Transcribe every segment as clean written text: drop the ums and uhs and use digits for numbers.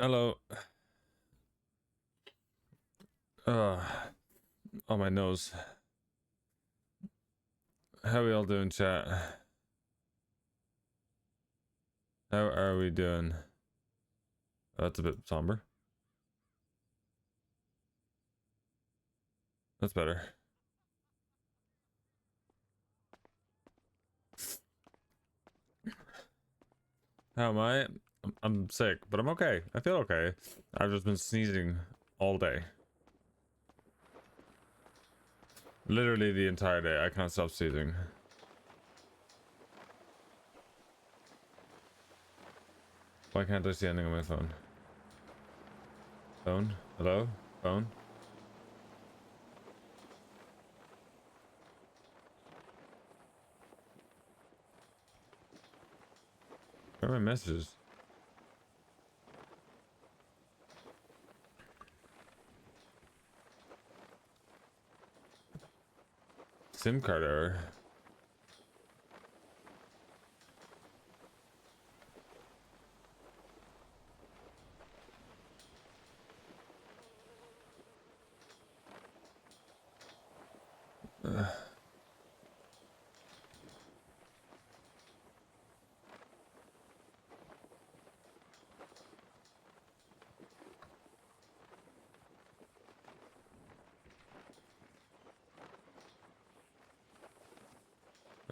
Hello. Uh, on my nose. How we all doing, chat? How are we doing? Oh, that's a bit somber. That's better. How am I? I'm sick, but I'm okay. I feel okay. I've just been sneezing all day. Literally the entire day. I can't stop sneezing. Why can't I see anything on my phone? Phone? Hello? Phone? Where are my messages? SIM card error.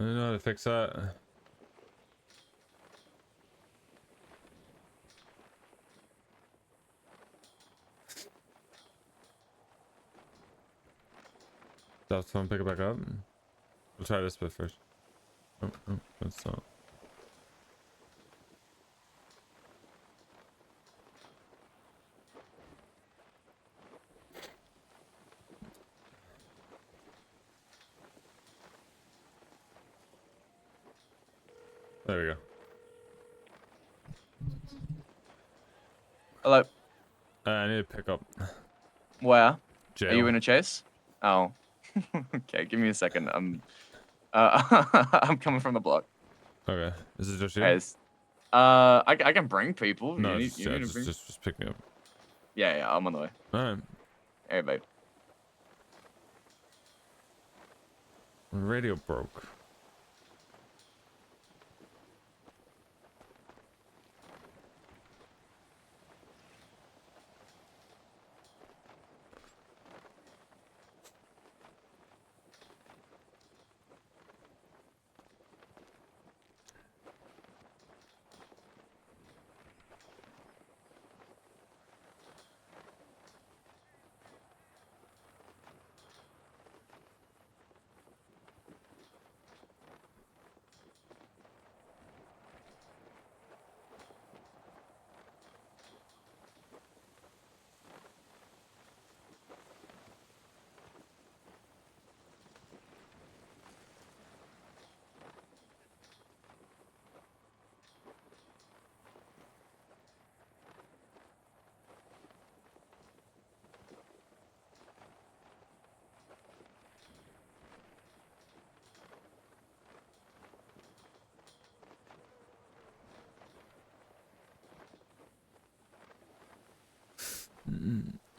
I don't know how to fix that. Stop the phone, pick it back up. We'll try this bit first. Oh, that's not. There we go. Hello. I need to pick up. Where? Jail. Are you in a chase? Oh. Okay, give me a second. I'm coming from the block. Okay. Is it just you? Guys. I can bring people. No, You need yeah, to bring. just pick me up. Yeah, I'm on the way. Alright. Hey, babe. Radio broke.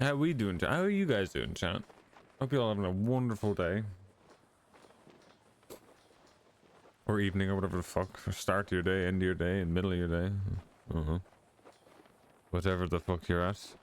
How are we doing? How are you guys doing, chat? Hope you're all having a wonderful day. Or evening, or whatever the fuck. Start to your day, end of your day, and middle of your day. Whatever the fuck you're at.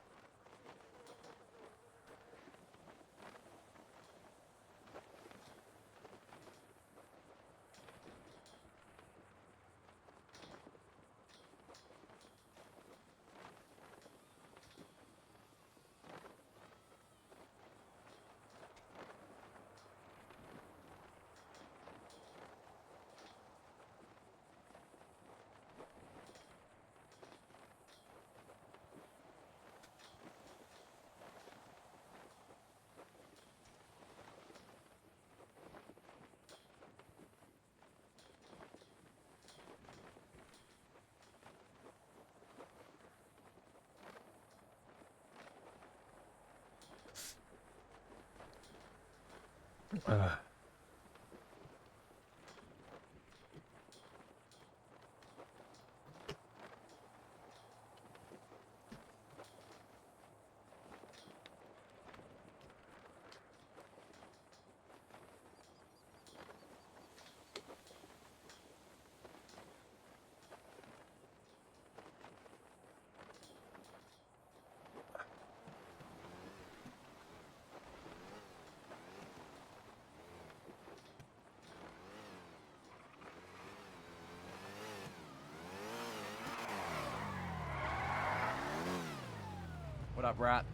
up, rat?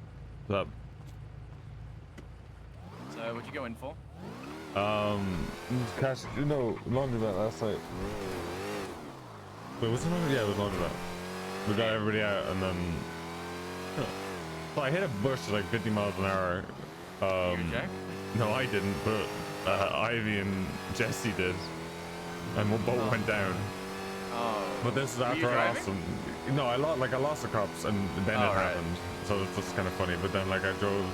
What's up? So, what'd you go in for? Cash, laundromat last night. Wait, what's the number? Yeah, it was laundromat. We got everybody out, and then so I hit a bush at like 50 miles an hour. You, Jack? No, I didn't, but Ivy and Jesse did, and we both went down. Oh. But this is after I lost them. No, I lost the cops, and then it happened. So it's just kind of funny. But then like I drove.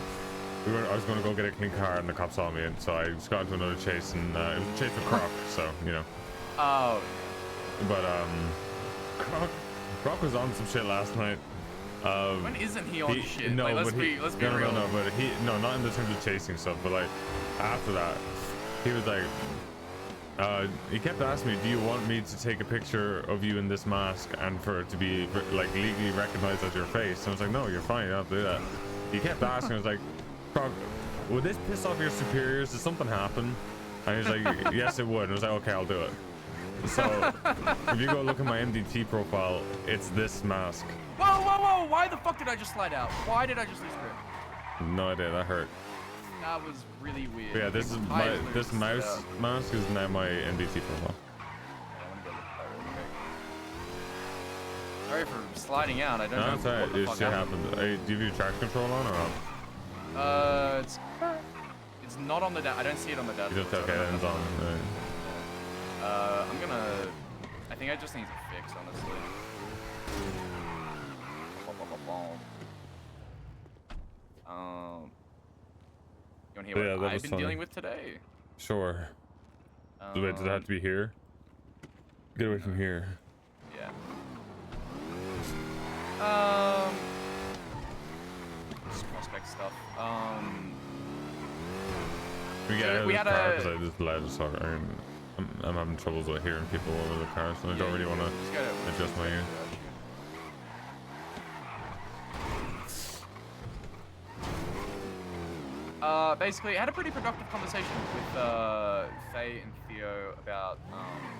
I was going to go get a clean car, and the cops saw me, and so I just got into another chase, and it was a chase with Croc, so you know. Oh. But Croc was on some shit last night. When isn't he on shit? No, like, let's but be real. No, but not in the terms of chasing stuff, but like after that, he was like, he kept asking me, do you want me to take a picture of you in this mask and for it to be like legally recognized as your face? And I was like, no, you're fine, you don't have to do that. He kept asking, I was like, Croc, would this piss off your superiors? Did something happen? And he was like, yes, it would. And I was like, okay, I'll do it. So if you go look at my MDT profile, it's this mask. Whoa! Why the fuck did I just slide out? Why did I just lose grip? No idea, that hurt. That was really weird. But yeah, this mouse mask is now my MDT profile. Sorry for sliding out. I don't know. No, it's alright. It shit happened. Do you have your traction control on or not? It's not on the I don't see it on the dashboard. Okay, then it's on. Right. I think I just need to fix, honestly. You want to hear what I've been dealing with today? Sure. Wait, does it have to be here? Get away from here. Yeah. Just prospect stuff. We had a. Because I just loud as fuck. I'm having troubles with hearing people over the car, so I don't really want to adjust my ear. Basically, I had a pretty productive conversation with Faye and Theo about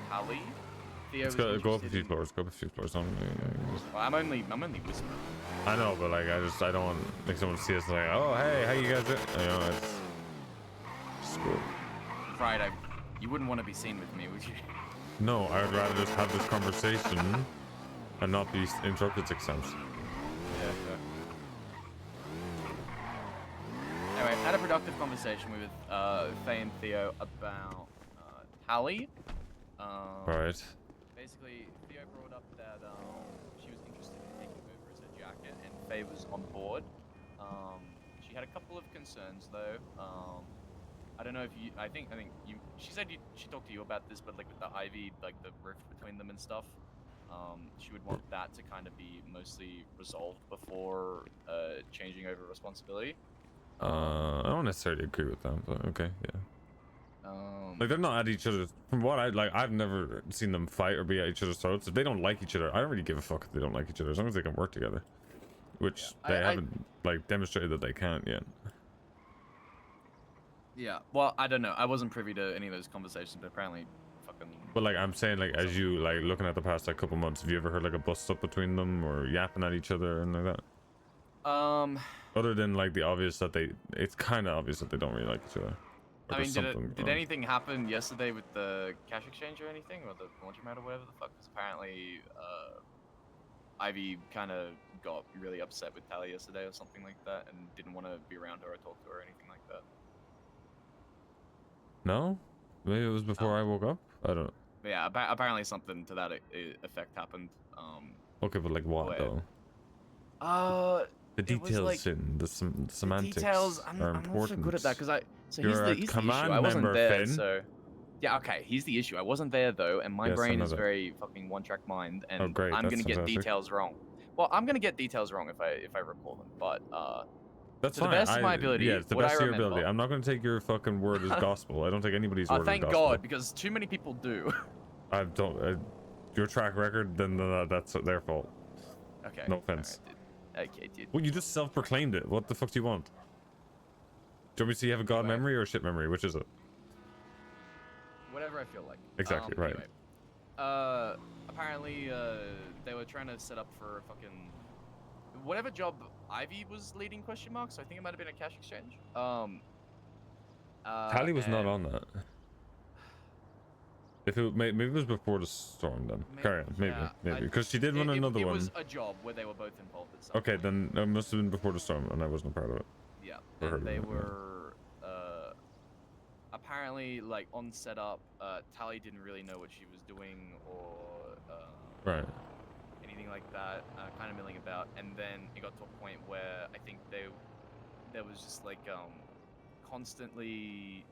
Hallie. Let's go up a few floors. Go up a few floors. Well, I'm only whispering. I know, but like I don't want like someone to see us like, oh hey, how you guys doing? You know, it's cool. Right, you wouldn't want to be seen with me, would you? No, I would rather just have this conversation and not be interrupted 6 times. Yeah, fair. Anyway, I had a productive conversation with Faye and Theo about Hallie. Right. Basically, Theo brought up that she was interested in taking over as her jacket, and Faye was on board. She had a couple of concerns though. I don't know if you. I think you. She said she talked to you about this, but like with the ivy, like the rift between them and stuff. She would want that to kind of be mostly resolved before changing over responsibility. I don't necessarily agree with that, but okay, yeah. Like they're not at each other's. From what I've never seen them fight or be at each other's throats. If they don't like each other, I don't really give a fuck if they don't like each other, as long as they can work together. Which they haven't like demonstrated that they can't yet. Yeah, well, I don't know. I wasn't privy to any of those conversations, but apparently, fucking. But like I'm saying, like as you like looking at the past like couple months, have you ever heard like a bust up between them or yapping at each other and like that? Other than like the obvious that it's kind of obvious that they don't really like each other. I mean, did anything happen yesterday with the cash exchange or anything, or the laundromat or whatever the fuck? Because apparently, Ivy kind of got really upset with Tally yesterday or something like that, and didn't want to be around her or talk to her or anything like that. No, maybe it was before I woke up. I don't know. But yeah, apparently something to that effect happened. Okay, but like what though? The details like, in the semantics the details, are I'm important. not so good at that because You're here's the issue. I wasn't there, so yeah, okay. Here's the issue. I wasn't there though, and my brain is very fucking one-track mind, and I'm gonna get details wrong. Well, I'm gonna get details wrong if I recall them, but that's to the best of my ability. Yeah, it's the best of your ability. I'm not gonna take your fucking word as gospel. I don't take anybody's word as gospel. Thank God, because too many people do. I don't. Your track record, then that's their fault. Okay. No offense. Right, okay, dude. Well, you just self-proclaimed it. What the fuck do you want? Do you want me to see you have a god memory or a shit memory? Which is it? Whatever I feel like. Exactly, right. Anyway, apparently, they were trying to set up for a fucking... whatever job Ivy was leading ? So I think it might have been a cash exchange. Tally was not and on that. If it maybe it was before the storm, then carry on. Maybe because she did run another one. It was a job where they were both involved at some Okay, point. then it must have been before the storm, and I wasn't a part of it. Yeah, Or and they heard of it, were apparently like on setup. Tally didn't really know what she was doing or right. anything like that. Kind of milling about, and then it got to a point where I think there was just like constantly,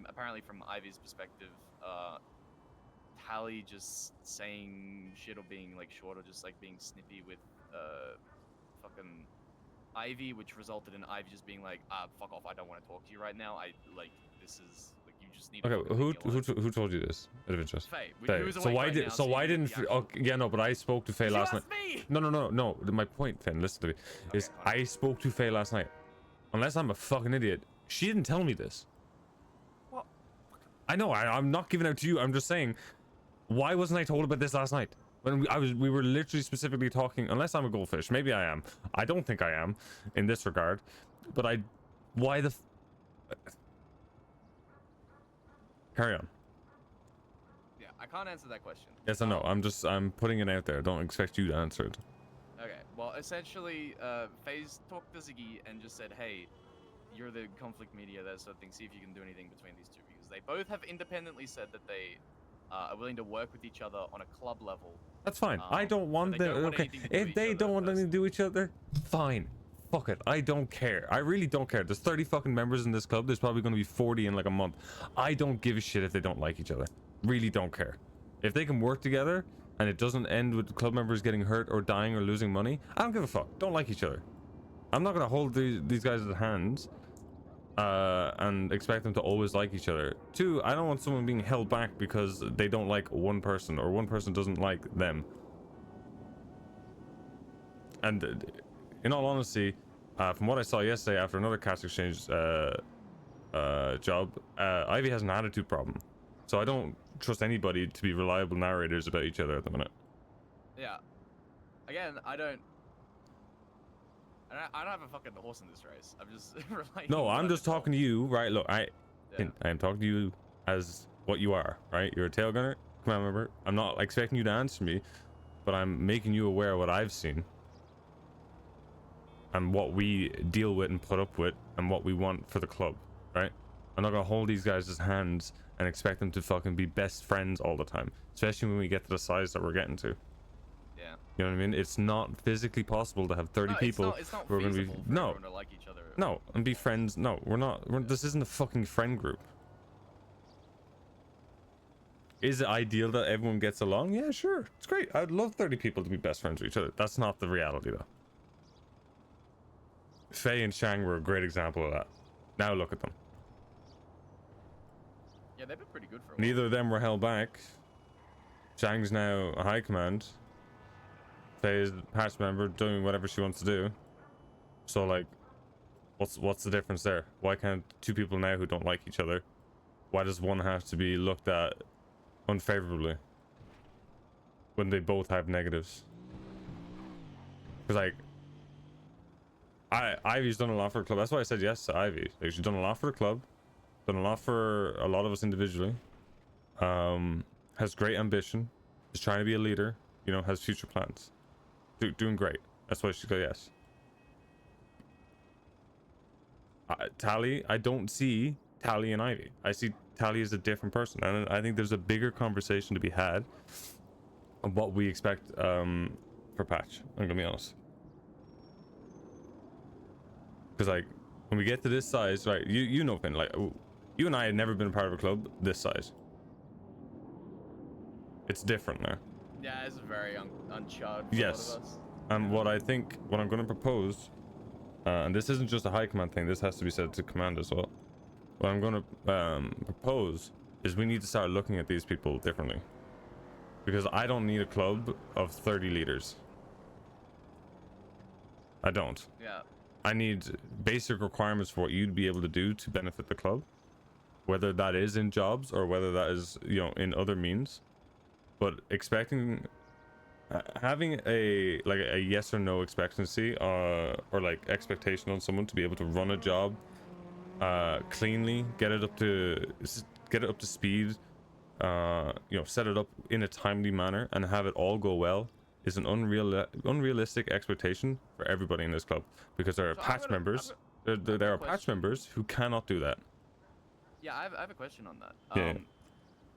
apparently from Ivy's perspective, Tally just saying shit or being like short or just like being snippy with fucking Ivy, which resulted in Ivy just being like, fuck off, I don't want to talk to you right now. This is like, you just need to Okay, who told you this? Out of interest. Faye. Faye. So why didn't okay, yeah, no, but I spoke to Faye last night. Me! No. My point, Finn, listen to me, is I spoke to Faye last night. Unless I'm a fucking idiot, she didn't tell me this. What? I know, I'm not giving out to you. I'm just saying, why wasn't I told about this last night? When we were literally specifically talking, unless I'm a goldfish, maybe I am. I don't think I am in this regard, but why the carry on. Yeah, I can't answer that question. Yes, I know. I'm putting it out there. I don't expect you to answer it. Okay, well, essentially, FaZe talked to Ziggy and just said, hey, you're the conflict media, that sort of thing, see if you can do anything between these two, because they both have independently said that they are willing to work with each other on a club level. That's fine. I don't want them. Okay, if they don't want anything to do with each other, fine. Fuck it. I don't care. I really don't care. There's 30 fucking members in this club. There's probably going to be 40 in like a month. I don't give a shit if they don't like each other. Really don't care. If they can work together and it doesn't end with club members getting hurt or dying or losing money, I don't give a fuck. Don't like each other. I'm not going to hold these guys' hands and expect them to always like each other. Two, I don't want someone being held back because they don't like one person or one person doesn't like them. And in all honesty, from what I saw yesterday after another cash exchange job, Ivy has an attitude problem. So I don't trust anybody to be reliable narrators about each other at the minute. Yeah. Again, I don't have a fucking horse in this race. I'm just relying. No, I'm just talking to you, right? Look, I am talking to you as what you are, right? You're a tail gunner, command member. I'm not expecting you to answer me, but I'm making you aware of what I've seen and what we deal with and put up with and what we want for the club, right? I'm not gonna hold these guys' hands and expect them to fucking be best friends all the time, especially when we get to the size that we're getting to. Yeah. You know what I mean? It's not physically possible to have 30 people who are going to be to like each other. No, and be friends. No, we're not. This isn't a fucking friend group. Is it ideal that everyone gets along? Yeah, sure. It's great. I'd love 30 people to be best friends with each other. That's not the reality, though. Faye and Shang were a great example of that. Now look at them. Yeah, they've been pretty good for a while. Neither of them were held back. Shang's now a high command. Faye's a patch member doing whatever she wants to do. So like, what's the difference there? Why can't two people now who don't like each other, why does one have to be looked at unfavorably when they both have negatives? Because like, Ivy's done a lot for the club. That's why I said yes to Ivy. Like, she's done a lot for the club, done a lot for a lot of us individually. Has great ambition, is trying to be a leader, you know, has future plans. Doing great. That's why she got yes. Tally, I don't see Tally and Ivy. I see Tally as a different person, and I think there's a bigger conversation to be had of what we expect for Patch. I'm gonna be honest, because like when we get to this size, right? You know, Finn, like you and I had never been a part of a club this size. It's different now. Yeah, it's very uncharted. Yes, and what I'm going to propose, and this isn't just a high command thing. This has to be said to command as well. What I'm going to propose is we need to start looking at these people differently, because I don't need a club of 30 leaders. I don't. Yeah. I need basic requirements for what you'd be able to do to benefit the club, whether that is in jobs or whether that is, you know, in other means. But expecting having a like a yes or no expectancy or like expectation on someone to be able to run a job cleanly, get it up to speed, you know, set it up in a timely manner and have it all go well is an unrealistic expectation for everybody in this club, because there are So patch members I have there a are patch question. members who cannot do that. Yeah, I have a question on that. Yeah.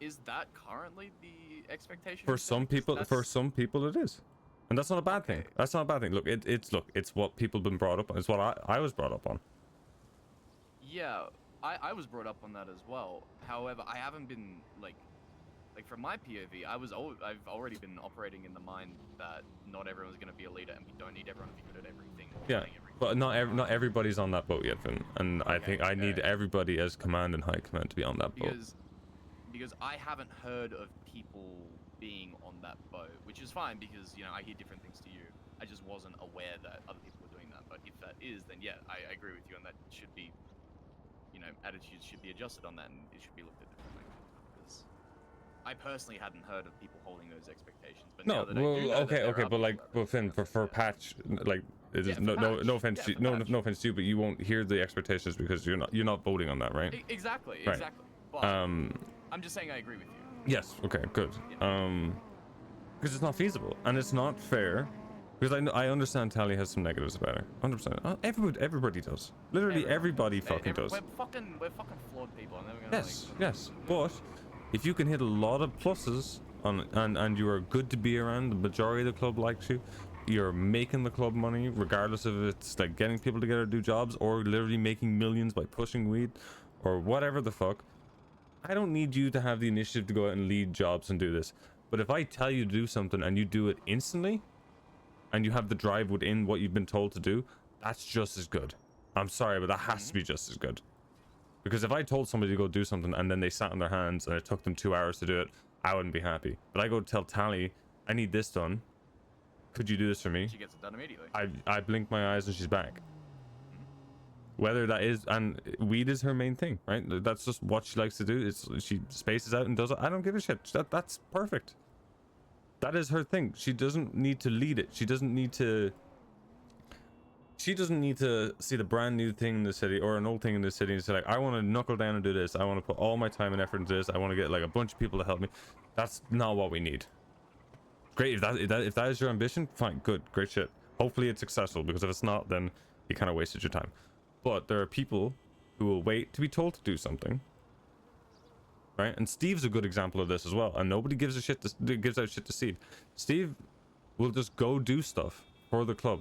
Is that currently the expectation? For some people, it is, and that's not a bad thing. Okay. That's not a bad thing. Look, it's what people have been brought up on. It's what I was brought up on. Yeah, I was brought up on that as well. However, I haven't been like from my POV, I've already been operating in the mind that not everyone's going to be a leader, and we don't need everyone to be good at everything. Yeah, but not everybody's on that boat yet, Finn. And I think I need everybody as command and high command to be on that boat. Because I haven't heard of people being on that boat, which is fine because, you know, I hear different things to you. I just wasn't aware that other people were doing that. But if that is, then yeah, I agree with you, and that should be, you know, attitudes should be adjusted on that, and it should be looked at differently. Because I personally hadn't heard of people holding those expectations. But No, now that I do know okay, but like, but Finn, for patch, like, it is no offense, no offense to you, but you won't hear the expectations because you're not voting on that, right? Exactly. Right. But I'm just saying I agree with you. Yes. Okay. Good. Because it's not feasible and it's not fair. Because I understand Tally has some negatives about her. 100%. Everybody does. Literally everybody fucking does. We're fucking flawed people. And then we're gonna, yes. But if you can hit a lot of pluses and you are good to be around, the majority of the club likes you. You're making the club money, regardless of it's like getting people together to do jobs or literally making millions by pushing weed or whatever the fuck. I don't need you to have the initiative to go out and lead jobs and do this. But if I tell you to do something and you do it instantly, and you have the drive within what you've been told to do, that's just as good. I'm sorry, but that has to be just as good. Because if I told somebody to go do something and then they sat on their hands and it took them 2 hours to do it, I wouldn't be happy. But I go tell Tally, I need this done. Could you do this for me? She gets it done immediately. I blink my eyes and she's back. Whether that is, and weed is her main thing, right? That's just what she likes to do. She spaces out and does it. I don't give a shit. That's perfect. That is her thing. She doesn't need to lead it. She doesn't need to see the brand new thing in the city or an old thing in the city and say like, I want to knuckle down and do this. I want to put all my time and effort into this. I want to get like a bunch of people to help me. That's not what we need. Great. If that is your ambition, fine, good, great shit. Hopefully it's successful, because if it's not, then you kind of wasted your time. But there are people who will wait to be told to do something, right? And Steve's a good example of this as well. And nobody gives out shit to Steve. Steve will just go do stuff for the club.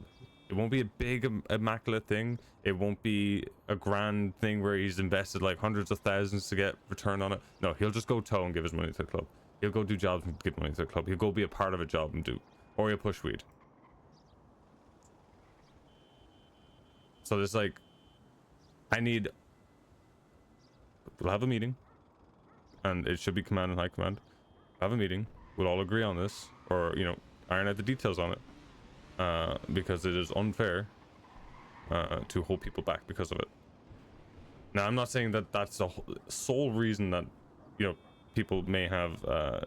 It won't be a big immaculate thing. It won't be a grand thing where he's invested like hundreds of thousands to get return on it. No, he'll just go tow and give his money to the club. He'll go do jobs and give money to the club. He'll go be a part of a job and do, or he'll push weed. So there's like, we'll have a meeting, and it should be command and high command. Have a meeting. We'll all agree on this, or, you know, iron out the details on it, because it is unfair to hold people back because of it. Now, I'm not saying that that's the sole reason that, you know, people may have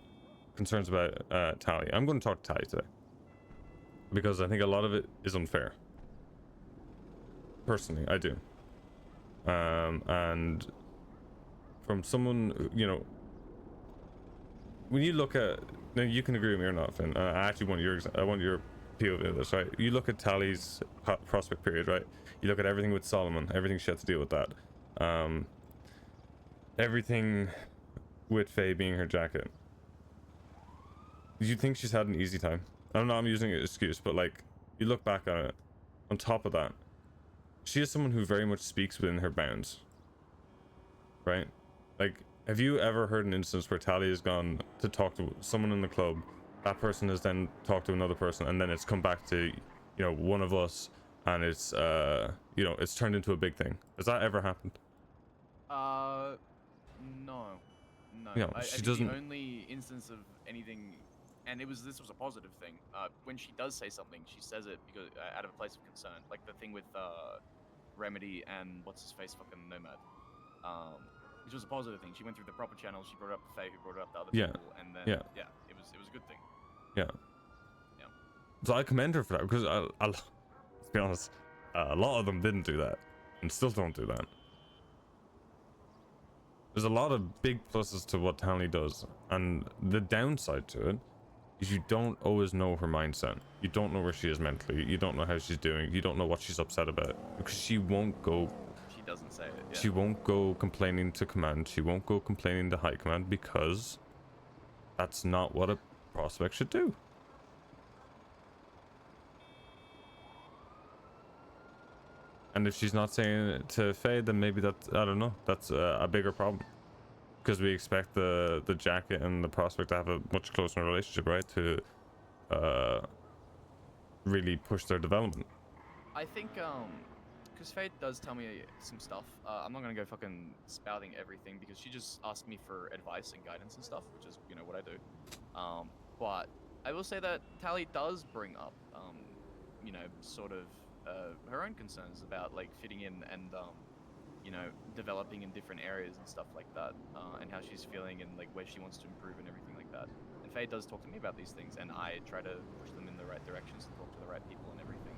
concerns about Tally. I'm going to talk to Tally today, because I think a lot of it is unfair. Personally, I do. And from someone, you know, when you look at, now you can agree with me or not, Finn. I actually want your POV of this, right? You look at Tally's prospect period, right? You look at everything with Solomon, everything she had to deal with that. Everything with Faye being her jacket. Do you think she's had an easy time? I'm using it as an excuse, but like, you look back on it, on top of that, she is someone who very much speaks within her bounds, right? Like, have you ever heard an instance where Tally has gone to talk to someone in the club, that person has then talked to another person, and then it's come back to, you know, one of us, and it's you know, it's turned into a big thing? Has that ever happened? No. Yeah, I she think doesn't. the only instance of anything, and this was a positive thing. When she does say something, she says it because out of a place of concern, like the thing with Remedy and what's his face, fucking Nomad. Which was a positive thing. She went through the proper channels. She brought it up to Faye, who brought it up to other people, and then it was a good thing. Yeah. So I commend her for that, because let's be honest, a lot of them didn't do that and still don't do that. There's a lot of big pluses to what Tally does, and the downside to it is you don't always know her mindset. You don't know where she is mentally. You don't know how she's doing. You don't know what she's upset about, because she won't go. She doesn't say it. Yeah. She won't go complaining to command. She won't go complaining to high command, because that's not what a prospect should do. And if she's not saying it to Faye, then maybe that's, I don't know, that's a bigger problem. Because we expect the jacket and the prospect to have a much closer relationship, right? To really push their development. I think, because Faye does tell me some stuff. I'm not gonna go fucking spouting everything, because she just asked me for advice and guidance and stuff, which is, you know, what I do. But I will say that Tally does bring up, you know, sort of her own concerns about like fitting in and, you know, developing in different areas and stuff like that, and how she's feeling and like where she wants to improve and everything like that. And Faye does talk to me about these things, and I try to push them in the right directions and talk to the right people and everything.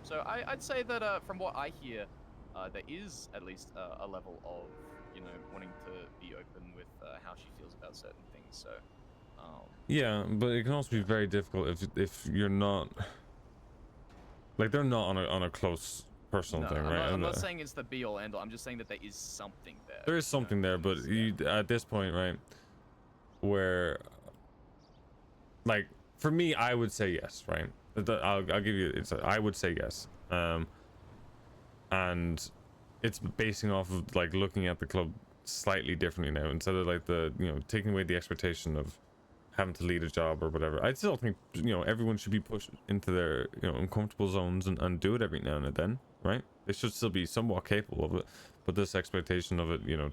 So I'd say that from what I hear, there is at least a level of, you know, wanting to be open with how she feels about certain things. So yeah, but it can also be very difficult if you're not, like, they're not on a close personal thing, right? I'm not saying it's the be all end all. I'm just saying that there is something there. There is something there, but you, at this point, right, where, like, for me, I would say yes, right? I'll give you, I would say yes. And it's basing off of like looking at the club slightly differently now, instead of like the, you know, taking away the expectation of having to lead a job or whatever. I still think, you know, everyone should be pushed into their, you know, uncomfortable zones and do it every now and then, right? They should still be somewhat capable of it, but this expectation of it, you know,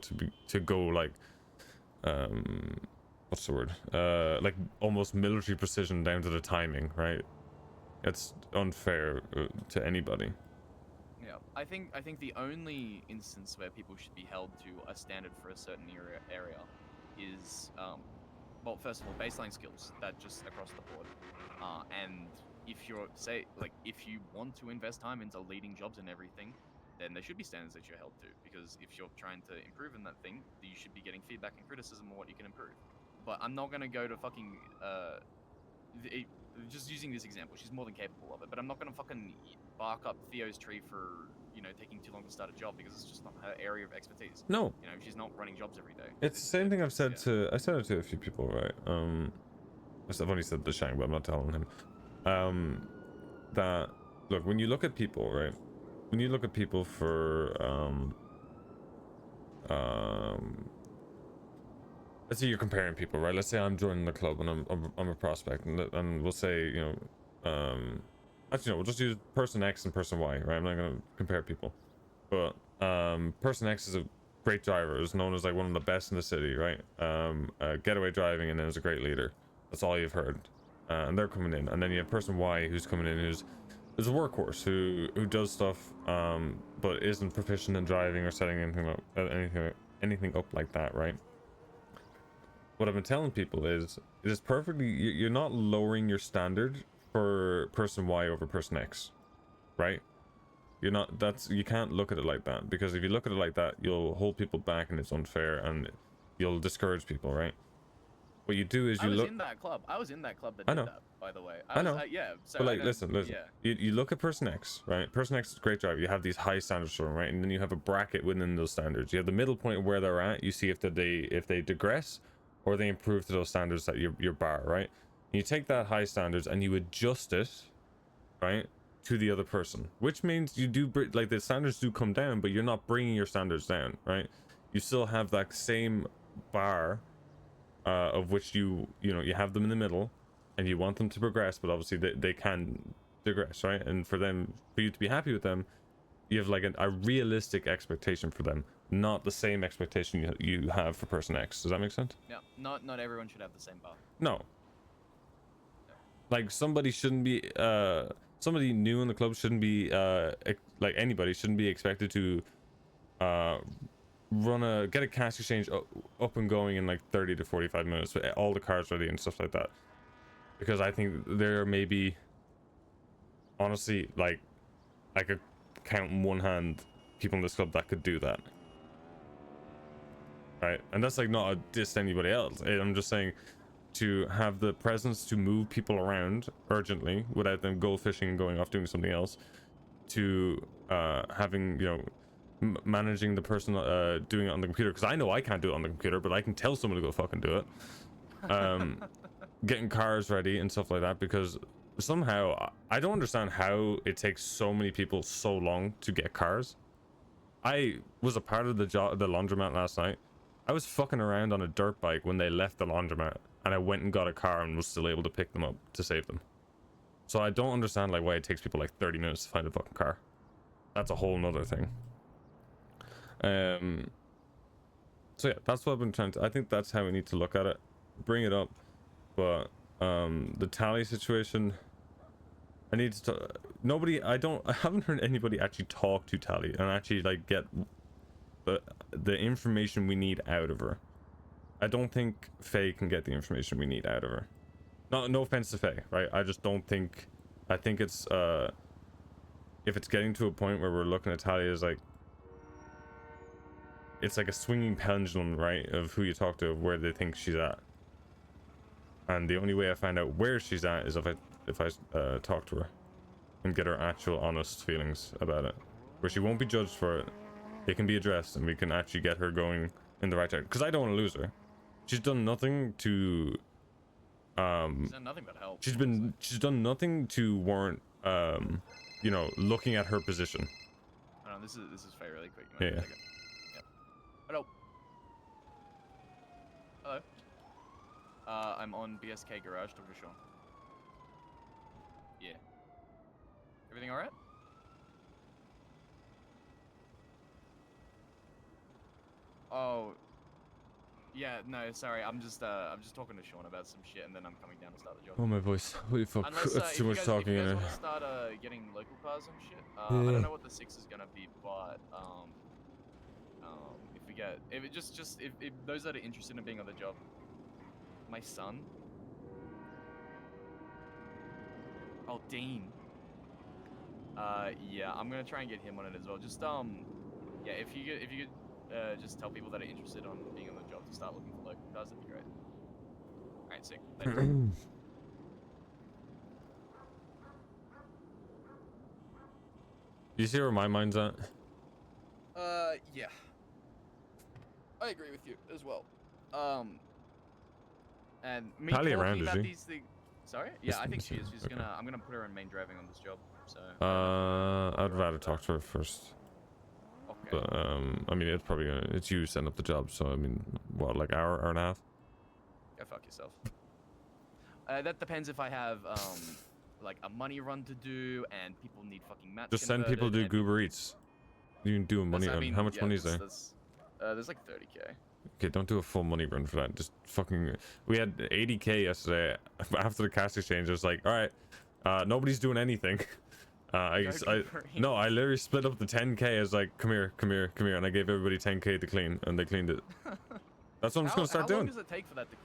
to go like, what's the word? Like almost military precision down to the timing, right? It's unfair to anybody. Yeah, I think the only instance where people should be held to a standard for a certain area is, well, first of all, baseline skills, that just across the board. And if you're, say, like, if you want to invest time into leading jobs and everything, then there should be standards that you're held to. Because if you're trying to improve in that thing, you should be getting feedback and criticism on what you can improve. But I'm not gonna go to fucking, just using this example, she's more than capable of it, but I'm not gonna fucking bark up Theo's tree for, you know, taking too long to start a job, because it's just not her area of expertise. No, you know, she's not running jobs every day. it's the same thing I've said to, I said it to a few people, right? I've only said the Shang, but I'm not telling him. That, look, when you look at people, right, when you look at people for let's say you're comparing people, right? Let's say I'm joining the club and I'm a prospect, and we'll say, you know, actually no, we'll just use person X and person Y, right? I'm not gonna compare people, but person X is a great driver, is known as like one of the best in the city, right? Getaway driving, and then is a great leader. That's all you've heard, and they're coming in. And then you have person Y who's coming in, who's a workhorse who does stuff, but isn't proficient in driving or setting anything up like that, right? What I've been telling people is it is perfectly, you're not lowering your standard for person Y over person X, right? You're not, you can't look at it like that, because if you look at it like that, you'll hold people back and it's unfair and you'll discourage people, right? What you do is you look. I was in that club that did that, by the way. I know. Yeah. So but like, listen. Yeah. You look at person X, right? Person X is a great driver. You have these high standards for them, right? And then you have a bracket within those standards. You have the middle point where they're at. You see if they digress or they improve to those standards that your bar, right? And you take that high standards and you adjust it, right, to the other person, which means you do, like, the standards do come down, but you're not bringing your standards down, right? You still have that same bar, of which you have them in the middle and you want them to progress, but obviously they can digress, right? And for you to be happy with them, you have like a realistic expectation for them, not the same expectation you have for person X. Does that make sense? Yeah, not everyone should have the same bar. No. Like, somebody shouldn't be somebody new in the club shouldn't be like, anybody shouldn't be expected to get a cash exchange up and going in like 30 to 45 minutes with all the cards ready and stuff like that. because I think there may be, honestly, like I could count in one hand people in this club that could do that. Right, and that's like not a diss to anybody else. I'm just saying to have the presence to move people around urgently without them gold fishing and going off doing something else, to having, you know, managing the person doing it on the computer, because I know I can't do it on the computer, but I can tell someone to go fucking do it. Getting cars ready and stuff like that, because somehow I don't understand how it takes so many people so long to get cars. I was a part of the laundromat last night. I was fucking around on a dirt bike when they left the laundromat, and I went and got a car and was still able to pick them up to save them. So I don't understand like why it takes people like 30 minutes to find a fucking car. That's a whole nother thing. So yeah, that's what I've been trying to, I think that's how we need to look at it. Bring it up. But the tally situation, I need to I haven't heard anybody actually talk to Tally and actually like get the information we need out of her. I don't think Faye can get the information we need out of her. No offense to Faye, right? I just don't think, I think it's if it's getting to a point where we're looking at Tally as like, it's like a swinging pendulum, right, of who you talk to, of where they think she's at. And the only way I find out where she's at is if I talk to her and get her actual honest feelings about it, where she won't be judged for it. It can be addressed and we can actually get her going in the right direction, because I don't want to lose her. She's done nothing to She's done nothing but help. she's done nothing to warrant you know, looking at her position. Oh, this is Faye really quick. Yeah. Yep. Hello. Hello. I'm on BSK Garage, Dr. Sean. Yeah. Everything alright? Oh. Yeah, no, sorry. I'm just talking to Sean about some shit, and then I'm coming down to start the job. Oh, my voice. Holy fuck. Unless, That's too much talking if you in guys it. want to start getting local cars and shit, I don't know what the 6 is gonna be, but if we get, if those that are interested in being on the job, my son. Oh, Dean. Yeah, I'm gonna try and get him on it as well. Just yeah, if you could just tell people that are interested on being on the job to start looking for local cars, that'd be great. All right, sick. Later. You see where my mind's at? Yeah. I agree with you as well. And me Tally talking around, is about she? these things. Sorry? Yeah, I think she is. She's gonna. I'm gonna put her in main driving on this job. So. I'd rather talk to her first. Okay. But I mean, it's probably gonna, it's you setting up the job, so I mean, what, like hour and a half? Go fuck yourself. That depends if I have like a money run to do and people need fucking mats. Just send people to do Uber Eats. You can do a money run. How much money is there? There's like 30k. Okay, don't do a full money run for that. Just fucking. We had 80k yesterday after the cash exchange. I was like, all right, nobody's doing anything. I literally split up the 10k. I was like, come here, and I gave everybody 10k to clean, and they cleaned it. That's what I'm just gonna start doing. How long does it take for that to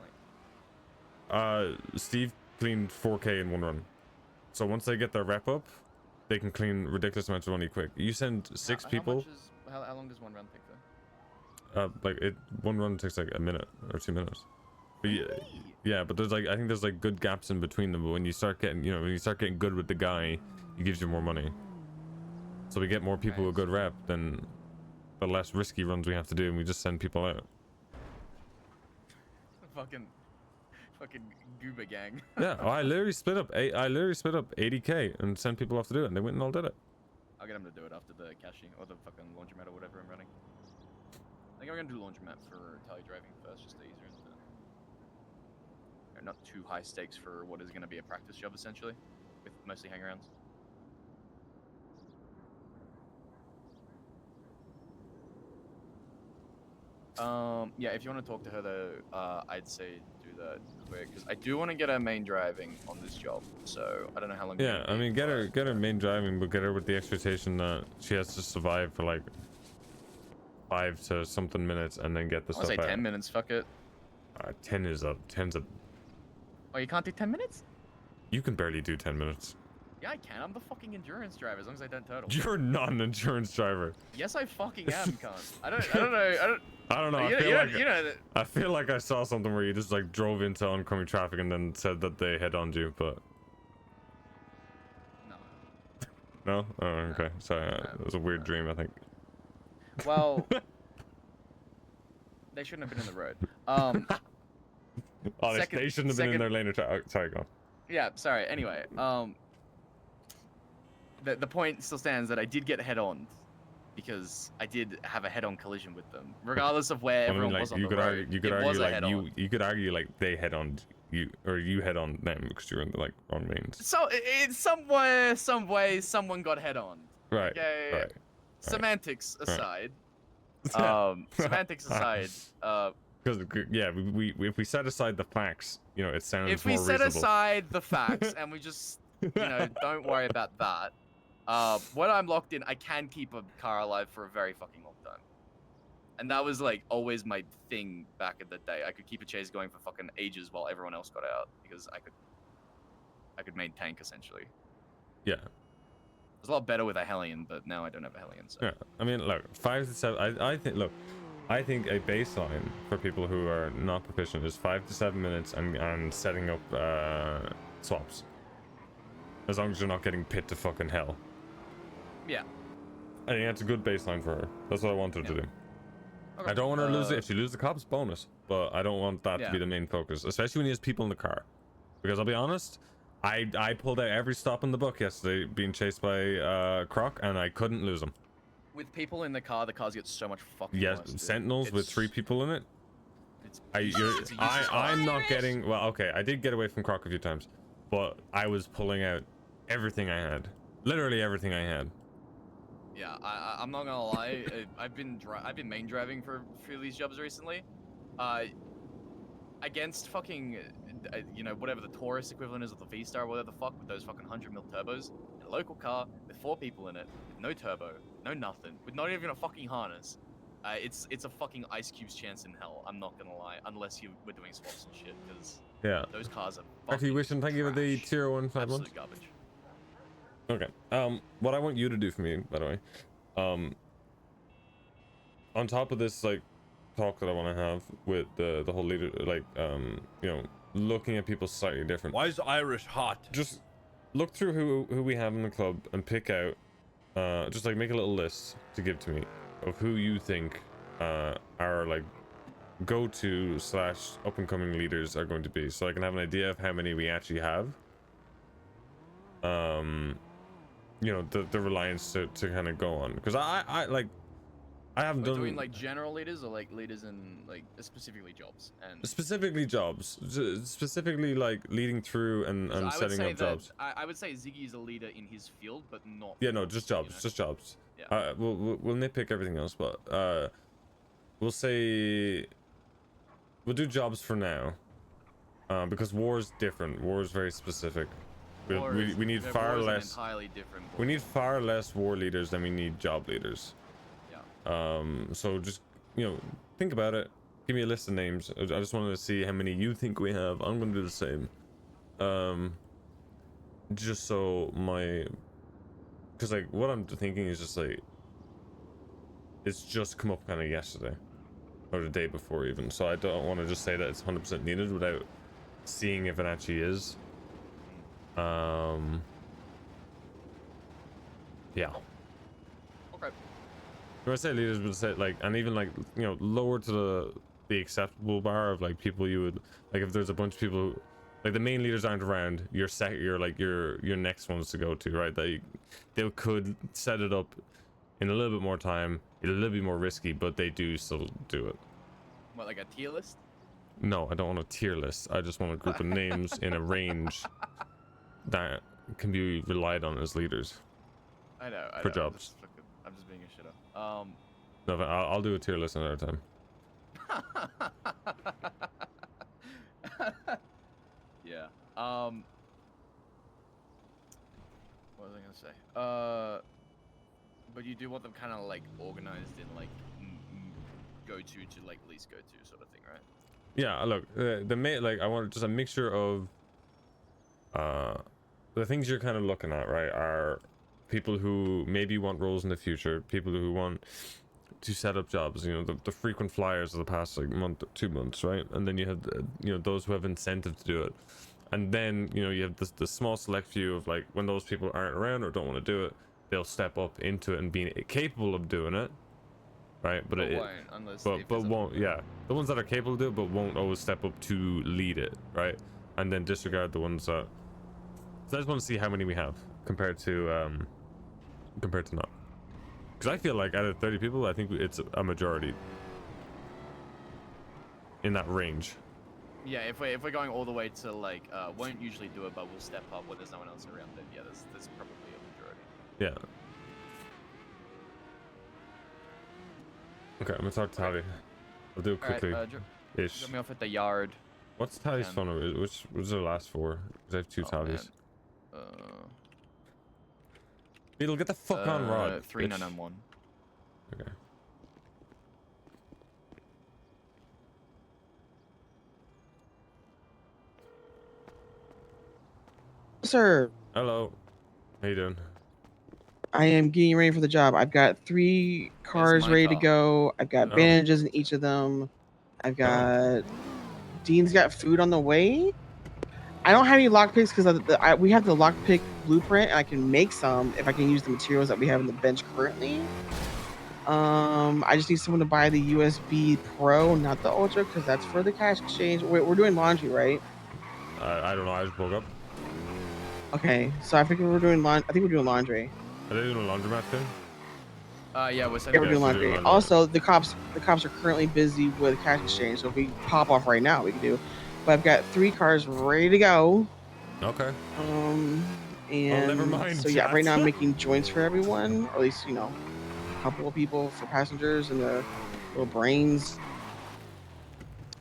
clean? Steve cleaned 4k in one run. So once they get their rep up, they can clean ridiculous amounts of money quick. You send 6 people. How long does one run take though? One run takes like a minute or 2 minutes. But yeah, but there's like, I think there's like good gaps in between them. But when you start getting, you know, when you start getting good with the guy, he gives you more money. So we get more people with good rep, then the less risky runs we have to do, and we just send people out. Fucking goober gang. Yeah, I literally split up 80k and sent people off to do it, and they went and all did it. I'll get them to do it after the caching or the fucking laundromat or whatever I'm running. I think I'm gonna do laundromat for tally driving first, just to ease her into it. Not too high stakes for what is gonna be a practice job essentially, with mostly hangarounds. Yeah, if you want to talk to her though, I'd say do that quick, because I do want to get her main driving on this job. So I don't know how long. Yeah, I mean, get her main driving, but get her with the expectation that she has to survive for like 5 to something minutes, and then get the stuff out. 10 minutes. Fuck it. 10's a. Oh, you can't do 10 minutes? You can barely do 10 minutes. Yeah, I can. I'm the fucking endurance driver as long as I don't turtle. You're not an endurance driver. Yes, I fucking am, cunt. I don't know. I don't know. I feel like I saw something where you just like drove into oncoming traffic and then said that they head-oned you, but no. No? Oh, okay. Sorry, it was a weird dream, I think. Well, they shouldn't have been in the road. They shouldn't have been in their lane. Sorry, go on. Yeah, sorry. Anyway, the point still stands that I did get head-on because I did have a head-on collision with them, regardless of where everyone was on the road. You could argue like they head-on you, or you head-on them because you're in the like on lanes. So in some way, someone got head-on. Right. Okay. Right. Semantics aside. Semantics aside. Because yeah, if we set aside the facts, you know, it sounds. If we set aside the facts and we just, you know, don't worry about that. When I'm locked in, I can keep a car alive for a very fucking long time. And that was like always my thing back in the day. I could keep a chase going for fucking ages while everyone else got out because I could main tank essentially. Yeah. It was a lot better with a Hellion, but now I don't have a Hellion. So. Yeah. I mean, look, 5 to 7. I think a baseline for people who are not proficient is 5 to 7 minutes and setting up swaps. As long as you're not getting pit to fucking hell. Yeah. I think that's a good baseline for her. That's what I want her to do. Okay. I don't want her to lose it. If she loses the cops, bonus. But I don't want that to be the main focus, especially when he has people in the car. Because I'll be honest, I pulled out every stop in the book yesterday being chased by Croc, and I couldn't lose him. With people in the car, the cars get so much fucking worse. Yes, Sentinels with 3 people in it. I'm not getting... Well, okay, I did get away from Croc a few times. But I was pulling out everything I had. Literally everything I had. Yeah, I'm not gonna lie. I've been main driving for a few of these jobs recently. Against fucking, you know, whatever the Taurus equivalent is of the V-Star, whatever the fuck, with those fucking 100 mil turbos, in a local car with 4 people in it, with no turbo, no nothing, with not even a fucking harness. It's a fucking Ice Cube's chance in hell. I'm not gonna lie, unless you were doing swaps and shit, because those cars are fucking actually wishing thank you for the tier 1 5 months. Absolute garbage. Okay. What I want you to do for me, by the way, on top of this like talk that I want to have with the whole leader, like you know, looking at people slightly different. Why is Irish hot? Just look through who we have in the club and pick out, just like make a little list to give to me of who you think our like go-to / up-and-coming leaders are going to be, so I can have an idea of how many we actually have. You know, the reliance to kind of go on, because I haven't done doing like general leaders or like leaders in like specifically jobs and specifically like leading through and setting up jobs. I would say Ziggy is a leader in his field, but not. Yeah, no, just jobs, you know? Just jobs. Yeah. We'll nitpick everything else, but we'll say we'll do jobs for now, because war is different. War is very specific. We need far less. Entirely different. We need far less war leaders than we need job leaders. Yeah. So just, you know, think about it. Give me a list of names. I just wanted to see how many you think we have. I'm gonna do the same. Just so because like what I'm thinking is just like it's just come up kind of yesterday or the day before even. So I don't want to just say that it's 100% needed without seeing if it actually is. Yeah. Okay. When I say leaders, would say like, and even like, you know, lower to the acceptable bar of like people you would like if there's a bunch of people who, like the main leaders aren't around, your next ones to go to, right? They could set it up in a little bit more time, a little bit more risky, but they do still do it. What, like a tier list? No, I don't want a tier list. I just want a group of names in a range that can be relied on as leaders. I know. For jobs. I'm just being a shitter. No, I'll do a tier list another time. Yeah. What was I gonna say? But you do want them kind of like organized in like go to like least go to sort of thing, right? Yeah. Look, I want just a mixture of the things you're kind of looking at, right, are people who maybe want roles in the future, people who want to set up jobs, you know, the frequent flyers of the past like month, 2 months, right? And then you have you know, those who have incentive to do it. And then, you know, you have the small select few of like, when those people aren't around or don't want to do it, they'll step up into it and be capable of doing it, right? But it won't unless but won't, yeah, the ones that are capable of it but won't always step up to lead it, right? And then disregard the ones that. So I just want to see how many we have compared to not, because I feel like out of 30 people, I think it's a majority in that range. Yeah, if we're going all the way to like won't usually do it, but we'll step up when there's no one else around. Then yeah, there's probably a majority. Yeah. Okay, I'm gonna talk to Tally. I'll do it quickly. Ish. Drop me off at the yard. What's Tally's phone number? Which was their last four? Because I have two Tallies. Beetle, get the fuck on, Rod. 3991. Okay. Sir. Hello. How you doing? I am getting ready for the job. I've got 3 cars ready to go. I've got bandages in each of them. I've got Dean's got food on the way. I don't have any lockpicks because we have the lockpick blueprint, and I can make some if I can use the materials that we have in the bench currently. I just need someone to buy the USB Pro, not the Ultra, because that's for the cash exchange. We're doing laundry, right? I don't know. I just woke up. Okay, so I think we're doing laundry. Are they doing a laundromat thing? Yeah, we're doing laundry. Also, the cops are currently busy with cash exchange, so if we pop off right now, we can do. But I've got 3 cars ready to go. Okay. And never mind. So yeah, right now I'm making joints for everyone, or at least, you know, a couple of people for passengers and the little brains.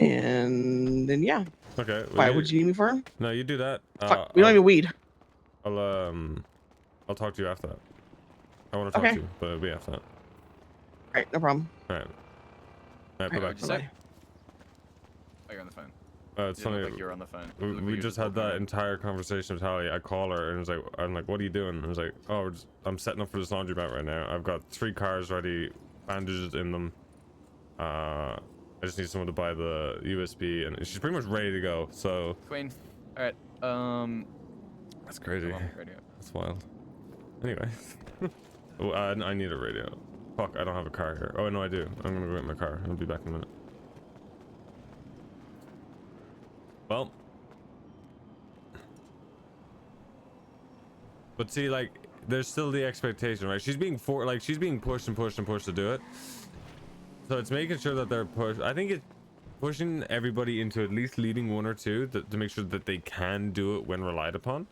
And then yeah. Okay. Why would you need me for? No, you do that. Fuck, we don't have any weed. I'll talk to you after that. I want to talk to you, but it'll be after that. Alright, no problem. Alright. Alright, bye-bye. Bye. Oh, you're on the phone. It's funny. Like you're on the phone. We just had that entire conversation with Tally. I call her and I'm like, what are you doing? And I was like, oh, I'm setting up for this laundromat right now. I've got 3 cars ready, bandages in them. I just need someone to buy the USB, and she's pretty much ready to go. So. Queen. All right. That's crazy. That's wild. Anyway. Oh, I need a radio. Fuck, I don't have a car here. Oh no, I do. I'm gonna go get my car. I'll be back in a minute. Well. But see, like, there's still the expectation, right? She's being she's being pushed and pushed and pushed to do it. So it's making sure that they're pushed. I think it's pushing everybody into at least leading 1 or 2 to make sure that they can do it when relied upon,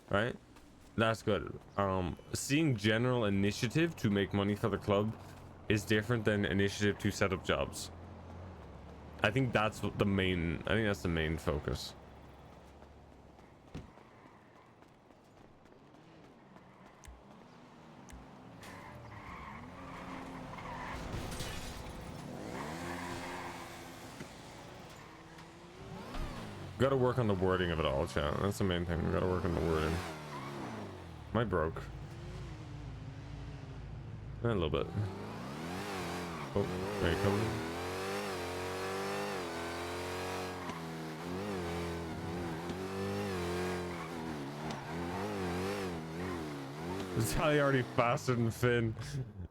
right? That's good. Seeing general initiative to make money for the club is different than initiative to set up jobs. I think that's the main focus. Gotta work on the wording of it all, chat. That's the main thing. We gotta work on the wording. Am I broke? A little bit. Oh, there you come. Is Tally already faster than Finn?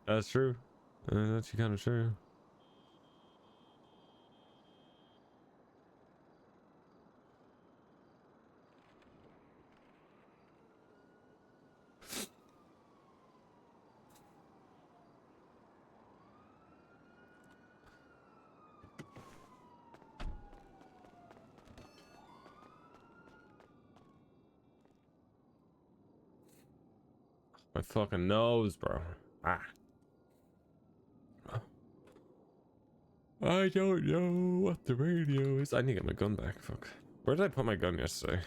That's true. That's kind of true. My fucking nose, bro. Ah. I don't know what the radio is. I need to get my gun back. Fuck. Where did I put my gun yesterday?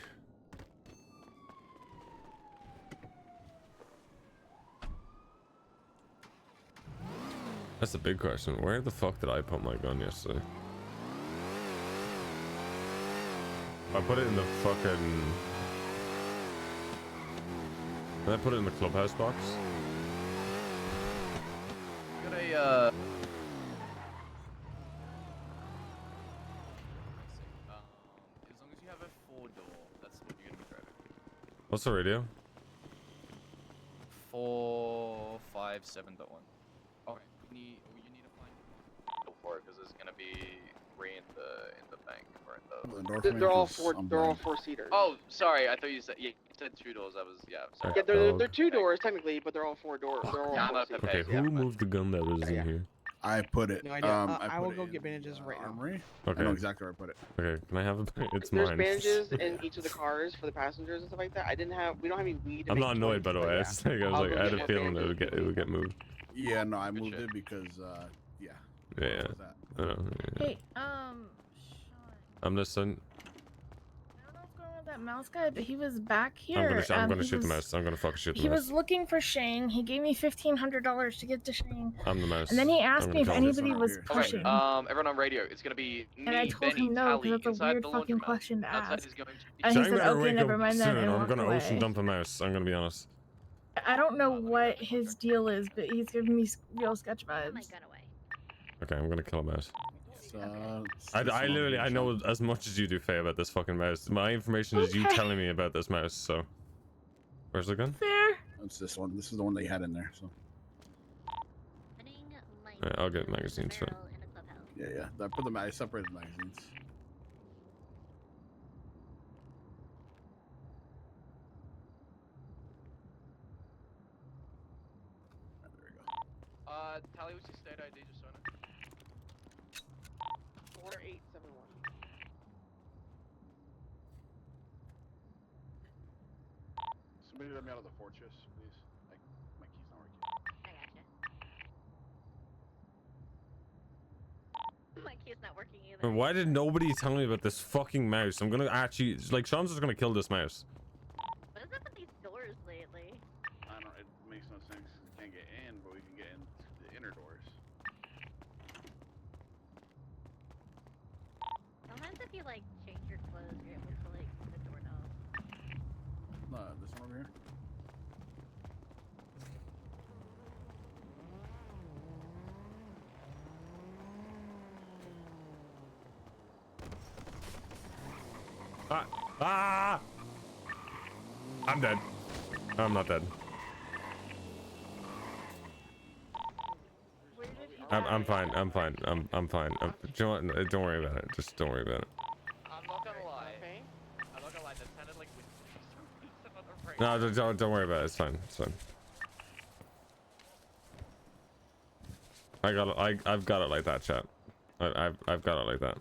That's the big question. Where the fuck did I put my gun yesterday? I put it in the fucking... Can I put it in the clubhouse box? Got a as long as you have a 4-door, that's what you're gonna be driving. What's the radio? 457.1. Okay. You need to find for it because there's gonna be 3 in the bank or in the. They're all four-seaters. Oh, sorry. I thought you said you said 2 doors. I was sorry. Yeah, they're 2 doors technically, but they're all 4 doors. They're all four-seaters. Okay, who moved the gun that was in here? I put it. No idea. I will go get bandages right now. Armory. Okay. I know exactly where I put it. Okay, can I have a? It's There's mine. bandages in each of the cars for the passengers and stuff like that. We don't have any weed. To I'm make not annoyed, by the choices, way. but It's like, I was like, I had a feeling that it would get moved. Yeah, no, I Good moved shit. it because, yeah. Yeah. What was that? Hey, Sean. I'm listening. I don't know what's going on with that mouse guy, but he was back here. I'm gonna he shoot the was- mouse. I'm gonna fucking shoot the He mouse. was looking for Shane. He gave me $1,500 to get to Shane. I'm the mouse. And then he asked I'm me if gonna kill this anybody one. was here. pushing. Okay, everyone on radio. It's gonna be me, And I told Benny, him no, Tally, because that's a inside weird the fucking laundromat. question to Outside ask. is going to be. And So he I'm said, gonna okay, wake never up mind then, soon. and I'm walked gonna ocean away. dump a mouse. I'm gonna be honest. I don't know what his deal is, but he's giving me real sketch Oh my vibes. gun away. Okay, I'm gonna kill a mouse. It's I this one literally here, I know Sean. as much as you do, Faye, about this fucking mouse. My information is you Okay. telling me about this mouse. So, where's the gun? Fair. It's this one. This is the one they had in there. So Putting my Alright, I'll get magazines for it. barrel in a clubhouse. yeah. I put I separated the magazines. Right, there we go. Tally, what's your state ID, just so I know? 4871. Somebody let me out of the fortress, please. My key's not working. I gotcha. My key's not working either. Why did nobody tell me about this fucking mouse? I'm gonna actually like Sean's just gonna kill this mouse. What is up with these doors lately? I don't. It makes no sense. We can't get in, but we can get in the inner doors. Sometimes if you like change your clothes, you're able to like the doorknob. No, this one over here. Ah! I'm dead. I'm not dead. Where did he I'm die? fine. I'm fine. I'm fine. Do you know what? Don't worry about it. Just don't worry about it. I'm not gonna lie. Okay. I'm not gonna lie. That sounded like with some other phrase. No, don't worry about it. It's fine. It's fine. I've got it like that, chat. I've got it like that.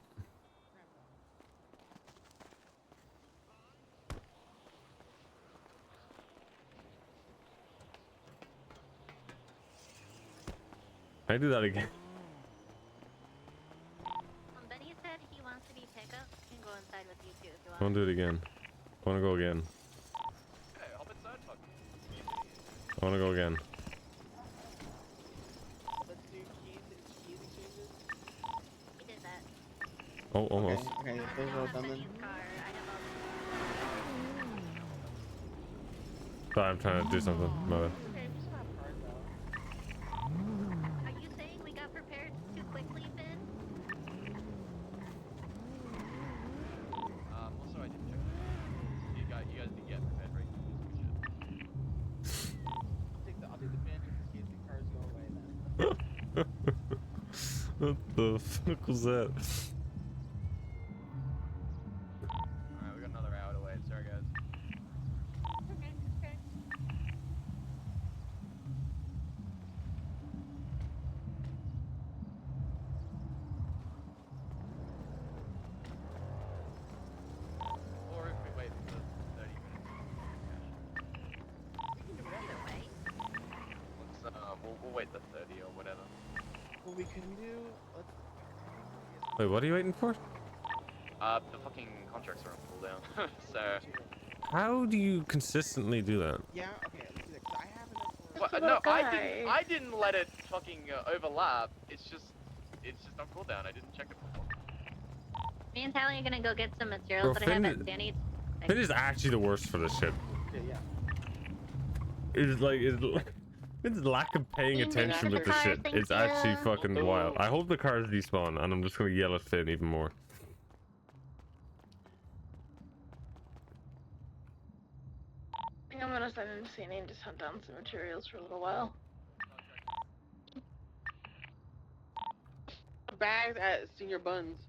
Can I do that again? Benny said he wants to be pickup and go inside with you too if you I want want. to do it again. I want to go again. Hey, hop inside, fuck. I want to go again. Let's do keys exchanges. He did that. Oh, almost. Okay, those are all done then. Benny's car. I have Sorry, I'm trying to do something. My bad. Okay, we still have cars though. Are you saying we got prepared too quickly, Finn? Also, I didn't check. You guys need to get prepared, right? I'll take the bandages in case the cars go away then. What the fuck was that? Alright, we got another hour to wait. Sorry, guys. Okay, okay. Or if we wait for 30 minutes. Either way. Let's, we'll wait the 30 or whatever. What we can do, let's Wait, what are you waiting for? The fucking contracts are on cooldown. So. How do you consistently do that? yeah, okay, let's do that. 'Cause I have enough for What? a No, little I guy. didn't let it fucking overlap. It's just on cooldown. I didn't check it before. Me and Tally are gonna go get some materials Bro, that I have Finn at Danny. It is actually the worst for this shit. Okay, yeah. It's like it's lack of paying Thank you attention for with the the cars, shit. thank It's actually you. fucking wild. I hope the cars despawn, and I'm just gonna yell at Finn even more. I think I'm gonna send him to CNA and just hunt down some materials for a little while. Bags at Senior Buns.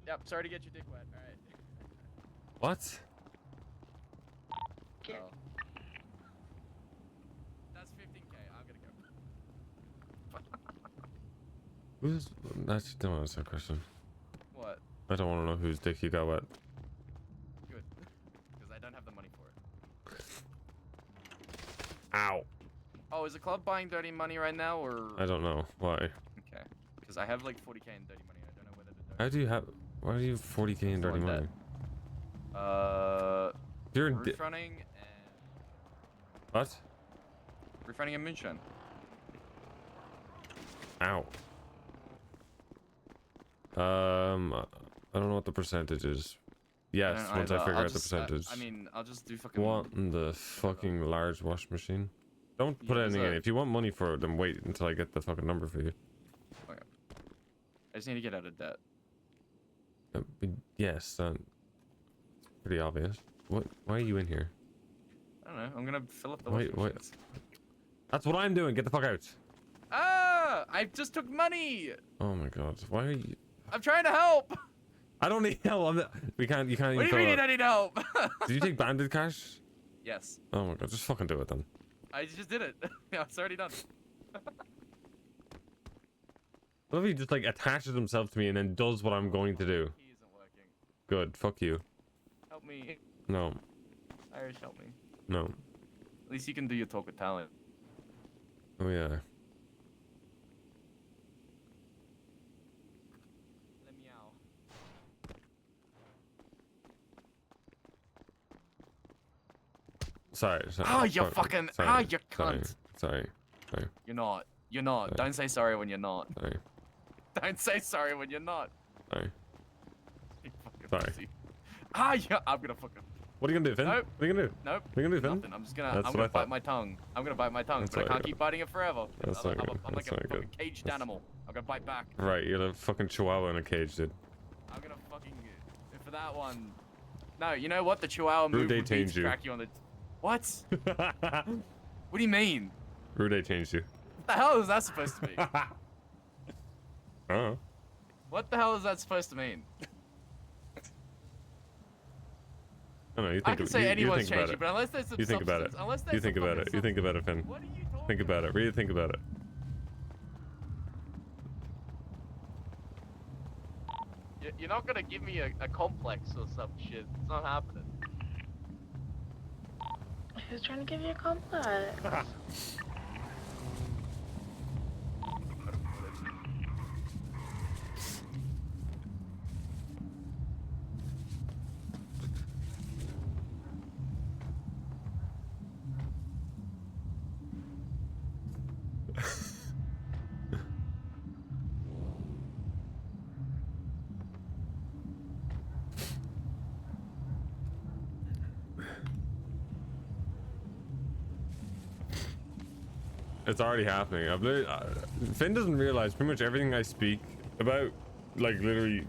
Yep, sorry to get your dick wet. Alright. What? Okay. Oh. That's 15k. I'm gonna go. Who's? That's don't answer that question. What? I don't want to know whose dick you got wet. Good. Because I don't have the money for it. Ow. Oh, is the club buying dirty money right now, or? I don't know why. Okay. Because I have like 40k in dirty money. I don't know whether to. How do you have? Why do you have 40k in dirty Like money? You're in. roof running and What? roof running in München. Ow. I don't know what the percentage is. Yes, I don't once I either. figure I'll out the just, percentage. I mean, I'll just do fucking. What in the fucking large wash machine? Don't put Yeah, anything in. there's If you want money for it, then wait until I get the fucking number for you. Okay. I just need to get out of debt. Yes, pretty obvious. What? Why are you in here? I don't know. I'm gonna fill up the Wait, washing wait. machines. That's what I'm doing. Get the fuck out. Ah! I just took money. Oh my god. Why are you? I'm trying to help. I don't need help. We can't. You can't What even. do you mean fill I need help? out. Did you take banded cash? Yes. Oh my god. Just fucking do it then. I just did it. Yeah, it's already done. I love he just like attaches himself to me and then does what I'm going to do. He isn't working. Good. Fuck you. Help me. No. Irish, help me. No. At least you can do your talk with talent. Oh yeah. Let me out. Sorry. Ah, you fucking. Ah, you Sorry. cunt. Sorry. You're not. You're not. Sorry. Don't say sorry when you're not. Sorry. Don't say sorry when you're not. Sorry. You fucking Sorry. pussy. Ah, yeah. I'm gonna fucking. What are you gonna do, Finn? Nope. What are you gonna do? Nope. What are you gonna do, Finn? Nothing. I'm just gonna. That's I'm what I gonna bite thought. my tongue. I'm gonna bite my tongue, That's but I not can't good. keep biting it forever. That's I'm, not I'm, good. I'm like That's a not fucking good. caged That's- animal. I'm gonna bite back. Right, you're the fucking chihuahua in a cage, dude. I'm gonna fucking. For that one. No, you know what? The chihuahua move Rude would be changed to you. crack you on the. What? What do you mean? Rude changed you. What the hell is that supposed to be? Oh. What the hell is that supposed to mean? I don't know, you I think, can you say anyone's think about changing, it. but unless there's some You think about substance, it. unless there's You think some about it. fucking You think about it, Finn. What are you talking Think about it. Really think about it. You're not gonna give me a complex or some shit. It's not happening. Who's trying to give you a complex? It's already happening. I've literally, Finn doesn't realize pretty much everything I speak about, like, literally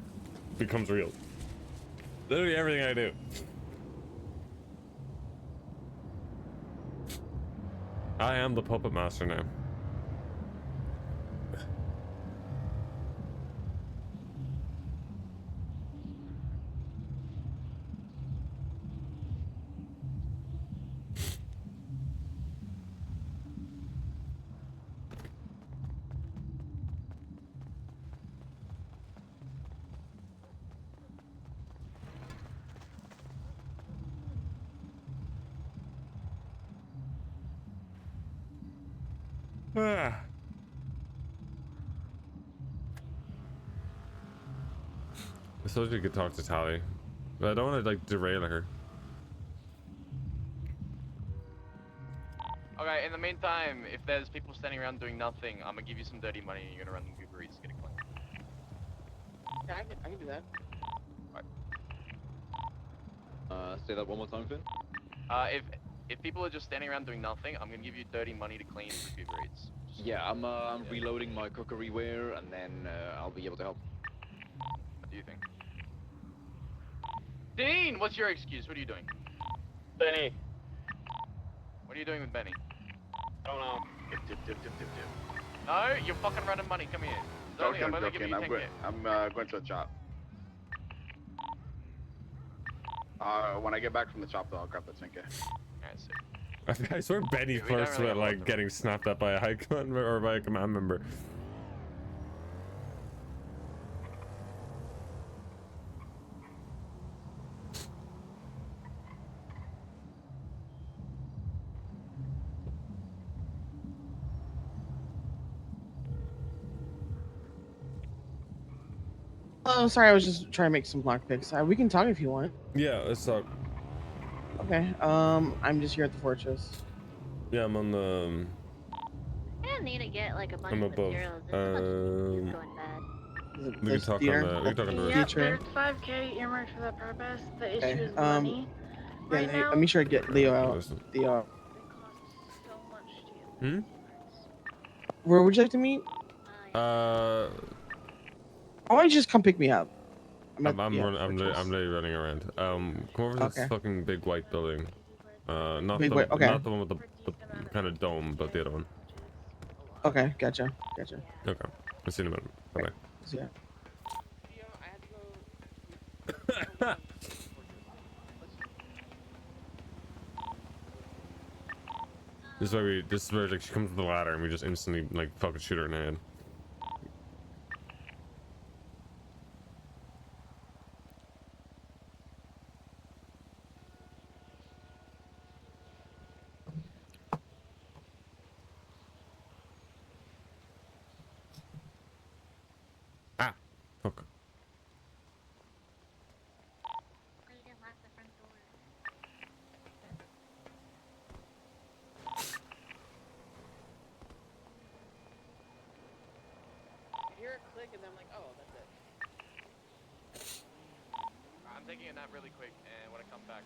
becomes real. Literally everything I do. I am the puppet master now. Ah. I suppose we could talk to Tally, but I don't want to like derail her. Okay, in the meantime, if there's people standing around doing nothing, I'm gonna give you some dirty money and you're gonna run Uber Eats, get a claim. Yeah, I can do that. Right. Say that one more time, Finn. If people are just standing around doing nothing, I'm gonna give you dirty money to clean Uber Eats. Yeah, I'm reloading my cookeryware, and then I'll be able to help. What do you think? Dean, what's your excuse? What are you doing? Benny. What are you doing with Benny? I don't know. Dip. No, you're fucking running money. Come here. Only, I'm only giving you 10K. I'm going to the shop. When I get back from the shop, though, I'll grab the 10K. Alright, sick. I swear Benny flirts with like getting snapped up by a high command or by a command member. Oh, sorry, I was just trying to make some block picks. We can talk if you want. Yeah, let's talk. Okay. I'm just here at the fortress. Yeah, I'm on the. I don't need to get like a bunch I'm of above. materials. There's a bunch of things going bad. We can talk on the. We can talk on the roof. Yep, there's 5K earmarked for that purpose. The issue is money. Yeah, Right now, let me sure to get Leo out. Listen. Leo. it costs so much to use. Where would you like to meet? Why don't you just come pick me up? I'm literally running around. Come over to this Okay. fucking big white building. Not Big the white- okay. not the one with the kind of dome, but the other one. Okay, gotcha. Okay. I'll see you in a minute. Bye bye. Yeah. This is where like she comes to the ladder and we just instantly like fucking shoot her in the head. Ah, fuck. You didn't lock the front door. I hear a click and then I'm like, oh, that's it. I'm taking a nap really quick, and when I come back.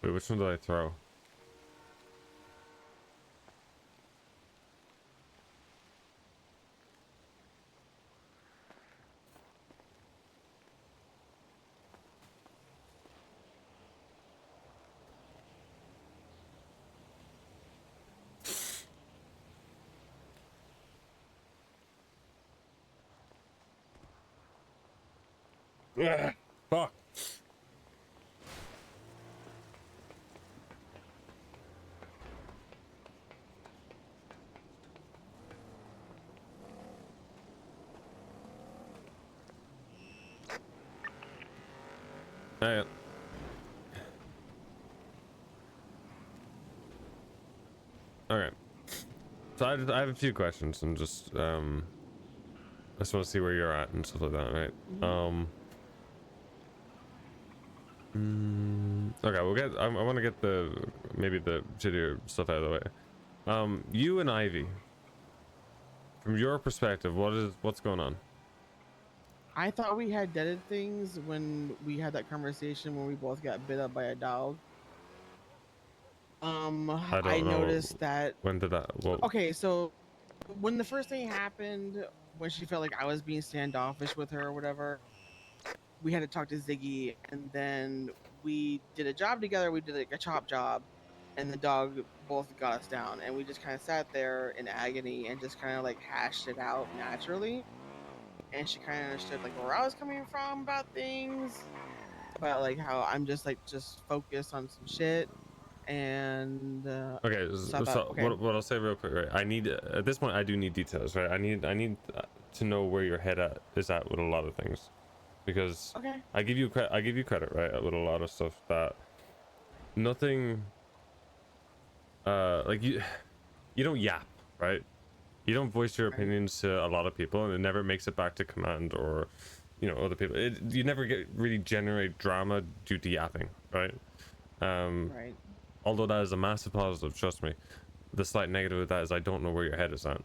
Wait, which one did I throw? Ugh, fuck. Alright. Okay. So I have a few questions and just I just want to see where you're at and stuff like that, right? Okay, we'll get. I want to get maybe the shittier stuff out of the way. You and Ivy, from your perspective, what's going on? I thought we had deaded things when we had that conversation when we both got bit up by a dog. I noticed that. When did that? Well, Okay, so when the first thing happened, when she felt like I was being standoffish with her or whatever, we had to talk to Ziggy, and then we did a job together. We did like a chop job, and the dog both got us down, and we just kind of sat there in agony and just kind of like hashed it out naturally. And she kind of understood like where I was coming from about things, about like how I'm just focused on some shit. And okay, so what I'll say real quick, right? I need at this point I do need details, right? I need to know where your head is at with a lot of things, because I give you credit, right, with a lot of stuff that nothing like you don't yap, right? You don't voice your opinions to a lot of people, and it never makes it back to command or, other people. You never really generate drama due to yapping, right? Right. Although that is a massive positive, trust me. The slight negative of that is I don't know where your head is at.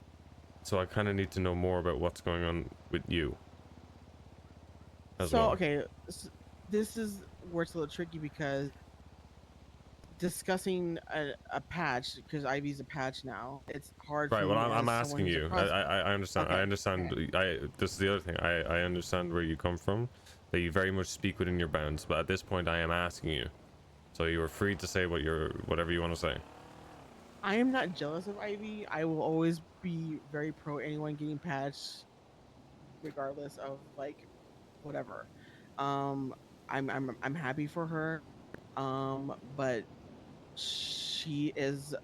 So I kind of need to know more about what's going on with you as So well. okay, this is where it's a little tricky because discussing a patch, because Ivy's a patch now, it's hard Right. for Well, me I'm as someone asking who's a you. cross. I understand. Okay. I understand. This is the other thing. I understand where you come from. That you very much speak within your bounds. But at this point, I am asking you. So you are free to say whatever you want to say. I am not jealous of Ivy. I will always be very pro anyone getting patched, regardless of like whatever. Um, I'm happy for her. But she is.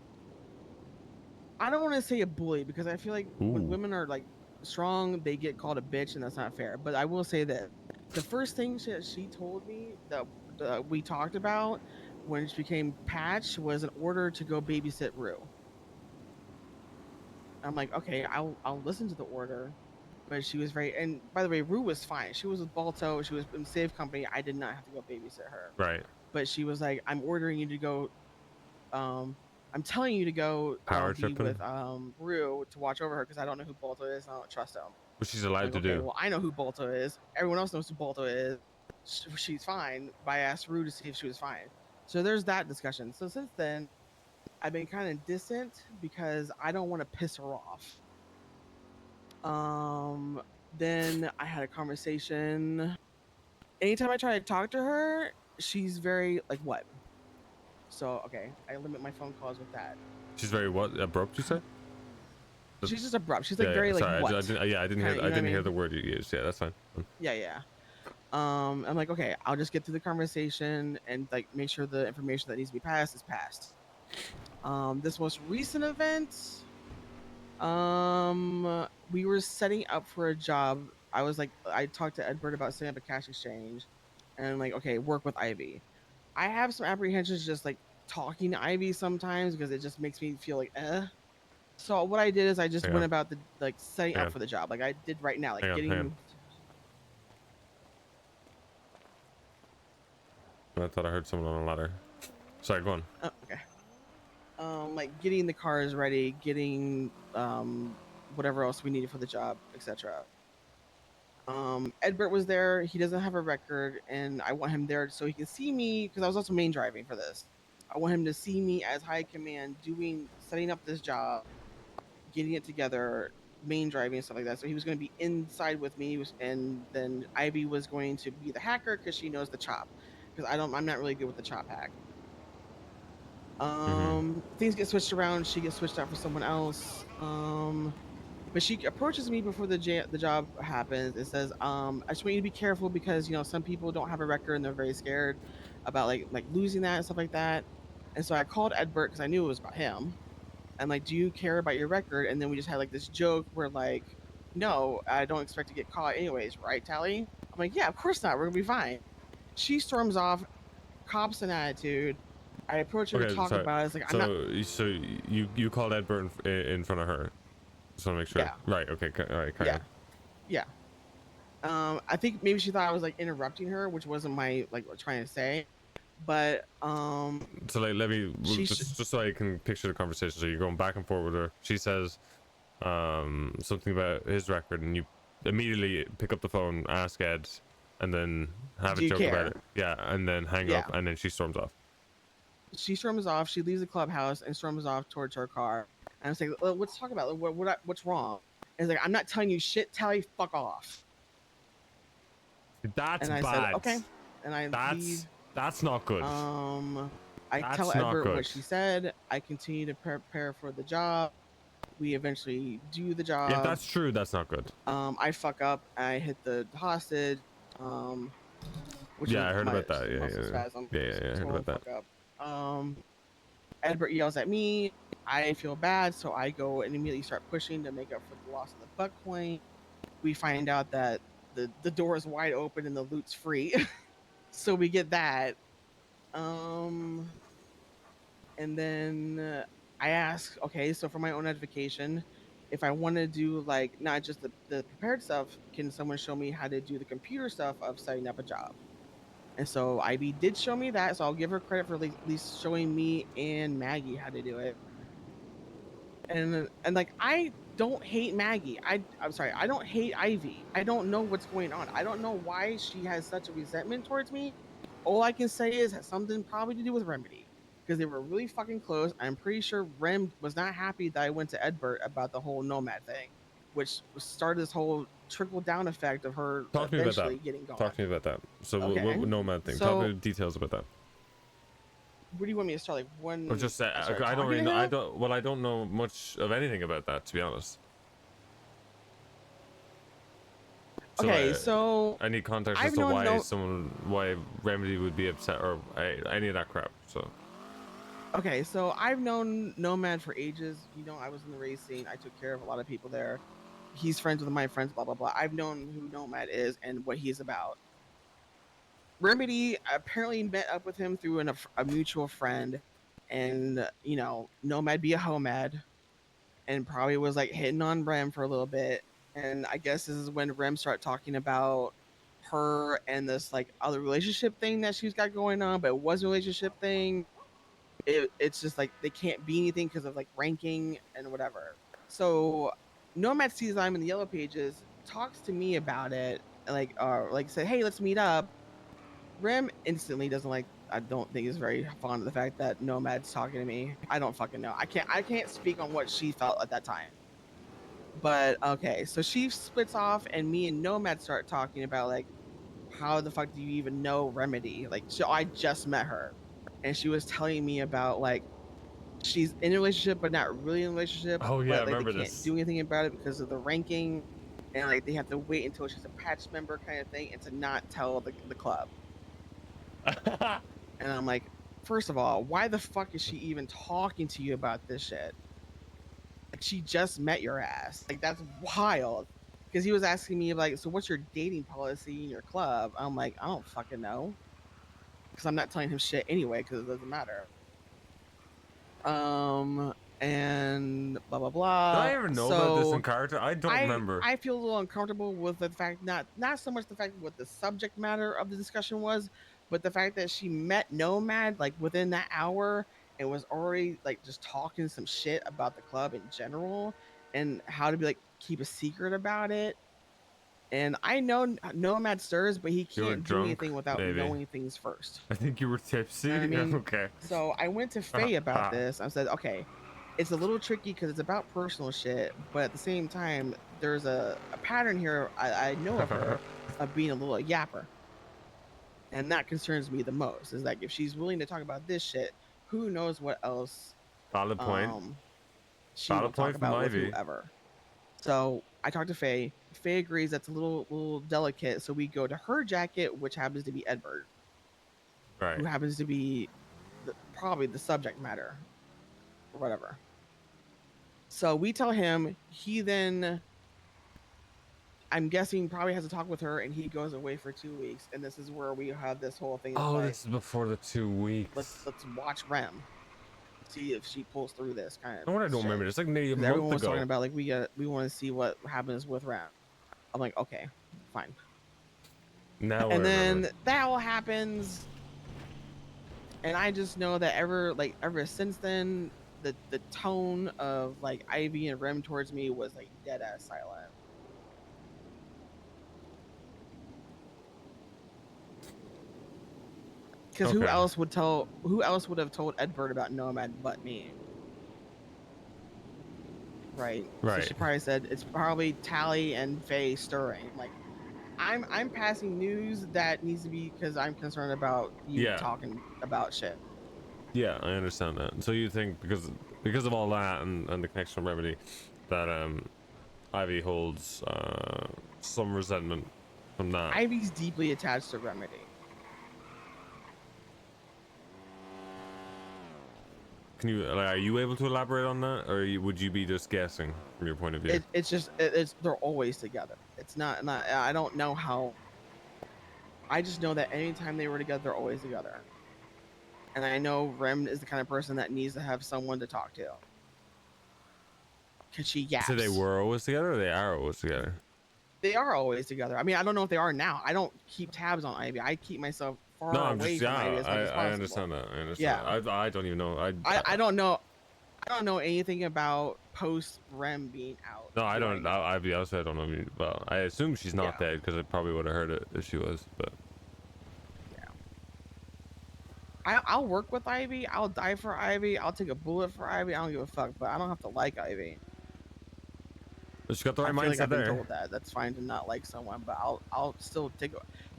I don't want to say a bully because I feel like when Ooh. women are like strong, they get called a bitch, and that's not fair. But I will say that the first thing she told me that we talked about when she became patch was an order to go babysit Rue. I'm like, okay, I'll listen to the order. But she was very, and by the way, Rue was fine. She was with Balto. She was in safe company. I did not have to go babysit her. Right. But she was like, I'm ordering you to go. Um, I'm telling you to go Power be tripping. with Rue to watch over her because I don't know who Balto is. And I don't trust him. What she's I'm allowed like, to okay, do. well, I know who Balto is. Everyone else knows who Balto is. She's fine. But I asked Rue to see if she was fine. So there's that discussion. So since then, I've been kind of distant because I don't want to piss her off. Then I had a conversation. Anytime I try to talk to her, she's very like, what? So okay, I limit my phone calls with that. She's very what? Abrupt, you said? She's just abrupt. She's like Yeah. very like Sorry. what? I didn't. Yeah. I didn't hear. Kinda, I you know what I didn't hear mean? the word you used. Yeah. That's fine. Yeah. I'm like, okay, I'll just get through the conversation and like make sure the information that needs to be passed is passed. This most recent event, we were setting up for a job. I talked to Edward about setting up a cash exchange, and like, okay, work with Ivy. I have some apprehensions just like talking to Ivy sometimes because it just makes me feel like, eh. So what I did is I just Hang went on. about the like setting Hang up on. for the job, like I did right now, like Hang on. Hang on. getting. I thought I heard someone on a ladder. Sorry. Go on. Oh, okay. Like getting the cars ready, getting whatever else we needed for the job, etc. Edbert was there. He doesn't have a record, and I want him there so he can see me because I was also main driving for this. I want him to see me as high command setting up this job, getting it together, main driving and stuff like that. So he was going to be inside with me, and then Ivy was going to be the hacker because she knows the chop. Because I'm not really good with the chop hack. Things get switched around. She gets switched out for someone else. But she approaches me before the job happens and says, I just want you to be careful because some people don't have a record and they're very scared about like losing that and stuff like that. And so I called Edbert because I knew it was about him. And like, do you care about your record? And then we just had like this joke where like, no, I don't expect to get caught anyways, right, Tally? I'm like, yeah, of course not. We're gonna be fine. She storms off, cops an attitude. I approach her to Okay. talk Sorry. about it. It's like, I'm not. So you called Edbert in front of her. Just want to make sure. Yeah. Right. Okay. All right. Carry on. Yeah. I think maybe she thought I was like interrupting her, which wasn't my like trying to say. But So like, let me just so I can picture the conversation. So you're going back and forth with her. She says something about his record, and you immediately pick up the phone, ask Ed, and then have a joke about it. Yeah, and then hang up, and then she storms off. She storms off. She leaves the clubhouse and storms off towards her car. And I was like, let's talk about it. What's wrong? And it's like, I'm not telling you shit. Tally, fuck off. That's and I bad. said, okay. And I leave. That's not good. I tell Edbert what she said. I continue to prepare for the job. We eventually do the job. Yeah, that's true. That's not good. I fuck up. I hit the hostage. Which I heard about that. Yeah, I heard about that. Edbert yells at me. I feel bad, so I go and immediately start pushing to make up for the loss of the buck point. We find out that the door is wide open and the loot's free. So we get that. And then I ask, okay, so for my own edification, if I want to do like not just the prepared stuff, can someone show me how to do the computer stuff of setting up a job? And so IB did show me that, so I'll give her credit for at least showing me and Maggie how to do it. And like I don't hate Maggie. I'm sorry. I don't hate Ivy. I don't know what's going on. I don't know why she has such a resentment towards me. All I can say is it has something probably to do with Remedy because they were really fucking close. I'm pretty sure Rem was not happy that I went to Edbert about the whole Nomad thing, which started this whole trickle down effect of her Talk to me about that. eventually getting gone. Talk to me about that. So Okay. what Nomad thing? So, Talk me details about that. What do you want me to start? Like when? Or just I started I don't talking really to know. I him? don't. Well, I don't know much of anything about that, to be honest. Okay, so I need context as I've to known why Remedy would be upset or any of that crap. So Okay, so I've known Nomad for ages. You know, I was in the race scene. I took care of a lot of people there. He's friends with my friends, blah, blah, blah. I've known who Nomad is and what he's about. Remedy apparently met up with him through a mutual friend. And, you know, Nomad be a homad and probably was like hitting on Rem for a little bit. And I guess this is when Rem started talking about her and this like other relationship thing that she's got going on, but it was a relationship thing. It's just like they can't be anything because of like ranking and whatever. So Nomad sees I'm in the yellow pages, talks to me about it, and like say, hey, let's meet up. Rem instantly doesn't like. I don't think is very fond of the fact that Nomad's talking to me. I don't fucking know. I can't speak on what she felt at that time. But okay, so she splits off, and me and Nomad start talking about like how the fuck do you even know Remedy? Like, so I just met her, and she was telling me about like she's in a relationship but not really in a relationship, oh yeah, I but like they remember can't this. do anything about it because of the ranking, and like they have to wait until she's a patch member kind of thing, and to not tell the club. And I'm like, first of all, why the fuck is she even talking to you about this shit? Like she just met your ass. Like that's wild. Because he was asking me like, so what's your dating policy in your club? I'm like, I don't fucking know. Because I'm not telling him shit anyway, because it doesn't matter. And blah blah Did I blah. ever know about this in So character? I don't remember. I feel a little uncomfortable with the fact not so much the fact what the subject matter of the discussion was, but the fact that she met Nomad like within that hour and was already like just talking some shit about the club in general and how to be like keep a secret about it. And I know Nomad stirs, but he You were can't do drunk, anything without maybe. knowing things first. I think you were tipsy. You know what I mean? Okay. So I went to Faye about this. I said, okay, it's a little tricky because it's about personal shit, but at the same time, there's a pattern here I know of her of being a little yapper. And that concerns me the most is like if she's willing to talk about this shit, who knows what else Valid point. she will Valid talk point from about with Ivy. whoever. So I talked to Faye. Faye agrees that's a little delicate, so we go to her jacket, which happens to be Edward, Right. who happens to be probably the subject matter or whatever. So we tell him, he then, I'm guessing, probably has to talk with her, and he goes away for 2 weeks. And this is where we have this whole thing. Oh, Like, this is before the 2 weeks. let's watch Rem, see if she pulls through this kind of. No, I don't shit. remember. It's like maybe a month Everyone was ago. talking about like we want to see what happens with Rem. I'm like, okay, fine. Now And I then remember. that all happens, and I just know that ever since then, the tone of like Ivy and Rem towards me was like dead ass silent. Because Okay. who else would have told Edward about Nomad but me? Right. Right. So she probably said it's probably Tally and Faye stirring. Like I'm passing news that needs to be because I'm concerned about you talking about shit. Yeah, I understand that. So you think because of all that and the connection with Remedy that Ivy holds some resentment from that. Ivy's deeply attached to Remedy. Can you are you able to elaborate on that, or would you be just guessing from your point of view? It's they're always together. It's not I don't know how. I just know that anytime they were together, they're always together. And I know Rem is the kind of person that needs to have someone to talk to. Cause she yaps. So they were always together, or they are always together? They are always together. I mean, I don't know if they are now. I don't keep tabs on Ivy. I keep myself far away from Ivy as much as possible. I understand that. I understand. Yeah. I don't even know. I don't know. don't know anything about post REM being out. No, I do don't. know? I'll be honest. I don't know. Well, I assume she's not Yeah. dead because I probably would have heard it if she was. But I'll work with Ivy. I'll die for Ivy. I'll take a bullet for Ivy. I don't give a fuck. But I don't have to like Ivy. she got the right I feel like mindset I've been there. told that. That's fine to not like someone, but I'll still take.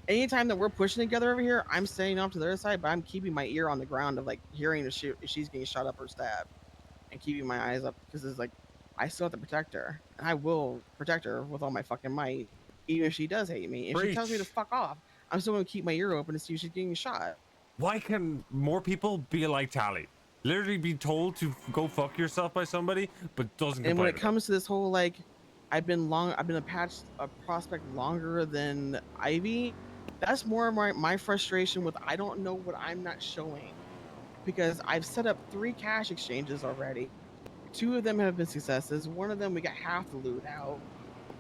Anytime that we're pushing together over here, I'm staying off to the other side, but I'm keeping my ear on the ground of like hearing if she's getting shot up or stabbed, and keeping my eyes up because it's like I still have to protect her, and I will protect her with all my fucking might, even if she does hate me. If she tells me to Preach. fuck off, I'm still gonna keep my ear open to see if she's getting shot. Why can more people be like Tally? Literally be told to go fuck yourself by somebody, but doesn't And when complain it about comes to this whole like, I've been a prospect longer than Ivy. That's more my frustration with I don't know what I'm not showing, because I've set up 3 cash exchanges already. 2 of them have been successes. One of them we got half the loot out.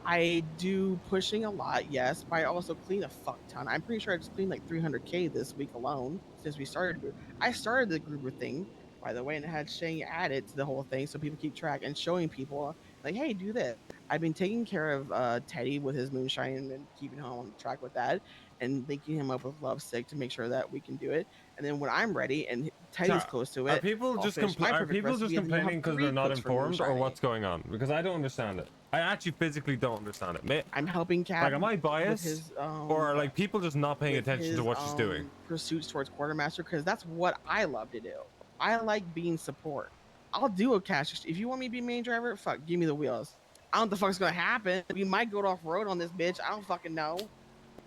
I do pushing a lot, yes, but I also clean a fuck ton. I'm pretty sure I just cleaned like 300K this week alone since we started. I started the grouper thing, by the way, and it had Shane added to the whole thing so people keep track and showing people like, hey, do this. I've been taking care of Teddy with his moonshine and keeping him on track with that, and linking him up with Lovesick to make sure that we can do it. And then when I'm ready and Teddy's close to Are it, people I'll just finish my are perfect people just recipe, and then you'll have complaining because 3 they're not cooks for informed, or moonshine. what's going on? Because I don't understand it. I actually physically don't understand it. I'm helping Cat. Like, am I with biased, his, or are like people just not paying with attention to his, what she's doing? pursuits towards quartermaster, because that's what I love to do. I like being support. I'll do a cash. If you want me to be main driver, fuck, give me the wheels. I don't know what the fuck's gonna happen. We might go off road on this bitch. I don't fucking know,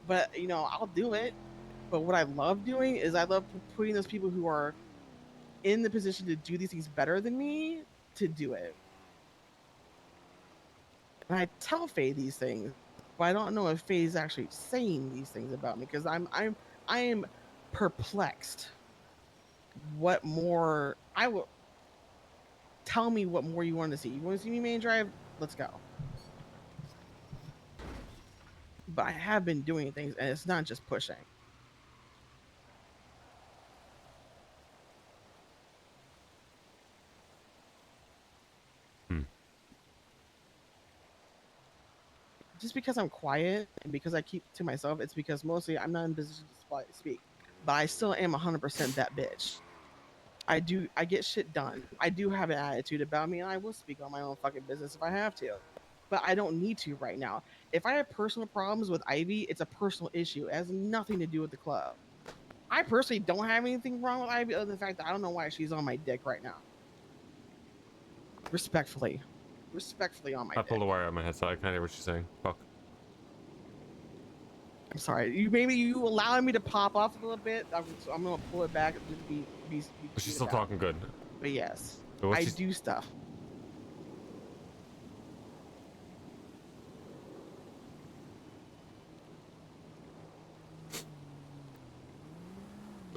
but I'll do it. But what I love doing is I love putting those people who are in the position to do these things better than me to do it. And I tell Faye these things, but I don't know if Faye's actually saying these things about me, because I am perplexed. What more I will tell me what more you want to see. You want to see me main drive? Let's go. But I have been doing things, and it's not just pushing. Just because I'm quiet and because I keep to myself, it's because mostly I'm not in position to speak. But I still am 100% that bitch. I get shit done. I do have an attitude about me, and I will speak on my own fucking business if I have to. But I don't need to right now. If I have personal problems with Ivy, it's a personal issue. It has nothing to do with the club. I personally don't have anything wrong with Ivy other than the fact that I don't know why she's on my dick right now. Respectfully on my I dick. pulled the wire out of my head, so I can't hear what she's saying. Fuck. I'm sorry. Maybe you allowing me to pop off a little bit. I'm gonna pull it back. Just be She's still talking good. But yes, But I do stuff.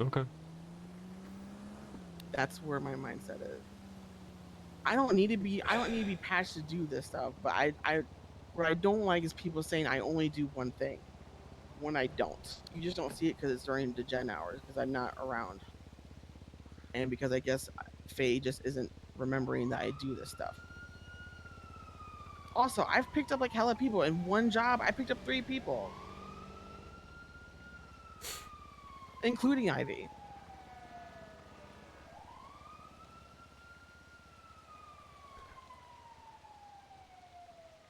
Okay. That's where my mindset is. I don't need to be patched to do this stuff, but what I don't like is people saying I only do one thing when I don't. You just don't see it because it's during the gen hours, because I'm not around, and because I guess Faye just isn't remembering that I do this stuff. Also, I've picked up like hella people in one job. I picked up 3 people, including Ivy.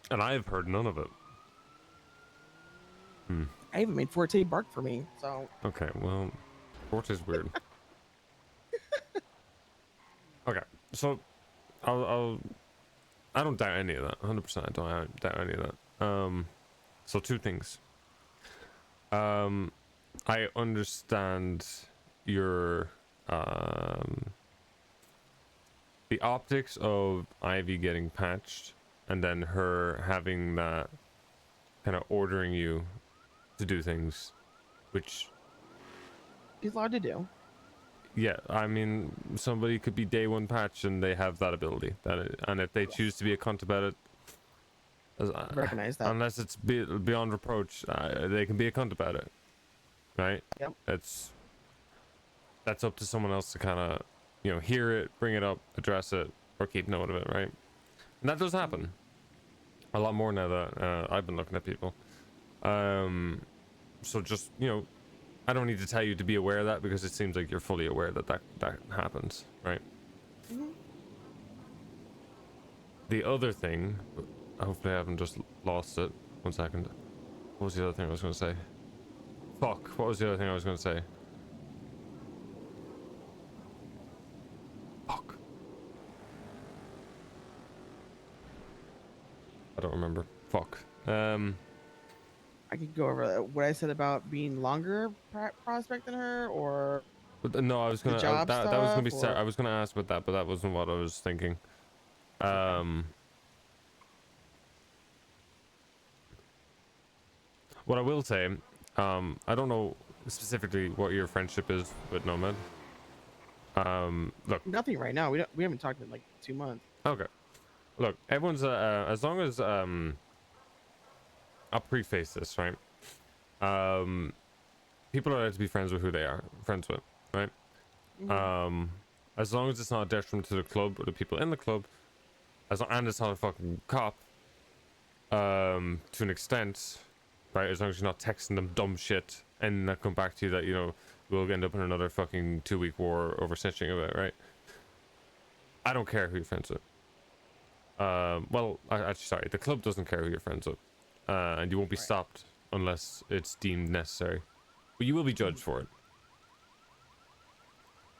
And I've heard none of it. I even made Forte bark for me, so. Okay, well, Forte's weird. Okay, so I don't doubt any of that. 100%, I don't doubt any of that. So 2 things. I understand your the optics of Ivy getting patched, and then her having that kind of ordering you to do things, which She's allowed to do. Yeah, I mean, somebody could be day 1 patch and they have that ability. And if they choose to be a cunt about it, Recognize that. unless it's beyond reproach, they can be a cunt about it, right? Yep. That's up to someone else to kind of, hear it, bring it up, address it, or keep note of it, right? And that does happen a lot more now that I've been looking at people. So just, you know, I don't need to tell you to be aware of that, because it seems like you're fully aware that that happens, right? Mhm. The other thing, hopefully I haven't just lost it. 1 second. What was the other thing I was going to say? Fuck, what was the other thing I was going to say? Fuck. I don't remember. Fuck. I could go over what I said about being longer prospect than her, or But no, I was the gonna job that was gonna be stuff, or... I was gonna ask about that, but that wasn't what I was thinking. What I will say, I don't know specifically what your friendship is with Nomad. Look, Nothing right now. We haven't talked in like 2 months. okay, look, everyone's as long as I'll preface this, right? People are allowed to be friends with who they are friends with, right? As long as it's not a detriment to the club or the people in the club, and it's not a fucking cop, to an extent, right? As long as you're not texting them dumb shit and that come back to you that, you know, we'll end up in another fucking 2-week war over snitching about, right? I don't care who you're friends with. Well, actually, sorry, the club doesn't care who you're friends with, and you won't be stopped unless it's deemed necessary, but you will be judged for it,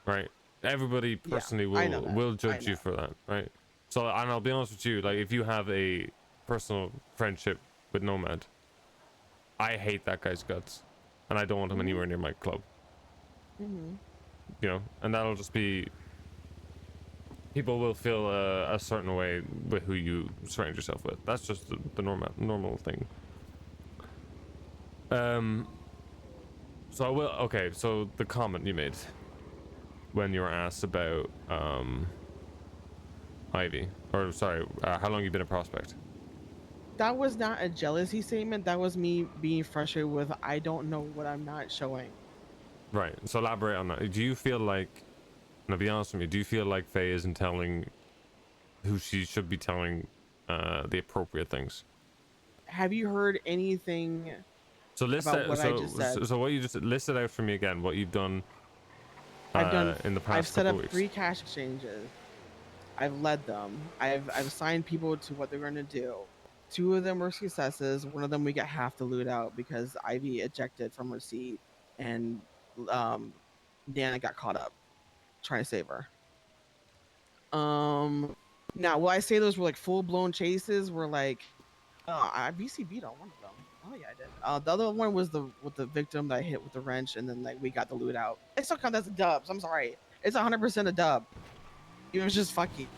right? Everybody personally will judge you for that, right? So, and I'll be honest with you, like, if you have a personal friendship with Nomad, I hate that guy's guts, and I don't want him anywhere near my club. You know, and that'll just be, people will feel a certain way with who you surround yourself with. That's just the normal thing. So I will. Okay, so the comment you made when you were asked about Ivy, or sorry, how long you been a prospect? That was not a jealousy statement. That was me being frustrated with, I don't know what I'm not showing. Right. So elaborate on that. Do you feel like, and I'll be honest with you, do you feel like Faye isn't telling who she should be telling the appropriate things? Have you heard anything So list about that, what I just said? so what you just listed out for me again, what you've done in the past I've set up weeks. 3 cash exchanges. I've led them. I've assigned people to what they're going to do. 2 of them were successes. 1 of them we got half the loot out because Ivy ejected from her seat, and Dana got caught up trying to save her. Now, will I say those were like full blown chases? Were like, I BCB'd on one of them. Oh yeah, I did. The other one was with the victim that I hit with the wrench, and then like we got the loot out. It still counts as a dub. So I'm sorry. It's 100% a dub. It was just fucking.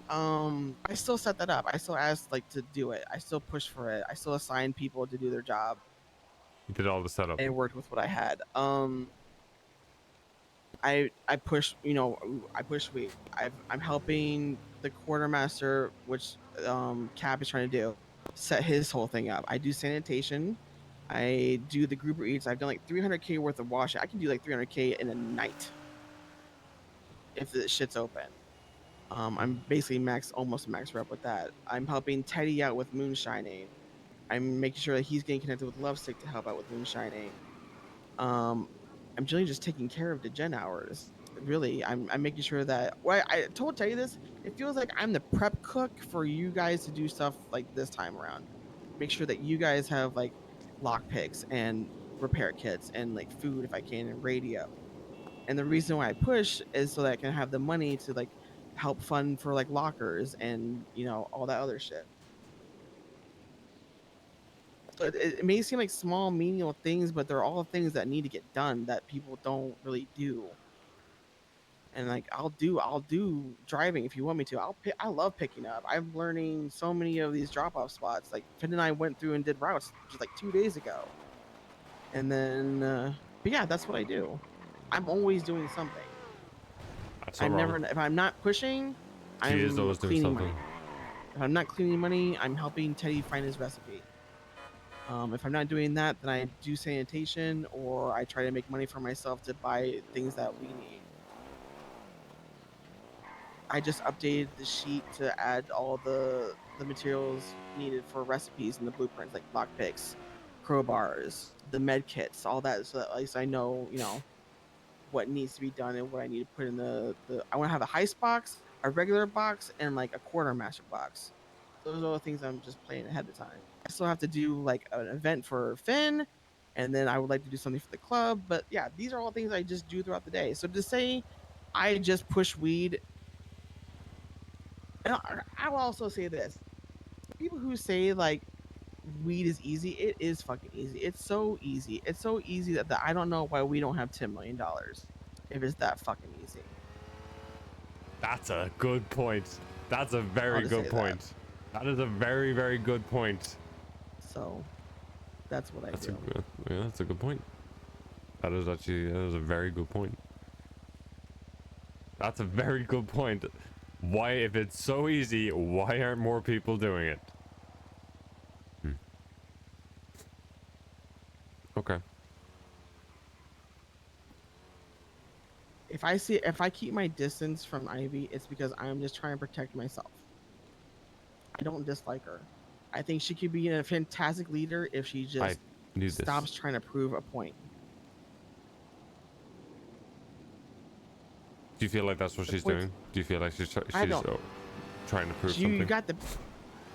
I still set that up. I still asked like to do it. I still pushed for it. I still assigned people to do their job. You did all the setup. And it worked with what I had. I push, you know, I push weight. I'm helping the quartermaster, which Cap is trying to do, set his whole thing up. I do sanitation. I do the grouper eats. I've done like 300k worth of washing. I can do like 300k in a night if the shit's open. I'm basically almost max rep with that. I'm helping Teddy out with moonshining. I'm making sure that he's getting connected with Lovestick to help out with moonshining. I'm generally just taking care of the gen hours. Really, I'm making sure that. Well, I told Teddy this. It feels like I'm the prep cook for you guys to do stuff like this time around. Make sure that you guys have like lock picks and repair kits and like food if I can, and radio. And the reason why I push is so that I can have the money to like help fund for like lockers and, you know, all that other shit. So it may seem like small menial things, but they're all things that need to get done that people don't really do. And like I'll do driving if you want me to. I love picking up. I'm learning so many of these drop off spots. Like Finn and I went through and did routes just like 2 days ago. And then but yeah, that's what I do. I'm always doing something. If I'm not pushing, I'm cleaning money. If I'm not cleaning money, I'm helping Teddy find his recipe. If I'm not doing that, then I do sanitation, or I try to make money for myself to buy things that we need. I just updated the sheet to add all the materials needed for recipes and the blueprints, like lockpicks, crowbars, the med kits, all that, so that at least I know, you know, what needs to be done and what I need to put in the I want to have a heist box, a regular box, and like a quartermaster box. Those are the things I'm just playing ahead of time. I still have to do like an event for Finn, and then I would like to do something for the club. But yeah, these are all things I just do throughout the day. So to say I just push weed, and I will also say this: people who say like weed is easy, it is fucking easy. It's so easy. It's so easy that I don't know why we don't have $10 million if it's that fucking easy. That's a good point. That's a very good point. That is a very, very good point. So that's what I do. Yeah, that's a good point. That is a very good point. That's a very good point. Why, if it's so easy, why aren't more people doing it? Okay. If I keep my distance from Ivy, it's because I'm just trying to protect myself. I don't dislike her. I think she could be a fantastic leader if she just stops trying to prove a point. Do you feel like that's what she's doing? Do you feel like she's trying to prove something? You got the.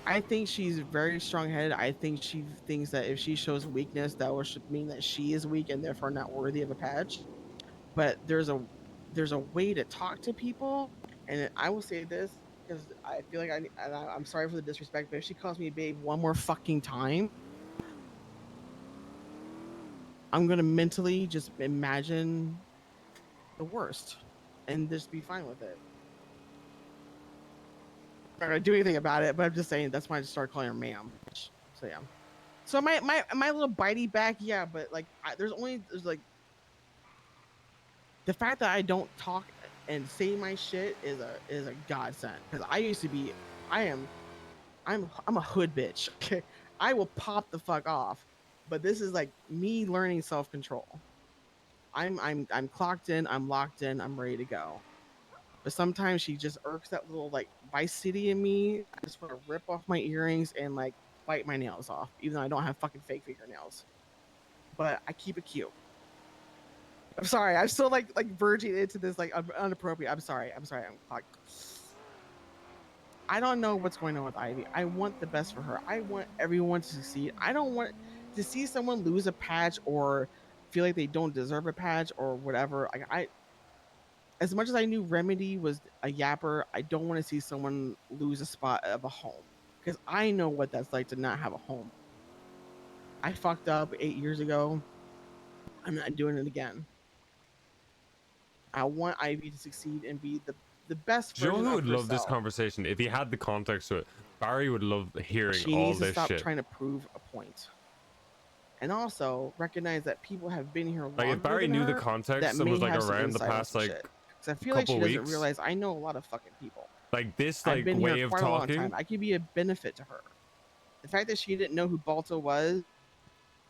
I think she's very strong-headed. I think she thinks that if she shows weakness, that will mean that she is weak and therefore not worthy of a patch. But there's a way to talk to people, and I will say this because I feel like I'm sorry for the disrespect, but if she calls me babe one more fucking time, I'm gonna mentally just imagine the worst and just be fine with it. I'm not gonna do anything about it, but I'm just saying that's why I just started calling her ma'am. So yeah. So my little bitey back, yeah, but like there's like the fact that I don't talk and say my shit is a godsend because I used to be I'm a hood bitch. Okay, I will pop the fuck off, but this is like me learning self control. I'm clocked in, I'm locked in, I'm ready to go. But sometimes she just irks that little like Vice City in me. I just want to rip off my earrings and like bite my nails off, even though I don't have fucking fake fingernails. But I keep it cute. I'm sorry. I'm still like verging into this like inappropriate. I'm sorry. I'm like, I don't know what's going on with Ivy. I want the best for her. I want everyone to succeed. I don't want to see someone lose a patch or feel like they don't deserve a patch or whatever. Like as much as I knew Remedy was a yapper, I don't want to see someone lose a spot of a home because I know what that's like to not have a home. I fucked up 8 years ago. I'm not doing it again. I want Ivy to succeed and be the best version of herself. Joe would love this conversation if he had the context to it. Barry would love hearing all this shit. She needs to stop trying to prove a point. And also recognize that people have been here longer. Like if Barry knew the context and was like around the past like because I feel like she doesn't realize I know a lot of fucking people. Like this like way of talking. I could be a benefit to her. The fact that she didn't know who Balto was,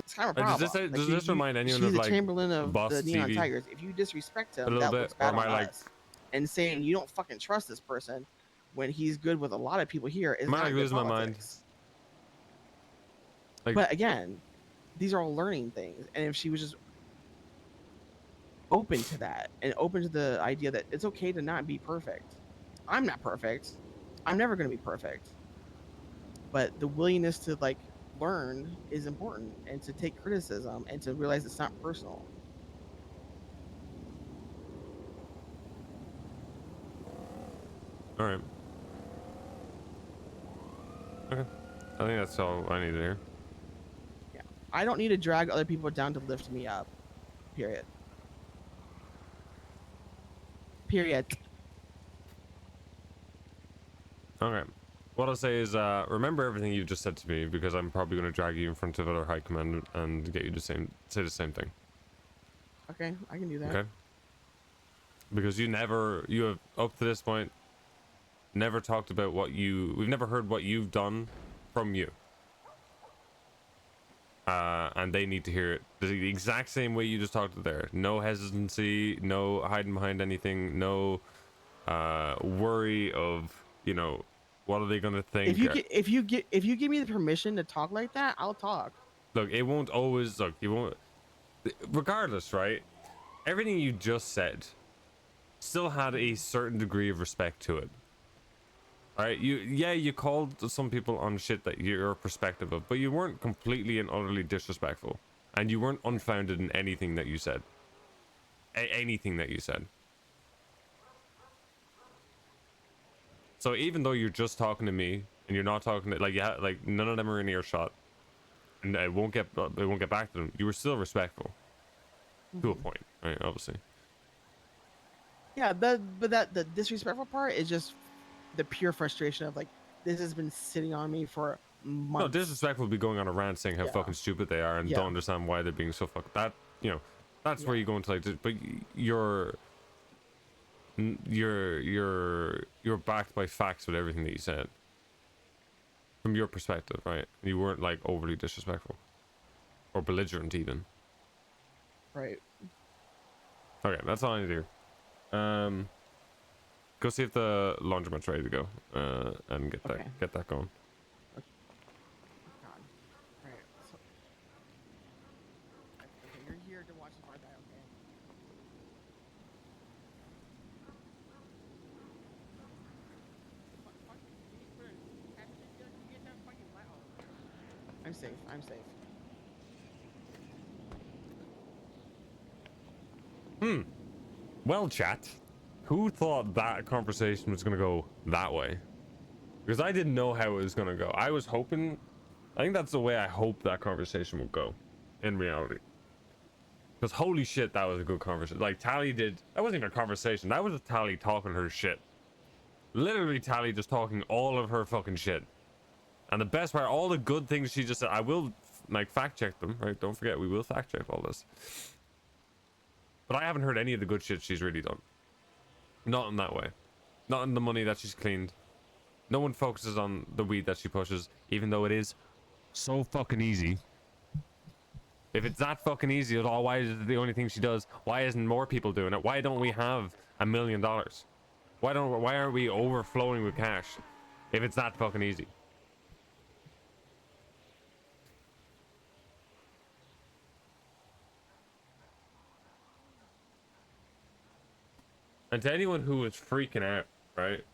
it's kind of a problem. Does this remind anyone of like the Chamberlain of Boss the Neon TV? Tigers? If you disrespect him, a little bit, or am I like and saying you don't fucking trust this person when he's good with a lot of people here is not like losing my mind. Like, but again, these are all learning things, and if she was just open to that and open to the idea that it's okay to not be perfect. I'm not perfect. I'm never going to be perfect. But the willingness to like learn is important, and to take criticism and to realize it's not personal. All right. Okay. I think that's all I need to hear. Yeah. I don't need to drag other people down to lift me up. Period. Period. Okay. What I'll say is, remember everything you've just said to me, because I'm probably going to drag you in front of other high command and get you to say the same thing. Okay, I can do that. Okay. Because you have up to this point never talked about we've never heard what you've done from you. And they need to hear it the exact same way you just talked there. No hesitancy, no hiding behind anything, no worry of, you know, what are they gonna think? If you give me the permission to talk like that, I'll talk. Look, it won't always look. You won't. Regardless, right? Everything you just said still had a certain degree of respect to it. Alright, you called some people on shit that your perspective of, but you weren't completely and utterly disrespectful. And you weren't unfounded in anything that you said. Anything that you said. So even though you're just talking to me, and you're not talking to, like none of them are in earshot, and it won't get back to them, you were still respectful. To a point, right? Obviously. Yeah, but the disrespectful part is just the pure frustration of like, this has been sitting on me for months. No, disrespectful would be going on a rant saying how fucking stupid they are and don't understand why they're being so fucked. That, you know, that's where you go into like, but you're backed by facts with everything that you said. From your perspective, right? You weren't like overly disrespectful. Or belligerent even. Right. Okay, that's all I need to do. Go see if the laundromat's ready to go, and get that going. Okay. God. Alright, so... Okay, you're here to watch the car die, okay? I'm safe, I'm safe. Well, chat, who thought that conversation was gonna go that way? Because I didn't know how it was gonna go. I was hoping, I think that's the way I hoped that conversation would go, in reality. Because holy shit, that was a good conversation. Like, Tally did, that wasn't even a conversation, that was just Tally talking her shit. Literally Tally just talking all of her fucking shit. And the best part, all the good things she just said, I will, like, fact check them, right? Don't forget, we will fact check all this. But I haven't heard any of the good shit she's really done. Not in that way. Not in the money that she's cleaned. No one focuses on the weed that she pushes, even though it is so fucking easy. If it's that fucking easy at all, why is it the only thing she does? Why isn't more people doing it? Why don't we have $1 million? Why aren't we overflowing with cash if it's that fucking easy? And to anyone who was freaking out, right,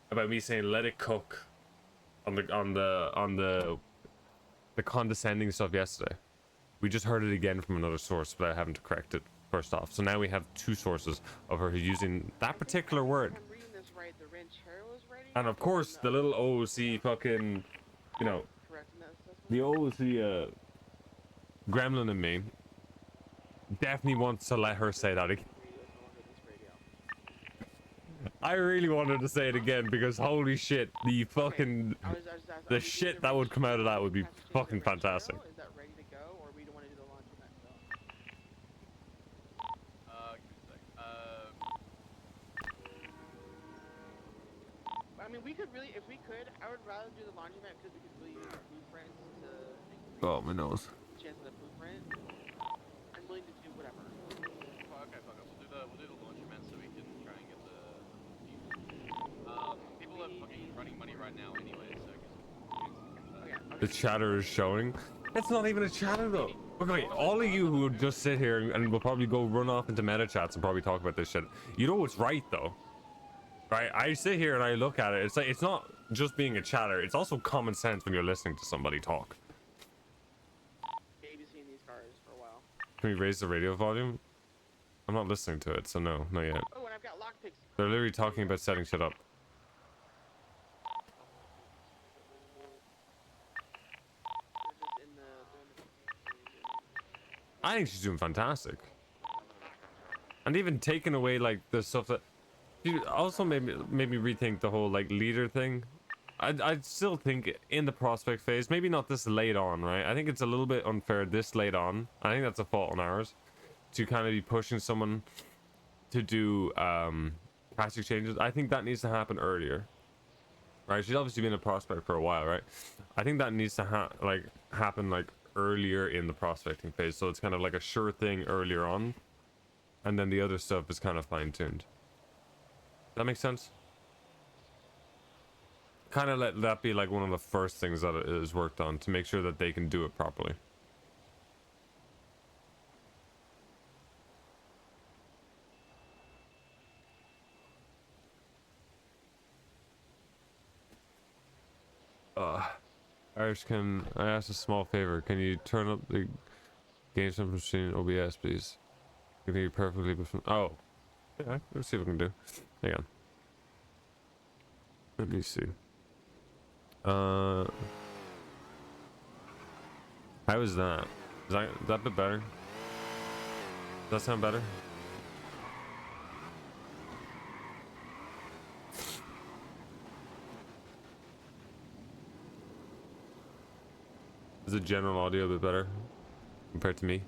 about me saying let it cook on the condescending stuff yesterday, we just heard it again from another source, but I haven't corrected first off. So now we have two sources of her using that particular word. I'm reading this right, the ranchero is ready. And of course, the little OOC fucking, you know, the OOC gremlin in me definitely wants to let her say that again. I really wanted to say it again because holy shit, the fucking the shit that would come out of that would be fucking fantastic. Is that ready to go, or we don't want to do the laundromat still? I mean, we could really, if we could, I would rather do the laundromat because we could really use the blueprints to increase Oh, my nose. the chance of the blueprint. I'm willing to do whatever. Okay, fuck it. We'll do the laundromat so we can try and get the people are fucking running money right now anyway, so The chatter is showing. It's not even a chatter though. Okay, all of you who would just sit here and will probably go run off into meta chats and probably talk about this shit. You know what's right though, right? I sit here and I look at it. It's like it's not just being a chatter. It's also common sense when you're listening to somebody talk. Babysitting these cars for a while. Can we raise the radio volume? I'm not listening to it, so no, not yet. Oh, and I've got lockpicks. They're literally talking about setting shit up. I think she's doing fantastic. And even taking away like the stuff that she also made me rethink the whole like leader thing. I still think in the prospect phase, maybe not this late on, right? I think it's a little bit unfair this late on. I think that's a fault on ours to kind of be pushing someone to do cash exchanges. I think that needs to happen earlier, right? She's obviously been a prospect for a while, right? I think that needs to happen like earlier in the prospecting phase, so it's kind of like a sure thing earlier on, and then the other stuff is kind of fine-tuned. That makes sense. Kind of let that be like one of the first things that is worked on to make sure that they can do it properly. Irish, can I ask a small favor? Can you turn up the game sound machine OBS, please? I can hear you perfectly before. Oh, yeah. Let's see what we can do. Hang on. Let me see. How is that? Is that a bit better? Does that sound better? Is the general audio a bit better compared to me?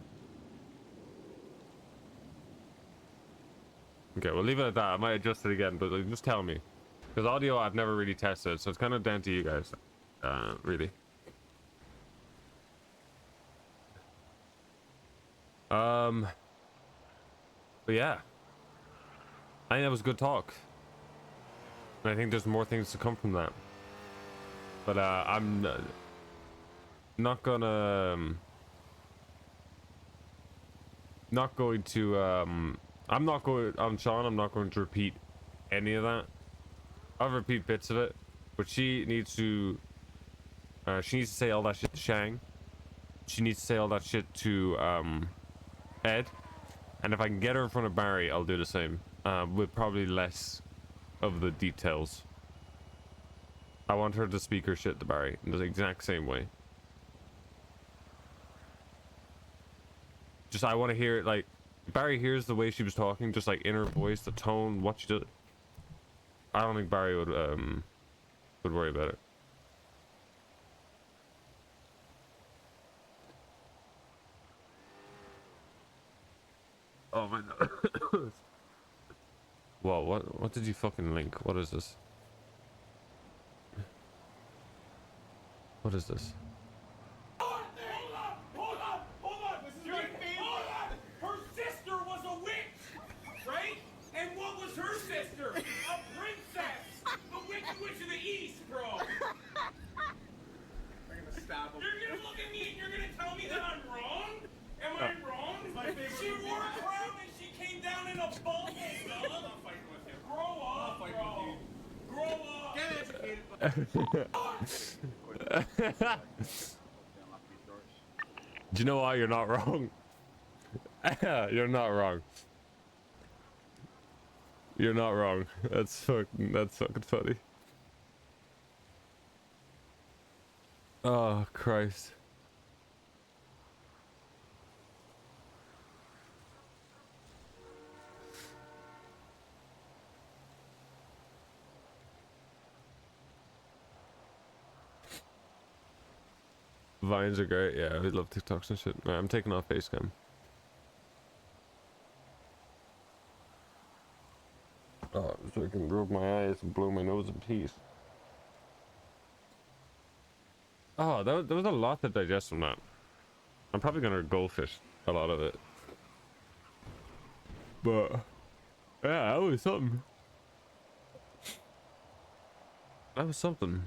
Okay, we'll leave it at that. I might adjust it again, but just tell me. Because audio I've never really tested, so it's kind of down to you guys. Really. But yeah. I think that was good talk. And I think there's more things to come from that. But I'm not gonna not going to I'm not going on Sean, I'm not going to repeat any of that. I'll repeat bits of it, but she needs to say all that shit to Shang. She needs to say all that shit to Ed, and if I can get her in front of Barry, I'll do the same, with probably less of the details. I want her to speak her shit to Barry in the exact same way. Just I want to hear it like Barry hears the way she was talking, just like in her voice, the tone, what she did. I don't think Barry would worry about it. Oh my god. Whoa, what did you fucking link? What is this? What is this? Hold on! This is my favorite. Hold on! Her sister was a witch, right? And what was her sister? A princess! The Wicked Witch of the East, bro! I'm gonna stab him. You're gonna look at me and you're gonna tell me that I'm wrong? Am I wrong? She wore a crown and she came down in a bubble, bro! I'm not fighting with him. Grow up, bro! Grow up! Get educated, Do you know why you're not wrong? You're not wrong. You're not wrong. That's fucking funny. Oh Christ. Vines are great, yeah, we love TikToks and shit. Right, I'm taking off facecam. Oh, so I can rub my eyes and blow my nose in peace. Oh, there was a lot to digest from that. I'm probably gonna goldfish a lot of it. But, yeah, that was something. That was something.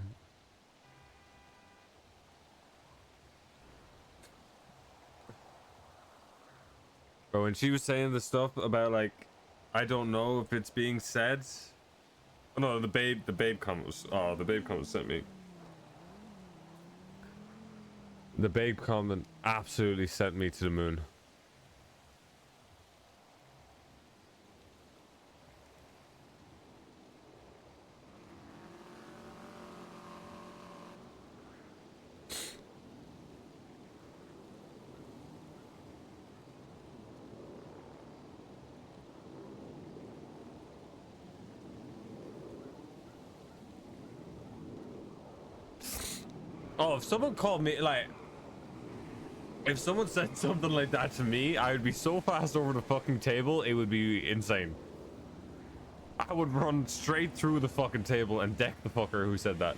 But when she was saying the stuff about like, I don't know if it's being said. Oh no, the babe comment. Oh, the babe comment sent me. The babe comment absolutely sent me to the moon. Oh, if someone called me, like, if someone said something like that to me, I would be so fast over the fucking table, it would be insane. I would run straight through the fucking table and deck the fucker who said that.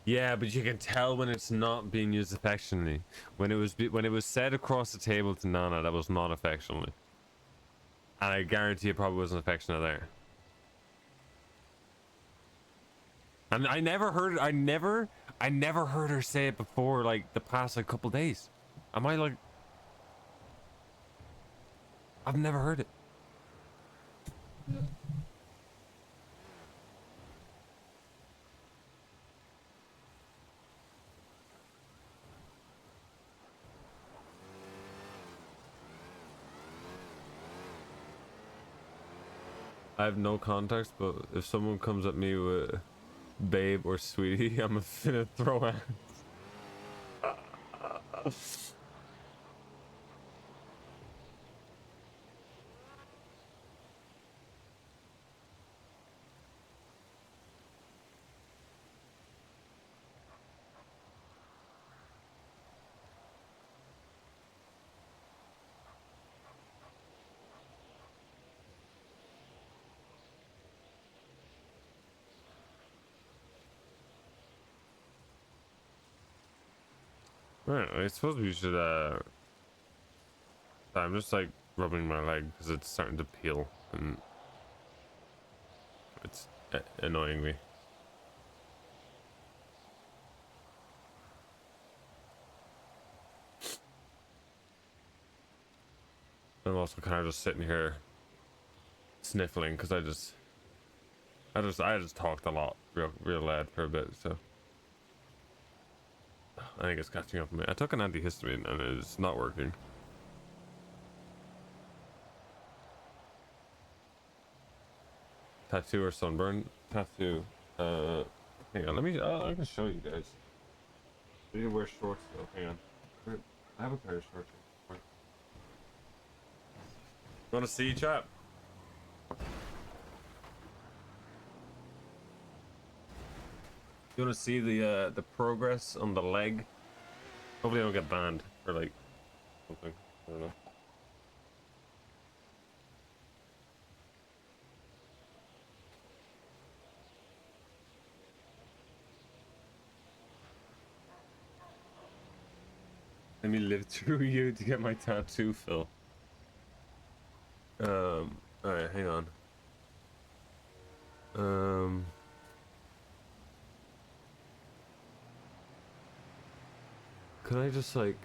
Yeah, but you can tell when it's not being used affectionately. When it was said across the table to Nana, that was not affectionately. And I guarantee it probably wasn't affectionate there. And I never heard her say it before, like the past like couple days. Am I like? I've never heard it. I have no context, but if someone comes at me with babe or sweetie, I'm gonna throw hands. Right, I suppose we should I'm just like rubbing my leg because it's starting to peel and it's annoying me. I'm also kind of just sitting here sniffling because I just talked a lot real loud for a bit, so I think it's catching up with me. I took an antihistamine and it's not working. Tattoo or sunburn? Tattoo. Hang on, let me. I can show you guys. I need to wear shorts though. Hang on. I have a pair of shorts. You want to see, chap? You want to see the progress on the leg? Hopefully I don't get banned for like something. I don't know. Let me live through you to get my tattoo, Phil. Alright, hang on. Can I just like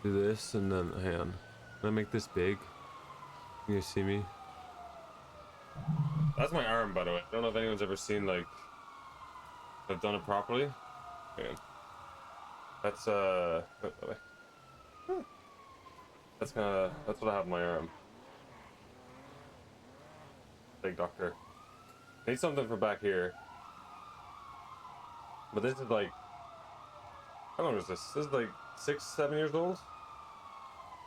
do this and then hang on? Can I make this big? Can you see me? That's my arm, by the way. I don't know if anyone's ever seen like I've done it properly. Hang on. That's that's what I have on my arm. Big doctor. I need something for back here. But this is like, how long is this? This is like 6-7 years old?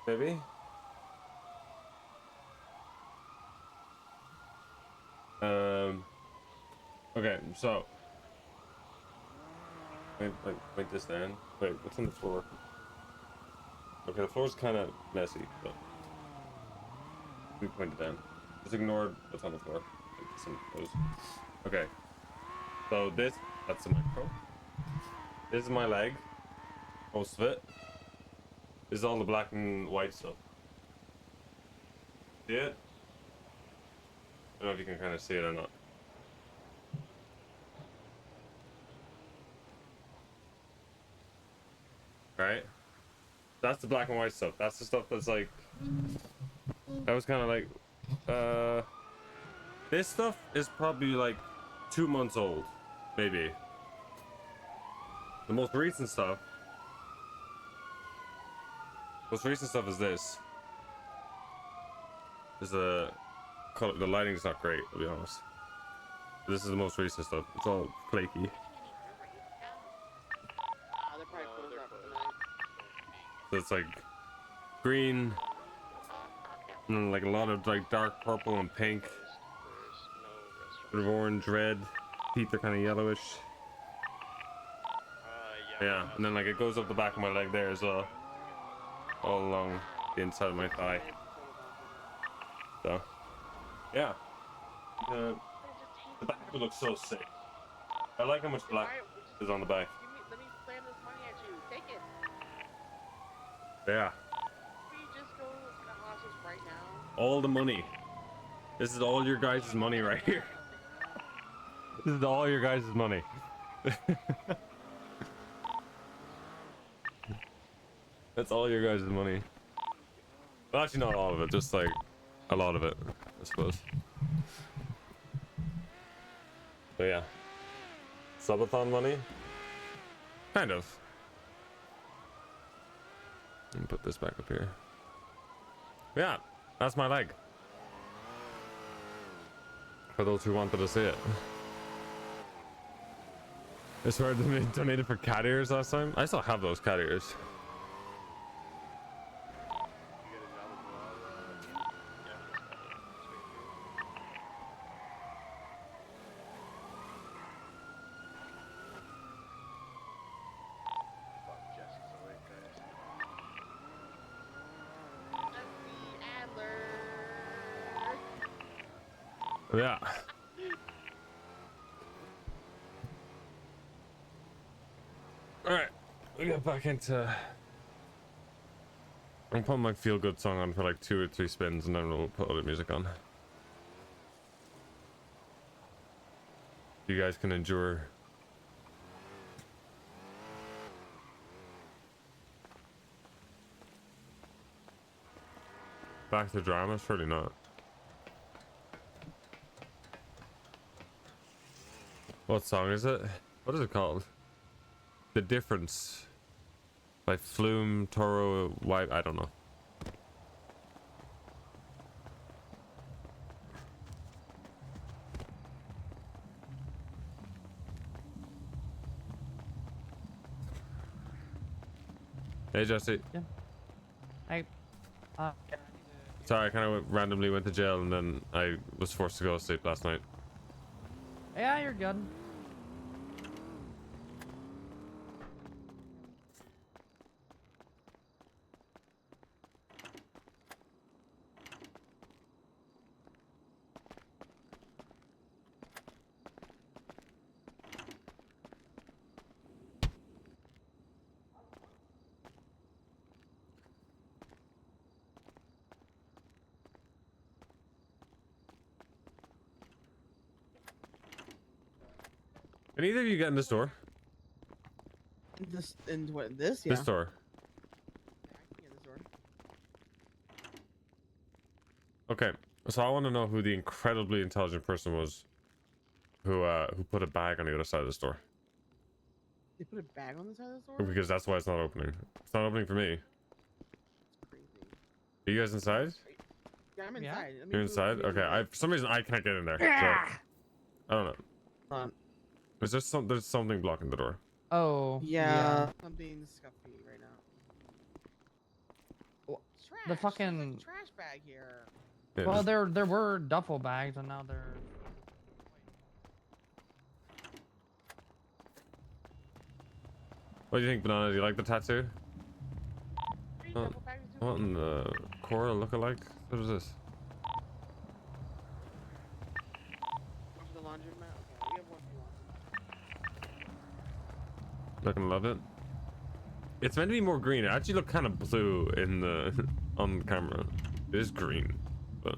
Maybe? Okay, so wait this down. Wait, what's on the floor? Okay, the floor's kind of messy, but we point it down. Just ignore what's on the floor. Okay, so that's the microphone. This is my leg, most of it. This is all the black and white stuff. See it? I don't know if you can kind of see it or not. Right? That's the black and white stuff. That's the stuff that's like, that was kind of like, this stuff is probably like 2 months old, maybe. The most recent stuff is this. Is the color, the lighting's not great, to be honest. This is the most recent stuff. It's all flaky. So it's like green, and then like a lot of like dark purple and pink, bit of orange, red. Teeth are kind of yellowish. Yeah, and then like it goes up the back of my leg there as well, all along the inside of my thigh. So, yeah. The back of it looks so sick. I like how much black. Is on the back. Let me slam this money at you. Take it. Yeah. Can you just go cut losses right now? All the money. This is all your guys' money right here. This is all your guys' money. That's all your guys' money. Well, actually, not all of it. Just like a lot of it, I suppose. But yeah. Subathon money? Kind of. Let me put this back up here. Yeah, that's my leg. For those who wanted to see it. I swear they donated for cat ears last time. I still have those cat ears. Yeah. Alright, we get back into... I'm putting my feel-good song on for like 2 or 3 spins and then we'll put other music on. You guys can endure. Back to drama? Surely not. What song is it? What is it called? The Difference by Flume, Toro, White. I don't know. Hey Jesse. Yeah. Hey. Sorry, I kind of randomly went to jail and then I was forced to go to sleep last night. Yeah, you're good. Can either of you get in this door? In what, this? Yeah. This door. Yeah, I can get this door. Okay, so I want to know who the incredibly intelligent person was who put a bag on the other side of this door. They put a bag on the side of this door? Because that's why it's not opening. It's not opening for me. That's crazy. Are you guys inside? Yeah, I'm inside. Let me You're move inside? you Okay, for some reason I can't get in there. So, I don't know. Hold on. Is there there's something blocking the door? Oh. Yeah. Something scuffy right now. Trash. The fucking There's, like, trash bag here. Yeah, well, there were duffel bags, and now they're. What do you think, Banana? Do you like the tattoo? What in the Cora look-alike? What is this? The laundromat. Okay, we have one for you. Not gonna love it. It's meant to be more green. It actually looked kind of blue in the on the camera. It is green, but.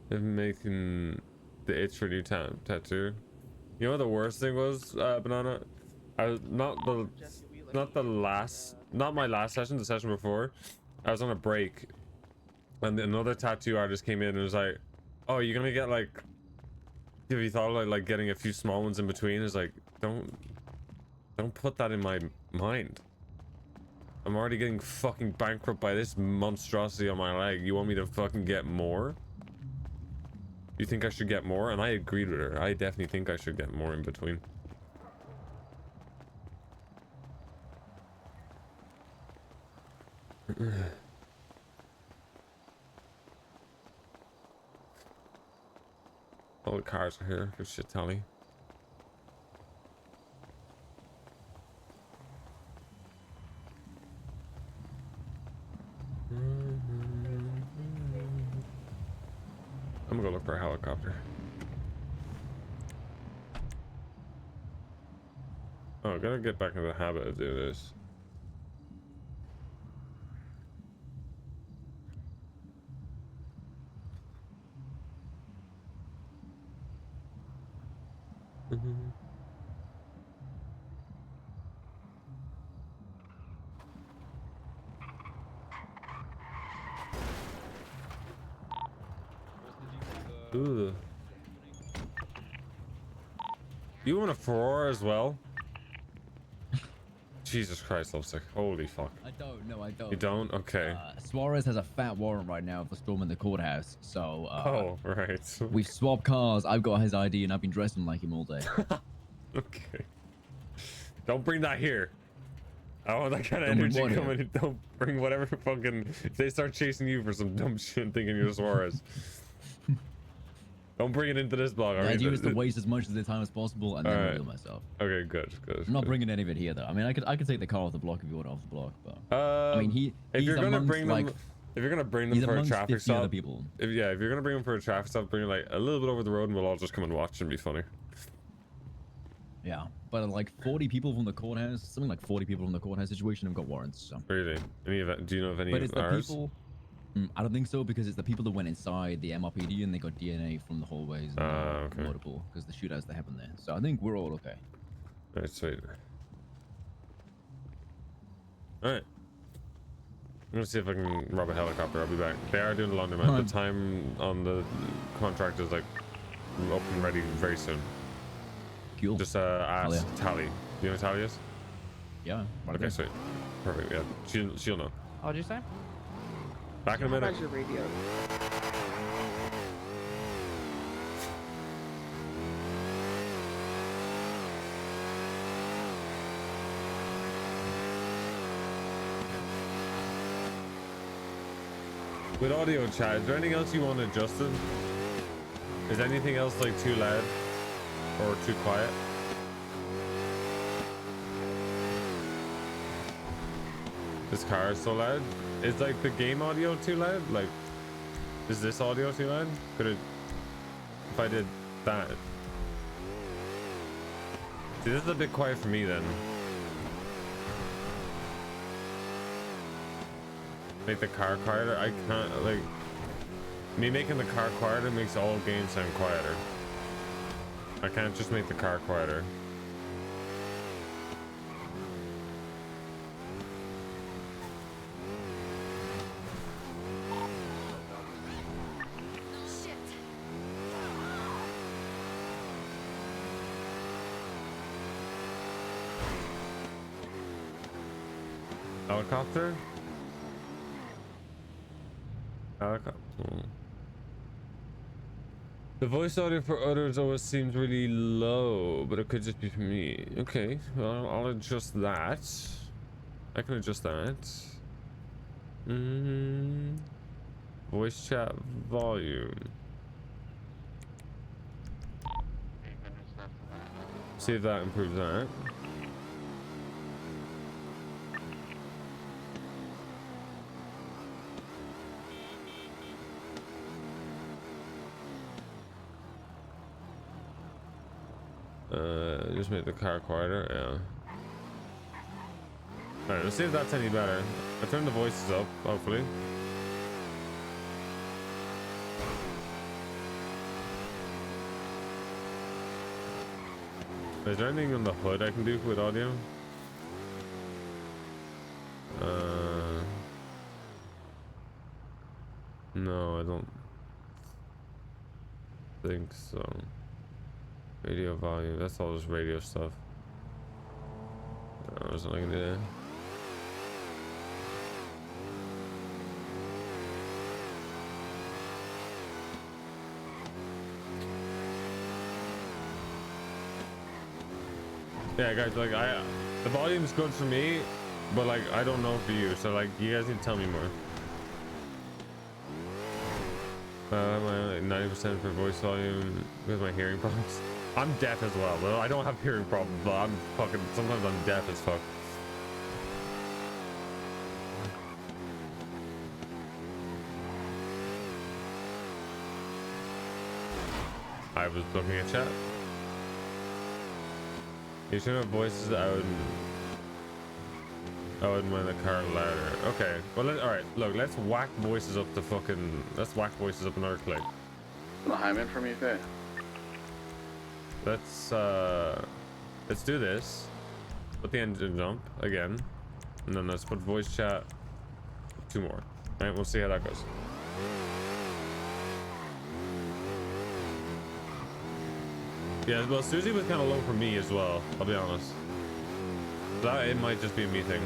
They're making the itch for a new tattoo. You know what the worst thing was, Banana? I was not my last session, the session before. I was on a break, and another tattoo artist came in and was like, "Oh, you're gonna get like, have you thought of like getting a few small ones in between?" It's like, don't put that in my mind. I'm already getting fucking bankrupt by this monstrosity on my leg. You want me to fucking get more? You think I should get more? And I agreed with her. I definitely think I should get more in between. Oh, All the cars are here. Good shit, Tally. I'm gonna go look for a helicopter. Oh, I gotta get back into the habit of doing this. Ooh. You want a Ferrari as well? Jesus Christ, Lovesick. Holy fuck. I don't. No, I don't. You don't? Okay. Suarez has a fat warrant right now for storming the courthouse. So. Oh, right. We've swapped cars. I've got his ID, and I've been dressing like him all day. Okay. Don't bring that here. I want that kind of energy coming in. Don't bring whatever fucking. If they start chasing you for some dumb shit and thinking you're Suarez. Don't bring it into this blog. The idea is to waste as much of the time as possible and then reveal myself. Okay, good. I'm not bringing any of it here though. I mean, I could take the car off the block if you want it off the block, but I mean, if you're gonna bring them, if you're gonna bring them for a traffic stop, people. if you're gonna bring them for a traffic stop, bring it like a little bit over the road, and we'll all just come and watch and be funny. Yeah, but like 40 people from the courthouse, something like 40 people from the courthouse situation have got warrants. So. Really? Any of it? Do you know of any but it's of ours? The people. I don't think so because it's the people that went inside the MRPD and they got DNA from the hallways. And multiple because the shootouts that happened there. So I think we're all okay. Alright, sweet. Alright. I'm gonna see if I can rob a helicopter. I'll be back. They are doing the laundromat. The time on the contract is like up and ready very soon. Cool. Just ask Tally. You know who Tally is? Yeah. Right okay, sweet. Perfect. Yeah, she'll know. What'd you say? Back in a minute. How's your radio? With audio chat, is there anything else you want adjusted? Is anything else like too loud or too quiet? This car is so loud. Is like the game audio too loud? Like, is this audio too loud? Could it, if I did that? See, this is a bit quiet for me then. Make the car quieter? I can't, like, me making the car quieter makes all games sound quieter. I can't just make the car quieter. Helicopter? Helicopter. The voice audio for others always seems really low, but it could just be for me. Okay, well, I'll adjust that. I can adjust that. Voice chat volume. See if that improves that. Just make the car quieter, yeah. Alright, let's see if that's any better. I turned the voices up, hopefully. Is there anything on the hood I can do with audio? No, I don't think so. Radio volume, that's all just radio stuff. No, there's nothing I can do there. Yeah, guys, like the volume's good for me, but like I don't know for you, so like you guys need to tell me more. My 90% for voice volume with my hearing problems. I'm deaf as well. Well, I don't have hearing problems, but I'm fucking. Sometimes I'm deaf as fuck. I was looking at chat. You should have voices out. Oh, and when the car louder. Okay. Well, all right. Look, let's whack voices up to fucking. Let's whack voices up another click. Hyman from UK. Let's do this. Put the engine jump again, and then let's put voice chat. 2 more. All right. We'll see how that goes. Yeah. Well, Susie was kind of low for me as well. I'll be honest. That it might just be a me thing.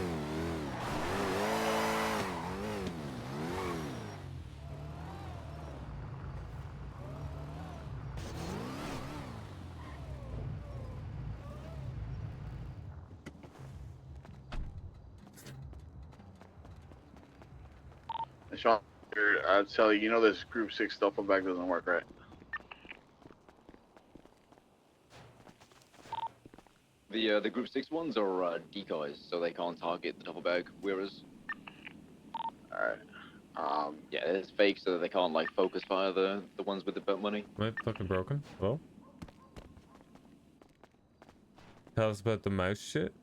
Sean, I'd tell you, you know this Group 6 duffel bag doesn't work, right? The Group 6 ones are decoys, so they can't target the duffel bag. Whereas, alright. Yeah, it's fake, so that they can't like focus fire the ones with the belt money. Am I fucking broken? Hello? Tell us about the mouse shit.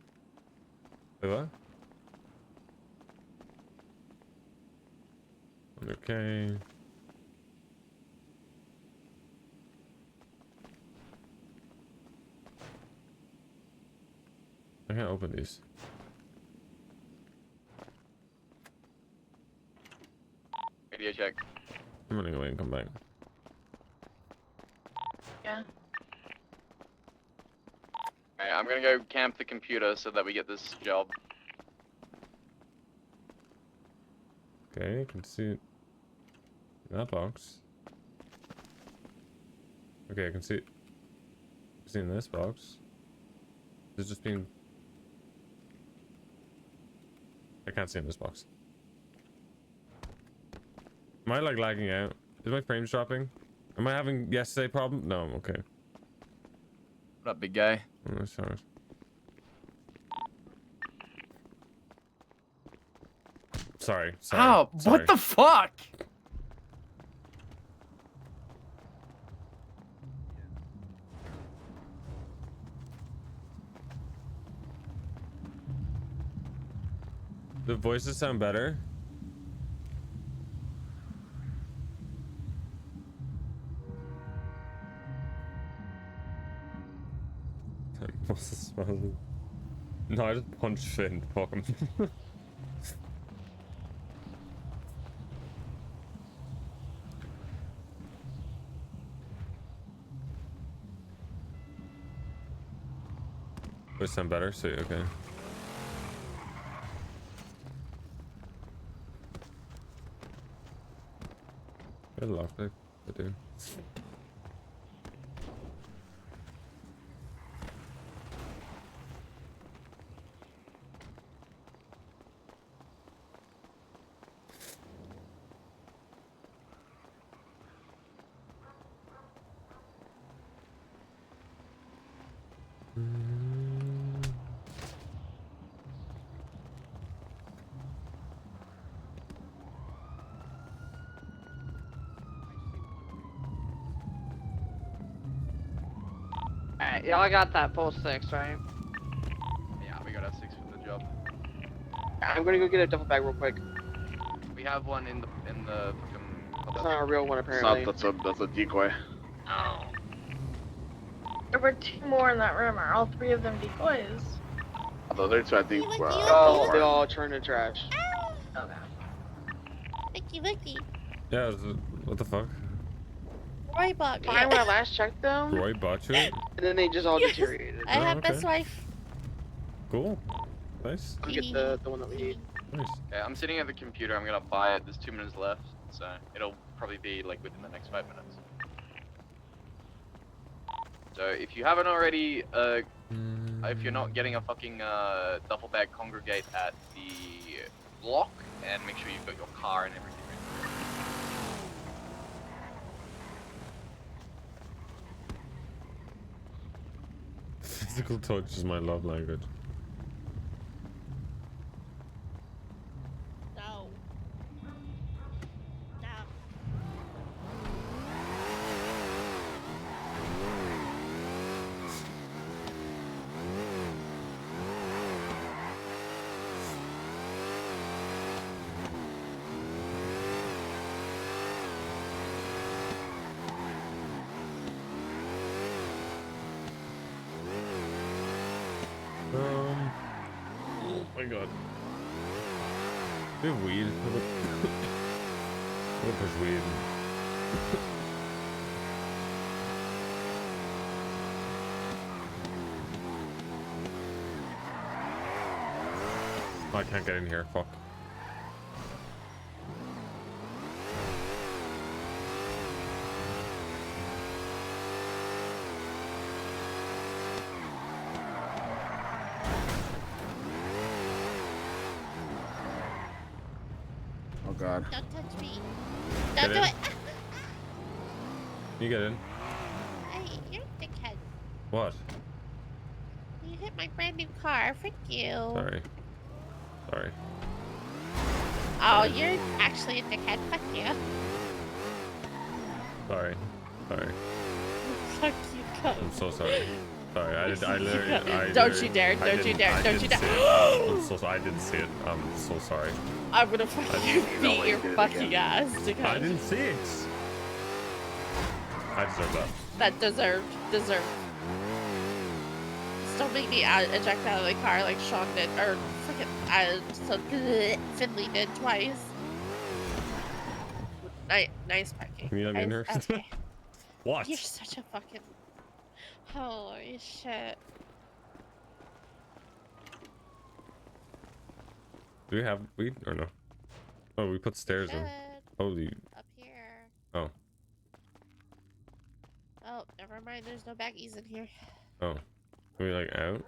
Wait, what? Okay. I can't open these. Radio check. I'm running away and come back. Yeah. Okay, I'm gonna go camp the computer so that we get this job. Okay, you can see that box. Okay, I can see in this box. It's just being. I can't see in this box. Am I like lagging out? Is my frames dropping? Am I having yesterday problem? No, I'm okay. What up, big guy? Oh, that's alright. Sorry. Ow, what the fuck? The voices sound better. What's the smell? No, I just punched Finn. Fuck him. Voice sound better? So okay. Good lockpick, I do. Alright, y'all got that pulse 6, right? Yeah, we got a 6 for the job. I'm gonna go get a duffel bag real quick. We have one in the fucking. It's not a real one apparently. That's a decoy. Oh. There were 2 more in that room. Are all 3 of them decoys? The other 2, I think. Oh, they all turned to trash. Okay. Vicky. Yeah, what the fuck? Roy bought me. Fine, when I last checked them. Roy bought you? And then they just all deteriorated. I have okay. best wife. Cool. Nice. I'll get the one that we need. Nice. Okay, I'm sitting at the computer. I'm gonna buy it. There's 2 minutes left, so it'll probably be like within the next 5 minutes. So if you haven't already, if you're not getting a fucking duffel bag, congregate at the block and make sure you've got your car and everything ready. Physical touch is my love language. No. No. Oh my god. We have weed. We'll push weed. Oh, I can't get in here. Fuck. Oh god. Don't touch me. Get Don't do in. it. You get in. Hey, you're a dickhead. What? You hit my brand new car. Frick you. Sorry. Sorry. Oh, you're actually a dickhead. Fuck you. Sorry. Sorry. Fuck you, cunt. I'm so sorry. Sorry. I literally. Don't you dare. I Don't you didn't- dare. I Don't you didn't dare. see it. I'm so sorry. I didn't see it. I'm so sorry. I'm gonna fucking beat your fucking ass, I dickhead. didn't see it. I deserve that. That deserved. Just don't make me eject out of the car like Sean did, or freaking Finley did twice. Nice parking. Can you let me in here? Okay. What? You're such a fucking. Holy shit. Do we have weed or no? Oh, we put stairs in. Holy. Up here. Oh. Oh, never mind. There's no baggies in here. Oh. Are we like out?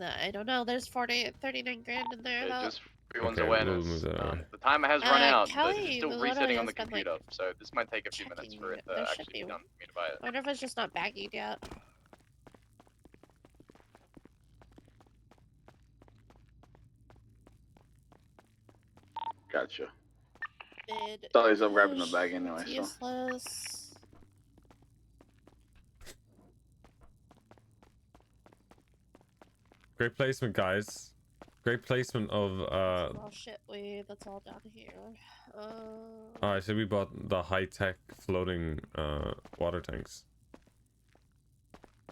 I don't know. There's 39 grand in there. Yeah, though. just for everyone's Okay, we'll awareness. move that away. The timer has run out. But Kelly it's still literally resetting on the has been, computer, like, so this might take a few minutes for it to There should actually be be. done for me to buy it. I wonder if it's just not baggied yet. Gotcha. Mid. Sully's up grabbing the bag anyway, so. Useless. Great placement, guys. Great placement of Oh shit, that's all down here. Alright, so we bought the high-tech floating water tanks.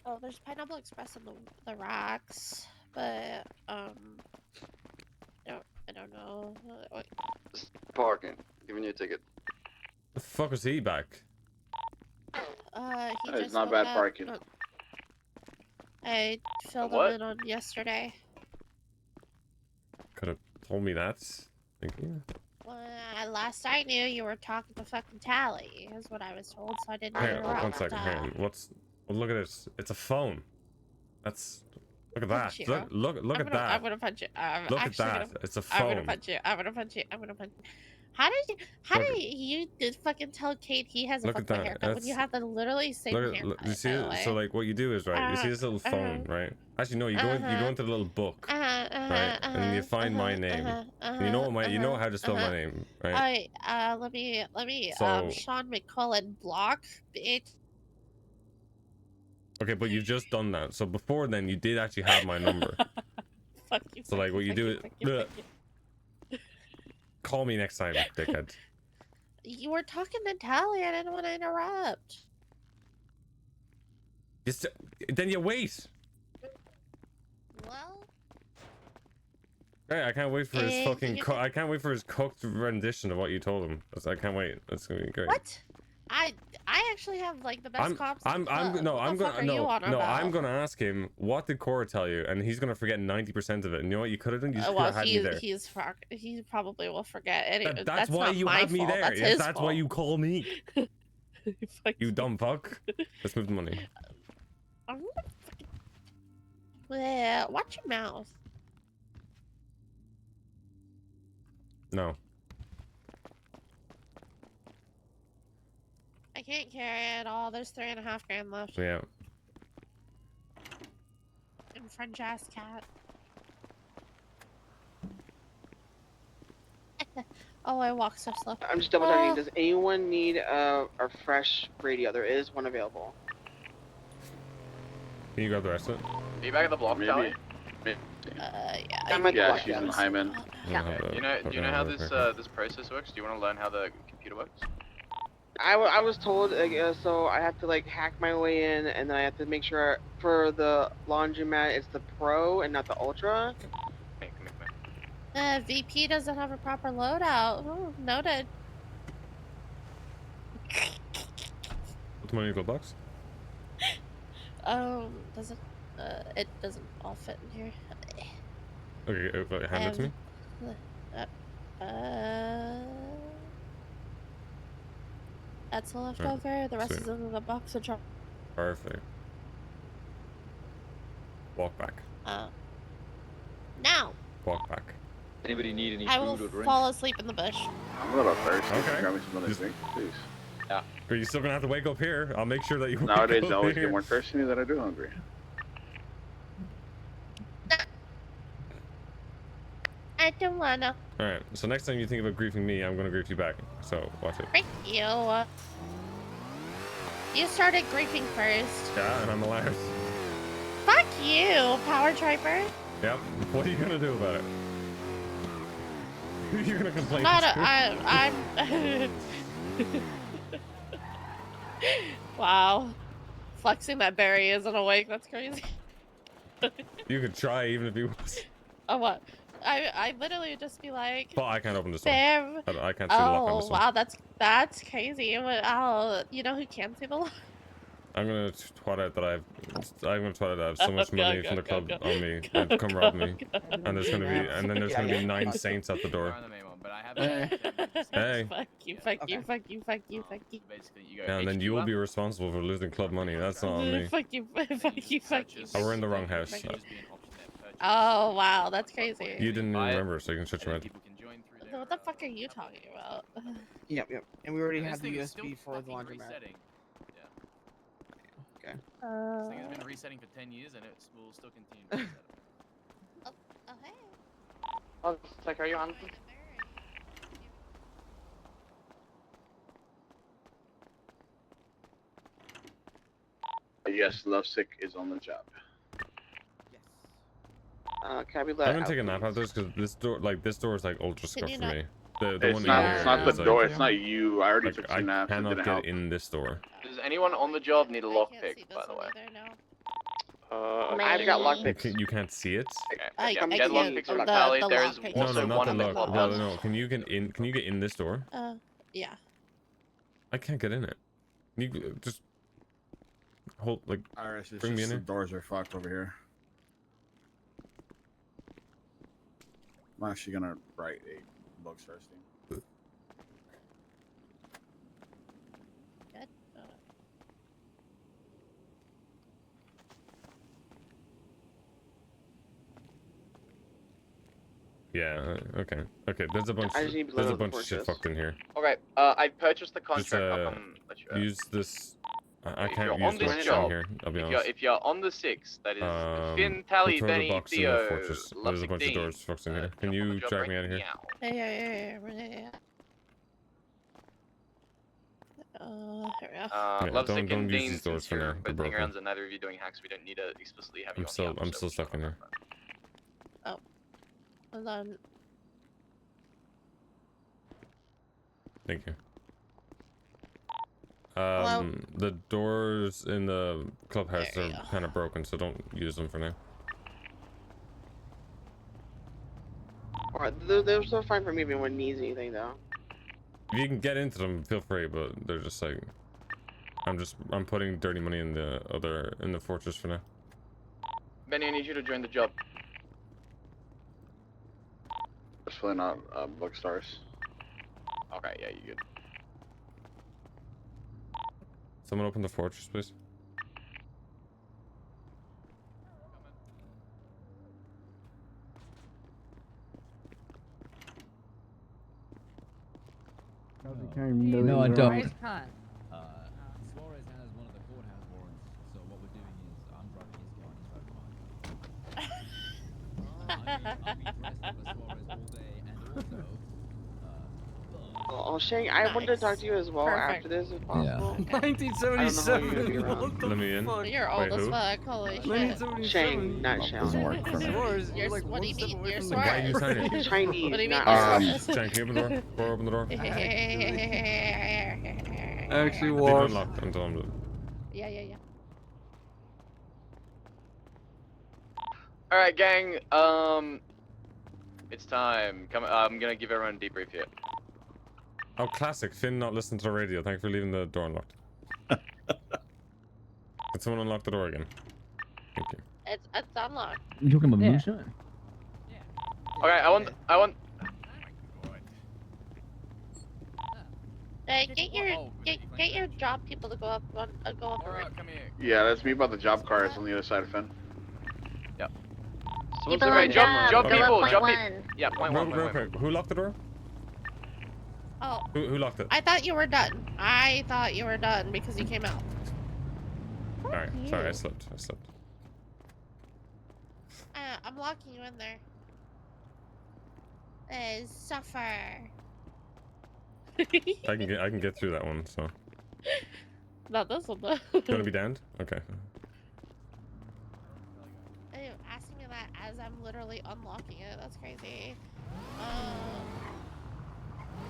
Oh, there's Pineapple Express in the rocks, but I don't know. Wait. Parking. Giving you a ticket. The fuck was he back? He It's just not woke bad up. parking. I filled What? him in on yesterday. Could have told me that. Thank you. Last I knew, you were talking to fucking Tally, is what I was told, so I didn't Hang on, interrupt. one second. Hang on. What's? Well, look at this. It's a phone. That's. Look at that. Punch you. Look at that. I'm gonna punch you. Look at that. It's a phone. I'm gonna punch you. I'm gonna punch you. I'm gonna punch you. How did you fucking tell Kate he has a Look at fucking that. haircut when you have the literally same haircut? You see it? So like what you do is right. You see this little phone, right? Actually, no. You go into the little book, right? And you find my name. And you know you know how to spell my name, right? Let me So- Sean McQuillen block, bitch. Okay, but you've just done that. So before then, you did actually have my number. Fuck you. So like what you do is. Call me next time, dickhead. You were talking to Tally. I didn't want to interrupt. Then you wait. Well. Hey, I can't wait for his fucking. you I can't wait for his cooked rendition of what you told him. I can't wait. That's gonna be great. What? I actually have like the best cops. I'm gonna ask him what did Cora tell you, and he's gonna forget 90% of it. And you know what you could have done? You just could have had me there. He probably will forget. Anyway, That's why not you my have me fault. there. That's Yes, his that's fault. why you call me. You dumb fuck. Let's move the money. I'm gonna fucking... Watch your mouth. No. I can't carry it all. There's 3.5 grand left. Yeah. French ass cat. Oh, I walk so slow. I'm just double checking. Does anyone need a fresh radio? There is one available. Can you grab the rest of it? Are you back at the block, Charlie? Yeah. I'm at the block, she's in the Hyman. Yeah. Do you know how this this process works? Do you want to learn how the computer works? I was told, so I have to like hack my way in, and then I have to make sure for the laundromat it's the Pro and not the Ultra. VP doesn't have a proper loadout. Oh, noted. What's money in your glove box? Does it? It doesn't all fit in here. Okay, hand it to me. That's the leftover. The rest sweet. is in the box of drop. Perfect. Walk back. Now. Walk back. Anybody need any I will food or drink? fall asleep in the bush. I'm a little thirsty. Okay. Grab me some of this drink, please. Yeah. But you're still gonna have to wake up here. I'll make sure that you. Nowadays, wake I up always here. get more thirsty than I do hungry. I don't wanna. All right. So next time you think about griefing me, I'm gonna grief you back. So watch it. Thank you. You started griefing first. Yeah, and I'm the last. Fuck you, Power Triper. Yep. What are you gonna do about it? Who are you gonna complain Not to? I'm. Wow. Flexing that Barry isn't awake. That's crazy. You could try even if you was. Oh what? I literally would just be like. But I can't open this one. Bam. I can't see the lock on Oh this one. wow, that's crazy. You know who can see the lock? I'm gonna twat out that I'm gonna twat out that I have so much money from the club on me. Go, They've come rob me, go. and there's gonna be, and then there's gonna be 9 saints at the door. Hey. Fuck you, fuck you, fuck you, fuck you, fuck you. Basically, you go. Yeah, and then you will be responsible for losing club money. That's not on me. Fuck you, fuck you, fuck you. Oh, we're in the wrong house. Oh wow, that's crazy. You didn't even remember, so you can shut your mouth. What the fuck are you talking about? Yep. And we already This have the thing is still USB for the fucking laundromat. resetting. Okay. This thing has been resetting for 10 years and it will still continue to reset. Oh hey. Oh, it's like, are you on? Yes, Lovesick is on the job. Can I be I'm let gonna out, take a nap please? after this because this door is like ultra scuffed you for not- me. The It's one not, in it's here not the is, like, door, it's not you. I already like, took I two naps. It cannot didn't get help. in this door. Does anyone on the job need a lockpick, by the way? I've got lockpicks. You can't see it. I Get can lockpicks the- from Tally. the There is lockpick. No, also not one the in the lock. club Well, house. no. Can you get in? Can you get in this door? Yeah. I can't get in it. You just hold like. Iris, it's bring me in just the here. doors are fucked over here. I'm actually gonna write a bug starts thing. Good. Yeah. Okay. Okay. There's a bunch. I just need to There's a load the bunch of shit fortress. fucked in here. Okay, I purchased the Just contract. I'll come let you out. use this. I If can't you're use on this much job, in here. I'll be If honest. you're on the 6th, that is Finn, We'll Tally, throw the Benny, box in the Theo, fortress. There's a Lovesick bunch of Dean. doors fucked in here. Can jump on the you job drag right me out of here? now. Yeah. Yeah, Lovesick don't and use Dean, these doors since for you're now. They're both hanging broken. around and neither of you doing hacks, we don't need to explicitly have you I'm on still the app, I'm so still stuck in here. Hold on. Thank you. Hello? The doors in the clubhouse are kind of broken, so don't use them for now. Alright, they're still fine for me if anyone needs anything though. If you can get into them, feel free, but they're just like I'm putting dirty money in the fortress for now. Benny, I need you to join the job. Just filling out bug stars. Okay, yeah, you good. Someone open the fortress, please. No, I don't. Nice cunt. Suarez has one of the courthouse warrants, so what we're doing is I'm driving his car and he's driving mine. Oh, Shang, I wanted to talk to you as well Perfect. after this, if possible. Okay. 1977. Let me in. You're old Wait, as who? fuck. Holy shit. Shang, not Doesn't Shang. work for me. You're, what do you mean? You're Why are you Suarez. signing? Chinese, What do you mean? not You're Irish. Suarez? Jan, can you open the door? Door, open the door. Actually Leave it was. unlocked until I'm done. Yeah. All right, gang. It's time. Come. I'm gonna give everyone a debrief here. Oh, classic. Finn not listening to the radio. Thanks for leaving the door unlocked. Can someone unlock the door again? Thank you. It's unlocked. You talking about Yeah. moonshine? Okay, I want. Hey, get your job people to go up the road. Come here. Yeah, that's me about the job cars on the other side of Finn. Yep. People Right, on jump job, go people, up jump point people. one. Yeah, point Real, one. real quick. Who locked the door? Oh, Who locked it? I thought you were done. I thought you were done because you came out. Alright, you. sorry, I slipped. I'm locking you in there. Suffer. I can get through that one, so. Not this one though. Gonna be damned? Okay. Ew, asking me that as I'm literally unlocking it. That's crazy.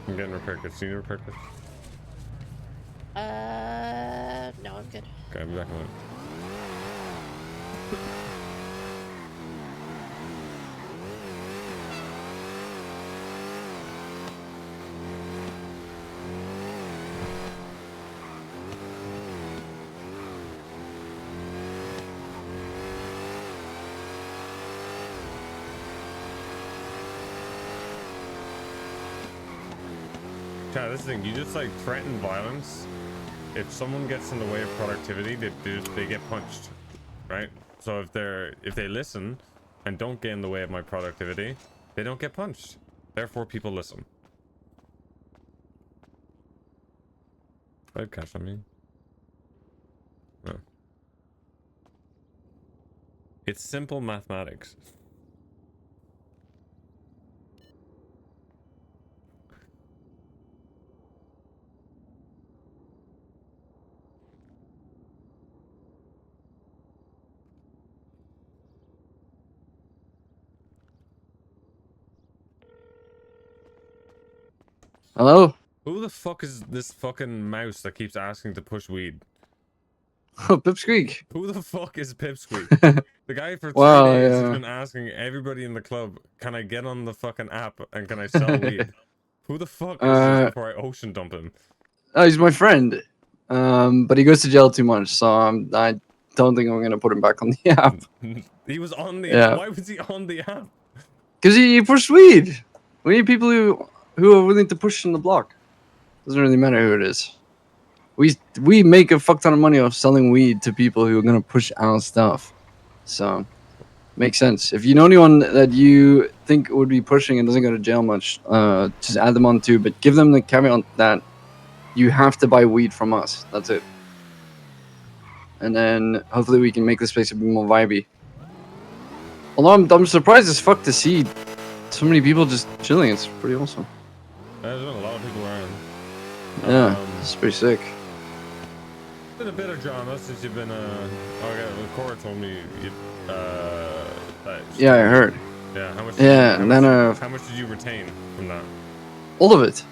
I'm getting repair kits. Do you need repair kits? No, I'm good. Okay, I'll be back in a minute. Chad, this thing, you just like threaten violence. If someone gets in the way of productivity, they get punched, right? So if they listen and don't get in the way of my productivity, they don't get punched. Therefore, people listen. Red cash, I mean. No. It's simple mathematics. Hello? Who the fuck is this fucking mouse that keeps asking to push weed? Oh, Pipsqueak. Who the fuck is Pipsqueak? The guy for 3 Wow, days has yeah. been asking everybody in the club, can I get on the fucking app and can I sell weed? Who the fuck is this before I ocean dump him? Oh, he's my friend. But he goes to jail too much, so I don't think I'm gonna put him back on the app. He was on the Yeah. app. Why was he on the app? Because he pushed weed. We need people who are willing to push in the block. Doesn't really matter who it is. We make a fuck ton of money off selling weed to people who are gonna push our stuff. So makes sense. If you know anyone that you think would be pushing and doesn't go to jail much, just add them on too. But give them the caveat that you have to buy weed from us. That's it. And then hopefully we can make this place a bit more vibey. Although I'm surprised as fuck to see so many people just chilling. It's pretty awesome. There's been a lot of people around. Yeah, it's pretty sick. Been a bit of drama since you've been oh yeah, well, Cora told me you Yeah, I heard. Yeah, how much? Yeah, how and much, then how much did you retain from that? all of it.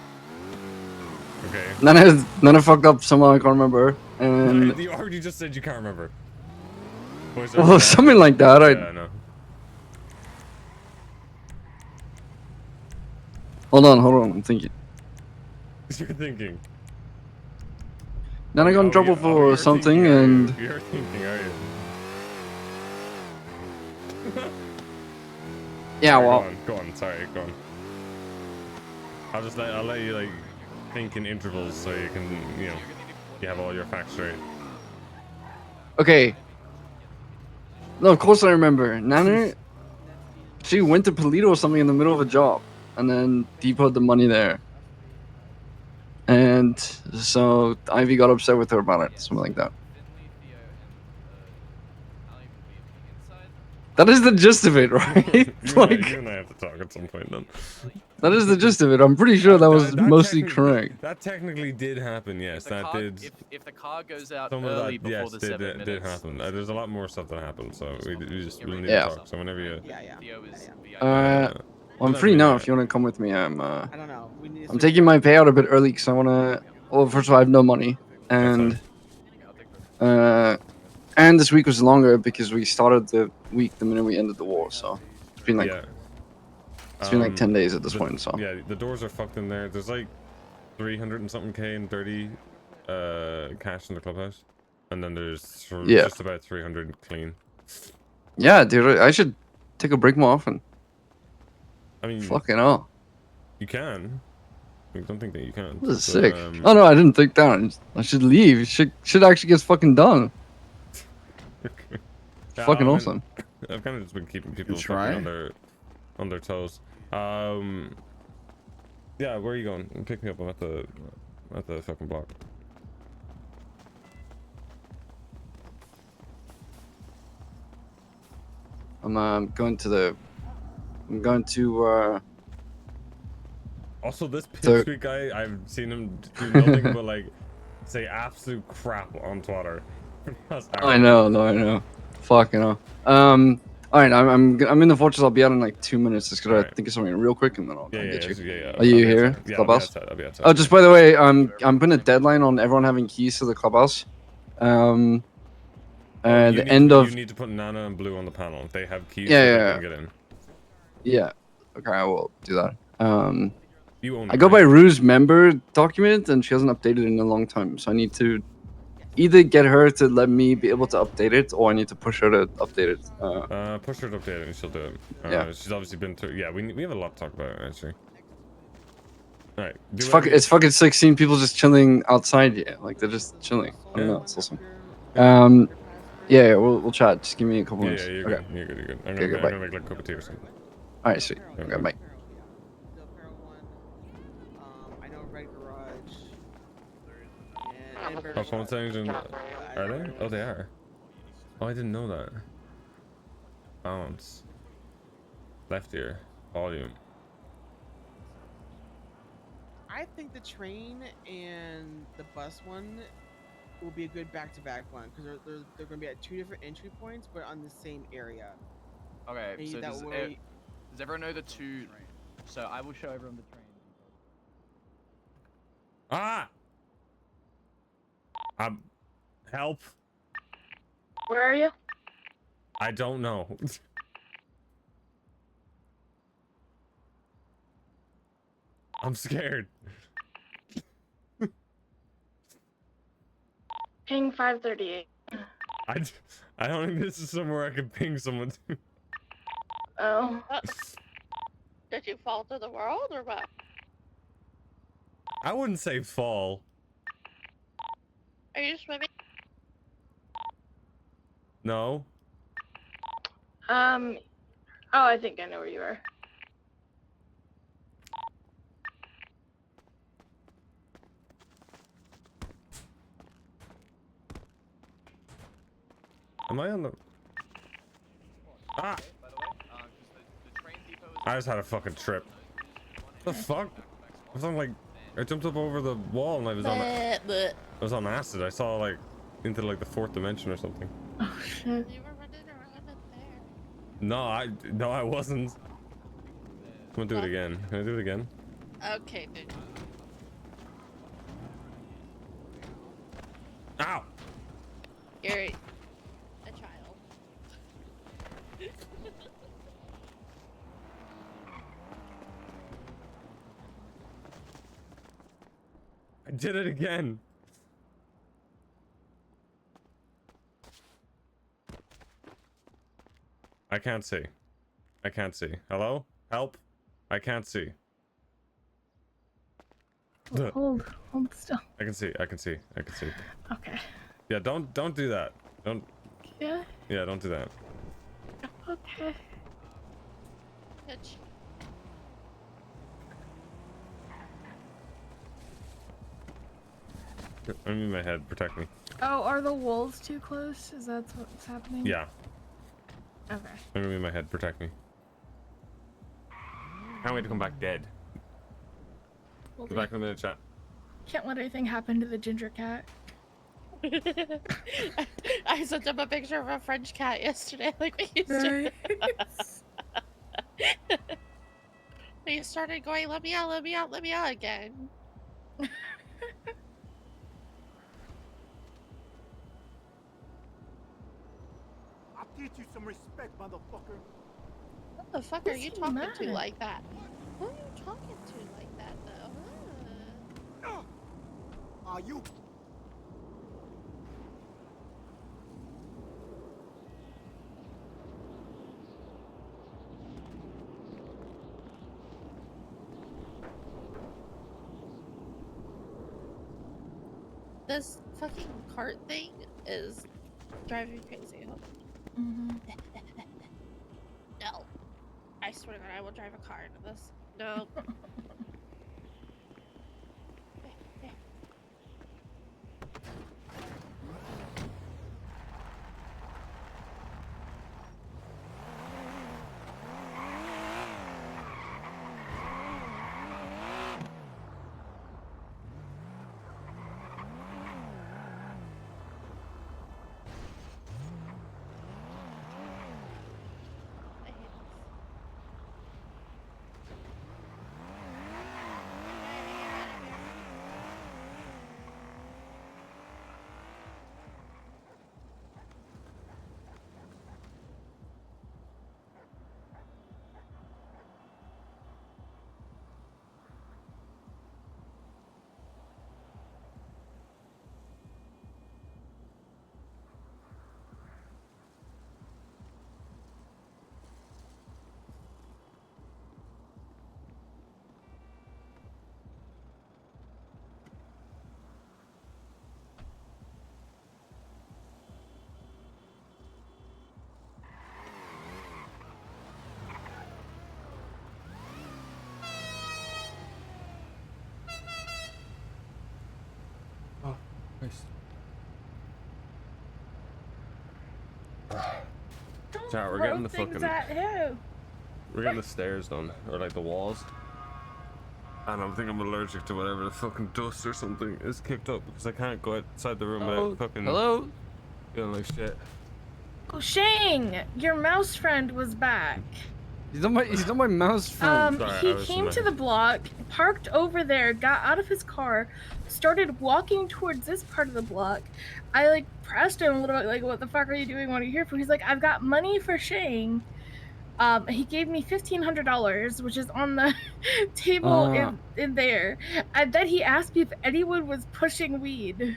Okay. Then I fucked up someone I can't remember, and You already just said you can't remember. well, something like that. Yeah, I know. Hold on, I'm thinking. You're thinking. Then I got in trouble for something, and You're thinking, are you? yeah, Sorry, well, Go on. Sorry, go on. I'll let you like think in intervals so you can, you know, you have all your facts straight. okay. No, of course I remember. Nana, she went to Polito or something in the middle of a job, and then depoted the money there. And so Ivy got upset with her about it, something like that. That is the gist of it, right? Like, you and I have to talk at some point then. that is the gist of it. I'm pretty sure that was mostly correct. That technically did happen, yes. That did. If the car goes out Some of early that, before yes, the 7 did minutes. happen. There's a lot more stuff that happened, so we need Yeah. to talk. So whenever you. Theo is VIP. Well, I'm free now. If you want to come with me, I'm. I don't know. We need to I'm switch taking my payout a bit early because I want to. Well, first of all, I have no money, and this week was longer because we started the week the minute we ended the war. So it's been like it's been like 10 days at this point. So yeah, the doors are fucked in there. There's like 300 and something K and 30 cash in the clubhouse, and then there's just about 300 clean. Yeah, dude, I should take a break more often. I mean, fucking hell. You can. I don't think that you can. This is sick. Oh no, I didn't think that. I should leave. Shit actually gets fucking done. Fucking awesome. I've kind of just been keeping people try? fucking on their toes. Yeah, where are you going? Pick me up. I'm at the fucking block. I'm going to. Also, this pipsqueak guy, I've seen him do nothing but like say absolute crap on Twitter. I know. Fucking hell. All right, I'm in the fortress. I'll be out in like 2 minutes. Just gotta think of something real quick, and then I'll get you. Are you here? Yeah, Clubhouse? I'll be outside. Oh, just by the way, I'm putting a deadline on everyone having keys to the clubhouse. The end of. You need to put Nana and Blue on the panel. If they have keys, Yeah, so yeah, they can get in. Yeah. Okay, I will do that. You own I go by Rue's member document, and she hasn't updated in a long time, so I need to either get her to let me be able to update it, or I need to push her to update it. Push her to update it, and she'll do it. Yeah. She's obviously been through. Yeah, we have a lot to talk about actually. All right. It's fucking sick seeing people just chilling outside here. Like they're just chilling. I don't know. It's awesome. Yeah, we'll chat. Just give me a couple minutes. Yeah, you're Okay. good. You're good. I'm Okay, gonna make like a cup of tea or something. All right, sweet. Okay, bye. I know Red Garage. Oh, phone settings and are they? Oh, they are. Oh, I didn't know that. Balance. Left ear. Volume. I think the train and the bus one will be a good back-to-back one because they're going to be at 2 different entry points, but on the same area. Okay, Maybe so that does way- everyone know the two? So I will show everyone the train. Ah! Help. Where are you? I don't know. I'm scared. Ping 538. I don't think this is somewhere I can ping someone to. Oh. Did you fall to the world or what? I wouldn't say fall. Are you swimming? No. Oh, I think I know where you are. Am I on the... Ah! I just had a fucking trip. What the fuck? I was on like... I jumped up over the wall and I was on acid. I saw like into like the 4th dimension or something. Oh shit. You were running around up there. No, I wasn't. I'm gonna do it again. Can I do it again? Okay, dude. Ow! You're a child. I did it again. I can't see. I can't see. Hello? Help? I can't see. Hold still. I can see. I can see. I can see. Okay. Yeah, don't do that. Don't. Yeah. Yeah, don't do that. Okay. Bitch. I'm in my head. Protect me. Oh, are the wolves too close? Is that what's happening? Yeah. Okay. I'm gonna be in my head. Protect me. Can't wait to come back dead. We'll Be back in a minute, chat. Can't let anything happen to the ginger cat. I sent him a picture of a French cat yesterday, like we used to. He started going, let me out, let me out, let me out again. I'll teach you some respect, motherfucker. What the fuck are you talking to like that? Who are you talking to like that, though? Are you? This fucking cart thing is driving me crazy. Hold on. No. I swear to God, I will drive a car into this. No. Oh, nice. Chat, we're getting the fucking. We're getting the stairs done, or like the walls. And I think I'm allergic to whatever the fucking dust or something is kicked up because I can't go outside the room without fucking. Hello? Feeling like shit. Oh, Shang, your mouse friend was back. He's not my mouse friend. He came to the block, parked over there, got out of his car, started walking towards this part of the block. I like pressed him a little bit, like, what the fuck are you doing? What are you here for? He's like, I've got money for Shang. He gave me $1,500, which is on the table in there. And then he asked me if anyone was pushing weed.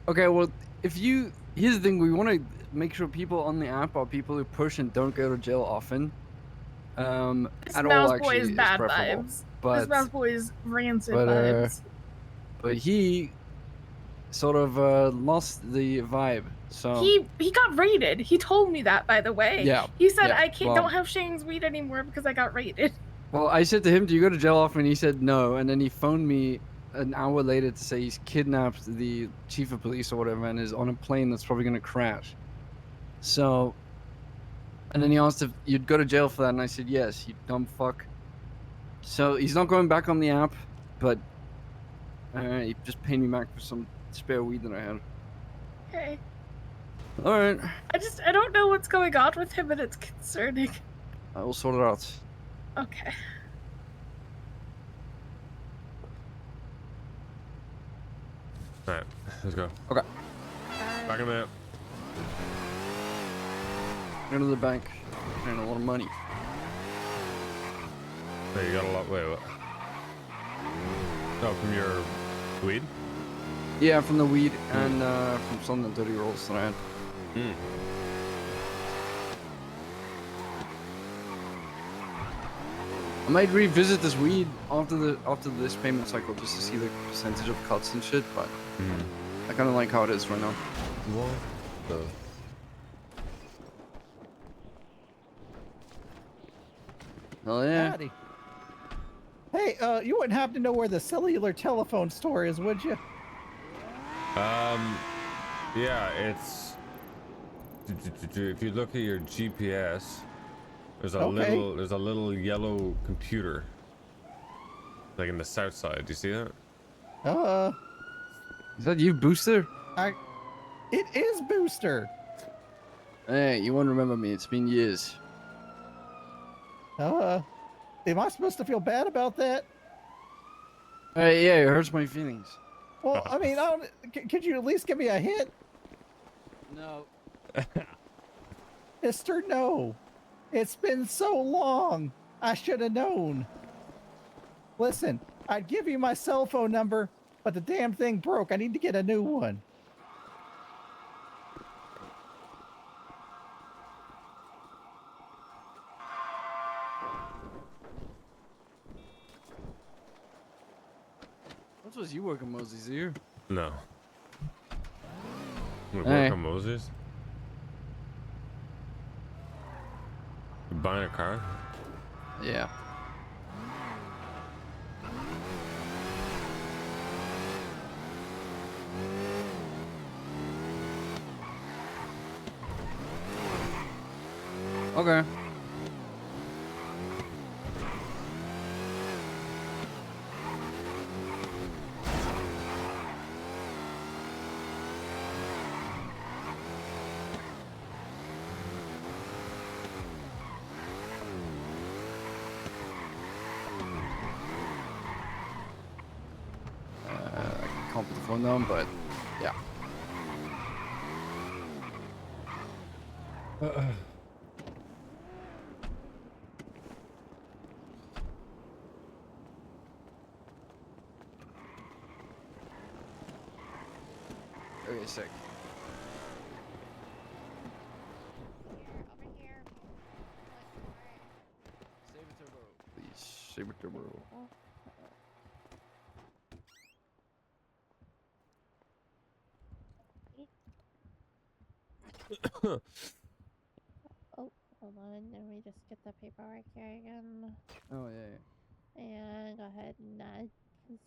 Okay, well, here's the thing, we want to make sure people on the app are people who push and don't go to jail often. This at mouse all boy actually is bad preferable. vibes. But, this mouse boy is rancid vibes. But he sort of lost the vibe. So He got raided. He told me that, by the way. Yeah. He said yeah, I can't well, don't have Shang's weed anymore because I got raided. Well, I said to him, "Do you go to jail often?" He said no, and then he phoned me an hour later to say he's kidnapped the chief of police or whatever and is on a plane that's probably gonna crash. So, and then he asked if you'd go to jail for that, and I said yes, you dumb fuck. So he's not going back on the app, but he just paid me back for some spare weed that I had. Okay. All right, I don't know what's going on with him, and it's concerning. I will sort it out. Okay. Alright, let's go. Okay. Back in a minute. Go to the bank. And a lot of money. Hey, you got a lot. Wait, what? Oh, from your weed? Yeah, from the weed and from some of the dirty rolls that I had. I might revisit this weed after this payment cycle just to see the percentage of cuts and shit, but I kind of like how it is right now. What the? Hell yeah. Howdy. Hey, you wouldn't happen to know where the cellular telephone store is, would you? Yeah, it's If you look at your GPS, there's a Okay. little yellow computer, like in the south side. Do you see that? Is that you, Booster? It is Booster. Hey, you won't remember me. It's been years. Am I supposed to feel bad about that? Hey, yeah, it hurts my feelings. Well, I mean, could you at least give me a hint? No. Mister, no. It's been so long. I should have known. Listen, I'd give you my cell phone number, but the damn thing broke. I need to get a new one. What was you working, Moses? Here? No. I'm gonna Hey. work on Moses. You buying a car? Yeah. Okay. I can't put the phone down, but yeah. Okay, sick. Save it turbo, please. Save it turbo. Oh, hold on. Let me just get the paperwork here again. Oh yeah. And go ahead and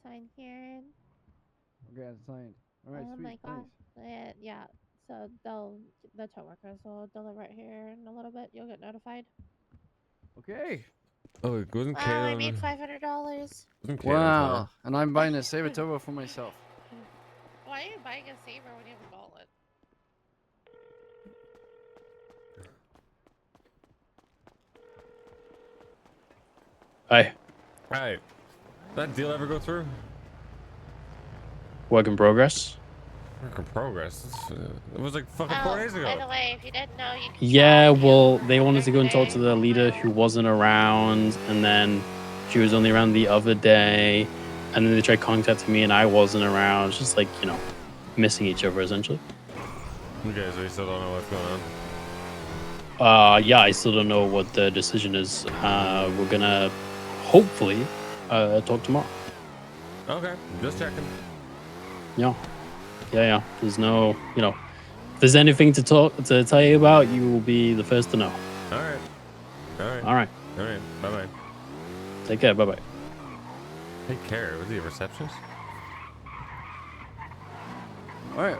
sign here. Okay, that's signed. All right, Oh sweet. my god. Thanks. Yeah. So the tow workers will deliver it here in a little bit. You'll get notified. Okay. Oh, it wasn't Wow, I Kaylin. made $500. Wasn't Kaylin Wow. And I'm buying a Saber Turbo for myself. Why are you buying a Saber when you have a Gauntlet? Hi. Hi. That deal ever go through? Work in progress. Work in progress. It was like fucking 4 days ago. By the way, if you didn't know, you can Yeah, well, they wanted to go and talk to the leader who wasn't around, and then she was only around the other day, and then they tried contacting me, and I wasn't around. It's just like, you know, missing each other essentially. Okay, so you still don't know what's going on? Yeah, I still don't know what the decision is. We're gonna hopefully talk tomorrow. Okay, just checking. Yeah. There's no, you know, if there's anything to tell you about, you will be the first to know. All right. All right. Bye bye. Take care. Bye bye. Take care. Was he a receptionist? All right.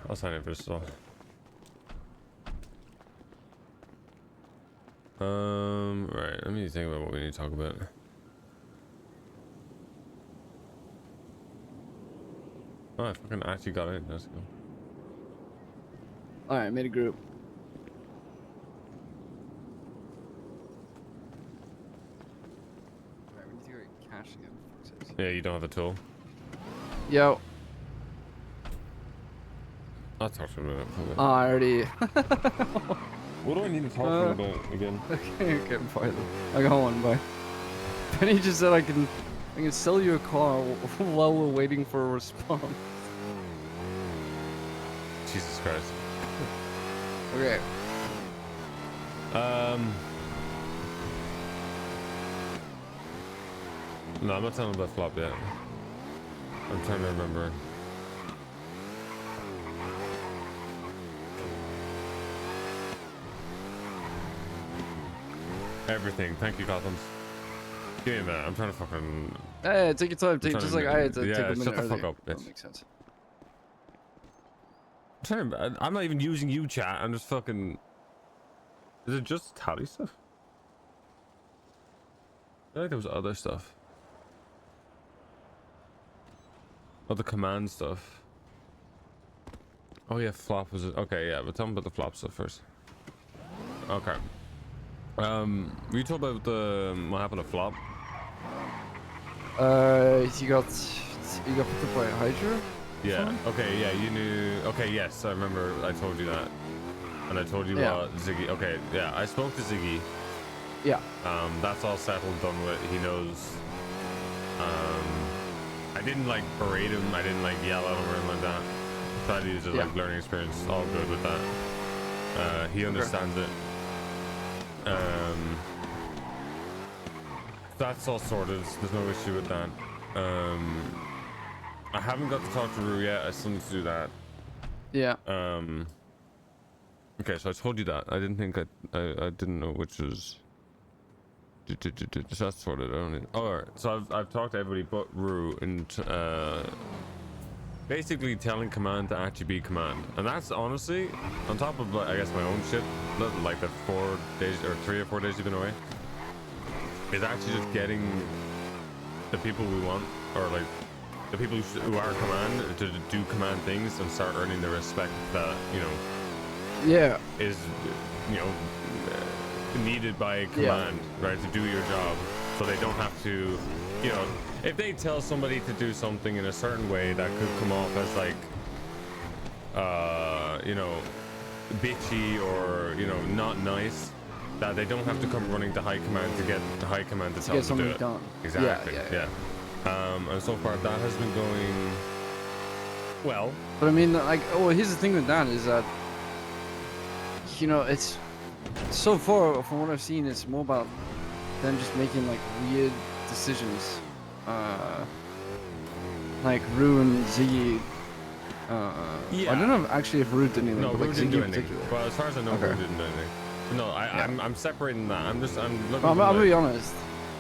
I'll sign in for this all. Right. Let me think about what we need to talk about. Oh, I fucking actually got it. Let's go. All right, made a group. All right, we need to get cash again. Yeah, you don't have the tool. Yo. I'll talk to him about it. Oh, I already. What do I need to talk to him about again? Okay, bye then. Okay, hold on, bye. Penny just said I can sell you a car while we're waiting for a response. Jesus Christ. Okay. No, I'm not telling him about flop yet. I'm trying to remember. Everything. Thank you, Gothams. Give me a minute. I'm trying to fucking... Hey, take your time. Take trying just to- like I had to yeah, take a minute shut the earlier. fuck up, That bitch. makes sense. trying to. I'm not even using you, chat. I'm just fucking. Is it just tally stuff? I feel like there was other stuff. Oh, the command stuff. Oh yeah, flop was it? Okay, yeah, but tell me about the flop stuff first. Okay. We talked about the what happened to flop. He got picked up by a Hydra. Yeah. Okay. Yeah. You knew. Okay. Yes, I remember. I told you that, and I told you Ziggy. Okay. Yeah. I spoke to Ziggy. Yeah. That's all settled, done with. He knows. I didn't like berate him. I didn't like yell at him or anything like that. Tried to use it like learning experience. All good with that. He understands it. That's all sorted. There's no issue with that. I haven't got to talk to Rue yet. I still need to do that. Yeah. Okay, so I told you that. I didn't think I didn't know which was. That's sorted. I don't need. Oh, all right. So I've talked to everybody but Rue and basically telling command to actually be command, and that's honestly on top of I guess my own shit, like the 4 days or 3 or 4 days you've been away. Is actually just getting the people we want, or like the people who are command, to do command things and start earning the respect that is needed by command, right, to do your job, so they don't have to, if they tell somebody to do something in a certain way that could come off as like bitchy or not nice, that they don't have to come running to high command to get the high command to tell them to do it. Done. Exactly. Yeah. And so far that has been going well. But I mean, like, here's the thing with that is that, it's so far from what I've seen, it's more about them just making like weird decisions. Like Rue and Ziggy. I don't know actually if Rue did anything. No, but Rue like didn't Ziggy do in anything. particular. Well, as far as I know, Rue didn't do anything. No, I'm separating that. I'm looking. I'll be honest.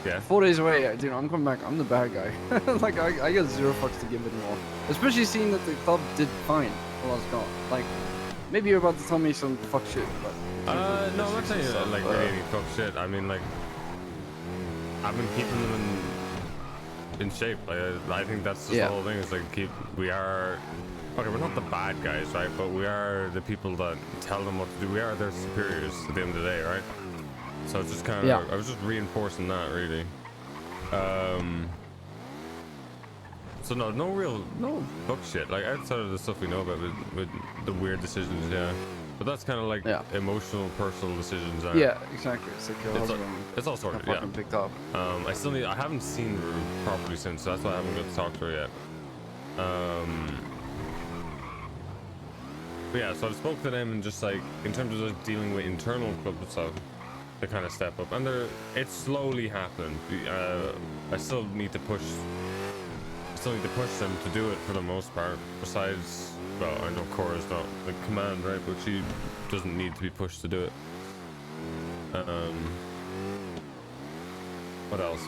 Yeah. 4 days away, dude. I'm coming back. I'm the bad guy. Like I got zero fucks to give anymore. Especially seeing that the club did fine while I was gone. Like maybe you're about to tell me some fuck shit, but. No, I'm not saying like really any fuck shit. I mean, like, I've been keeping them in shape. Like, I think that's just the whole thing. Is like we are. Okay, we're not the bad guys, right? But we are the people that tell them what to do. We are their superiors at the end of the day, right? So it's just kind of. I was just reinforcing that, really. So no fuck shit. Like outside of the stuff we know about with the weird decisions, yeah. But that's kind of like emotional, personal decisions. Yeah, exactly. It's like it's all sorted. Yeah. Picked up. I haven't seen Rue properly since, so that's why I haven't got to talk to her yet. But yeah, so I spoke to them and just like in terms of just dealing with internal club stuff, to kind of step up, and it's slowly happening. I still need to push. Them to do it for the most part. Besides, well, I know Cora's not the command, right? But she doesn't need to be pushed to do it. What else?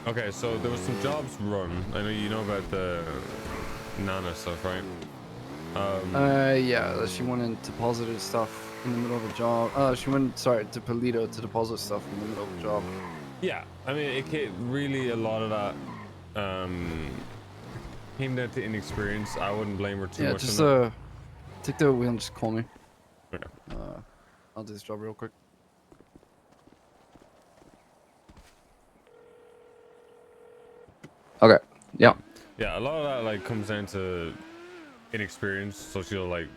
Okay, so there was some jobs run. I know you know about the Nana stuff, right? Yeah, she went and deposited stuff in the middle of a job. She went, to Polito to deposit stuff in the middle of a job. Yeah, I mean, really a lot of that came down to inexperience. I wouldn't blame her too much. Yeah, just take the wheel and just call me. Okay. I'll do this job real quick. Okay. Yeah. Yeah, a lot of that like comes down to inexperience. So she'll like,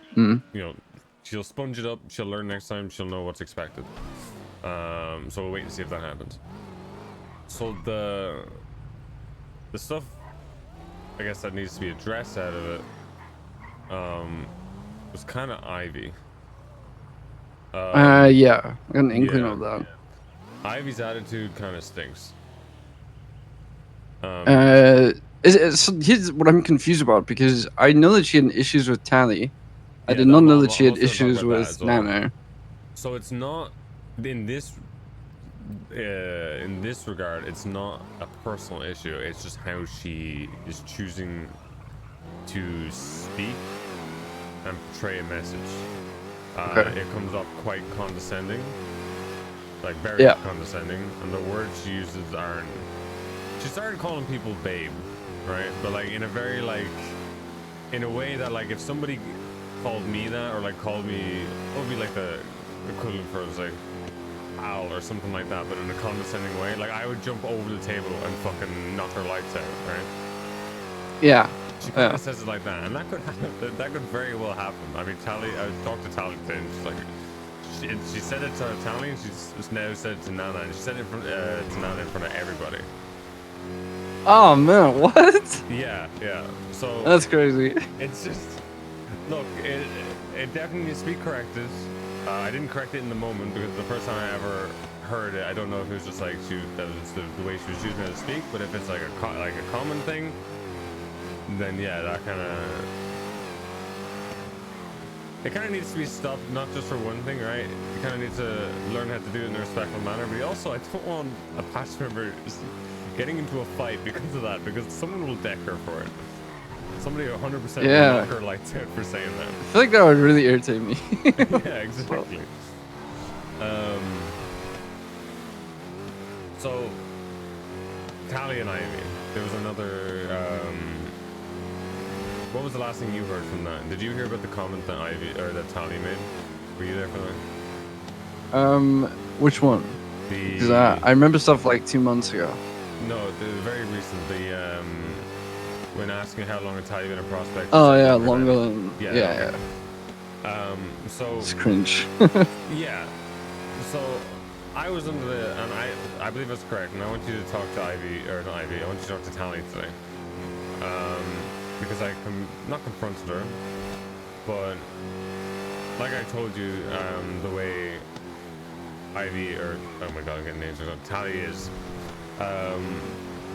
she'll sponge it up. She'll learn next time. She'll know what's expected. So we'll wait and see if that happens. So the stuff, I guess, that needs to be addressed out of it was kind of Ivy. Yeah, I got an inkling of that. Ivy's attitude kind of stinks. So here's what I'm confused about, because I know that she had issues with Tally. I did not know that she had issues with Nano. So it's not in this regard. It's not a personal issue. It's just how she is choosing to speak and portray a message. Okay. It comes off quite condescending, like very condescending, and the words she uses aren't. She started calling people babe, right? But like in a very like, in a way that like if somebody called me that, or like called me, what would be like the equivalent for us, like pal or something like that, but in a condescending way, like I would jump over the table and fucking knock her lights out, right? Yeah. She kind of says it like that, and that could happen, that could very well happen. I mean, Tally, I talked to Tally today, and she's like, she said it to Tally, and she's now said it to Nana, and she said it to Nana in front of everybody. Oh man, what? Yeah. So that's crazy. It's just, look, it definitely needs to be corrected. I didn't correct it in the moment because the first time I ever heard it, I don't know if it was just like that was the way she was choosing how to speak, but if it's like a common thing, then yeah, that kind of, it kind of needs to be stopped, not just for one thing, right? You kind of need to learn how to do it in a respectful manner, but also I don't want a patch member getting into a fight because of that, because someone will deck her for it. Somebody 100% will knock her lights out for saying that. I feel like that would really irritate me. Yeah, exactly. So Tally and Ivy, there was another what was the last thing you heard from that? Did you hear about the comment that that Tally made? Were you there for that? Which one? Because I remember stuff like 2 months ago. No, very recently. When asking how long had you been a prospect? Oh yeah, longer than yeah. So it's cringe. Yeah. So I was under the, and I believe that's correct, and I want you to talk to Ivy, or not Ivy. I want you to talk to Tally today. Because I not confronted her, but like I told you, the way Ivy, or oh my god, I'm getting names wrong. Tally is,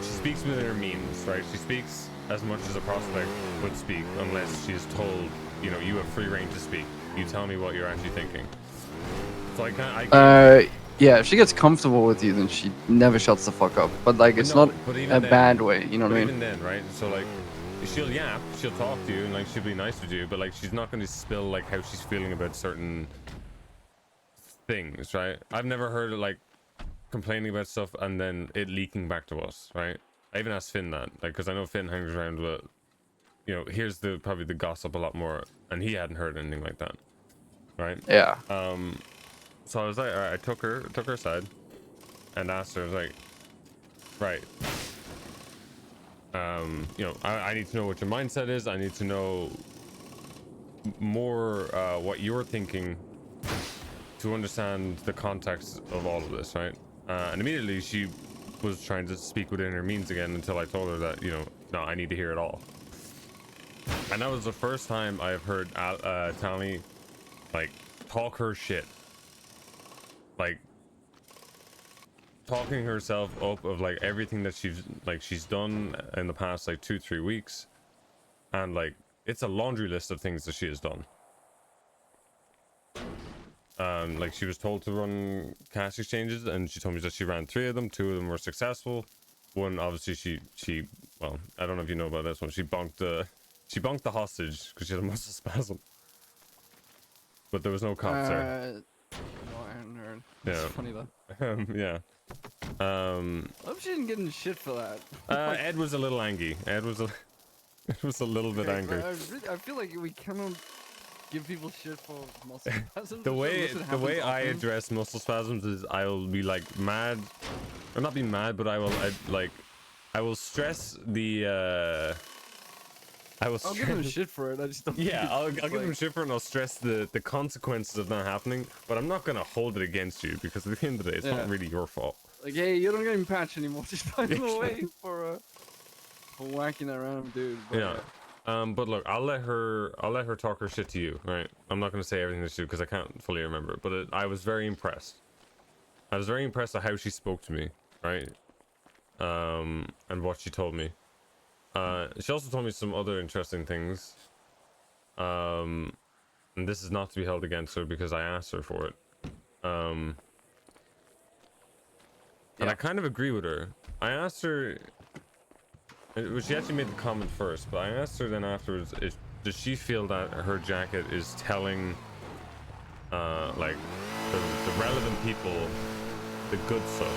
she speaks within her means, right? She speaks as much as a prospect would speak, unless she is told, you know, you have free reign to speak. You tell me what you're actually thinking. So yeah, if she gets comfortable with you, then she never shuts the fuck up. But like, it's not a bad way, you know what I mean? Even then, right? So like, she'll yap, she'll talk to you, and like she'll be nice with you, but like she's not going to spill like how she's feeling about certain things, right? I've never heard of like complaining about stuff and then it leaking back to us, right? I even asked Finn that, like, because I know Finn hangs around with, you know, here's probably the gossip a lot more, and he hadn't heard anything like that, right? Yeah. So I was like, all right, I took her aside and asked her, I was like, right, you know, I need to know what your mindset is. I need to know more what you're thinking to understand the context of all of this, right? And immediately she was trying to speak within her means again until I told her that, you know, no, I need to hear it all. And that was the first time I've heard Tally like talk her shit, like talking herself up of like everything that she's done in the past like 2-3 weeks, and like it's a laundry list of things that she has done. Like she was told to run cash exchanges, and she told me that she ran 3 of them. 2 of them were successful. One, obviously, she well, I don't know if you know about this one. She bonked the hostage because she had a muscle spasm, but there was no cops there. No, I hadn't heard. Yeah. It's funny though. Yeah. I hope she didn't get in shit for that. Ed was a little angry. Ed was a little bit angry. I feel like we cannot give people shit for muscle spasms. The way I address muscle spasms is I'll be like mad, or not be mad, but I will stress the I'll give them shit for it. I just don't. Yeah, I'll give them shit for it, and I'll stress the consequences of that happening. But I'm not gonna hold it against you, because at the end of the day, it's not really your fault. Like, hey, you don't get him patch anymore. Just find him away for whacking that random dude. But, yeah. But look, I'll let her talk her shit to you, right? I'm not gonna say everything that she did because I can't fully remember. But I was very impressed. I was very impressed at how she spoke to me, right? And what she told me. She also told me some other interesting things. And this is not to be held against her because I asked her for it. And I kind of agree with her. I asked her, She actually made the comment first, but I asked her then afterwards, does she feel that her jacket is telling, like, the relevant people the good stuff?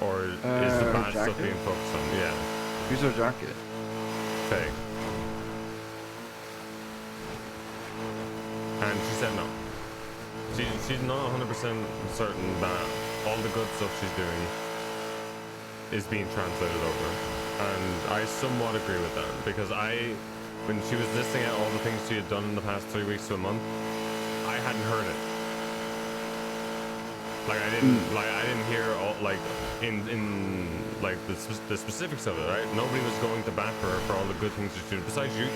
Or is the bad stuff being focused on? Yeah. Who's her jacket? Faye. And she said no. She's not 100% certain that all the good stuff she's doing is being translated over. And I somewhat agree with that, because when she was listing out all the things she had done in the past 3 weeks to a month, I hadn't heard it. Like I didn't hear all, like in like the specifics of it, right? Nobody was going to bat for her for all the good things she's doing, besides you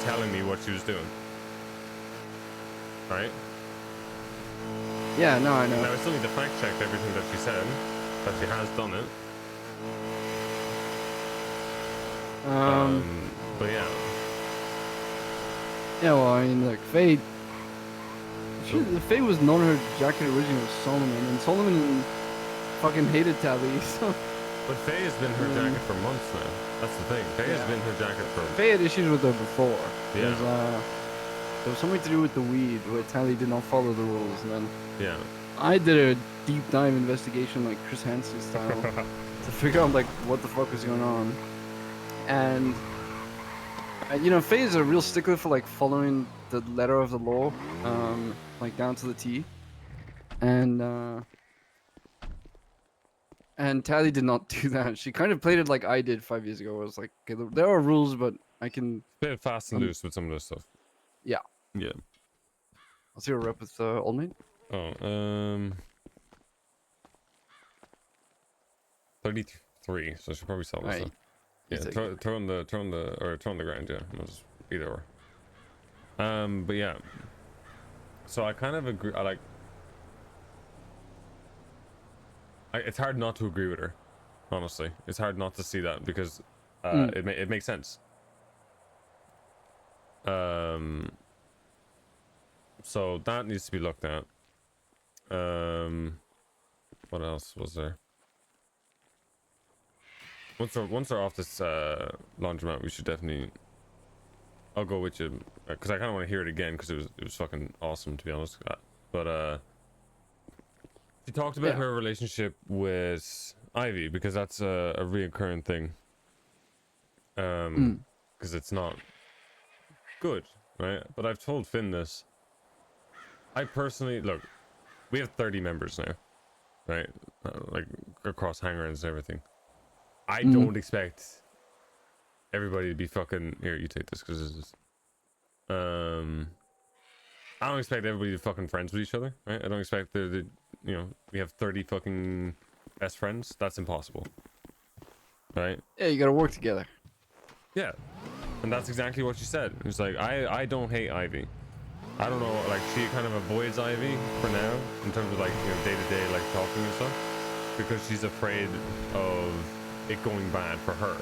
telling me what she was doing, right? Yeah, no, I know. Now I still need to fact check everything that she said, that she has done it. But yeah. Yeah, well, I mean, like Faye. Faye was known her jacket originally was Solomon, and Solomon fucking hated Tally. So. But Faye has been her jacket for months now. That's the thing. Faye has been her jacket for. Faye had issues with her before. Yeah. There was something to do with the weed where Tally did not follow the rules, and then yeah, I did a deep dive investigation like Chris Hansen style to figure out like what the fuck was going on, and you know, Faye is a real stickler for like following the letter of the law, like down to the T, and Tally did not do that. She kind of played it like I did 5 years ago. It was like, okay, there are rules, but I can play it fast and loose with some of this stuff. Yeah. Yeah. I'll see a rep with Old Mate. Oh, 33. So I should probably sell this. Right. Stuff. Yeah, throw on the ground. Yeah, it was either or. But yeah. So I kind of agree. It's hard not to agree with her. Honestly, it's hard not to see that because it makes sense. So that needs to be looked at. What else was there? Once they're off this laundromat, we should definitely. I'll go with you because I kind of want to hear it again because it was fucking awesome, to be honest. But she talked about her relationship with Ivy because that's a reoccurring thing. Because it's not good, right? But I've told Finn this. I personally look. We have 30 members now, right? Like across hangouts and everything. I don't expect everybody to be fucking. Here, you take this because this is. I don't expect everybody to be fucking friends with each other, right? I don't expect the you know, we have 30 fucking best friends. That's impossible, right? Yeah, you gotta work together. Yeah, and that's exactly what she said. It was like, I don't hate Ivy. I don't know, like she kind of avoids Ivy for now in terms of like, you know, day-to-day like talking and stuff because she's afraid of it going bad for her,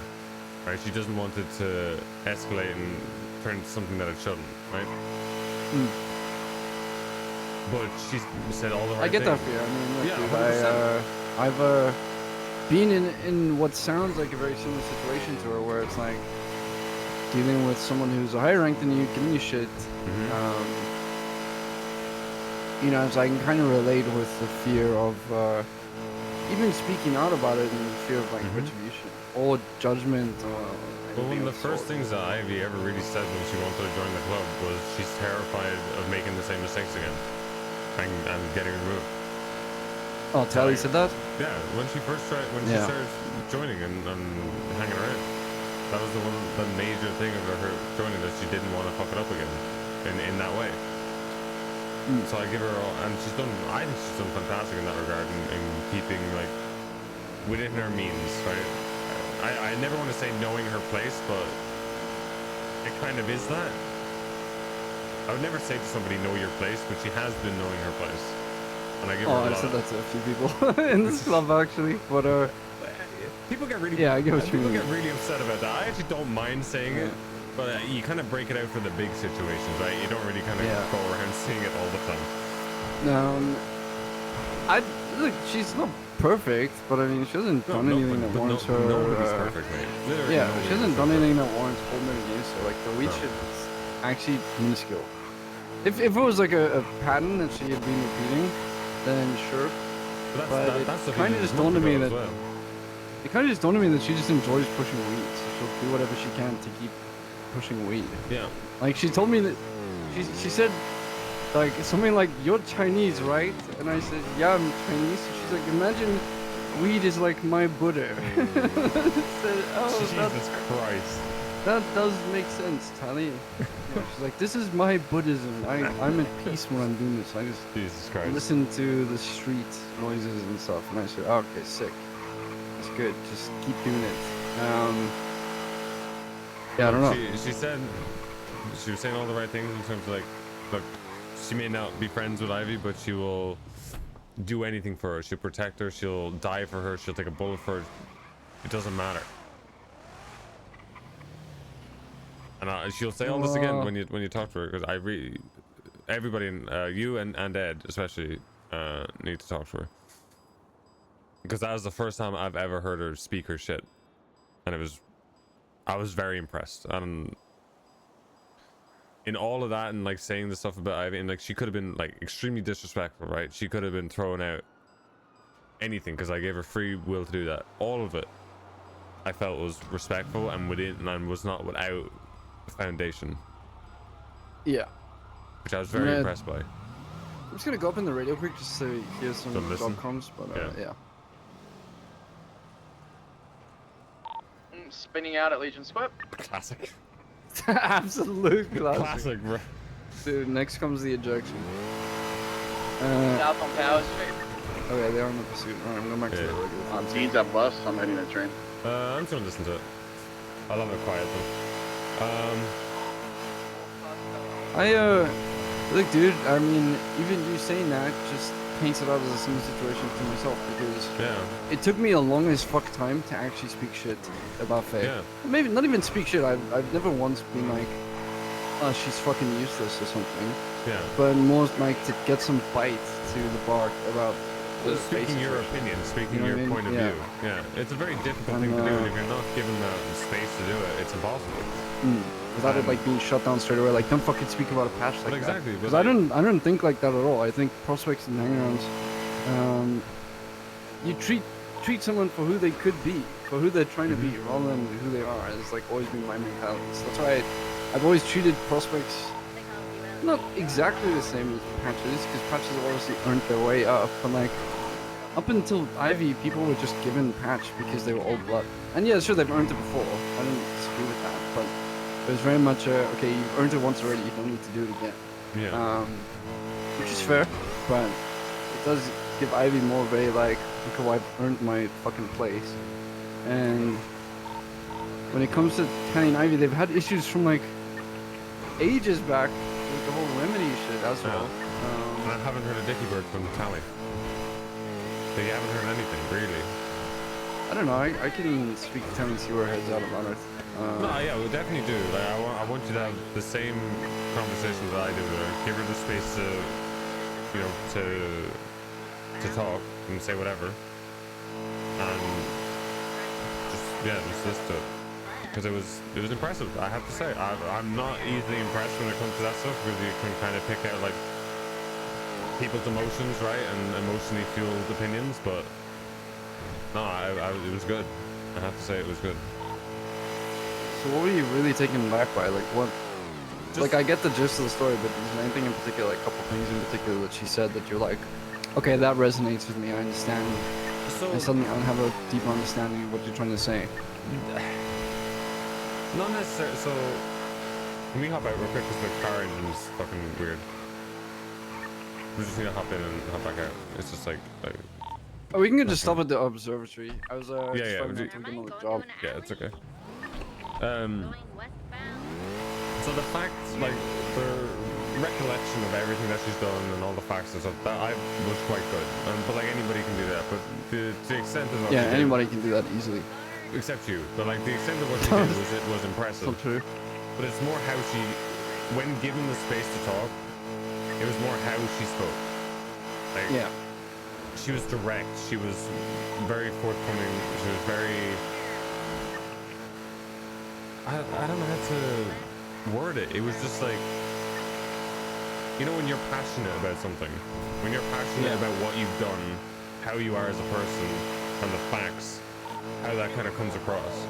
right? She doesn't want it to escalate and turn into something that it shouldn't, right? But she said all the right I get things. that fear. I mean, like, Yeah, I've been in what sounds like a very similar situation to her, where it's like dealing with someone who's a higher rank than you, giving you shit. You know, so I can kind of relate with the fear of even speaking out about it and the fear of like retribution or judgment. Well, one of the first things that Ivy ever really said when she wanted to join the club was she's terrified of making the same mistakes again and getting removed. Oh, Tally said that? Yeah, when she first started joining and hanging around, that was the major thing of her joining, that she didn't want to fuck it up again in that way. So I give her all, and I think she's done fantastic in that regard in keeping like within her means, right? I never want to say knowing her place, but it kind of is that. I would never say to somebody know your place, but she has been knowing her place, and I give her a lot. I've said that to a few people in this club actually, but people get really I get what you people mean. get really upset about that. I actually don't mind saying it, but you kind of break it out for the big situations, right? You don't really kind of go around saying it all the time. Look, she's not perfect, but I mean, she hasn't done anything that warrants her. Nobody's perfect, mate. Literally Yeah, nobody she hasn't is done perfect. anything that warrants whole million games. So like the weed shit is actually minuscule. If it was like a pattern that she had been repeating, then sure. But That's it kind of just dawned on me that it kind of just dawned on me that she just enjoys pushing weed. So she'll do whatever she can to keep pushing weed. Yeah. Like she told me that she said like something like, "You're Chinese, right?" And I said, "Yeah, I'm Chinese." And she's like, "Imagine weed is like my Buddha." I said, "Oh, Jesus Christ. That does make sense, Tally." Yeah, she's like, "This is my Buddhism. I'm at peace when I'm doing this. I just Jesus Christ. listen to the street noises and stuff." And I said, oh, "Okay, sick. That's good. Just keep doing it." Yeah, I don't know. She said she was saying all the right things in terms of like, look, she may not be friends with Ivy, but she will do anything for her. She'll protect her. She'll die for her. She'll take a bullet for her. It doesn't matter. And she'll say all this again when you talk to her, because everybody, you and Ed especially, need to talk to her, because that was the first time I've ever heard her speak her shit, and I was very impressed. And in all of that, and like saying the stuff about Ivy, and like she could have been like extremely disrespectful, right? She could have been throwing out anything because I gave her free will to do that. All of it, I felt was respectful and was not without foundation. Yeah. Which I was very impressed by. I'm just gonna go up in the radio quick just to hear some job comms, but yeah. Spinning out at Legion Sweat. Classic. Absolute classic. Classic, bro. Dude, next comes the ejection. South on Power Street. Okay, they are in the pursuit. Alright, I'm going back to the regular. Dean's at bus. I'm heading that train. I'm just gonna listen to it. I'll have it quiet though. Look, dude, I mean, even you saying that just paints it out as a similar situation to myself, because it took me a long as fuck time to actually speak shit about Faye. Yeah. Maybe not even speak shit. I've never once been like, oh, she's fucking useless or something. Yeah. But more like to get some bite to the bark about speaking your opinion, speaking your point of view. Yeah, it's a very difficult thing to do, and if you're not given the space to do it, it's impossible. Without it like being shut down straight away, like don't fucking speak about a patch like exactly, that. Because I don't think like that at all. I think prospects and hangarounds, you treat someone for who they could be, for who they're trying to be, rather than who they are. It's like always been my mentality. So that's why I've always treated prospects not exactly the same as patches, because patches have obviously earned their way up, but like up until Ivy, people were just given patch because they were old blood. And yeah, sure, they've earned it before. I don't disagree with that, but it was very much okay, you've earned it once already, you don't need to do it again. Yeah. Which is fair, but it does give Ivy more of a like, okay, I've earned my fucking place. And when it comes to Kenny and Ivy, they've had issues from like ages back with the whole remedy shit as well. And I haven't heard a dicky bird from Tally. So you haven't heard anything, really. I don't know, I can speak to Tally and see where her head's at about it. No, yeah, we definitely do. Like, I want you to have the same conversation that I did with her. Give her the space to, you know, to talk and say whatever, and just listen to it, because it was impressive. I have to say, I'm not easily impressed when it comes to that stuff, because you can kind of pick out like people's emotions, right, and emotionally fueled opinions. But no, it was good. I have to say, it was good. So what were you really taken back by? Like what? Like I get the gist of the story, but is there anything in particular, like a couple things in particular that she said that you're like, okay, that resonates with me. I understand. I suddenly have a deeper understanding of what you're trying to say. Not necessarily. So can we hop out real quick because the car engine is fucking weird. We just need to hop in and hop back out. It's just like oh, we can just stop at the observatory. I was yeah. just thinking on the job. Yeah, it's okay. So the facts, like the recollection of everything that she's done and all the facts and stuff, that I was quite good. But like anybody can do that. But to the extent of what she did, anybody can do that easily. Except you. But like the extent of what she did was impressive. Not true. But it's more how she, when given the space to talk, it was more how she spoke. Like, she was direct. She was very forthcoming. She was very. I don't know how to word it. It was just like, you know, when you're passionate about something, when you're passionate about what you've done, how you are as a person, and the facts, how that kind of comes across.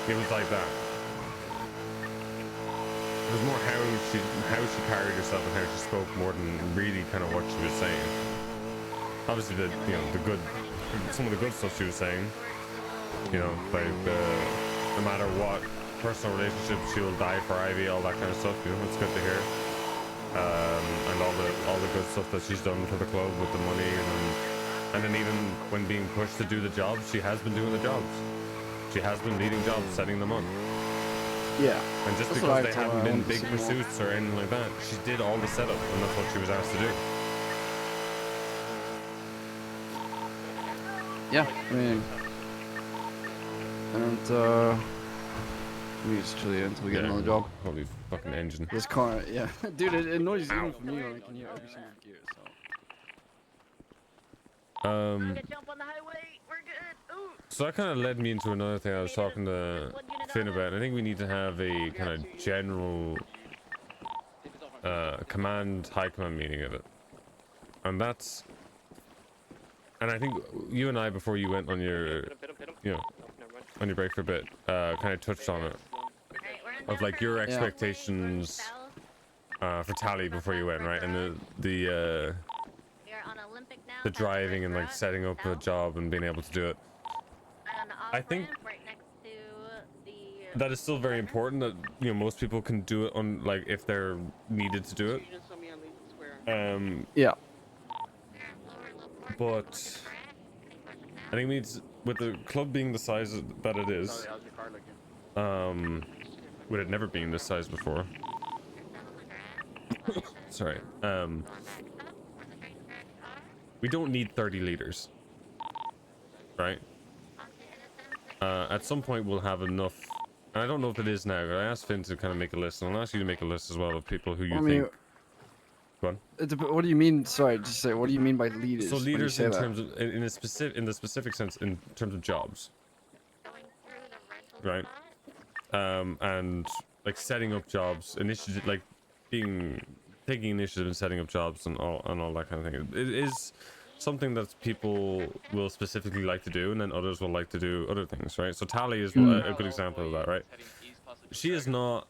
It was like that. It was more how she carried herself and how she spoke more than really kind of what she was saying. Obviously, some of the good stuff she was saying. You know, like no matter what personal relationships, she'll die for Ivy, all that kind of stuff. You know, it's good to hear. And all the good stuff that she's done for the club with the money, and then even when being pushed to do the jobs, she has been doing the jobs. She has been leading jobs, setting them up. Yeah. And just because they haven't been big pursuits or anything like that, she did all the setup, and that's what she was asked to do. Yeah, I mean, and let me just chill here until we get another job. Holy fucking engine. This car, yeah, dude, it annoys even for me when I can hear every single gear. So that kind of led me into another thing I was talking to Finn about. I think we need to have a kind of general high command meeting of it, and that's. And I think you and I, before you went on your, on your break for a bit, kind of touched on it, of like your expectations for Tally before you went, right? And the driving and like setting up a job and being able to do it. I think that is still very important. That most people can do it on like if they're needed to do it. Yeah. But I think we need to, with the club being the size that it is, with it never being this size before. Sorry. We don't need 30 liters, right? At some point we'll have enough. And I don't know if it is now. I asked Finn to kind of make a list, and I'll ask you to make a list as well of people who you think. Go on. What do you mean? Sorry, just say. What do you mean by leaders? So leaders in terms of in the specific sense in terms of jobs, right? And like setting up jobs, initiative, like taking initiative and setting up jobs and all that kind of thing. It is something that people will specifically like to do, and then others will like to do other things, right? So Tally is a good example of that, right? She is not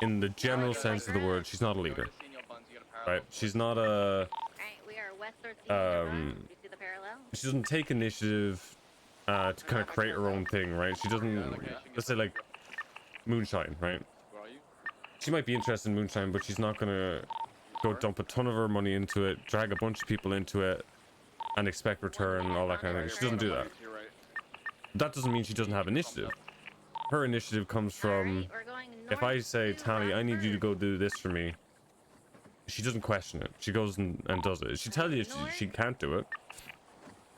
in the general sense of the word, she's not a leader, right? She's not a she doesn't take initiative to kind of create her own thing, right? She doesn't, let's say like moonshine, right? She might be interested in moonshine, but she's not gonna go dump a ton of her money into it, drag a bunch of people into it, and expect return and all that kind of thing. She doesn't do that. That doesn't mean she doesn't have initiative. Her initiative comes from, if I say, Tally, I need you to go do this for me, she doesn't question it. She goes and does it. She tells you she can't do it,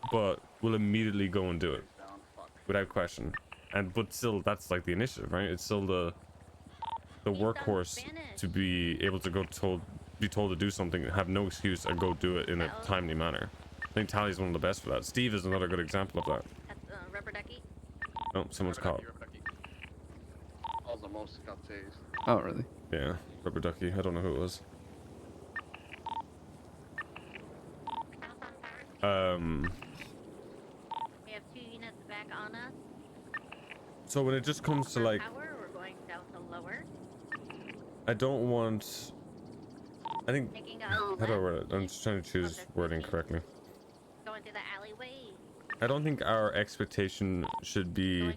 but will immediately go and do it without question. But still, that's like the initiative, right? It's still the workhorse to be able to be told to do something, have no excuse, and go do it in a timely manner. I think Tally's one of the best for that. Steve is another good example of that. Rubber ducky. Oh, someone's caught. Almost got tased. Oh, really? Yeah, rubber ducky. I don't know who it was. We have 2 units back on us. So when it just comes to like, Power, we're going down to lower. I don't want. I think. How do I word it? I'm just trying to choose wording correctly. Going to the alleyway. I don't think our expectation should be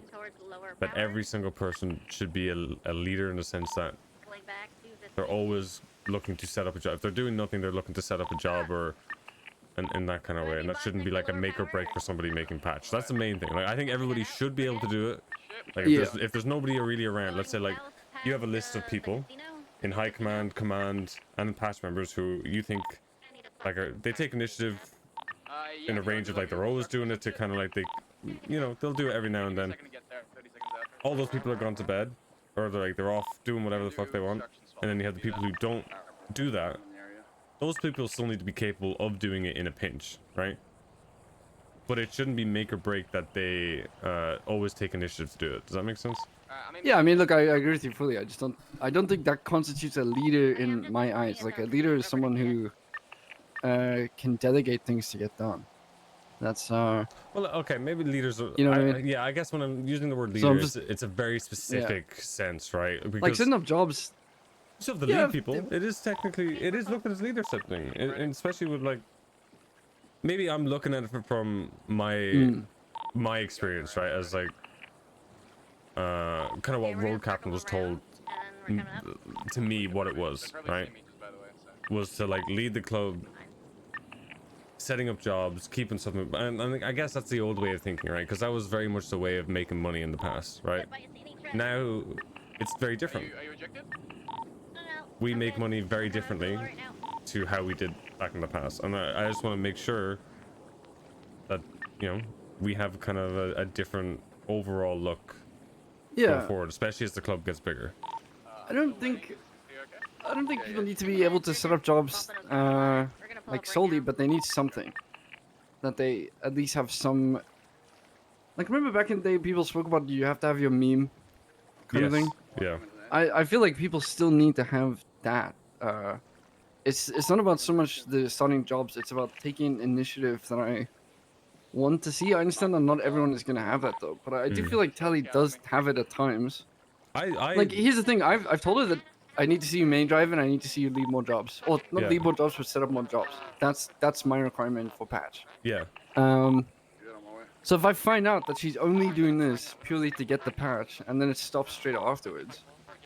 that every single person should be a leader in the sense that they're always looking to set up a job. If they're doing nothing, they're looking to set up a job or in that kind of way, and that shouldn't be like a make or break for somebody making patch. That's the main thing. Like I think everybody should be able to do it. Like if there's nobody really around, let's say like you have a list of people in high command, and patch members who you think like they take initiative in a range of like they're always doing it to kind of like they'll do it every now and then. All those people are gone to bed, or they're off doing whatever the fuck they want, and then you have the people who don't do that, those people still need to be capable of doing it in a pinch, right? But it shouldn't be make or break that they always take initiative to do it. Does that make sense? Yeah, I mean, look, I agree with you fully. I don't think that constitutes a leader in my eyes. Like a leader is someone who can delegate things to get done. That's well, okay, maybe leaders are, you know what I mean? yeah, I guess when I'm using the word So leader, I'm just- it's a very specific sense, right? Because like setting up jobs. of the Yeah, lead people, it is technically, it is looked at as leadership thing, and especially with like, maybe I'm looking at it from my experience, right, as like kind of what road captain was told to me what it was, right, was to like lead the club, setting up jobs, keeping something, and I guess that's the old way of thinking, right, because that was very much the way of making money in the past, right? Now it's very different. Are you ejected? We make money very differently to how we did back in the past, and I just want to make sure that, you know, we have kind of a different overall look going forward, especially as the club gets bigger. I don't think people need to be able to set up jobs like solely, but they need something that they at least have some. Like, remember back in the day, people spoke about you have to have your meme kind of thing. Yeah. I feel like people still need to have that. It's not about so much the starting jobs. It's about taking initiative that I want to see. I understand that not everyone is gonna have that though, but I do feel like Tally does have it at times. Like, here's the thing. I've told her that I need to see you main drive and I need to see you lead more jobs. Or not lead more jobs, but set up more jobs. That's my requirement for patch. Yeah. So if I find out that she's only doing this purely to get the patch and then it stops straight afterwards,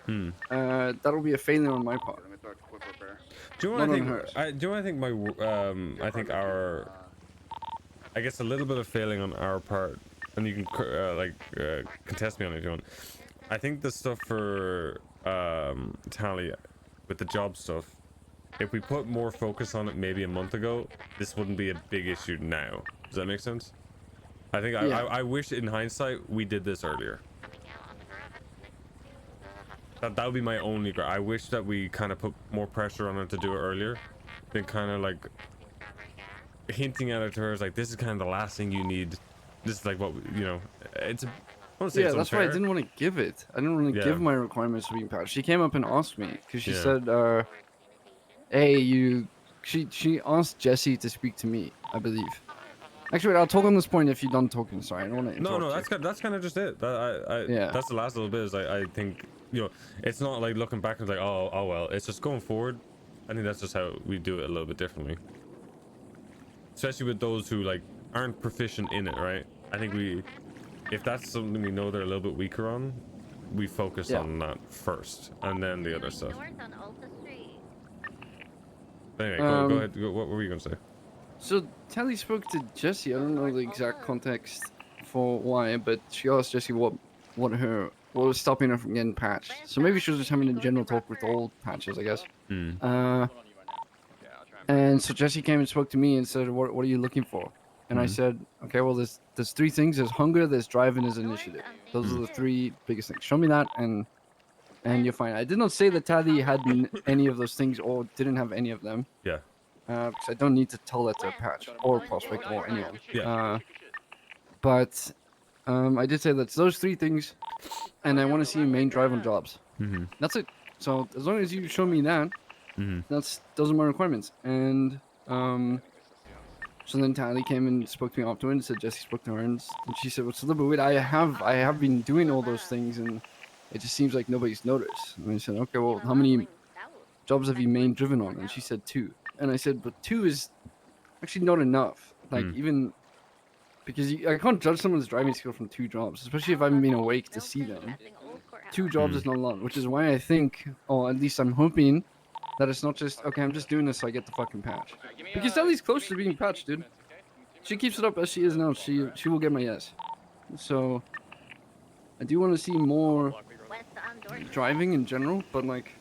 that'll be a failure on my part. Do you know what I think? Do you know what I think? I think our, I guess a little bit of failing on our part, and you can contest me on it if you want. I think the stuff for Tally with the job stuff, if we put more focus on it maybe a month ago, this wouldn't be a big issue now. Does that make sense? I think I wish in hindsight we did this earlier. That would be my only regret. I wish that we kind of put more pressure on her to do it earlier, than kind of like hinting at it to her as like, this is kind of the last thing you need. This is like what, you know, it's a, I won't say it's that's why I unfair. didn't want to give it. I didn't want to give my requirements to being patched. She came up and asked me because she Yeah. said, "Hey, she asked Jesse to speak to me, I believe." Actually, wait, I'll talk on this point if you're done talking. Sorry, I don't want to interrupt. No, that's kind of just it. That's the last little bit. Is I think, you know, it's not like looking back and like, oh well. It's just going forward. I think that's just how we do it a little bit differently. Especially with those who like aren't proficient in it, right? I think if that's something we know they're a little bit weaker on, we focus on that first, and then the other stuff. Anyway, go ahead. What were you gonna say? So Tally spoke to Jesse. I don't know the exact context for why, but she asked Jesse what was stopping her from getting patched. So maybe she was just having a general talk with all patches, I guess. And so Jesse came and spoke to me and said, "What are you looking for?" And I said, "Okay, well, there's three things. There's hunger, there's drive, and there's initiative. Those are the three biggest things. Show me that, and you're fine." I did not say that Tally had any of those things or didn't have any of them. Yeah. Because I don't need to tell that to a patch or prospect or anyone. Yeah. But I did say that it's those three things, and I want to see you main drive on jobs. That's it. So as long as you show me that, those are my requirements. And so then Tally came and spoke to me afterwards and said Jesse spoke to her, and she said, "What's a little bit weird? I have been doing all those things, and it just seems like nobody's noticed." And I said, "Okay, well, how many jobs have you main driven on?" And she said 2. And I said, "But 2 is actually not enough. Like even because I can't judge someone's driving skill from 2 jobs, especially if I haven't been awake to see them. 2 jobs is not a lot, which is why I think, or at least I'm hoping, that it's not just, okay, I'm just doing this so I get the fucking patch. Because Sally's close to being patched, dude. She keeps it up as she is now. She will get my yes. So I do want to see more driving in general, but like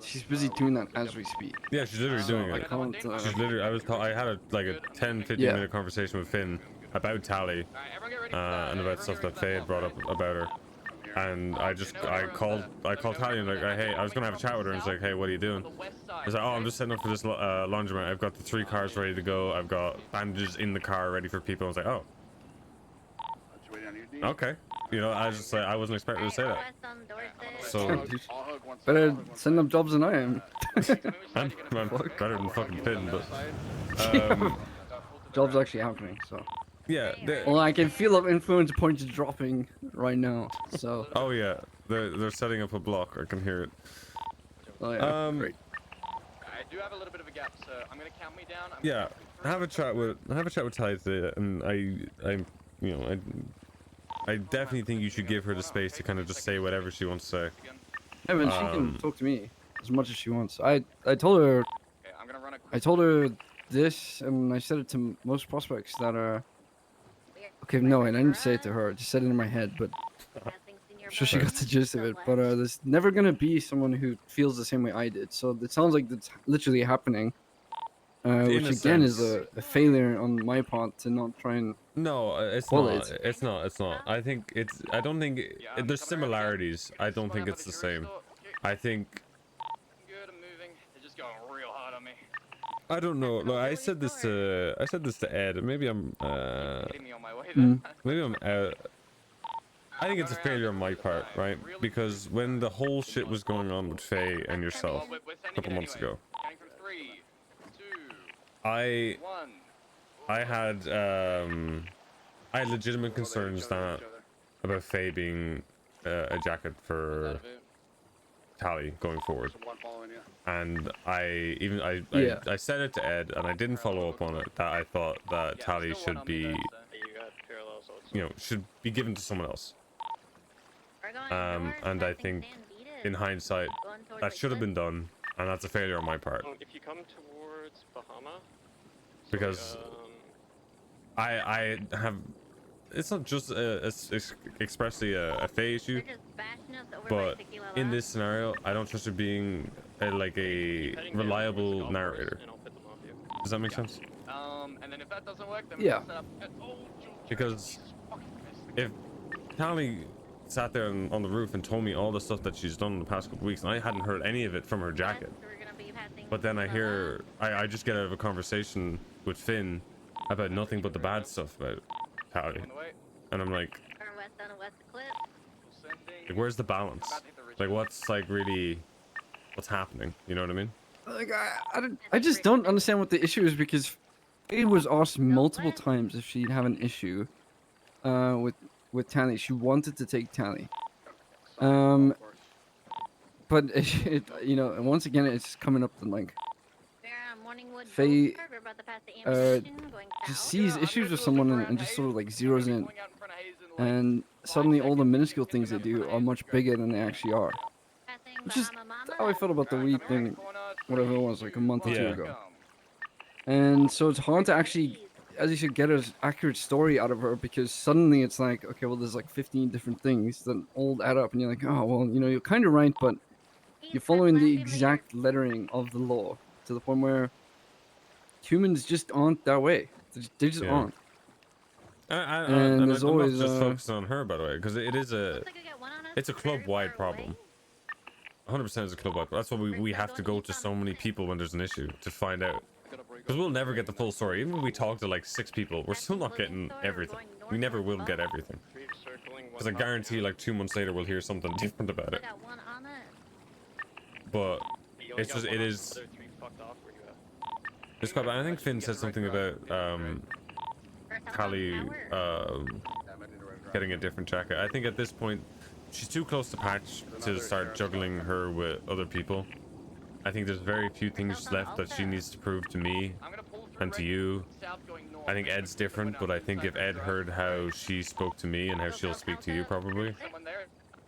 she's busy doing that as we speak. Yeah, she's literally doing it. I can't. She's literally. I had a 10-15 minute conversation with Finn about Tally and about stuff that Faye had brought up about her. And I called Tally and like, hey, I was gonna have a chat with her and it's like, hey, what are you doing? I was like, oh, I'm just setting up for this laundromat. I've got the 3 cars ready to go. I've got bandages in the car ready for people. I was like, oh, okay. You know, I was just like, I wasn't expecting to say that. So better send up jobs than I am. I'm better than fucking Finn, but jobs actually happening. So yeah. Well, I can feel the influence points dropping right now. So. Oh yeah, they're setting up a block. I can hear it. Oh yeah. Great. I do have a little bit of a gap, so I'm gonna count me down. Yeah, have a chat with Ty today, and I definitely think you should give her the space to kind of just say whatever she wants to say. Yeah, but she can talk to me as much as she wants. I told her. I told her this, and I said it to most prospects that are. Okay, no, and I didn't say it to her. I just said it in my head, but I'm sure she got the gist of it. But there's never gonna be someone who feels the same way I did. So it sounds like that's literally happening. Which again is a failure on my part to not try and. No, it's not. It's not. It's not. I think it's. I don't think there's similarities. I don't think it's the same. I think. Good, I'm moving. They're just going real hard on me. I don't know. Look, I said this to Ed. Maybe I'm. Maybe I'm. I think it's a failure on my part, right? Because when the whole shit was going on with Faye and yourself a couple months ago, I had legitimate concerns about Faye being a jacket for Tally going forward, and I said it to Ed, and I didn't follow up on it, that I thought that Tally should be, should be given to someone else. And I think in hindsight that should have been done, and that's a failure on my part. If you come towards Bahama, because I have, it's not just expressly a Faye issue, but in this scenario I don't trust her being a reliable narrator. Does that make sense? And then if that doesn't work, then yeah. Because if Tally sat there on the roof and told me all the stuff that she's done in the past couple weeks, and I hadn't heard any of it from her jacket, but then I just get out of a conversation with Finn about nothing but the bad stuff about Tally, and I'm like, where's the balance? Like, what's happening? You know what I mean? Like I just don't understand what the issue is, because Faye was asked multiple times if she'd have an issue with Tally. She wanted to take Tally, but and once again it's coming up to like Faye just sees issues with someone and just sort of like zeroes in, and suddenly all the minuscule things they do are much bigger than they actually are. Which is how I felt about the weed thing, whatever it was, like a month or two ago. And so it's hard to actually, as you said, get an accurate story out of her, because suddenly it's like, okay, well, there's like 15 different things that all add up, and you're like, oh, well, you're kind of right, but you're following the exact lettering of the law to the point where humans just aren't that way. They just aren't. And there's always not just focusing on her, by the way, because it's a club-wide problem. 100% is a club-wide. That's why we have to go to so many people when there's an issue to find out, because we'll never get the full story. Even when we talk to like 6 people, we're still not getting everything. We never will get everything, because I guarantee like 2 months later we'll hear something different about it. But it's just, it's quite bad. I think Finn said something about Tally getting a different jacket. I think at this point she's too close to patch to start juggling her with other people. I think there's very few things left that she needs to prove to me and to you. I think Ed's different, but I think if Ed heard how she spoke to me and how she'll speak to you, probably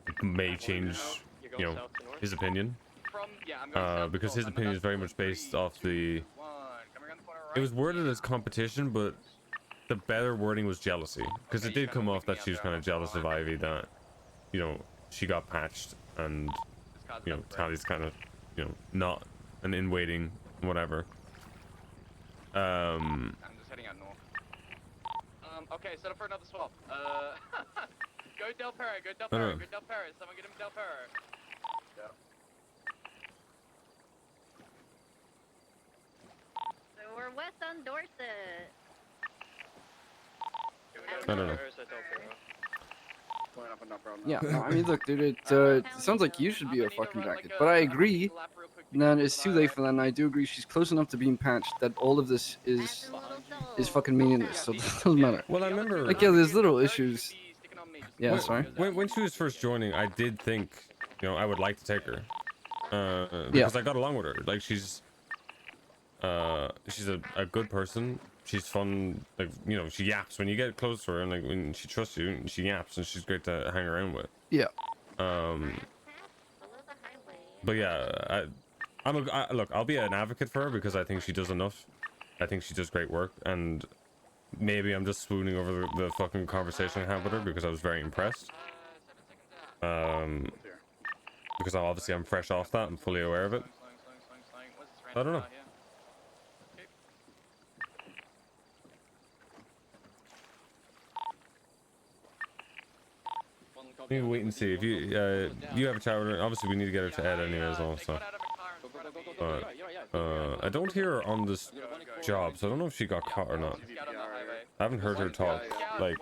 it may change, his opinion. Because his opinion is very much based off the... It was worded as competition, but the better wording was jealousy, because it did come off that she was kind of jealous of Ivy, that she got patched, and Tally's kind of not an in waiting, whatever. I'm just heading out north. Okay, set up for another swap. Go Del Perro, go Del No, Perro, no. go Del Perro. Someone get him Del Perro. So we're west on Dorset. I don't know. Yeah, no, I mean, look, dude, it sounds like you should be a fucking jacket. But I agree that it's too late for that, and I do agree she's close enough to being patched that all of this is fucking meaningless, so it doesn't matter. Well, I remember. Like, yeah, there's little issues. Yeah, when, sorry. When she was first joining, I did think, you know, I would like to take her. Yeah. Because I got along with her. Like, she's a good person. She's fun. Like, you know, she yaps when you get close to her, and like when she trusts you, she yaps, and she's great to hang around with. Yeah. But yeah, look, I'll be an advocate for her because I think she does enough. I think she does great work, and maybe I'm just swooning over the fucking conversation I had with her because I was very impressed. Because obviously I'm fresh off that, I'm fully aware of it. I don't know. We can wait and see if you have a chat with her. Obviously we need to get her to Ed anyway as well, so. But I don't hear her on this job, so I don't know if she got caught or not. I haven't heard her talk. Like,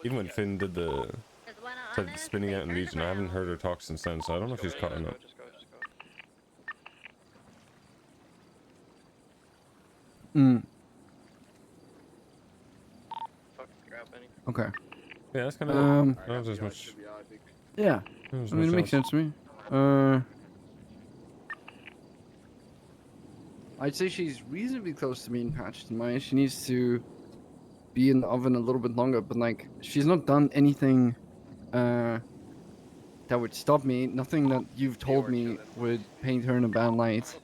even when Finn did the spinning out in Legion, I haven't heard her talk since then, so I don't know if she's caught or not. Okay. Yeah, that's kind of not as much. Yeah, I mean, it makes sense to me. I'd say she's reasonably close to being patched in mine. She needs to be in the oven a little bit longer, but like, she's not done anything that would stop me. Nothing that you've told me would paint her in a bad light.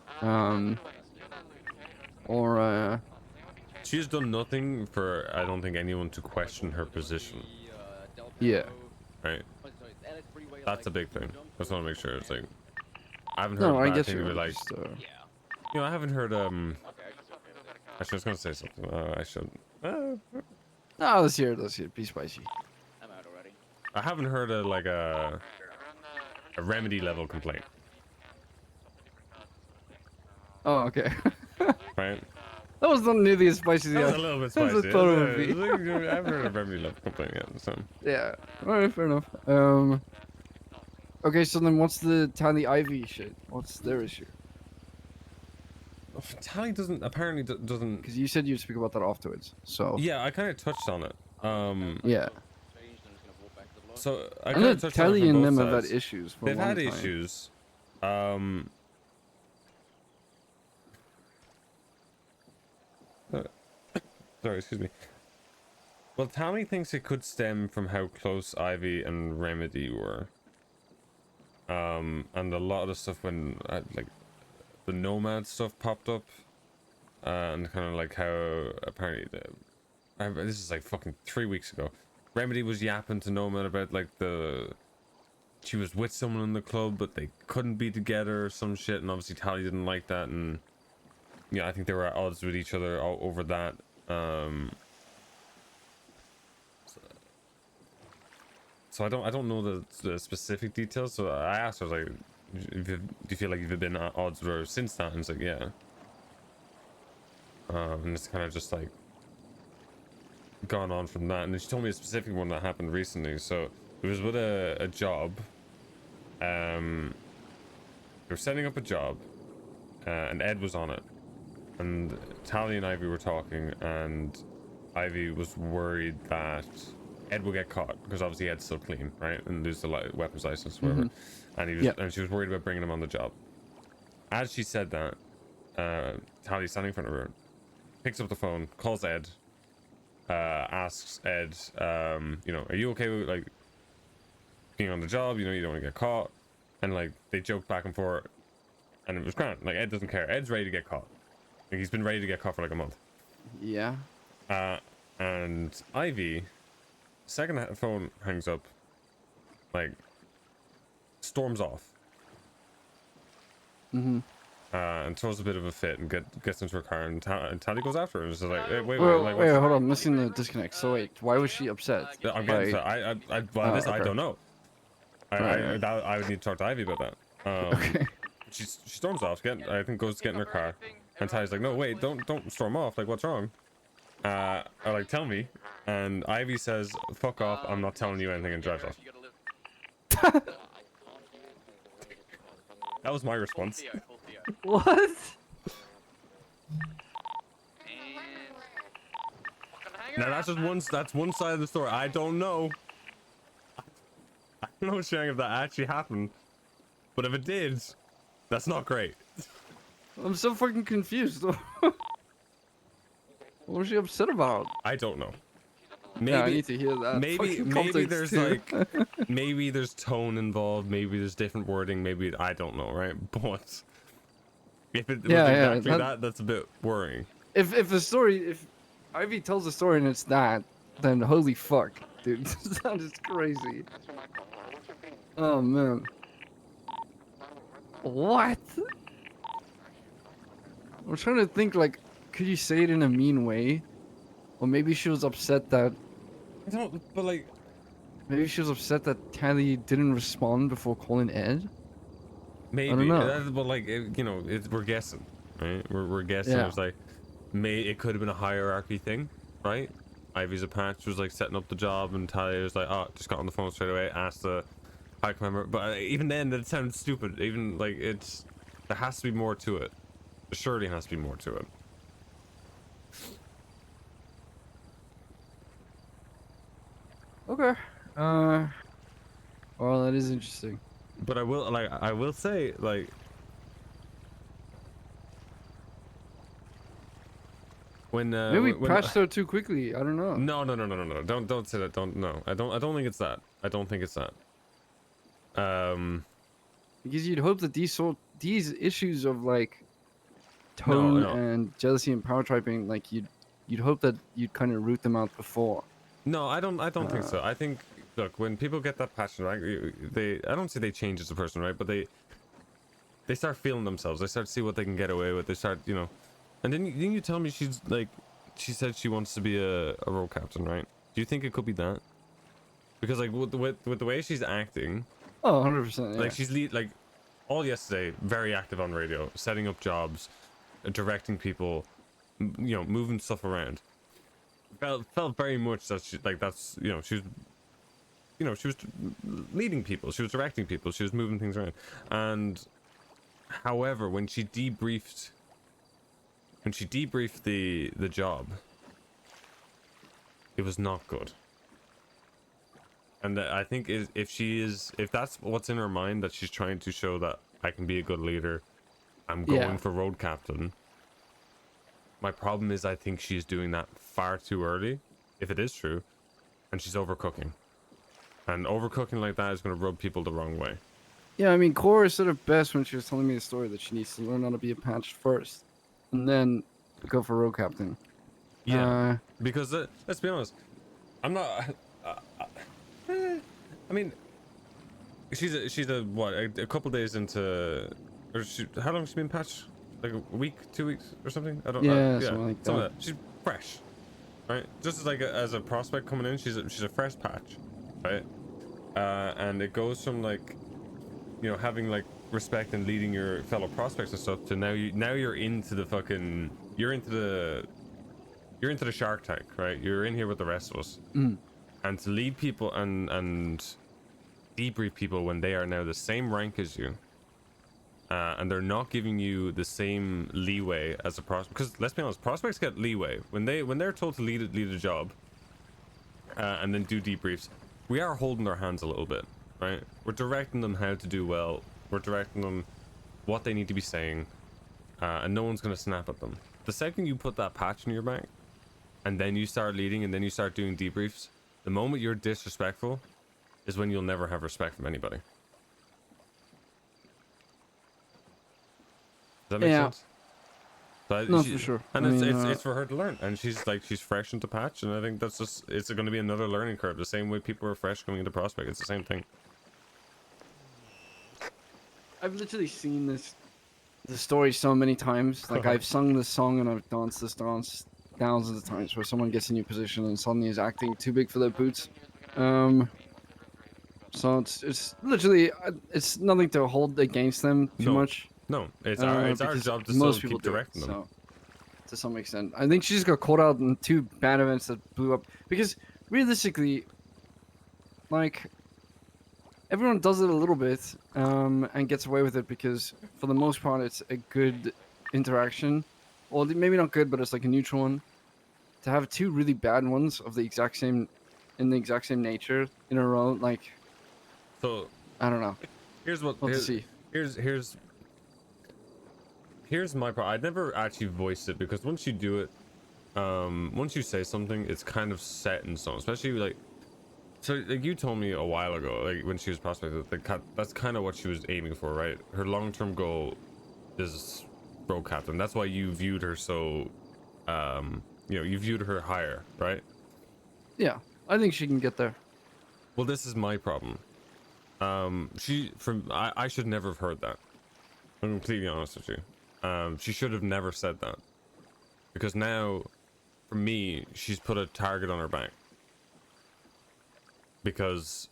She's done nothing for, I don't think, anyone to question her position. Yeah. Right. That's a big thing. I just want to make sure. It's like, I haven't heard No, a I bad get thing you. to be like, Just, you know, I haven't heard, actually, I was going to say something. I should. No, let's hear it. Be spicy. I'm out already. I haven't heard a remedy level complaint. Oh, okay. Right. That was not nearly as spicy as That was a little bit as spicy. I thought it would be. I haven't heard a remedy level complaint yet. So. Yeah. Alright, fair enough. Okay, so then what's the Tally Ivy shit? What's their issue? Tally apparently doesn't. Because you said you'd speak about that afterwards. So. Yeah, I kind of touched on it. Yeah. So I I kind know of touched on it Tally from and both them have had sides. issues for a They've long had time. issues. Sorry, excuse me. Well, Tally thinks it could stem from how close Ivy and Remedy were. And a lot of the stuff when like the Nomad stuff popped up, and kind of like how apparently this is like fucking 3 weeks ago. Remedy was yapping to Nomad about like she was with someone in the club, but they couldn't be together or some shit, and obviously Tally didn't like that, and yeah, I think they were at odds with each other over that. So I don't know the specific details. So I asked her, like, do you feel like you've been at odds with her since that? And it's like, yeah. And it's kind of just like gone on from that. And then she told me a specific one that happened recently. So it was with a job. They were setting up a job, and Ed was on it. And Tally and Ivy were talking, and Ivy was worried that Ed would get caught because obviously Ed's still clean, right, and lose the weapons license, whatever. And and she was worried about bringing him on the job. As she said that, Tally's standing in front of her, picks up the phone, calls Ed, asks Ed, you know, are you okay with like being on the job? You know, you don't want to get caught. And like they joked back and forth, and it was grand. Like Ed doesn't care. Ed's ready to get caught. Like, he's been ready to get caught for like a month. Yeah. And Ivy, second that phone hangs up, like storms off. and throws a bit of a fit and gets into her car, and Tally goes after her and is just like, hey, wait, Wait, like, hold on, missing the disconnect. So wait, why was she upset? I'm getting Like, to I okay. don't know. I would need to talk to Ivy about that. She storms off. I think goes to get in her car, and Tally's like, no, wait, don't storm off. Like, what's wrong? Or like, tell me. And Ivy says, fuck off. I'm not telling you anything, and drives off. That was my response. What? Now that's one side of the story. I don't know. I don't know, Shang, if that actually happened. But if it did, that's not great. I'm so fucking confused. What was she upset about? I don't know. Maybe, yeah, I need to hear that. Maybe there's too. like, maybe there's tone involved. Maybe there's different wording. Maybe I don't know, right? But if it was exactly that's a bit worrying. If Ivy tells a story and it's that, then holy fuck, dude, that is crazy. Oh man. What? I'm trying to think, like, could you say it in a mean way? Or maybe she was upset that... I don't, but like... Maybe she was upset that Tally didn't respond before calling Ed? Maybe. I don't know. But like, we're guessing, right? We're guessing. Yeah. It's like, it could have been a hierarchy thing, right? Ivy's a patch was like setting up the job, and Tally was like, oh, just got on the phone straight away, asked the high member. But even then, that sounds stupid. Even like, there has to be more to it. There surely has to be more to it. Okay. Well, that is interesting. But I will say, like, when maybe we patched her too quickly. I don't know. No. Don't say that. No. I don't think it's that. I don't think it's that. Because you'd hope that these issues of like tone and jealousy and power tripping, like you'd hope that you'd kind of root them out before. No, I don't think so. I think, look, when people get that passion, right, I don't say they change as a person, right, but they start feeling themselves. They start to see what they can get away with. They start, and then you tell me she said she wants to be a road captain, right? Do you think it could be that? Because like with the way she's acting, 100%, yeah. like she's all yesterday, very active on radio, setting up jobs, directing people, moving stuff around. Felt very much that she was leading people, she was directing people, she was moving things around. And however, when she debriefed the job, it was not good. And I think if that's what's in her mind, that she's trying to show that I can be a good leader, I'm going for road captain. My problem is I think she's doing that far too early, if it is true, and she's overcooking. And overcooking like that is going to rub people the wrong way. Yeah, I mean, Cora said it best when she was telling me the story that she needs to learn how to be a patch first, and then go for road captain. Yeah, because let's be honest, I'm not. I mean, she's a couple days into, or how long has she been patched? Like a week, 2 weeks, or something? I don't know. Something like that. She's fresh, right? Just as a prospect coming in, she's a fresh patch, right? And it goes from like, having like respect and leading your fellow prospects and stuff to now you're into the fucking you're into the Shark Tank, right? You're in here with the rest of us, and to lead people and debrief people when they are now the same rank as you. And they're not giving you the same leeway as a prospect, because let's be honest, prospects get leeway when they're told to lead a job, and then do debriefs. We are holding their hands a little bit, right? We're directing them how to do well. We're directing them what they need to be saying, and no one's gonna snap at them. The second you put that patch in your back, and then you start leading, and then you start doing debriefs, the moment you're disrespectful is when you'll never have respect from anybody. Does that make sense? But no, for sure. And it's for her to learn, and she's fresh into patch, and I think that's just, it's going to be another learning curve. The same way people are fresh coming into prospect, it's the same thing. I've literally seen this the story so many times. Like I've sung this song and I've danced this dance thousands of times, where someone gets a new position and suddenly is acting too big for their boots. So it's literally it's nothing to hold against them too much. No, it's our because job to most still people keep do it, directing them. so, to some extent, I think she just got caught out in 2 bad events that blew up. Because realistically, like everyone does it a little bit, and gets away with it because for the most part it's a good interaction. Well, maybe not good, but it's like a neutral one. To have 2 really bad ones of the exact same nature in a row, like. So I don't know. Here's what. We'll see. Here's my part. I never actually voiced it because once you do it, once you say something, it's kind of set in stone. Especially like, so like you told me a while ago, like when she was prospected, that's kind of what she was aiming for, right? Her long-term goal is road captain. That's why you viewed her so, you viewed her higher, right? Yeah, I think she can get there. Well, this is my problem. I should never have heard that. I'm completely honest with you. She should have never said that. Because now, for me, she's put a target on her back. Because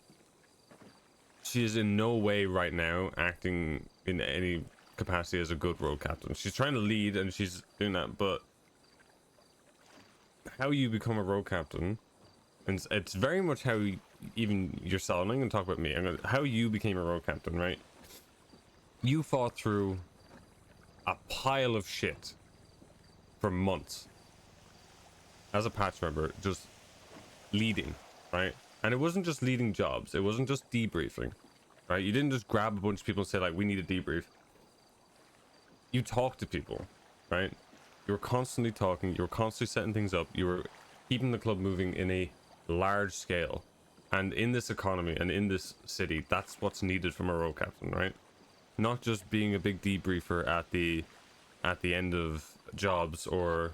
she is in no way right now acting in any capacity as a good road captain. She's trying to lead and she's doing that, but how you become a road captain, and it's very much how even yourself, I'm not going to talk about me, how you became a road captain, right? You fought through a pile of shit for months as a patch member, just leading, right? And it wasn't just leading jobs, it wasn't just debriefing, right? You didn't just grab a bunch of people and say like, we need a debrief. You talked to people, right? You were constantly talking, you were constantly setting things up, you were keeping the club moving in a large scale. And in this economy and in this city, that's what's needed from a road captain, right? Not just being a big debriefer at the end of jobs, or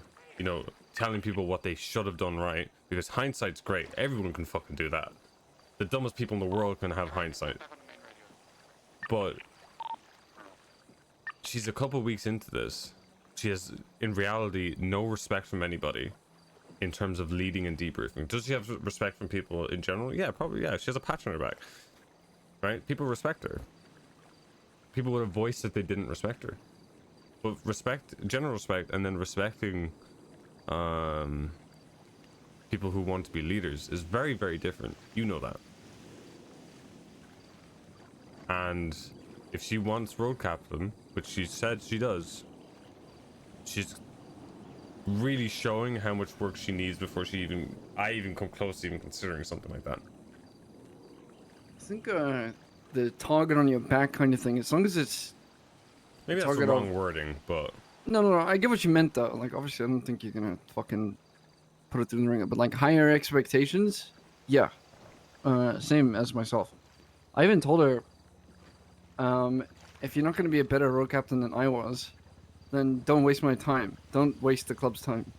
telling people what they should have done right, because hindsight's great. Everyone can fucking do that. The dumbest people in the world can have hindsight. But she's a couple weeks into this. She has, in reality, no respect from anybody in terms of leading and debriefing. Does she have respect from people in general? Yeah, probably, yeah. She has a patch on her back, right? People respect her. People would have voiced that they didn't respect her. But respect, general respect, and then respecting people who want to be leaders is very, very different. You know that. And if she wants road captain, which she said she does, she's really showing how much work she needs before I even come close to even considering something like that. I think the target on your back kind of thing, as long as it's maybe that's the wrong wording, but no, I get what you meant though. Like obviously I don't think you're gonna fucking put it through the ringer, but like higher expectations, yeah. Same as myself. I even told her, if you're not gonna be a better road captain than I was, then don't waste my time. Don't waste the club's time.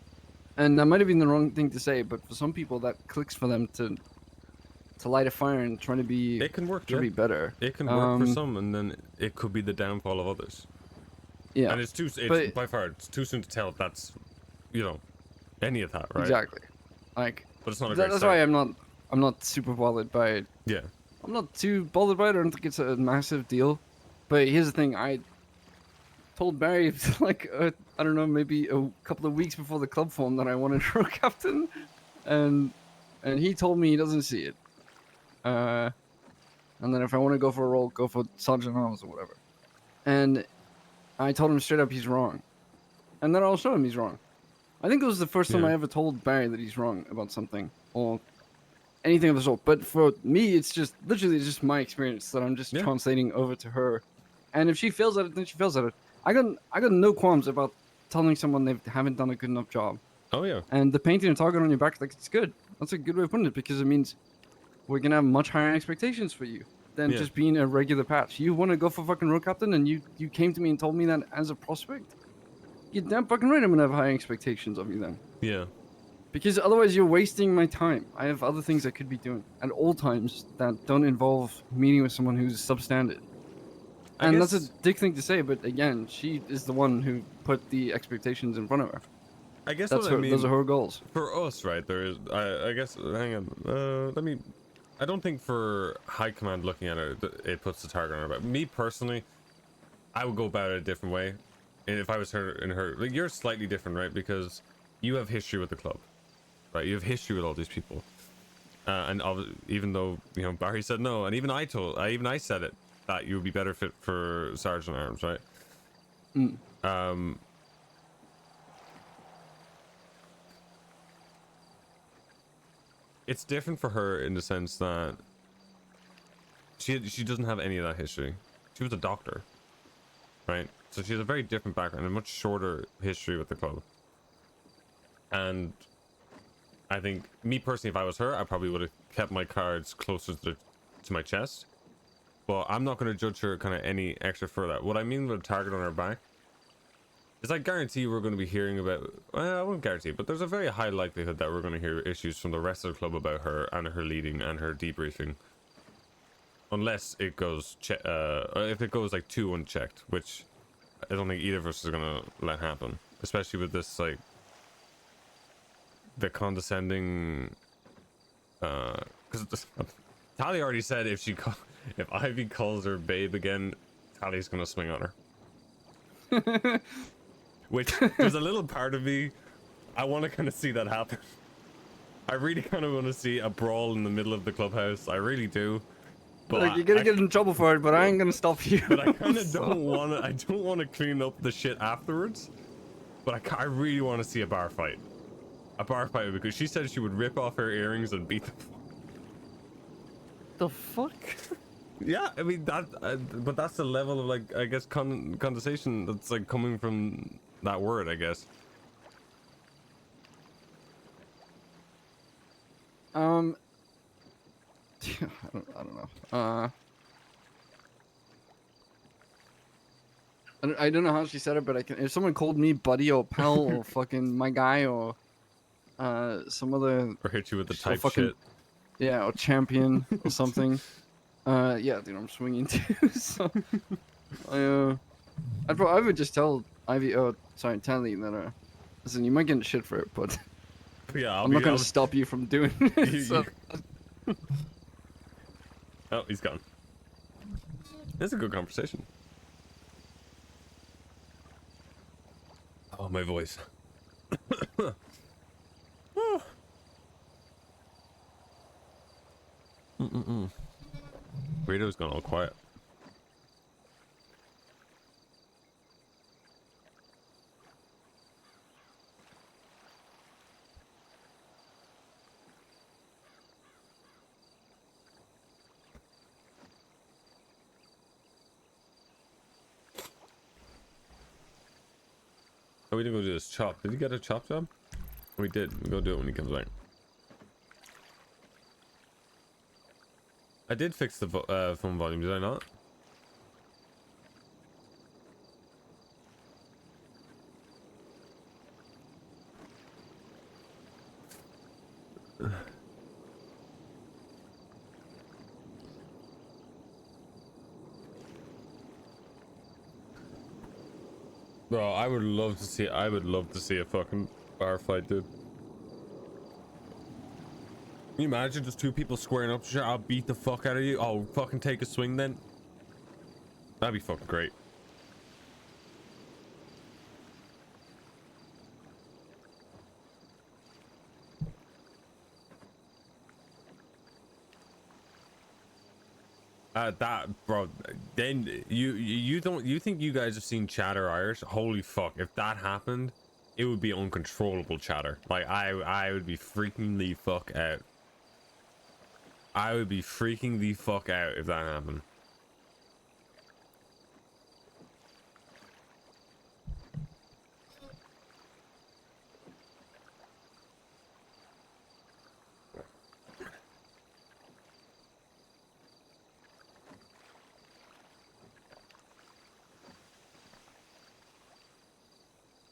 And that might have been the wrong thing to say, but for some people that clicks for them to light a fire and try to be, it can work, to be better. It can work for some, and then it could be the downfall of others. Yeah. And it's by far it's too soon to tell if that's any of that, right? Exactly. Like, but it's not a great that's start. why I'm not super bothered by it. Yeah. I'm not too bothered by it. I don't think it's a massive deal. But here's the thing, I told Barry like I don't know, maybe a couple of weeks before the club formed that I wanted a road captain, and he told me he doesn't see it. And then if I want to go for a role, go for Sergeant Arms or whatever. And I told him straight up he's wrong, and then I'll show him he's wrong. I think it was the first time I ever told Barry that he's wrong about something or anything of the sort. But for me, it's just literally just my experience that I'm just translating over to her. And if she fails at it, then she fails at it. I got no qualms about telling someone they haven't done a good enough job. Oh yeah. And the painting a target on your back, like, it's good. That's a good way of putting it, because it means we're gonna have much higher expectations for you than just being a regular patch. You want to go for fucking road captain, and you came to me and told me that as a prospect. You're damn fucking right. I'm gonna have high expectations of you then. Yeah. Because otherwise, you're wasting my time. I have other things I could be doing at all times that don't involve meeting with someone who's substandard. And that's a dick thing to say, but again, she is the one who put the expectations in front of her. I guess that's what I mean, those are her goals. For us, right, there is, I guess, hang on, I don't think for high command looking at it, it puts the target on her back. Me personally, I would go about it a different way. And if I was her in her, like, you're slightly different, right? Because you have history with the club, right? You have history with all these people. And even though, you know, Barry said no, and even I said it, that you would be better fit for Sergeant Arms, right? It's different for her in the sense that she doesn't have any of that history. She was a doctor, right? So she has a very different background, a much shorter history with the club. And I think, me personally, if I was her, I probably would have kept my cards closer to my chest. But I'm not going to judge her kind of any extra for that. What I mean with a target on her back is I guarantee we're going to be hearing about, well, I won't guarantee, but there's a very high likelihood that we're going to hear issues from the rest of the club about her and her leading and her debriefing. Unless it goes, if it goes like too unchecked, which I don't think either of us is going to let happen. Especially with this, like, the condescending, because Tally already said if Ivy calls her babe again, Tally's going to swing on her. Which, there's a little part of me, I want to kind of see that happen. I really kind of want to see a brawl in the middle of the clubhouse. I really do. But Look, you're gonna get in trouble for it, but I ain't gonna stop you. But I kind of don't want to. I don't want to clean up the shit afterwards. But I really want to see a bar fight. A bar fight, because she said she would rip off her earrings and beat them. The fuck? Yeah, I mean that. But that's the level of, like, I guess condensation that's like coming from that word, I guess. I don't know. I don't know how she said it, but I can. If someone called me buddy or pal or fucking my guy or some other, or hit you with the type fucking, shit, yeah, or champion or something, yeah, dude, I'm swinging too. So I would just tell Ivy, sorry, Tally that listen, you might get in shit for it, but yeah, I'm not gonna stop you from doing it. So. Oh, he's gone. That's a good conversation. Oh, my voice. Radio's gone all quiet. Oh, we didn't go do this chop. Did he get a chop job? We did. We go do it when he comes back. I did fix the phone volume, did I not? Bro, I would love to see a fucking bar fight, dude. Can you imagine just two people squaring up? Sure, I'll beat the fuck out of you. I'll fucking take a swing then. That'd be fucking great. Bro, then you think you guys have seen chatter Irish? Holy fuck, if that happened, it would be uncontrollable chatter. Like, I would be freaking the fuck out. I would be freaking the fuck out if that happened.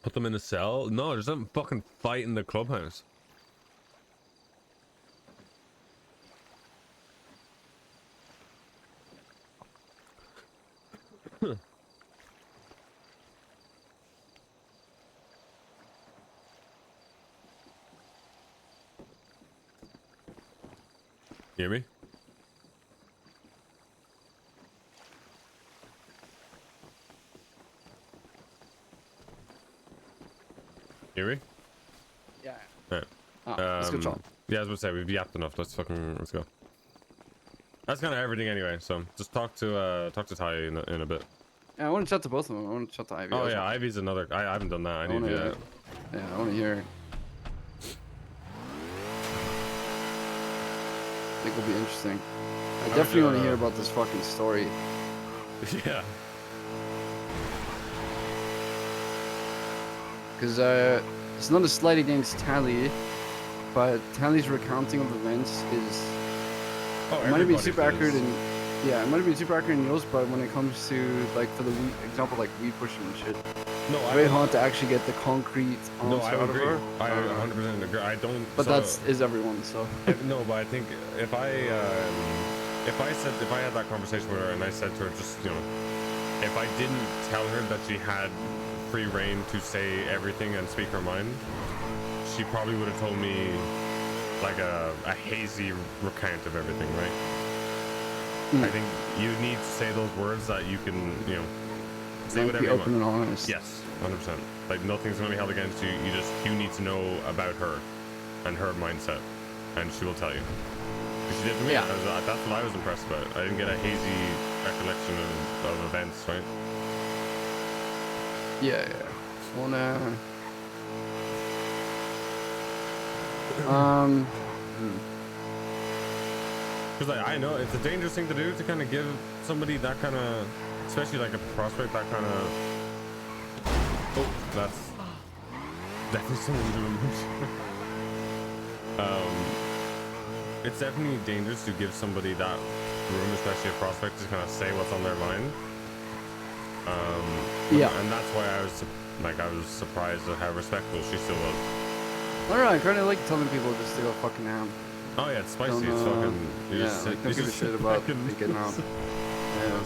Put them in a cell? No, there's some fucking fight in the clubhouse. You hear me? Hear me? Yeah. Right. Let's go, John. Yeah, I was gonna say we've yapped enough. Let's go. That's kind of everything anyway. So just talk to Ty in a bit. Yeah, I want to chat to both of them. I want to chat to Ivy. Oh as yeah, well. Ivy's another. I haven't done that. I need to do that. Yeah, I want to hear. I think it'll be interesting. I definitely want to hear about this fucking story. Yeah. Because it's not a slight against Tally, but Tally's recounting of events is. Oh, it might have been everybody's super accurate is. in. Yeah, it might have been super accurate in yours, but when it comes to like for the example like weed pushing and shit, No, it's very hard to actually get the concrete No, answer I out of agree. her. I 100% agree. I don't. But so, is everyone so. No, but I think if I had that conversation with her and I said to her, just if I didn't tell her that she had free reign to say everything and speak her mind, she probably would have told me like a hazy recount of everything, right? I think you need to say those words that you can, say whatever be you open want. and honest. Yes, 100%. Like nothing's going to be held against you. You need to know about her and her mindset, and she will tell you. She did to me. Yeah. That's what I was impressed about. I didn't get a hazy recollection of events, right? Yeah. Wanna. Because I know it's a dangerous thing to do to kind of give somebody that kind of, especially like a prospect, that kind of. Oh, that's definitely someone doing it's definitely dangerous to give somebody that room, especially a prospect, to kind of say what's on their mind. Yeah. And that's why I was surprised at how respectful she still was. I don't know, I kind of like telling people just to go fucking ham. Oh yeah, it's spicy. Don't, It's fucking. don't give a shit about getting out. Yeah.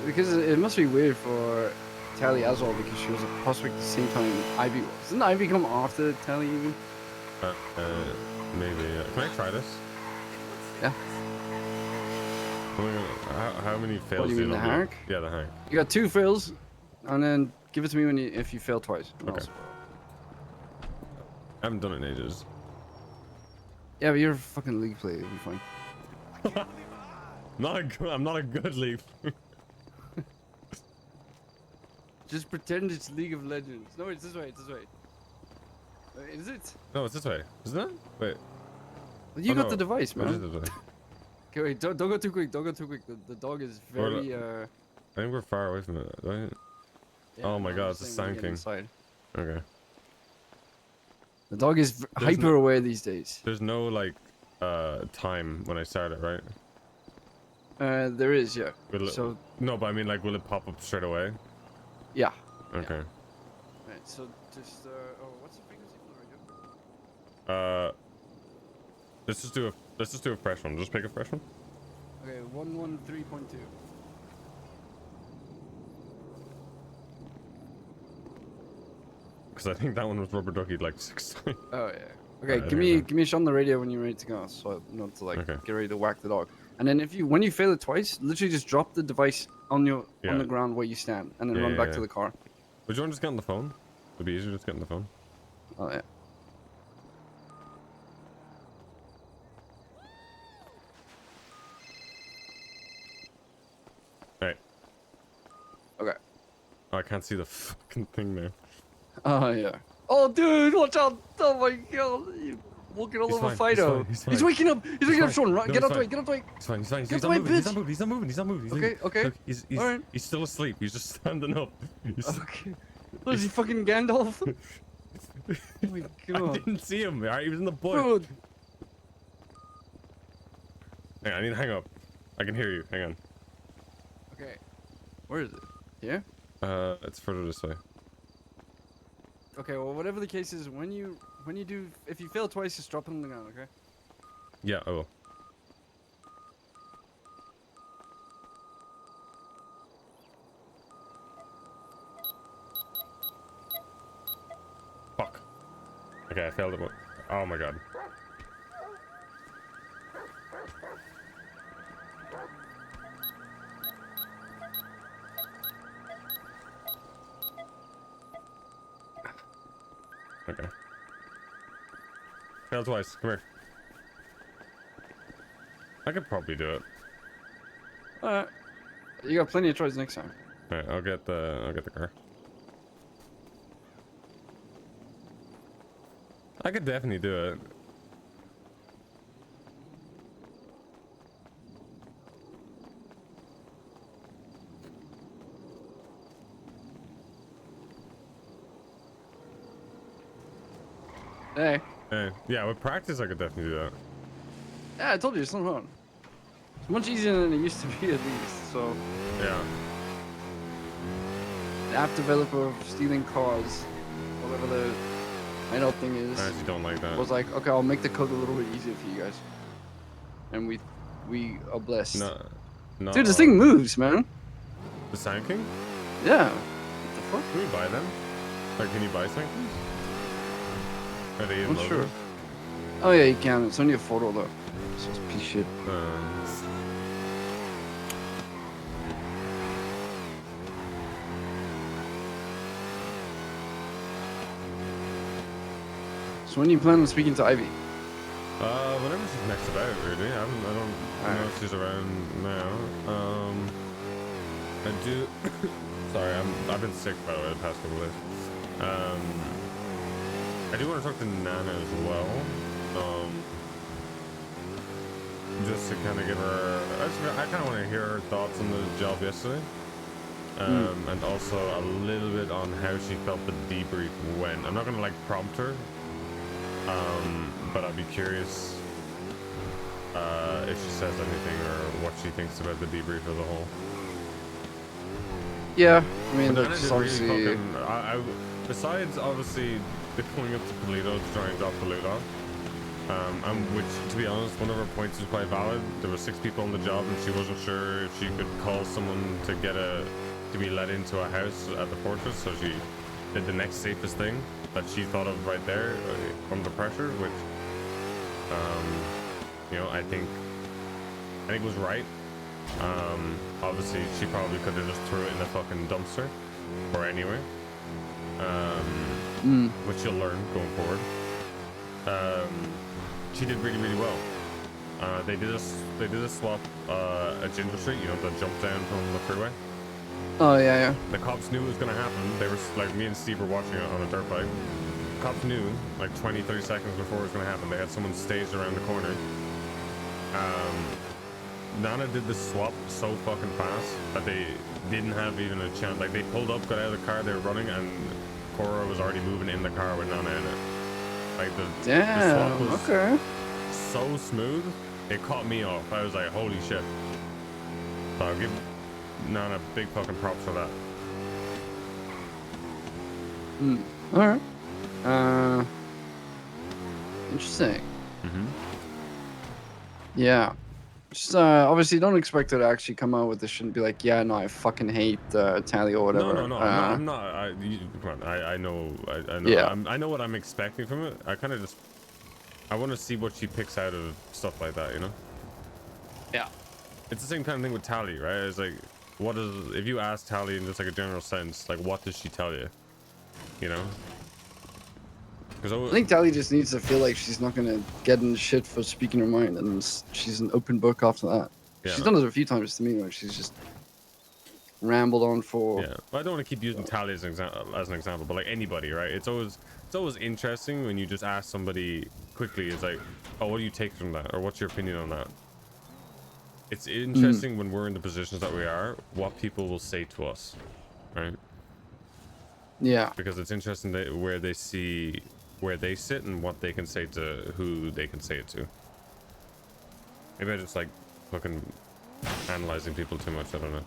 Because it must be weird for Tally as well, because she was a prospect at the same time Ivy was. Didn't Ivy come after Tally even? Maybe. Can I try this? Yeah. How many fails What, you mean the hack? Yeah, the hack. You got 2 fails, and then give it to me if you fail twice. Okay. I haven't done it in ages. Yeah, but you're a fucking league player. You'll be fine. I'm not a good leaf. Just pretend it's League of Legends. No, it's this way. It's this way. Is it? No, it's this way. Isn't it? Wait. Well, you got the device, man. It is this way. Okay, wait. Don't go too quick. Don't go too quick. The dog is very. I think we're far away from it. Right? Yeah, oh my no, god, I'm it's a saying when you get Sand King. inside. Okay. The dog is hyper aware these days. There's no like time when I start it, right? There is, yeah. So no, but I mean, like, will it pop up straight away? Yeah. Okay. Right. So just what's the frequency for the radio? Let's just do a fresh one. Just pick a fresh one. Okay, 113.2. Because I think that one was rubber duckied like 6 times. Oh yeah. Okay, give me a shot on the radio when you're ready to go, so not to like get ready to whack the dog. And then when you fail it twice, literally just drop the device on the ground where you stand, and then run back to the car. Would you want to just get on the phone? It'd be easier just get on the phone. Oh yeah. Right. Okay. Oh, I can't see the fucking thing there. Oh yeah. Oh dude, watch out! Oh my god, you walking all over Fido. He's waking up. He's waking up, Sean. Right, get out the way. Get out the way. He's fine. He's fine. Get out the way, bitch. He's not moving. Okay, okay. Look, he's still asleep. He's just standing up. Okay. What is he, fucking Gandalf? Oh my god. I didn't see him. Alright, he was in the bush. Dude. Hang on, I need to hang up. I can hear you. Hang on. Okay. Where is it? Here? It's further this way. Okay, well, whatever the case is, when you do, if you fail twice, just drop it on the ground, okay? Yeah, I will. Fuck. Okay, I failed it. Oh my god. Okay. Tails Weiss, come here. I could probably do it. Alright. You got plenty of choice next time. Alright, I'll get the car. I could definitely do it. Hey. Hey. Yeah, with practice I could definitely do that. Yeah, I told you, it's not hard. It's much easier than it used to be, at least, so... Yeah. The app developer of stealing cars, whatever the hideout thing is... I actually don't like that. ...was like, okay, I'll make the code a little bit easier for you guys. And we are blessed. No. Dude, this thing moves, man. The Sand King? Yeah. What the fuck? Can we buy them? Like, can you buy Sand Kings? Are they in I'm logo? sure. Oh yeah, you can. It's only a photo though. So it's a piece of shit. So when do you plan on speaking to Ivy? Whenever she's next about, really. I don't know if she's around now. I do. Sorry, I've been sick by the way the past couple days. I do want to talk to Nana as well. Just to kind of give her. I kind of want to hear her thoughts on the job yesterday. And also a little bit on how she felt the debrief went. I'm not gonna like prompt her. But I'd be curious if she says anything or what she thinks about the debrief as a whole. Yeah, I mean, But that's really obviously... besides obviously the going up to Polito to try and drop the loot off, which to be honest, one of her points was quite valid. There were 6 people on the job and she wasn't sure if she could call someone to to be let into a house at the fortress, so she did the next safest thing that she thought of right there under pressure, which you know, I think was right. Obviously she probably could have just threw it in the fucking dumpster or anywhere, which you'll learn going forward. She did really, really well. They did a swap at Ginger Street, you know, the jump down from the freeway. Oh yeah. The cops knew it was gonna happen. They were like, me and Steve were watching it on a dirt bike. Cops knew like 20-30 seconds before it was gonna happen. They had someone staged around the corner. Nana did the swap so fucking fast that they didn't have even a chance. Like, they pulled up, got out of the car, they were running, and Cora was already moving in the car with Nana in it. Like, the swap was so smooth, it caught me off. I was like, holy shit. So I'll give Nana big fucking props for that. Alright. Interesting. Yeah. Just obviously don't expect her to actually come out with this shit and be like, yeah, no, I fucking hate Tally or whatever. No, I'm not. I know. Yeah. I know what I'm expecting from it. I kind of just, I want to see what she picks out of stuff like that, you know? Yeah. It's the same kind of thing with Tally, right? It's like, what is, if you ask Tally in just like a general sense, like, what does she tell you? You know? I think Tally just needs to feel like she's not gonna get in shit for speaking her mind, and she's an open book after that. Yeah. She's done it a few times to me where she's just rambled on for. Yeah, well, I don't want to keep using Tally as an example, but like anybody, right? It's always interesting when you just ask somebody quickly. It's like, oh, what do you take from that, or what's your opinion on that? It's interesting when we're in the positions that we are, what people will say to us, right? Yeah. Because it's interesting where they sit and what they can say to who they can say it to. Maybe I just like fucking analyzing people too much. I don't know.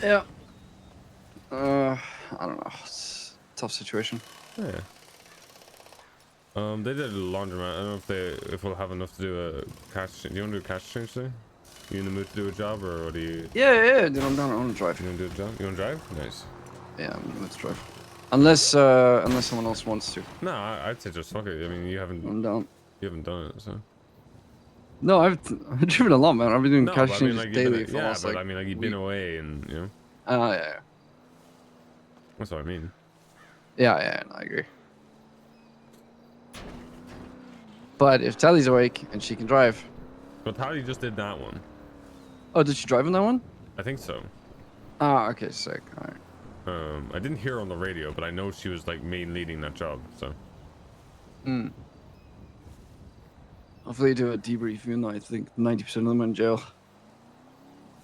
Yeah. I don't know. It's a tough situation. Yeah. They did a laundromat. I don't know if we'll have enough to do a cash. Do you want to do a cash change today? You in the mood to do a job, or what do you? Yeah, dude, I'm down. I want to drive. You want to do a job? You want to drive? Nice. Yeah, let's drive. Unless someone else wants to. No, I'd say just fuck it. I mean, you haven't. I'm down. You haven't done it, so. No, I've driven a lot, man. I've been doing cash changes like, daily for almost but like I mean, like you've been away, and you know. Yeah. That's what I mean. Yeah, no, I agree. But if Tally's awake and she can drive. But Tally just did that one. Oh, did she drive on that one? I think so. Ah, okay, sick. All right. I didn't hear her on the radio, but I know she was like main leading that job. So. Hmm. Hopefully, do a debrief. Even though I think 90% of them are in jail.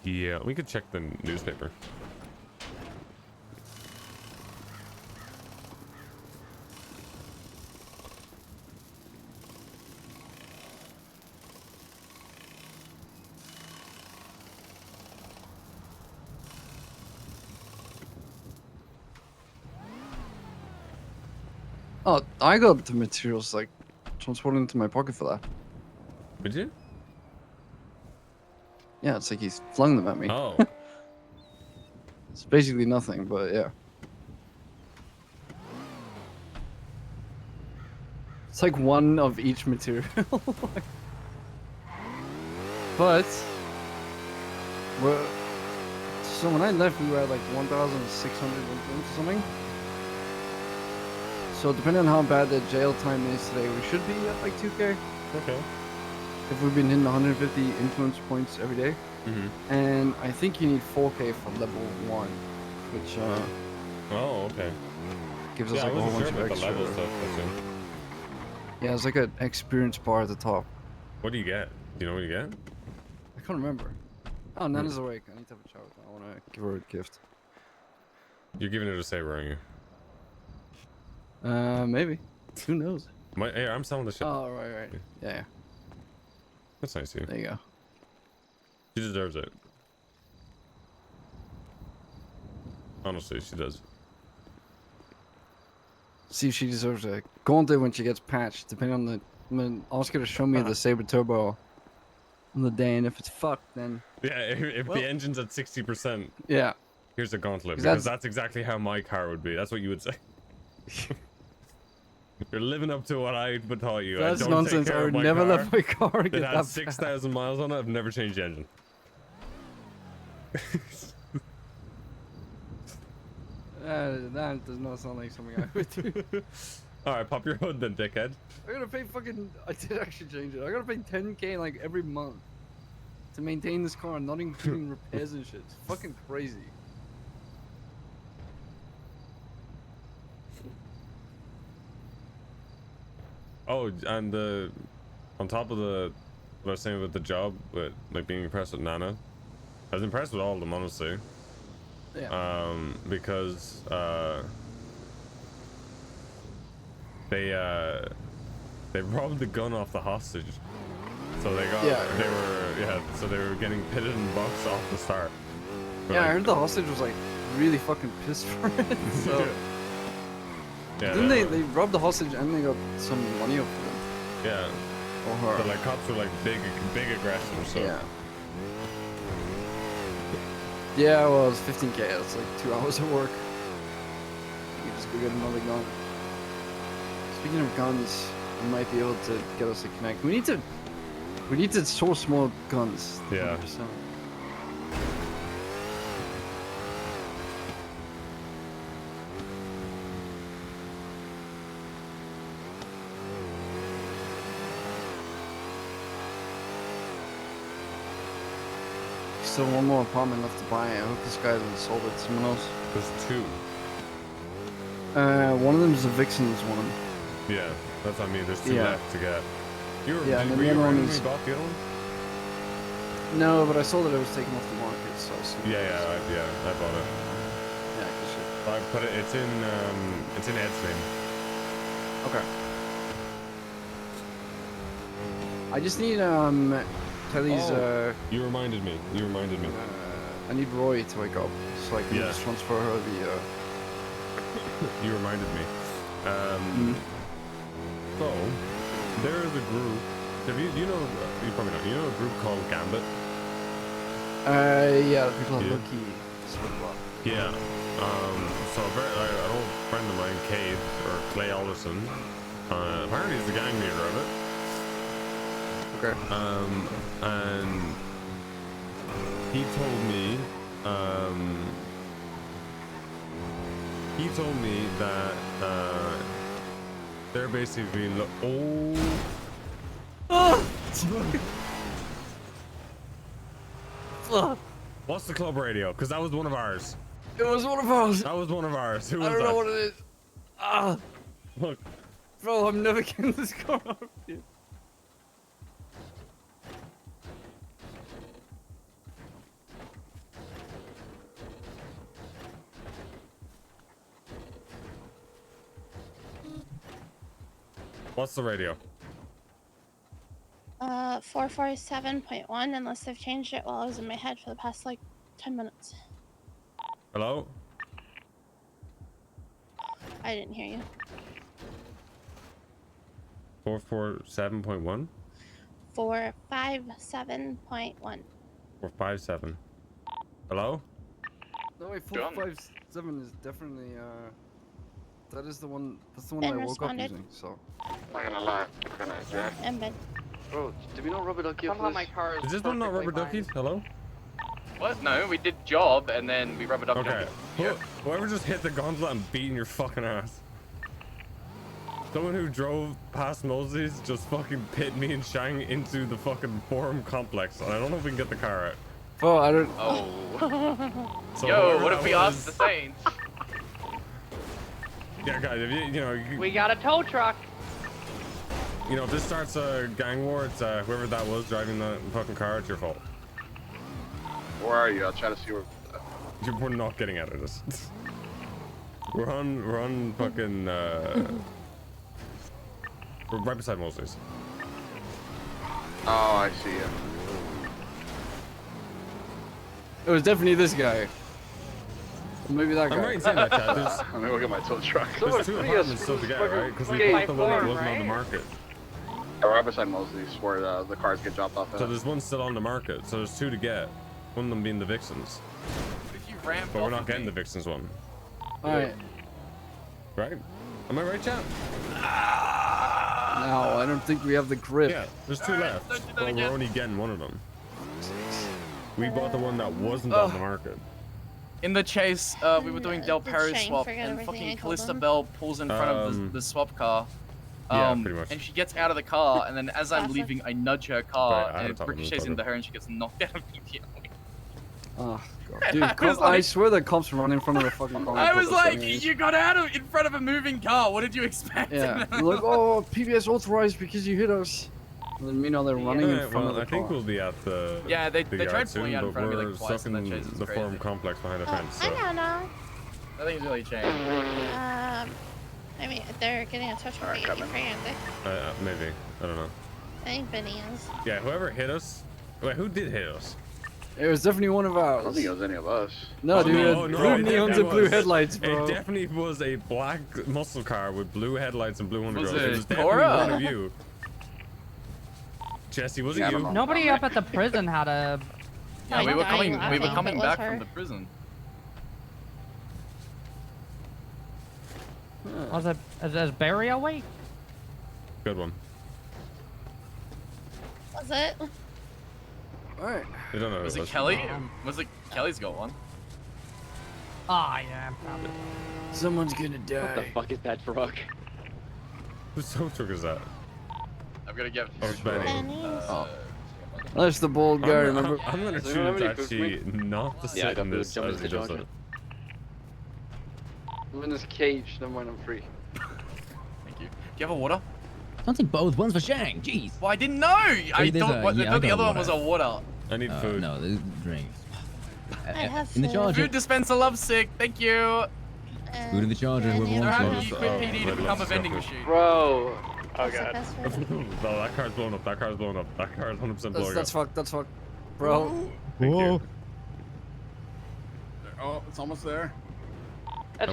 Yeah, we could check the newspaper. Oh, I got the materials like transported into my pocket for that. Did you? Yeah, it's like he's flung them at me. Oh. It's basically nothing, but yeah. It's like one of each material. But so when I left, we were at like 1,600 influence or something. So depending on how bad the jail time is today, we should be at like 2K. Okay. If we've been hitting 150 influence points every day. Mm-hmm. And I think you need 4K for level 1, which oh, okay. Gives us yeah, like I a whole wasn't bunch sure of about the extra. level stuff. That's it. Yeah, it's like an experience bar at the top. What do you get? Do you know what you get? I can't remember. Oh, Nana's awake. I need to have a chat with her. I want to give her a gift. You're giving it a saber, aren't you? Maybe. Who knows? Hey, I'm selling the shit. Oh, right. Yeah. That's nice of you. There you go. She deserves it. Honestly, she does. See if she deserves a gauntlet when she gets patched, depending on the... I'm gonna ask her to show me the Saber Turbo on the day, and if it's fucked, then... Yeah, if the engine's at 60%... Yeah. Here's a gauntlet, 'Cause because that's exactly how my car would be. That's what you would say. You're living up to what I would taught you. That's I don't nonsense. Take care I of would my never car let my car get that that has bad. 6,000 miles on it. I've never changed the engine. That does not sound like something I would do. Alright, pop your hood then, dickhead. I gotta pay fucking... I did actually change it. I gotta pay 10K like every month to maintain this car, not including repairs and shit. It's fucking crazy. Oh, and on top of what I was saying with the job, with like being impressed with Nana, I was impressed with all of them, honestly. Yeah. Because they robbed the gun off the hostage, so they were getting pitted and boxed off the start. But, Yeah, I like, heard the hostage was like really fucking pissed for it. So yeah, didn't they robbed the hostage and they got some money off of them? Yeah. Or her. But like cops were like big aggressors. So. Yeah. Yeah, well, it's 15K. That's like 2 hours of work. You just go get another gun. Speaking of guns, we might be able to get us a connect. We need to source more guns. Yeah. 100%. Still one more apartment left to buy. I hope this guy hasn't sold it to someone else. There's 2. One of them is a Vixen's one. Yeah, that's what I mean. There's 2 Yeah. left to get. Yeah, and then were the you other around one when is- we bought the other one? No, but I saw that it was taken off the market, so I assumed Yeah, I bought it. Yeah, good shit. I put it. It's in Ed's name. Okay. I just need Kelly's You reminded me. I need Roy to wake up so I can Yeah. just transfer her the You reminded me. So there is a group. Have you know? You probably know. You know a group called Gambit? yeah, the people are Yeah. lucky. Yeah. So an old friend of mine, Cade or Clay Alderson, apparently he's the gang leader of it. Okay. And he told me, He told me that they're basically What's the club radio? Because that was one of ours. It was one of ours. That was one of ours. Who was I don't that? know what it is. Ah, look, bro, I'm never getting this car out here. What's the radio? 447.1, unless they've changed it while I was in my head for the past like 10 minutes. Hello? I didn't hear you. 447.1? 457.1. 457. Hello? No, wait, 457 is definitely, that is the one, that's the one Ben I woke responded. up using, so. Not gonna lie. And Ben. Bro, did we not rubber ducky Somehow my car Is this one not rubber duckies? Hello? What? No, we did job and then we rubber ducked Okay. it. Whoever just hit the gauntlet and beating your fucking ass. Someone who drove past Mosey's just fucking pit me and Shang into the fucking forum complex, and I don't know if we can get the car out. Oh, I don't. Oh. So Yo, whoever what if that we was- asked the Saints? Yeah, guys, if you know, We got a tow truck. you know, if this starts a gang war, it's whoever that was driving the fucking car, it's your fault. Where are you? I'll try to see where. We're not getting out of this. We're on fucking, we're right beside Mosey's. Oh, I see you. It was definitely this guy. Or maybe that guy. I'm right in saying that, Chad. Let me look at my tow truck. There's two apartments still to get, right? Because we bought the one that wasn't on the market. Yeah, right beside Mosley's, where the cars get dropped off. So there's one still on the market. So there's two to get. One of them being the Vixens. If you ramp But we're off not of getting me. the Vixens one. Alright. Right? Am I right, Chad? No, I don't think we have the grip. Yeah, there's two left. But we're only getting one of them. We bought the one that wasn't on the market. In the chase, we were doing Del Perro's Shane swap, forget and everything I fucking told Callista him? Bell pulls in front of the swap car. Yeah, pretty much. And she gets out of the car, and then as I'm Classic. leaving, I nudge her car, Right, I had and a it top of the ricochets photo. into her, and she gets knocked out immediately. Oh, God. I Dude, was I like- swear the cops run in front of the fucking car. I was like, anyways. you got out of in front of a moving car. What did you expect? Yeah. They're like, oh, PBS authorized because you hit us. And then meanwhile they're running in Alright, front well, of the I think car. we'll be at the Yeah, they the tried yard pulling soon, out in but front of me, we're like, twice stuck in in that chase, it's the crazy. forum complex behind a fence. I So. don't know. Nothing's really changed. I mean, they're getting a touch Alright, with me, coming. aren't they? Maybe. I don't know. I think Benny is. Yeah, whoever hit us. Wait, who did hit us? It was definitely one of I ours. don't think it was any of us. No, dude, it no, had no, blue it neons definitely and blue was. headlights, bro. It definitely was a black muscle car with blue headlights and blue Was undergirls. It it was definitely Cora? one of you. Jesse, was Yeah, I it don't you? know. Nobody up at the prison had a. Yeah, I we were died coming. We laughing were if coming it was back her. from the prison. Was it? Is Barry awake? Good one. Was it? Alright. I don't know. who Was it was. Kelly? Was it Kelly's got one? Ah, yeah, probably. Someone's gonna What the die. fuck is that truck? Whose tow truck is that? I'm gonna get. Oh, it's Benny. Benny's. Oh. That's the bold guy, remember? I'm gonna Does anyone choose have any food for actually not to Yeah, I sit got in food. this Jump as into he the does jar. it. I'm in this cage. Never mind, I'm free. Thank you. Do you have a water? Don't take both. One's for Shang. Jeez. Well, I didn't know. I there's thought, a- what, yeah, I I thought the got other one was a water. water. I need food. No, the drinks. I have In the food. charger. Food dispenser lovesick. Thank you. Food in the charger. Yeah, Whoever yeah. So wants how it. do you quit Oh, PD to let- become a let's go vending for it. machine? Bro. Oh What's the god. best food? No, that car's blown up. That car's blown up. That car is 100% blowing That's up. fucked. That's fucked. Bro. Thank you. Oh, it's almost there. It's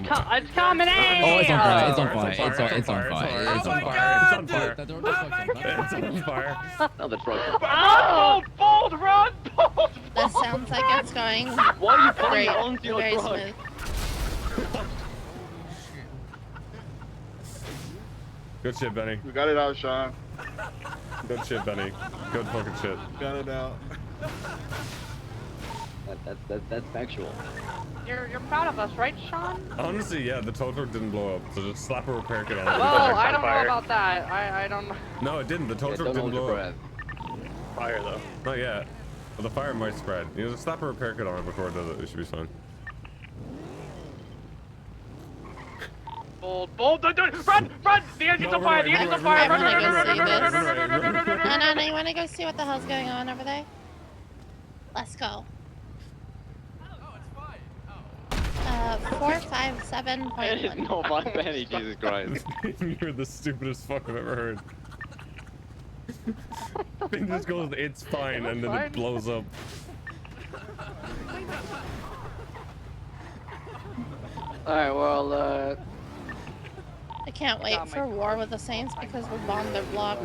coming in! Oh, it's on fire. It's on It's fire. on It's fire. on fire. It's on fire. It's on my fire. God! It's on fire. That door Oh just my fucked up. It's on fire. Now the truck. Oh, bold, run, bold! This sounds like it's going Why are you pulling great. onto your Very truck? smooth. Good shit, Benny. We got it out, Sean. Good shit, Benny. Good fucking shit. Got it out. That's factual. You're proud of us, right, Sean? Honestly, yeah, the tow truck didn't blow up, so just slap a repair kit on it. Well, I don't know about that. I don't know. No, it didn't. The tow truck didn't blow up. Fire though. Not yet. Well, the fire might spread. You know, just slap a repair kit on it before it does it. It should be fine. Bold, run! The engine's on fire! The engine's on fire! Run! No, you wanna go see what the hell's going on over there? Let's go. 457.1. No, my Benny, Jesus Christ. You're the stupidest fuck I've ever heard. Thing just goes, it's fine, and then it blows up. Alright, well, I can't wait for war with the Saints because we'll bomb their block.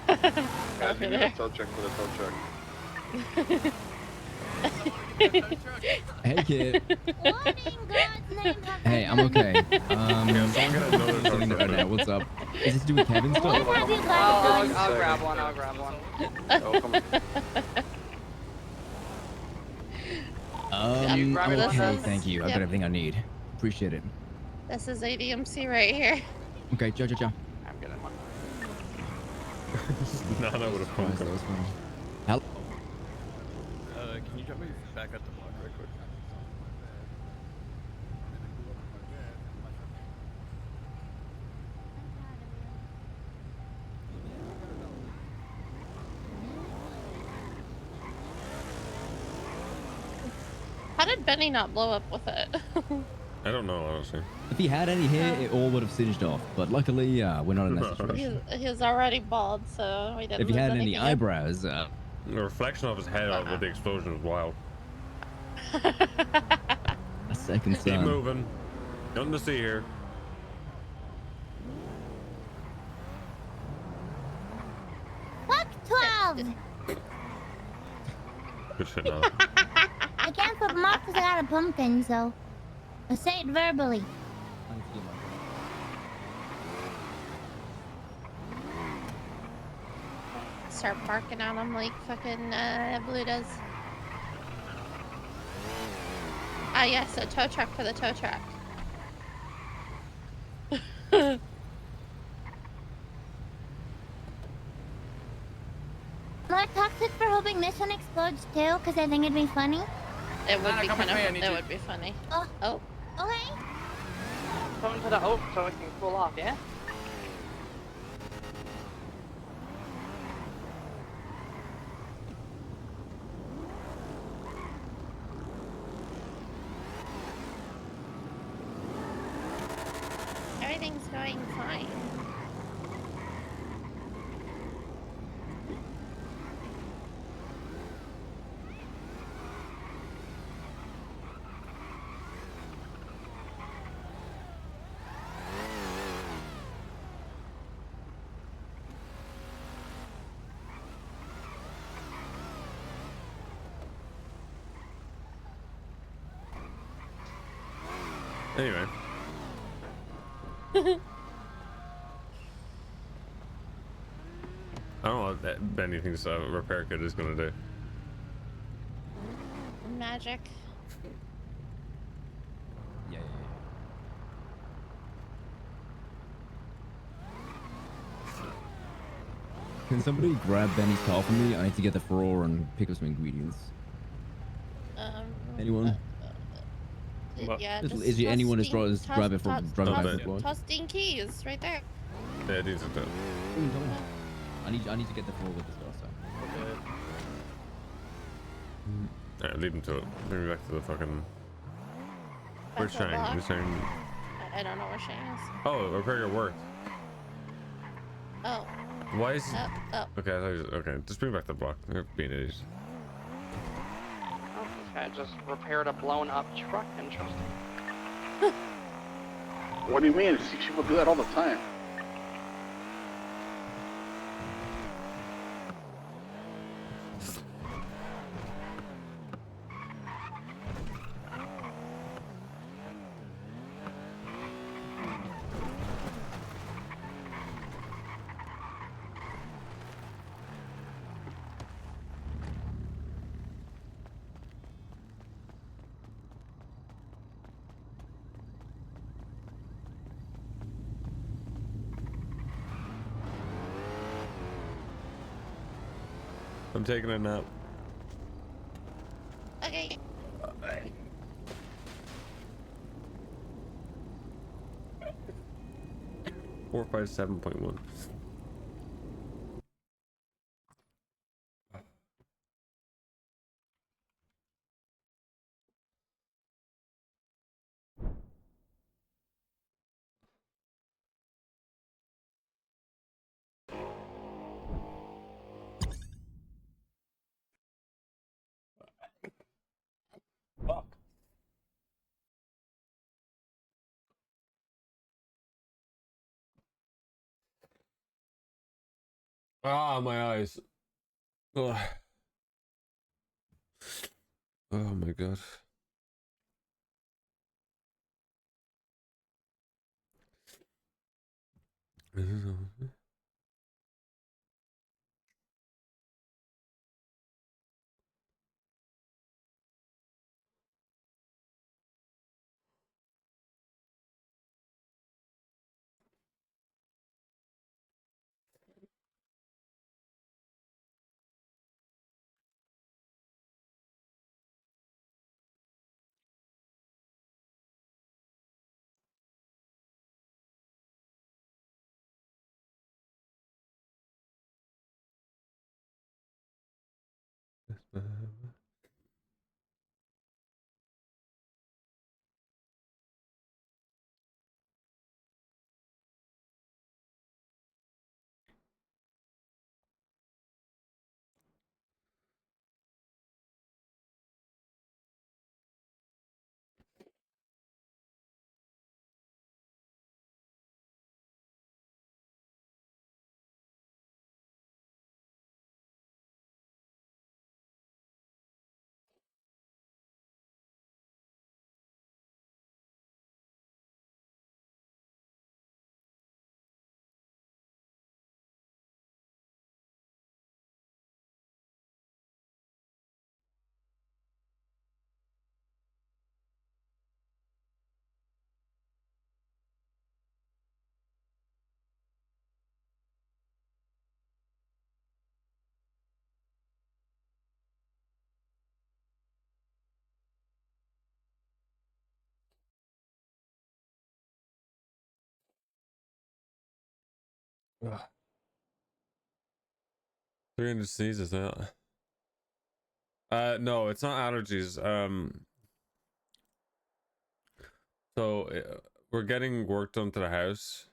Guys, we need a tow truck for the tow truck. Hey kid. Hey, I'm okay. Sitting right now. What's up? Is this to do with Kevin's stuff? I'll grab one. I'm okay, thank you. I've got everything I need. Appreciate it. This is ADMC right here. Okay, ciao. I'm good at one. Nana would have pumped him. Hello? Can you drop me back at the block real quick? How did Benny not blow up with it? I don't know, honestly. If he had any hair, it all would have singed off. But luckily, we're not in that situation. He was already bald, so we didn't If he had lose any anything. eyebrows, the reflection of his head with the explosion was wild. a second Keep sun. moving. Nothing to see here. Fuck 12! Good shit, Nana. I can't put them off because I got a pumpkin, so I say it verbally. Start barking on him like fucking Blue does. Ah, yes, a tow truck for the tow truck. Am I toxic for hoping this one explodes too? Because I think it'd be funny. It would Nana, be come kind with me, I of. need It you. would be funny. Oh. Oh. Okay. Come to the oak so it can cool off, yeah? Everything's going fine. Anyway. I don't know what that Benny thinks a repair kit is gonna do. Magic. Yeah. Can somebody grab Benny's car for me? I need to get the floor and pick up some ingredients. Anyone? Yeah, Is there anyone that's grab it from driving back? Toss keys right there. Yeah, these are done. I need to get the floor with this car. So. Alright, leave him to it. Bring me back to the fucking. Where's Back to the Shang? block. Where's Shang? I don't know where Shane is. Oh, the repair kit worked. Oh. Why is? Oh. Okay, I thought he was, okay. Just bring me back to the block. You're being idiots. Oh, this guy just repaired a blown up truck. Interesting. What do you mean? See, people do that all the time. I'm taking a nap. Okay. 457.1. Fuck. Ah, my eyes. Ugh. Oh my god. Ugh. 300 sneezes that. No, it's not allergies. So we're getting work done to the house,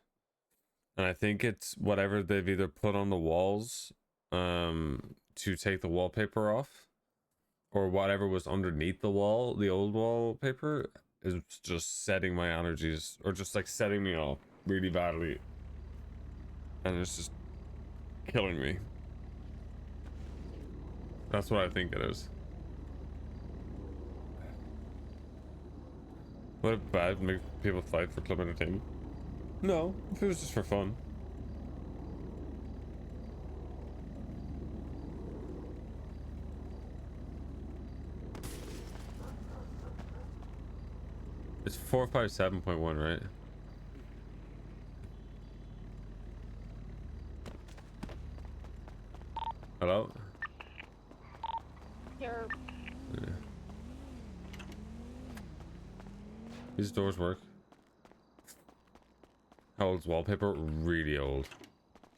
and I think it's whatever they've either put on the walls, to take the wallpaper off, or whatever was underneath the wall, the old wallpaper, is just setting my allergies, or just like setting me off really badly, and it's just killing me. That's what I think it is. What if bad make people fight for club entertainment? No, if it was just for fun. It's 457.1, right? Hello? Here. Yeah. These doors work. How old's wallpaper? Really old.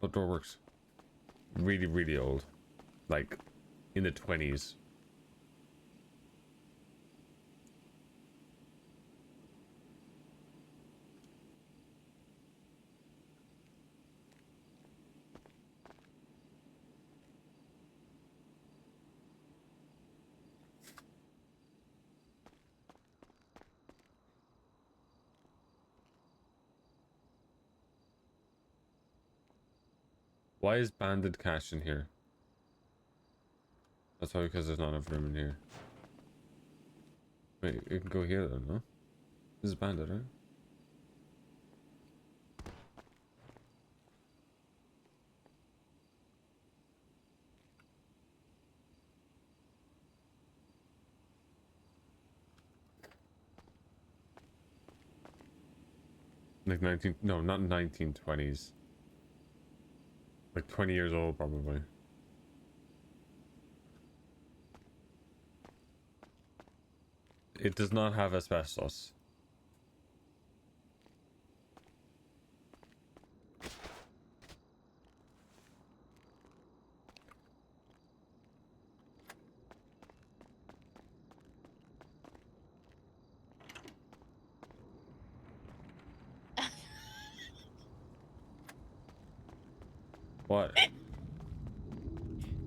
What door works? Really, really old. Like, in the 20s. Why is banded cash in here? That's probably because there's not enough room in here. Wait, you can go here though, no? This is banded, right? Like 19, no, not 1920s. Like 20 years old, probably. It does not have asbestos. What?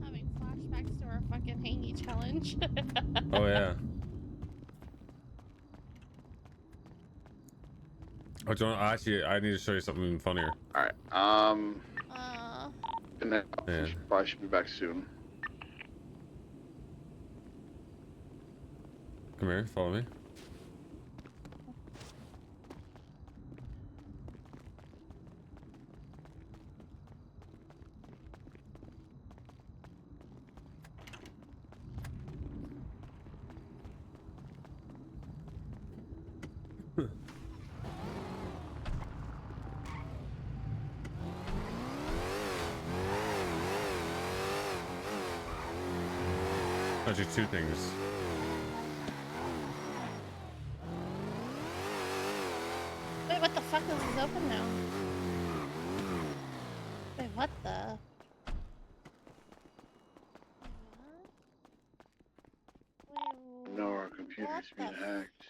Having flashbacks to our fucking hangy challenge. Oh yeah. Oh, John, actually, I need to show you something even funnier. All right. And then Man. probably should be back soon. Come here, follow me. Actually, two things. Wait, what the fuck is this open now? Wait, what the? Wait, No, our computer's being hacked.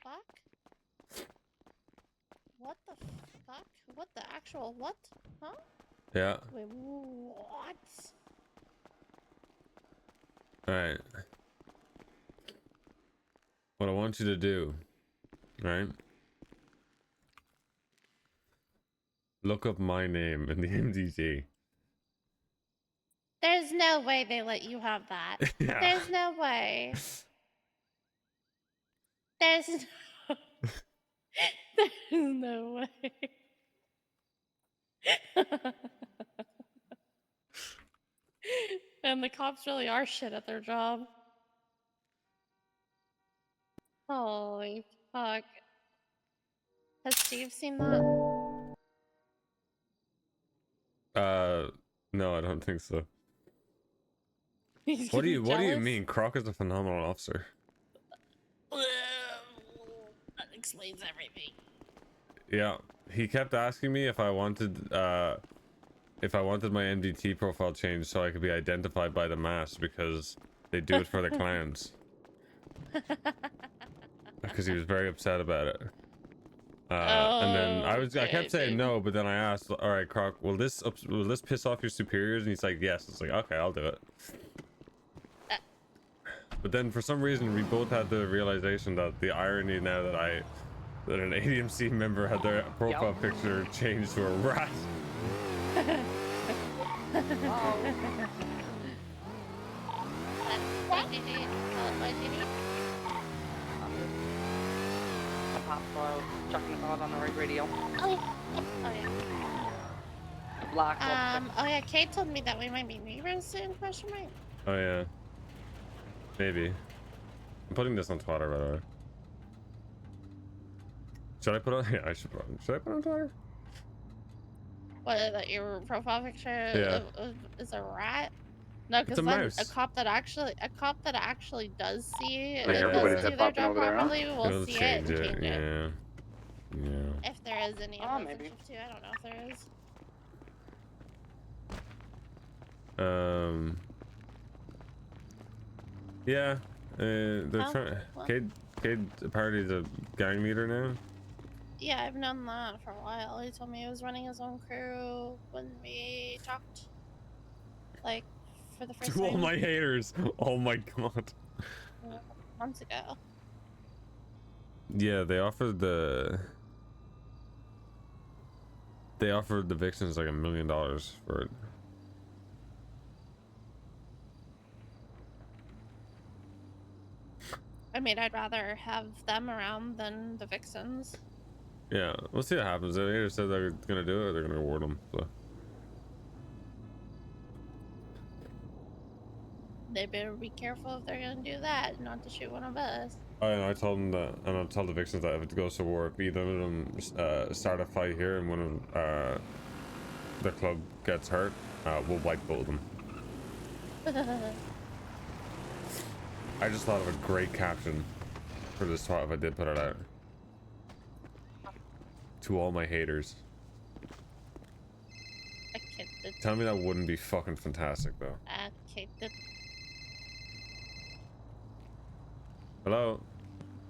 fuck? What the fuck? What the actual what? Huh? Yeah. Wait, what? Alright. What I want you to do, right? Look up my name in the MDT. There's no way they let you have that. Yeah. There's no way. There's no... There's no way. And the cops really are shit at their job. Holy fuck. Has Steve seen that? No, I don't think so. He's What do you jealous? mean? Croc is a phenomenal officer. That explains everything. Yeah, he kept asking me if I wanted my MDT profile changed so I could be identified by the mask because they do it for the clans. Because he was very upset about it. And then I kept saying no, but then I asked, all right, Croc, will this piss off your superiors? And he's like, yes. It's like, okay, I'll do it. But then for some reason we both had the realization that the irony now that an ADMC member had their profile picture changed to a rat. Checking out on the right radio. Oh yeah. Black. Oh yeah, Kate told me that we might be neighbors soon, question mark. Oh yeah. Maybe. I'm putting this on Twitter, by the way. Should I put on? Yeah, I should put on. Should I put on Twitter? What, that your profile picture is a rat? No, because It's a then mouse. a cop that actually does see it, Like does everybody's do head their popping job over there, huh? properly, will It'll see it change and it. change it. Yeah. Yeah. If there is any of those maybe. in Shift 2, I don't know if there is. Yeah. They're Oh, trying. well. Cade apparently is a gang leader now. Yeah, I've known that for a while. He told me he was running his own crew when we talked, like, for the first To all time my haters. Oh my god. months ago. Yeah, they offered the Vixens like $1 million for it. I mean, I'd rather have them around than the Vixens. Yeah, we'll see what happens. They either said they're gonna do it or they're gonna award them. So. They better be careful if they're gonna do that, not to shoot one of us. Oh, and I told them that, and I'll tell the Vixens that if it goes to war, if either of them start a fight here and one of the club gets hurt, we'll wipe both of them. I just thought of a great caption. for this twat if I did put it out. To all my haters. Tell me that wouldn't be fucking fantastic though. Hello?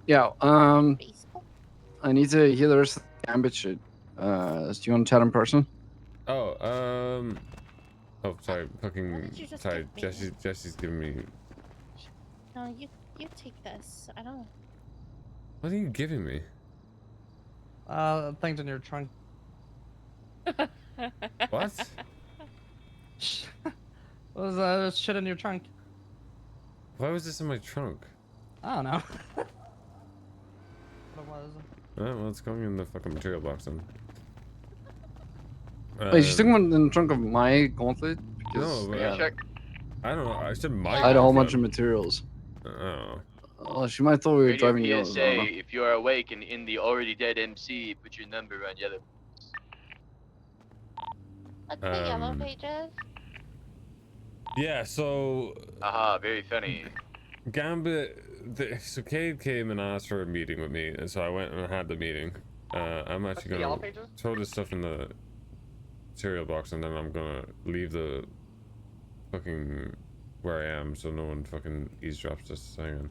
Yeah, I need to hear the rest of the Gambit shit. Do you want to chat in person? Oh, oh, sorry, fucking, did you just sorry, give me? Jesse's giving me, No, you take this. I don't. what are you giving me? Things in your trunk. What? What was shit in your trunk? Why was this in my trunk? I don't know. What it was. Well, it's going in the fucking material box then. Wait, she's talking about in the trunk of my gauntlet? No, but I don't know, I said my I had a whole gauntlet. bunch of materials. Oh. Oh, she might have thought we were Radio driving yellow. PSA, if you are awake and in the already dead MC, put your number on yellow. What's the yellow pages? Yeah, so... Aha, very funny. Gambit... So Cade came and asked for a meeting with me, and so I went and had the meeting. I'm actually the yellow gonna pages? throw this stuff in the cereal box, and then I'm gonna leave the fucking where I am, so no one fucking eavesdrops. Just a second.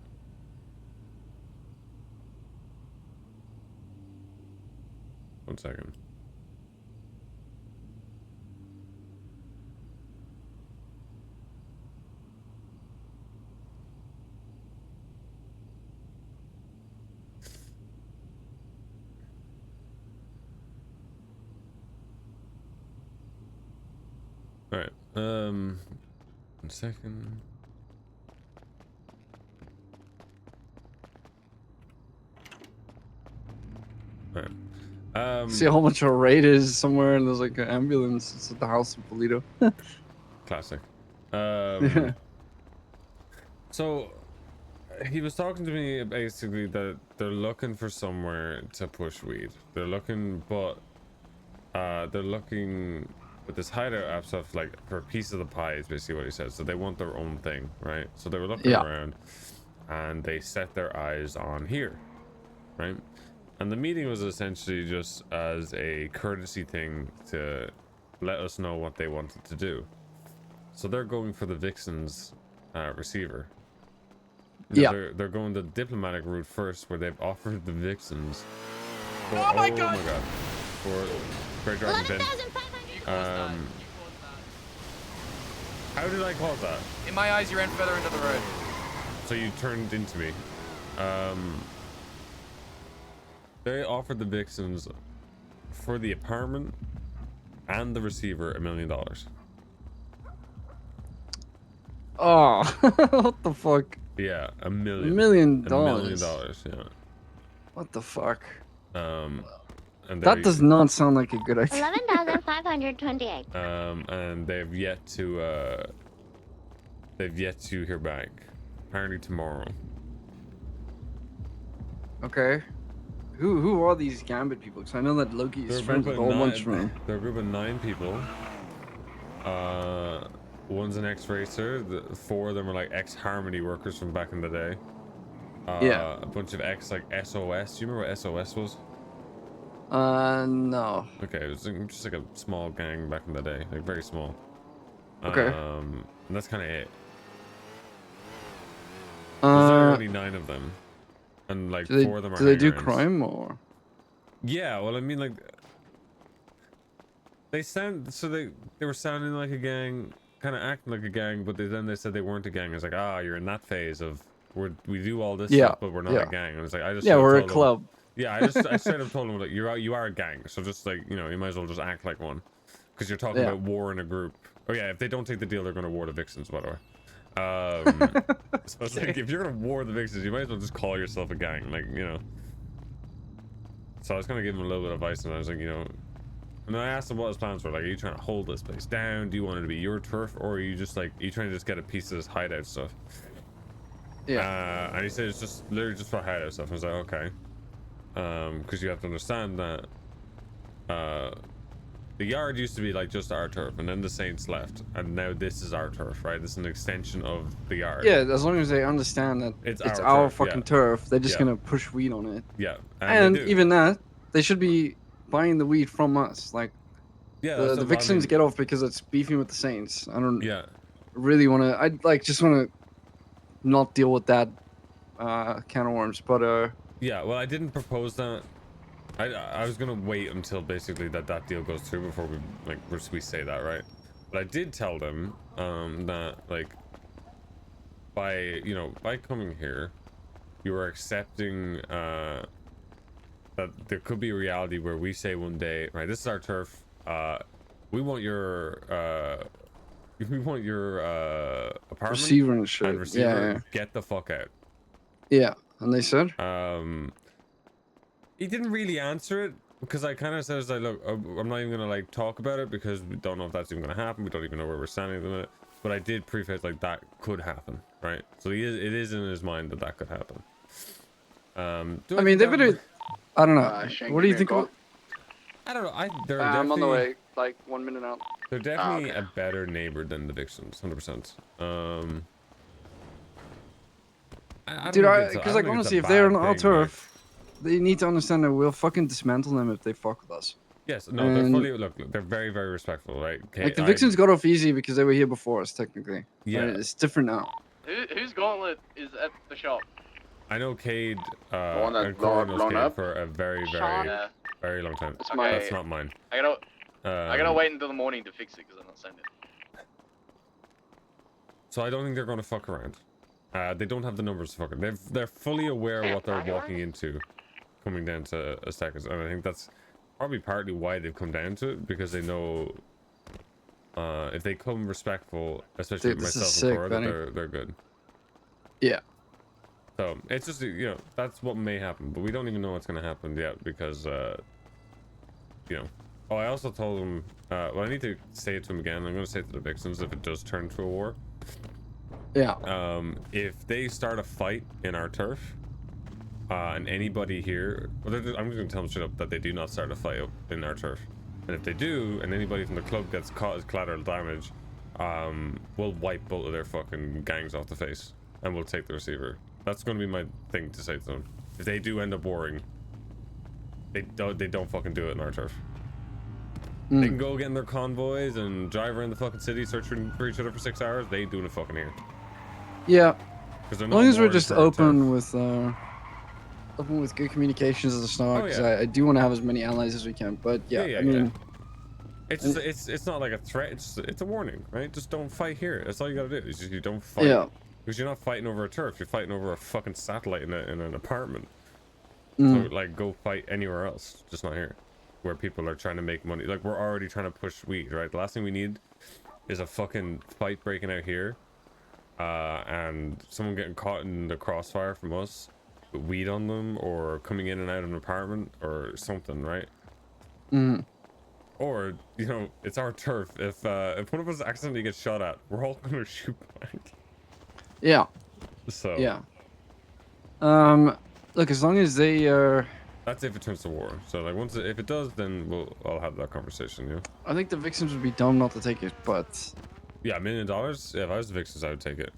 One second. Alright, 1 second. Alright. See how much a rate is somewhere, and there's like an ambulance. It's at the house in Polito. Classic. So he was talking to me basically that they're looking for somewhere to push weed. They're looking, but they're looking with this hideout app stuff like for a piece of the pie is basically what he said. So they want their own thing, right? So they were looking around, and they set their eyes on here, right? And the meeting was essentially just as a courtesy thing to let us know what they wanted to do. So they're going for the Vixen's receiver. Now, they're going the diplomatic route first, where they've offered the Vixens. For, oh my god! For Great Driving Event. How did I cause that? In my eyes, you ran further into the road. So you turned into me. They offered the Vixens for the apartment and the receiver $1 million. Oh, what the fuck? Yeah, $1 million. $1 million. $1 million, yeah. What the fuck? And that does not sound like a good idea. 11,528. And they've yet to hear back. Apparently tomorrow. Okay. Who are these Gambit people? Because I know that Loki is friends with a whole bunch of them. They're a group of 9 people. One's an ex-racer. 4 of them are like ex-Harmony workers from back in the day. A bunch of ex like SOS. Do you remember what SOS was? No. Okay, it was just like a small gang back in the day, like very small. Okay. And that's kind of it. There's only 9 of them, and like 4 of them are. Do they do hang-arounds. crime or? Yeah, well, I mean, like, they sound so they were sounding like a gang, kind of acting like a gang, but then they said they weren't a gang. It's like, you're in that phase of we do all this stuff, but we're not a gang. And it's like I just we're a told club. Them, yeah, I straight up told them like you are a gang, so just like you might as well just act like one, because you're talking about war in a group. Oh yeah, if they don't take the deal, they're gonna war the Vixens, by the way. So it's like if you're gonna war the Vixens, you might as well just call yourself a gang, like So I was gonna give him a little bit of advice, and I was like, and I asked him what his plans were. Like, are you trying to hold this place down? Do you want it to be your turf, or are you just like are you trying to just get a piece of this hideout stuff? And he said it's just literally just for hideout stuff. I was like, okay, because you have to understand that The yard used to be like just our turf, and then the Saints left, and now this is our turf, right? This is an extension of the yard. Yeah, as long as they understand that It's it's our our turf, fucking yeah. turf, they're just Yeah. gonna push weed on it. Yeah, And they do. even that, they should be buying the weed from us. Like, Yeah, the that's what I Vixens mean. get off because it's beefing with the Saints. I don't Yeah. really want to. I'd like just want to not deal with that can of worms. But Yeah, well, I didn't propose that. I was gonna wait until basically that deal goes through before we say that, right? But I did tell them that like by coming here, you are accepting that there could be a reality where we say one day, right, this is our turf, we want your apartment Receiver and shit. receiver, Yeah. get the fuck out. Yeah, and they said. He didn't really answer it because I kind of said, like, look, I'm not even gonna like talk about it because we don't know if that's even gonna happen. We don't even know where we're standing at the minute. But I did preface like that could happen, right? So it is in his mind that could happen. I mean, they better. I don't know. Shane, What do you give me a think call. about? I don't know. They're I'm on the definitely- way. Like 1 minute out. They're definitely a better neighbor than the Vixens, 100%. Dude, because like honestly, if they're on our turf, they need to understand that we'll fucking dismantle them if they fuck with us. Yes, no, they're fully look. They're very, very respectful, right? Okay, Like the Vixens got off easy because they were here before us, technically. Yeah. Right? It's different now. Whose gauntlet is at the shop? I know Cade one that's and Corey knows blown Cade up? for a very, Sean? very, very long time. That's mine. That's not mine. I gotta Um, wait until the morning to fix it because I'm not sending it. So I don't think they're going to fuck around. They don't have the numbers to fuck around. They're fully aware of what they're walking into, coming down to a second. And I think that's probably partly why they've come down to it, because they know if they come respectful, especially Dude, with this is myself sick, and Cora, Benny. that they're good. Yeah. So it's just, that's what may happen, but we don't even know what's going to happen yet because, Oh, I also told him, well, I need to say it to him again. I'm going to say it to the Vixens if it does turn to a war. Yeah. If they start a fight in our turf, and anybody here, well, I'm just going to tell them straight up that they do not start a fight in our turf. And if they do, and anybody from the club gets caught as collateral damage, we'll wipe both of their fucking gangs off the face, and we'll take the receiver. That's going to be my thing to say to them. If they do end up warring, they don't fucking do it in our turf. They can go get in their convoys and drive around the fucking city searching for each other for 6 hours. They ain't doing it fucking here. Yeah. As long as we're just open with good communications at the start, because I do want to have as many allies as we can. But yeah, I mean, it's just, it's not like a threat. It's a warning, right? Just don't fight here. That's all you gotta do. It's just you don't fight. Yeah. Because you're not fighting over a turf. You're fighting over a fucking satellite in an apartment. Mm. So like, go fight anywhere else, just not here, where people are trying to make money. Like, we're already trying to push weed, right? The last thing we need is a fucking fight breaking out here, and someone getting caught in the crossfire from us, with weed on them, or coming in and out of an apartment, or something, right? Mm. Or, it's our turf. If one of us accidentally gets shot at, we're all gonna shoot back. yeah. So Yeah. Look, as long as they that's if it turns to war. So like, if it does, then I'll have that conversation. Yeah. I think the Vixens would be dumb not to take it, but Yeah, $1 million. Yeah, if I was the Vixens, I would take it.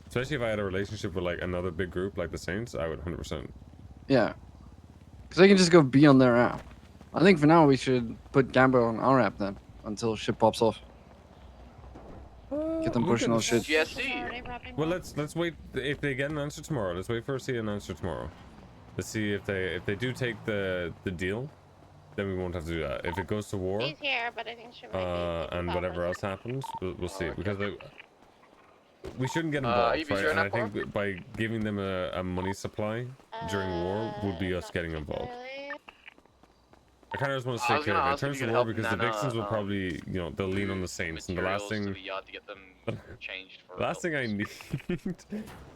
Especially if I had a relationship with like another big group like the Saints, I would 100%. yeah, because they can just go be on their app. I think for now we should put Gambo on our app then until shit pops off. Get them pushing all shit. Well, let's wait. If they get an answer tomorrow, let's wait for see an answer tomorrow. Let's see if they do take the deal, then we won't have to do that. If it goes to war, He's here, but I think she might be and whatever else happens, we'll see. Because we shouldn't get involved, right? And I think that by giving them a money supply during war would be us getting involved. I kind of just want to stay clear of it. It turns to war because the Vixens will probably, they'll lean on the Saints. And the last thing, I need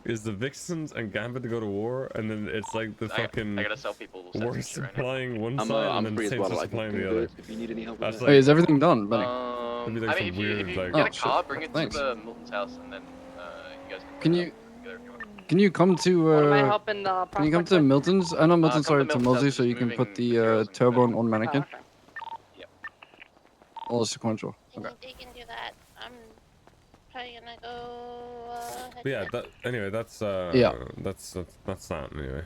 is the Vixens and Gambit to go to war, and then it's like the fucking I gotta sell people war supplying one I'm side and then free as Saints well, are I supplying can the do other. it if you need any help. That's Wait, is everything done, Benny? That'd be like I mean, some weird, if you like, get a shit. car, bring it Thanks. to the Milton's house, and then you guys Can you come to Am I helping the can you come to Milton's? I know Milton's, come to sorry, to Milton's Mosley, house, so you can moving put the turbo on automatic in. all sequential. Okay. They can do that. I'm probably gonna go. But yeah. Anyway, that's Yeah. That's that anyway.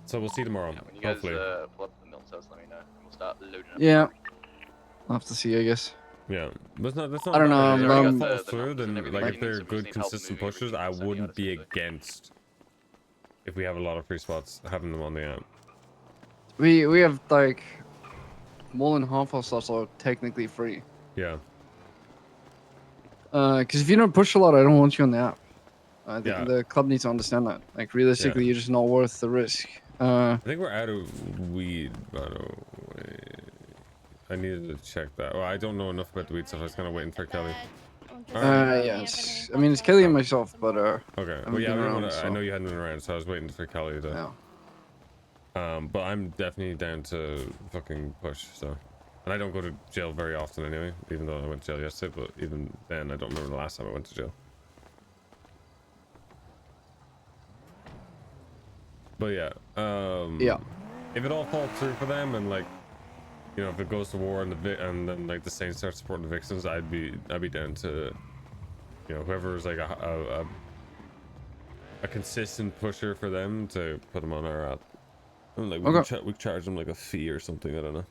So we'll see tomorrow. When you guys Hopefully. pull up the mills house, let me know, and we'll start loading up. Yeah. I'll have to see, I guess. Yeah, that's not. I don't know. If it the falls through, then like if they're good, consistent pushers, I wouldn't be against. If we have a lot of free spots, having them on the app. We have like more than half our slots are technically free. Yeah. Because if you don't push a lot, I don't want you on the app. I think Yeah. the club needs to understand that. Like realistically, you're just not worth the risk. I think we're out of weed, by the way. I needed to check that. Well, I don't know enough about the weed stuff. I was kind of waiting for Kelly. Yes. I mean, it's Kelly and myself, but Okay. haven't Well, yeah, been I, around, I know you hadn't been around, so I was waiting for Kelly to. But I'm definitely down to fucking push. So, and I don't go to jail very often anyway. Even though I went to jail yesterday, but even then, I don't remember the last time I went to jail. But yeah. Yeah. If it all falls through for them, and like, you know, if it goes to war and then like the Saints start supporting the Vixens, I'd be down to, you know, whoever's like a consistent pusher for them to put them on our app. And like we charge them like a fee or something. I don't know.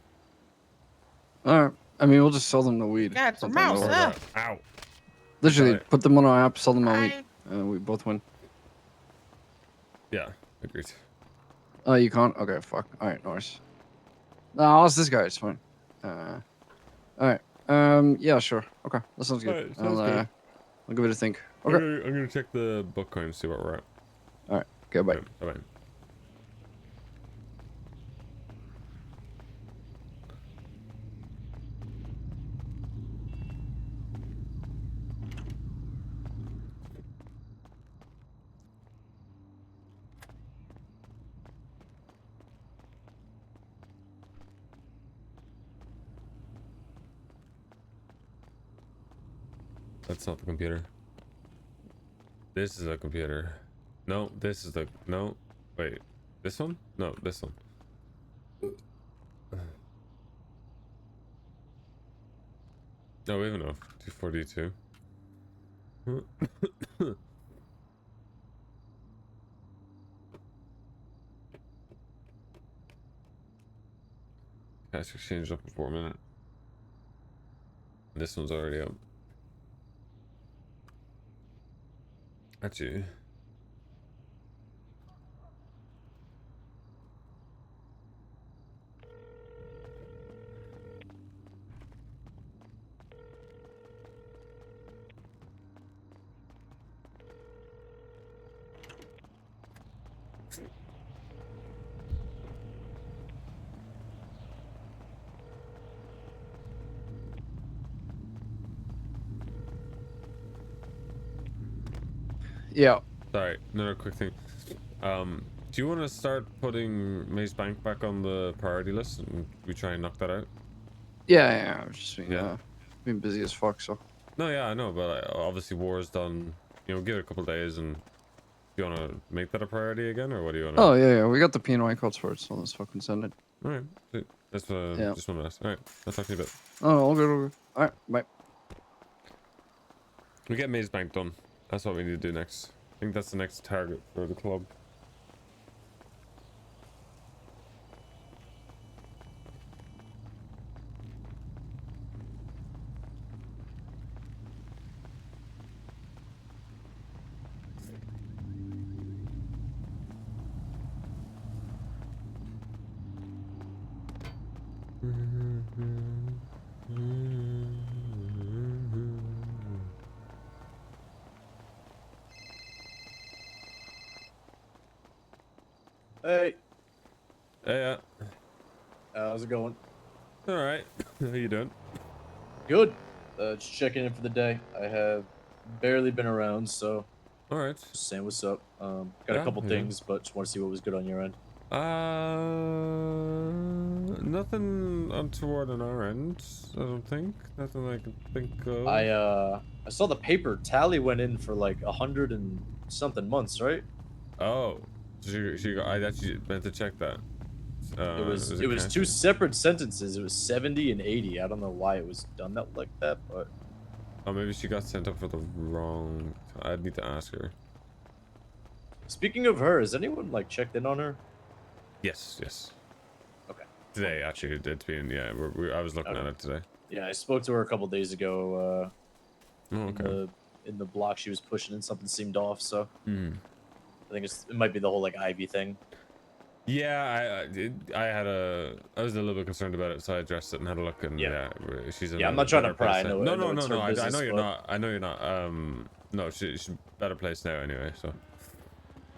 Alright. I mean, we'll just sell them the weed. Yeah, it's a sometime mouse. over. Ah. Ow. Literally, Sorry. put them on our app, sell them our weed. We both win. Yeah, agreed. Oh, you can't? Okay, fuck. Alright, Norris. No, I'll ask this guy. It's fine. Alright. Yeah, sure. Okay, that sounds good. Alright, sounds good. I'll give it a think. Okay. I'm gonna check the book coin and see where we're at. Alright. Okay, bye. Bye. That's not the computer. This is the computer. No, this is the... No. Wait. This one? No, this one. No, we have enough. 242. Cash exchange up in 4 minutes. This one's already up. That's you. Yeah. Sorry, another quick thing. Do you want to start putting Maze Bank back on the priority list and we try and knock that out? Yeah, I've just been busy as fuck, so. No, yeah, I know, but obviously war's done. You know, give it a couple days, and you want to make that a priority again, or what do you want to? Oh, yeah, we got the PNY codes for it, so let's fucking send it. Alright, that's just one last. Alright, I'll talk to you a bit. Oh, all good. Alright, bye. We get Maze Bank done. That's what we need to do next. I think that's the next target for the club. Hey. Hey, how's it going? All right. How you doing? Good. Just checking in for the day. I have barely been around, so. All right. Just saying what's up. Got Yeah, a couple yeah. things, but just want to see what was good on your end. Nothing untoward on our end. I don't think. Nothing I can think of. I saw the paper tally went in for like 100 and something months, right? Oh, I actually meant to check that. It was a it was cash? 2 separate sentences. It was 70 and 80. I don't know why it was done that like that, but Oh, maybe she got sent up for the wrong. I'd need to ask her. speaking of her, has anyone like checked in on her? Yes. Okay. Today, actually, it's been I was looking at it today. Yeah, I spoke to her a couple days ago. Oh, okay. In the block she was pushing, and something seemed off. So Hmm. I think it might be the whole like Ivy thing. Yeah, I was a little bit concerned about it, so I addressed it and had a look, and she's in Yeah, a I'm not trying to better pry. place I now. know, No, it's her I business, know you're but not. I know you're not. No, she's in a better place now anyway. So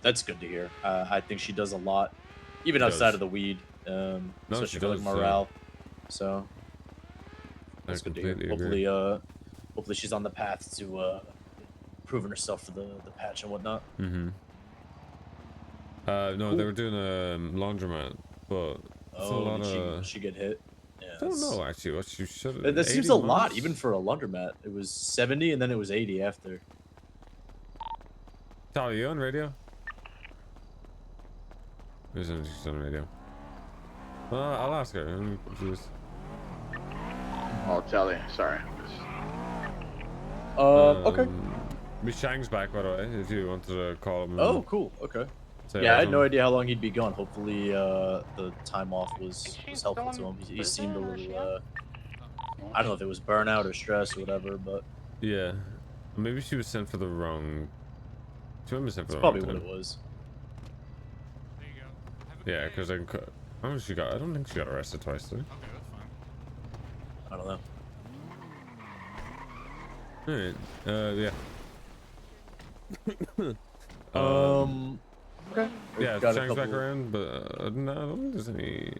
that's good to hear. I think she does a lot, even She outside does. of the weed, especially she for like does, morale. So I that's good to hear. completely agree. Hopefully she's on the path to proving herself for the patch and whatnot. Mm-hmm. No, Cool. they were doing a laundromat, but it's a lot did she get hit? Yeah, I don't know actually. What she should. That seems a lot, even for a laundromat. It was 70, and then it was 80 after. Tally, you on radio? She's on radio. I'll ask her. I'm confused. Oh, Tally, sorry. Okay. Miss Shang's back, by the way, if you wanted to call him. Oh, cool. Okay. Say Yeah, I had welcome. no idea how long he'd be gone. Hopefully, the time off was helpful to him. He seemed a little, I don't know if it was burnout or stress or whatever, but Yeah. Maybe she was sent for the wrong. She might be sent for that's the wrong probably what time. it was. Yeah, because I don't think she got arrested twice, did I don't know. Alright, yeah. Okay. Yeah, Got a Shang's back couple- around, but no, I don't think there's any.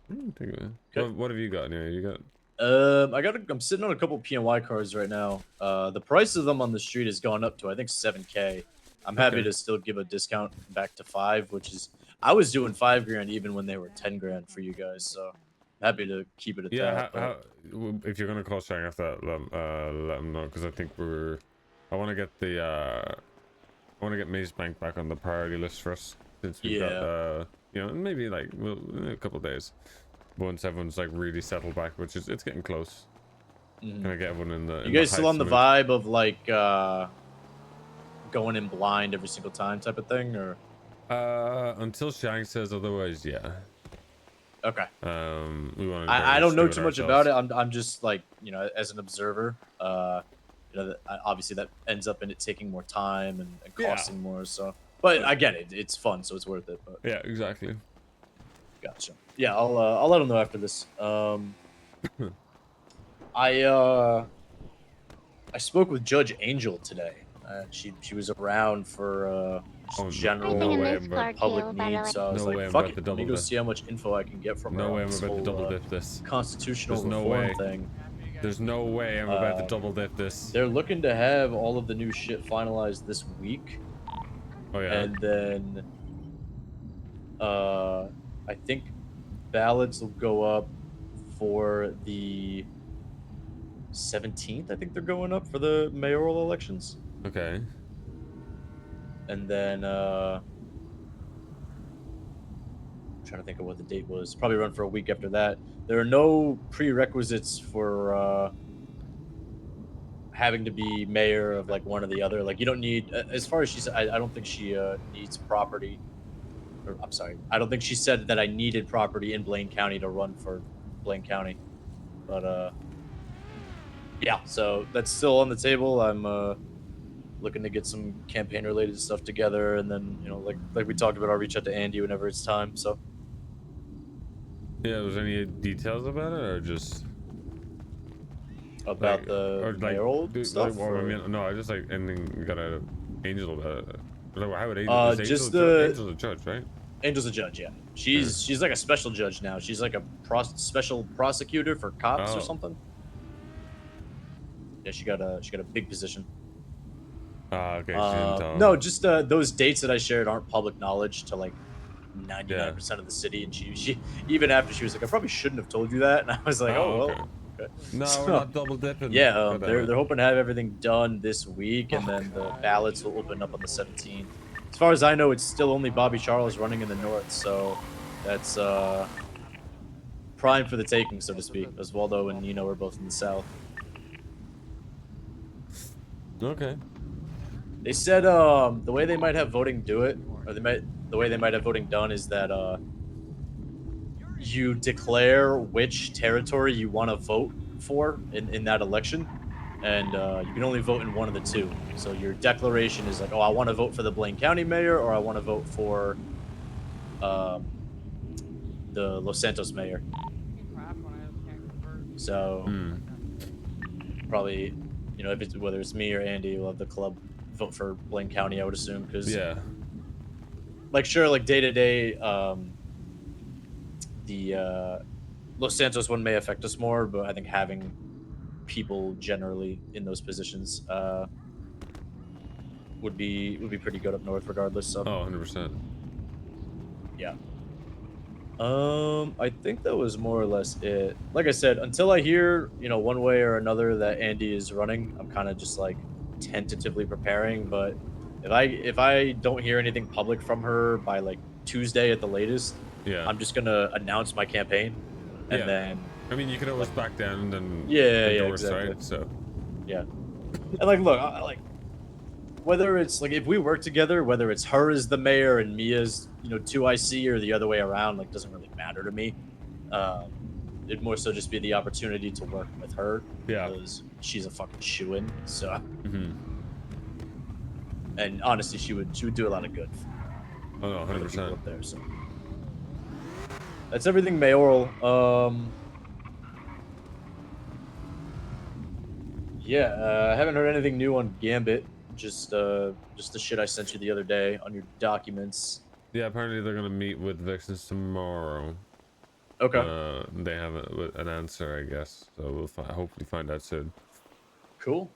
I don't think what have you got anyway? You got. I'm sitting on a couple PNY cars right now. The price of them on the street has gone up to I think 7K. I'm happy Okay. to still give a discount back to 5, which is I was doing 5 grand even when they were 10 grand for you guys. So happy to keep it at Yeah, that. if you're gonna call Shang after that, let him know, because I think I want to get Maze Bank back on the priority list first, since we've got maybe like in a couple of days, once everyone's like really settled back, which is it's getting close. Gonna get everyone in the. You guys still on the vibe of like going in blind every single time type of thing, or? Until Shang says otherwise, yeah. Okay. We want. I don't know too much about it. I'm just like, as an observer. Obviously that ends up in it taking more time and costing more. So, but I get it. It's fun, so it's worth it. But yeah, exactly. Gotcha. Yeah, I'll let him know after this. I spoke with Judge Angel today. She was around for general public needs, so I was like, fuck it, let me go see how much info I can get from her. No way on I'm this about to whole, double dip this. Constitutional There's no reform way. thing. There's no way I'm about to double dip this. They're looking to have all of the new shit finalized this week. Oh yeah. And then I think ballots will go up for the 17th. I think they're going up for the mayoral elections. Okay. And then I'm trying to think of what the date was. Probably run for a week after that. There are no prerequisites for having to be mayor of like one or the other. Like you don't need, as far as she said, I don't think she needs property. Or, I'm sorry, I don't think she said that I needed property in Blaine County to run for Blaine County. But yeah, so that's still on the table. I'm looking to get some campaign related stuff together, and then like we talked about, I'll reach out to Andy whenever it's time. So yeah, was there any details about it, or just about the mayoral stuff? I mean, no, I just like anything you got out of Angel about it. Like, how would Angel? Just Angel's a judge, right? Angel's a judge, yeah. She's like a special judge now. She's like a special prosecutor for cops or something. Yeah, she got a big position. Okay. No, just those dates that I shared aren't public knowledge to like 99% of the city, and she even after she was like, I probably shouldn't have told you that, and I was like, okay. No, So, we're not double dipping. Yeah, they're hoping to have everything done this week, and then the ballots will open up on the 17th. As far as I know, it's still only Bobby Charles running in the north, so That's prime for the taking, so to speak. Oswaldo and Nino are both in the south. Okay. They said the way they might have voting do it, or the way they might have voting done is that you declare which territory you want to vote for in that election, and you can only vote in one of the two. So your declaration is like, oh, I want to vote for the Blaine County mayor, or I want to vote for the Los Santos mayor. So probably, you know, if it's whether it's me or Andy, we'll have the club vote for Blaine County, I would assume, because like sure, like day to day, the Los Santos one may affect us more, but I think having people generally in those positions would be pretty good up north, regardless. So. Oh, 100%. Yeah. I think that was more or less it. Like I said, until I hear, you know, one way or another that Andy is running, I'm kind of just like tentatively preparing. But if I don't hear anything public from her by like Tuesday at the latest, I'm just gonna announce my campaign, and then I mean, you can always back down and endorse, exactly. Right? So yeah, and like look, like whether it's like if we work together, whether it's her as the mayor and me as, you know, 2IC or the other way around, like doesn't really matter to me. It'd more so just be the opportunity to work with her. Yeah. Because she's a fucking shoo-in. So. And honestly, she would do a lot of good. Oh no, 100%. Up there, so. That's everything mayoral. Yeah, I haven't heard anything new on Gambit. Just the shit I sent you the other day on your documents. Yeah, apparently they're gonna meet with Vixens tomorrow. Okay. They have an answer, I guess. So we'll hopefully find out soon. Cool.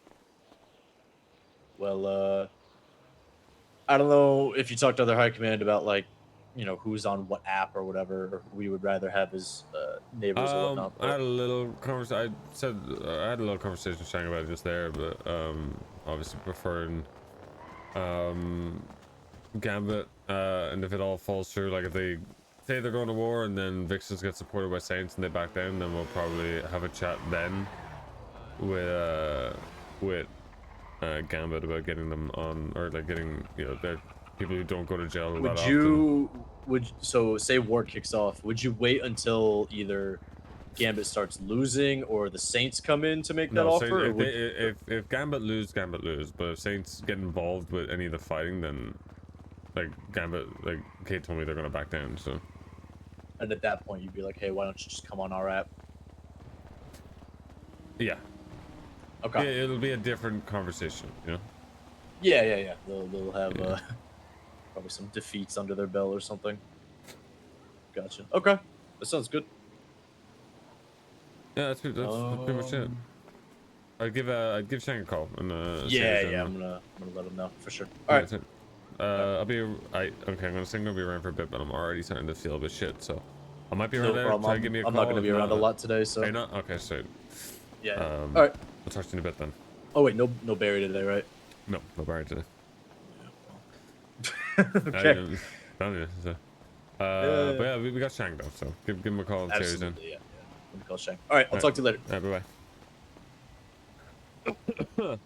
Well, I don't know if you talked to other high command about like, you know, who's on what app or whatever, or who we would rather have as neighbors or whatnot. I had a little conversation. I had a little conversation with Shang about it just there, but obviously preferring Gambit. And if it all falls through, like if they say they're going to war and then Vixens get supported by Saints and they back down, then we'll probably have a chat then with Gambit about getting them on, or like getting, you know, their people who don't go to jail that often. So say war kicks off, would you wait until either Gambit starts losing or the Saints come in to make that offer? If Gambit lose, but if Saints get involved with any of the fighting, then like Gambit, like Kate told me they're gonna back down. So. And at that point, you'd be like, hey, why don't you just come on our app? Yeah. Okay. Yeah, it'll be a different conversation, you know? Yeah. They'll have probably some defeats under their belt or something. Gotcha. Okay. That sounds good. Yeah, that's pretty much it. I'd give Shang a call and yeah, I'm gonna let him know for sure. All right. Okay, I'm gonna say I'm gonna be around for a bit, but I'm already starting to feel a bit shit, so I might be around there. Try to give me a call. I'm not gonna be around a lot today, so. Are you not? Okay, so. Yeah. All right. We'll talk to you in a bit then. Oh wait, no Barry today, right? No Barry today. Okay. But yeah, we got Shang though, so give him a call and see how he's in. Absolutely, yeah. Let me call Shang. All right, I'll talk to you later. Bye.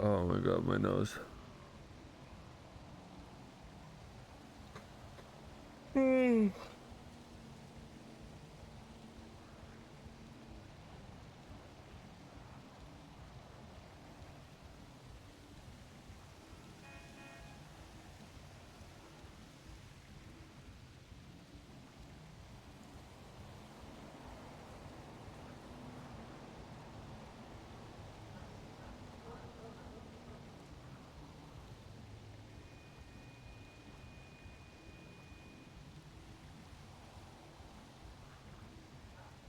Oh my god, my nose.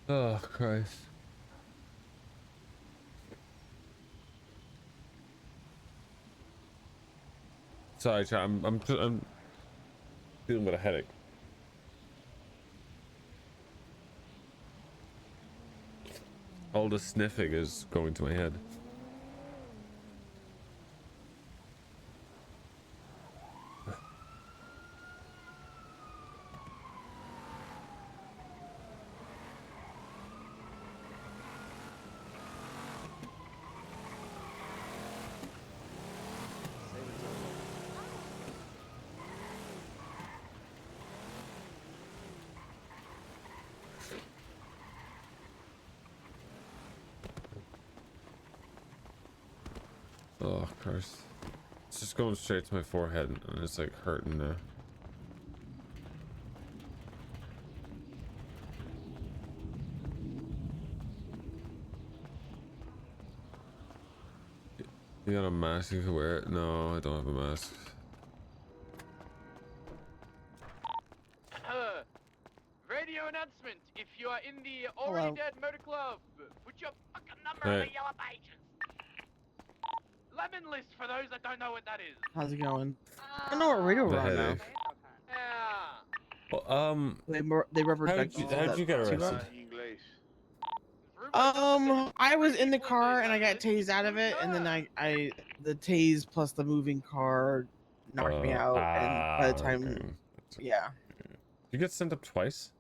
Oh Christ. Sorry, chat. I'm dealing with a headache. All the sniffing is going to my head. Oh, Christ. It's just going straight to my forehead and it's like hurting now. You got a mask you can wear? No, I don't have a mask. Radio announcement. If you are in the Hello. Already Dead Motor Club, put your fucking number on the yellow pages. Lemon list for those that don't know what that is. How's it going? I know what radio we're on now. Yeah. Well, They rubber how'd you get arrested? I was in the car and I got tased out of it, and then the tase plus the moving car knocked me out, and by the time, okay. yeah. You get sent up twice?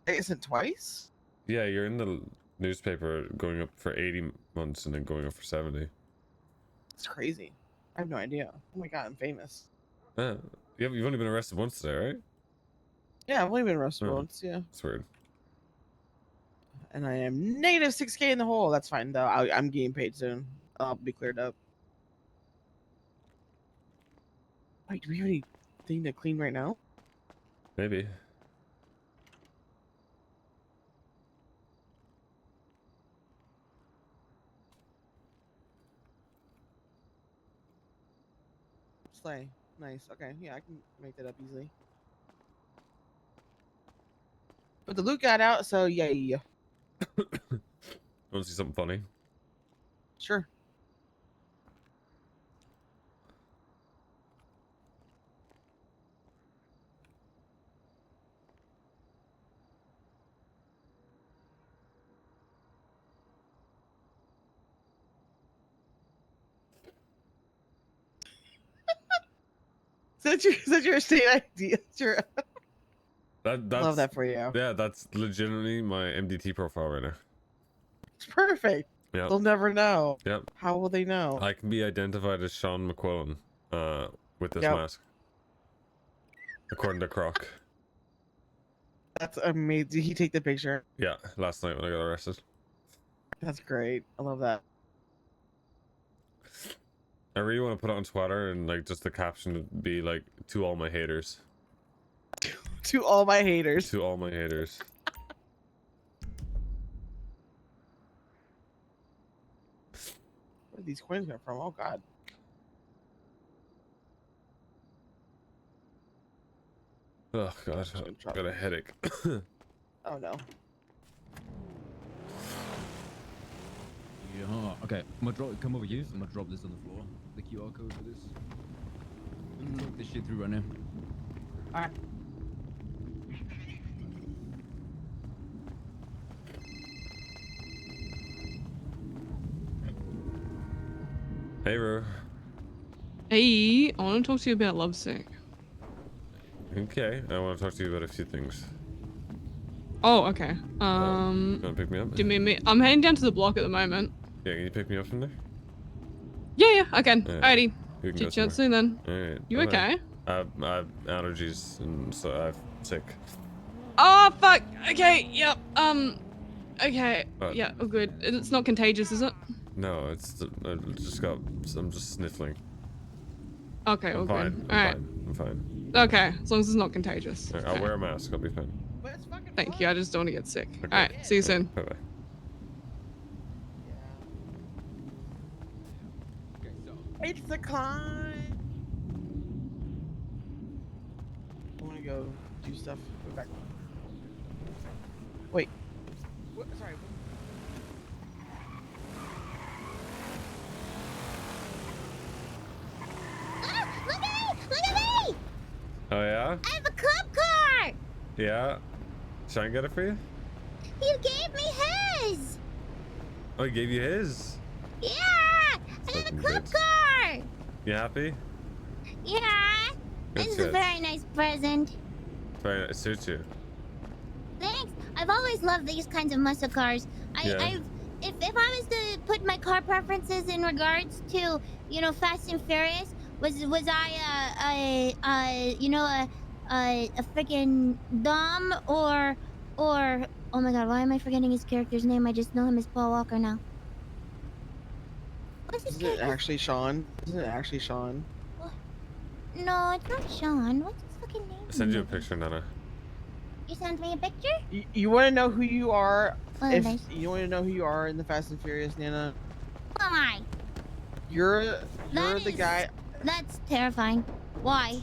I get sent twice? Yeah, you're in the newspaper going up for 80 months and then going up for 70. It's crazy. I have no idea. Oh my god, I'm famous. You've only been arrested once today, right? Yeah, I've only been arrested once, yeah. That's weird. And I am negative 6K in the hole. That's fine, though. I'm getting paid soon. I'll be cleared up. Wait, do we have anything to clean right now? Maybe. Slay. Nice. Okay, yeah, I can make that up easily. But the loot got out, so yay. Want to see something funny? Sure. Is that your state ID? That's, love that for you. Yeah, that's legitimately my MDT profile right now. It's perfect. Yeah. They'll never know. Yep. How will they know? I can be identified as Sean McQuillen with this Yep. mask. According to Croc. That's amazing. Did he take the picture? Yeah, last night when I got arrested. That's great. I love that. I really want to put it on Twitter and like just the caption would be like, to all my haters. To all my haters. To all my haters. Where did these coins come from? Oh god. Oh god, I got a headache. Oh no. Yeah, okay. I'm gonna come over here. I'm gonna drop this on the floor. The QR code for this. I'm gonna talk this shit through right now. Alright. Hey, bro. Hey, I want to talk to you about Lovesick. Okay, I want to talk to you about a few things. Oh, okay. You wanna pick me up? Do you mean me? I'm heading down to the block at the moment. Yeah, can you pick me up from there? Yeah, I can. Alright. Alrighty. We can go Chit chat soon then. Alright. You bye-bye. okay? I have allergies and so I'm sick. Oh, fuck. Okay, yep. Okay. What? Yeah, oh good. It's not contagious, is it? No, I'm just sniffling. Okay, I'm all fine. good. I'm Alright. fine. I'm fine. Okay, as long as it's not contagious. Alright, Okay. I'll wear a mask. I'll be fine. Thank you, I just don't want to get sick. Okay. Alright, see you soon. Bye-bye. It's the climb. I want to go do stuff. Go back. Wait. What? Sorry. Look at me! Look at me! Oh yeah? I have a cop car! Yeah? Should I get it for you? You gave me his! Oh, he gave you his? Yeah! I got a cop car! You happy? Yeah! Good This is a shit. very nice present. Very nice. It suits you. Thanks. I've always loved these kinds of muscle cars. Yeah. If I was to put my car preferences in regards to, you know, Fast and Furious, was I a freaking Dom or oh my god, why am I forgetting his character's name? I just know him as Paul Walker now. Isn't it actually Sean? Isn't it actually Sean? No, it's not Sean. What's his fucking name? I'll send you a picture, Nana. You sent me a picture? You want to know who you are? Oh, If nice. you want to know who you are in the Fast and Furious, Nana, Who am I? you're the guy. That's terrifying. Why?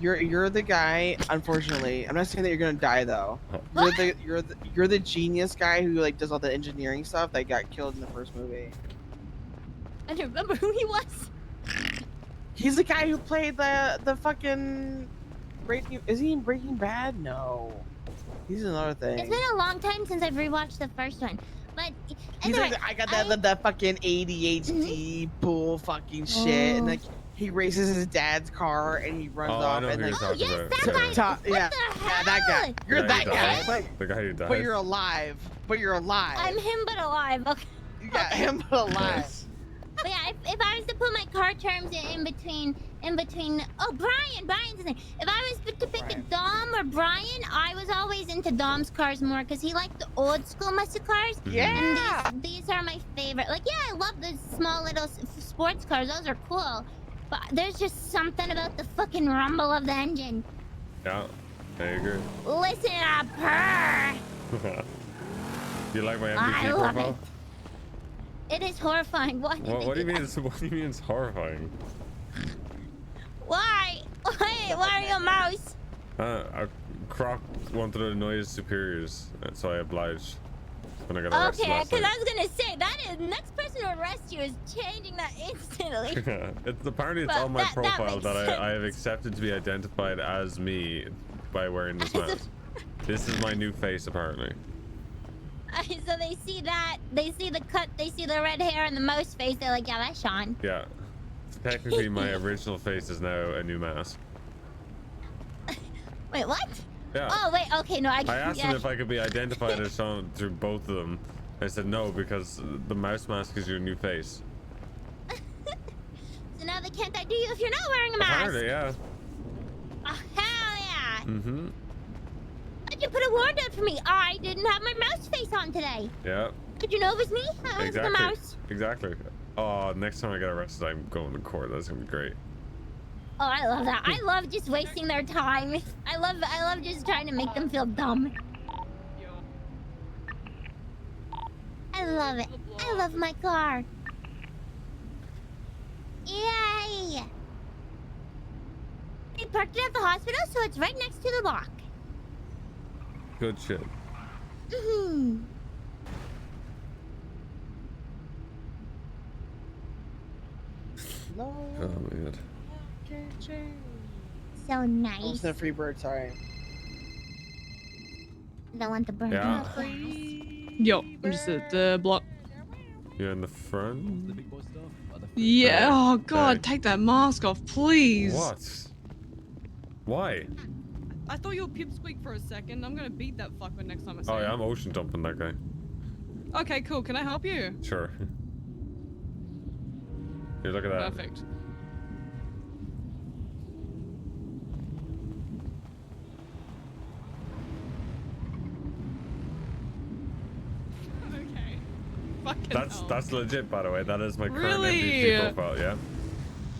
You're the guy. Unfortunately, I'm not saying that you're gonna die though. You're the genius guy who like does all the engineering stuff that got killed in the first movie. I don't remember who he was. He's the guy who played the fucking Breaking. Is he in Breaking Bad? No, he's another thing. It's been a long time since I've rewatched the first one, but He's like, I got that fucking ADHD bull fucking shit, and like he races his dad's car and he runs off and like, yeah, that guy. You're that guy, The guy who died. but you're alive. But you're alive. I'm him but alive. Okay. You got him but alive. But yeah, if I was to put my car terms in between, oh, Brian's his name. If I was to pick a Dom or Brian, I was always into Dom's cars more because he liked the old school muscle cars. Yeah. And these are my favorite. Like, yeah, I love the small little sports cars. Those are cool. But there's just something about the fucking rumble of the engine. Yeah, I agree. Listen up, purr. You like my I MVP love profile? It is horrifying. Why? What do you mean? What do you mean it's horrifying? Why? Why are you a mouse? Croc wanted to annoy his superiors, so I obliged. When I got arrested Okay, last because night. I was gonna say that is next person to arrest you is changing that instantly. Apparently it's But on my that profile makes that I have sense. accepted to be identified as me by wearing this mask. This is my new face, apparently. So they see that, they see the cut, they see the red hair and the mouse face. They're like, yeah, that's Sean. Yeah. Technically, my original face is now a new mask. Wait, what? Yeah. Oh wait, okay, no, I asked him if I could be identified as Sean through both of them. I said no because the mouse mask is your new face. So now they can't ID you if you're not wearing a mask. Apparently, yeah. Oh, hell yeah. Mm-hmm. Why'd you put a warrant out for me? I didn't have my mouse face on today. Yeah. Did you know it was me? I was the mouse. Exactly. Oh, next time I get arrested, I'm going to court. That's gonna be great. Oh, I love that. I love just wasting their time. I love just trying to make them feel dumb. I love it. I love my car. Yay! They parked it at the hospital, so it's right next to the block. Good shit. Mm-hmm. No. Oh my god. So nice. Oh, it's a free bird. Sorry. Don't want the bird. Yeah. Yo, I'm just at the block. You're in the front? Yeah, oh god, take that mask off, please. What? Why? I thought you were pipsqueak for a second. I'm gonna beat that fucker next time I see Oh yeah, him. I'm ocean dumping that guy. Okay, cool. Can I help you? Sure. Here, look at that. Perfect. Okay. Fucking That's legit, by the way. That is my current Really? MVP profile. Yeah.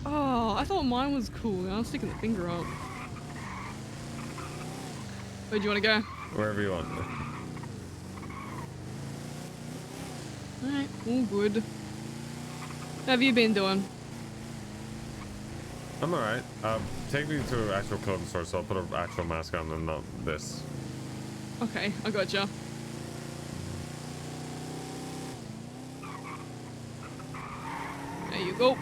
Oh, I thought mine was cool. I was sticking the finger up. Where do you want to go? Wherever you want. Alright, all good. How have you been doing? I'm alright. Take me to an actual clothing store, so I'll put an actual mask on and not this. Okay, I gotcha. There you go.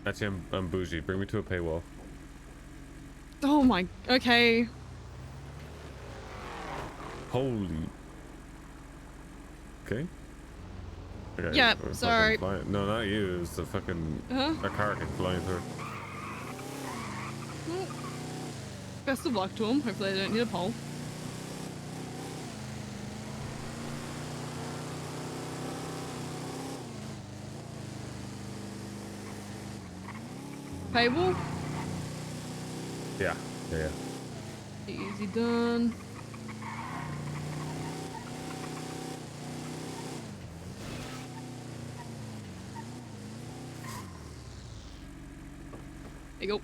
Actually, I'm bougie. Bring me to a paywall. Oh my, okay. Holy. Okay. Okay. Yeah, we're sorry. fucking flying. No, not you. It's the fucking a car came flying through. Well, best of luck to them. Hopefully they don't need a pole. Payable? Yeah. Yeah. Easy done. There you go.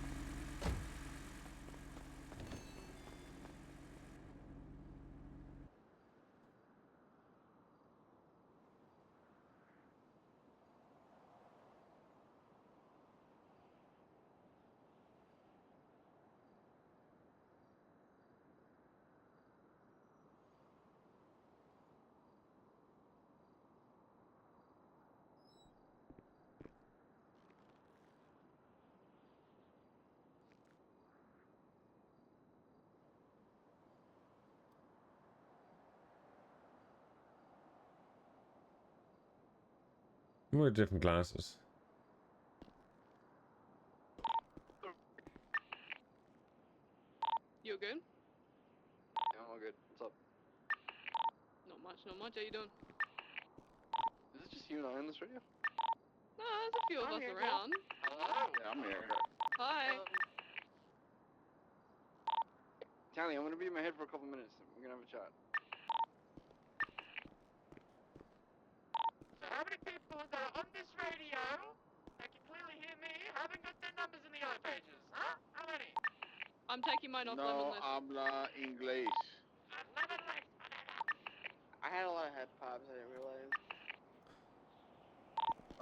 We're different classes. You good? Yeah, I'm all good. What's up? Not much, not much. How you doing? Is it just you and I on this radio? No, there's a few of us around. Yeah, I'm here. Hi. Tally, I'm gonna be in my head for a couple minutes. We're gonna have a chat. So how many people that are on this radio that can clearly hear me haven't got their numbers in the yellow pages? Huh? How many? I'm taking mine off lemon No list. habla inglés. I had a lot of head pops. I didn't realize.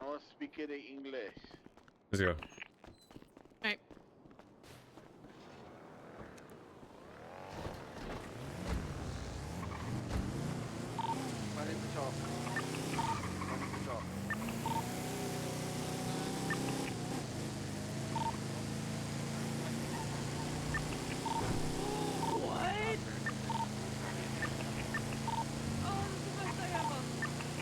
No speak it in English. Let's go. Right. My name's Chop. My name's Chop.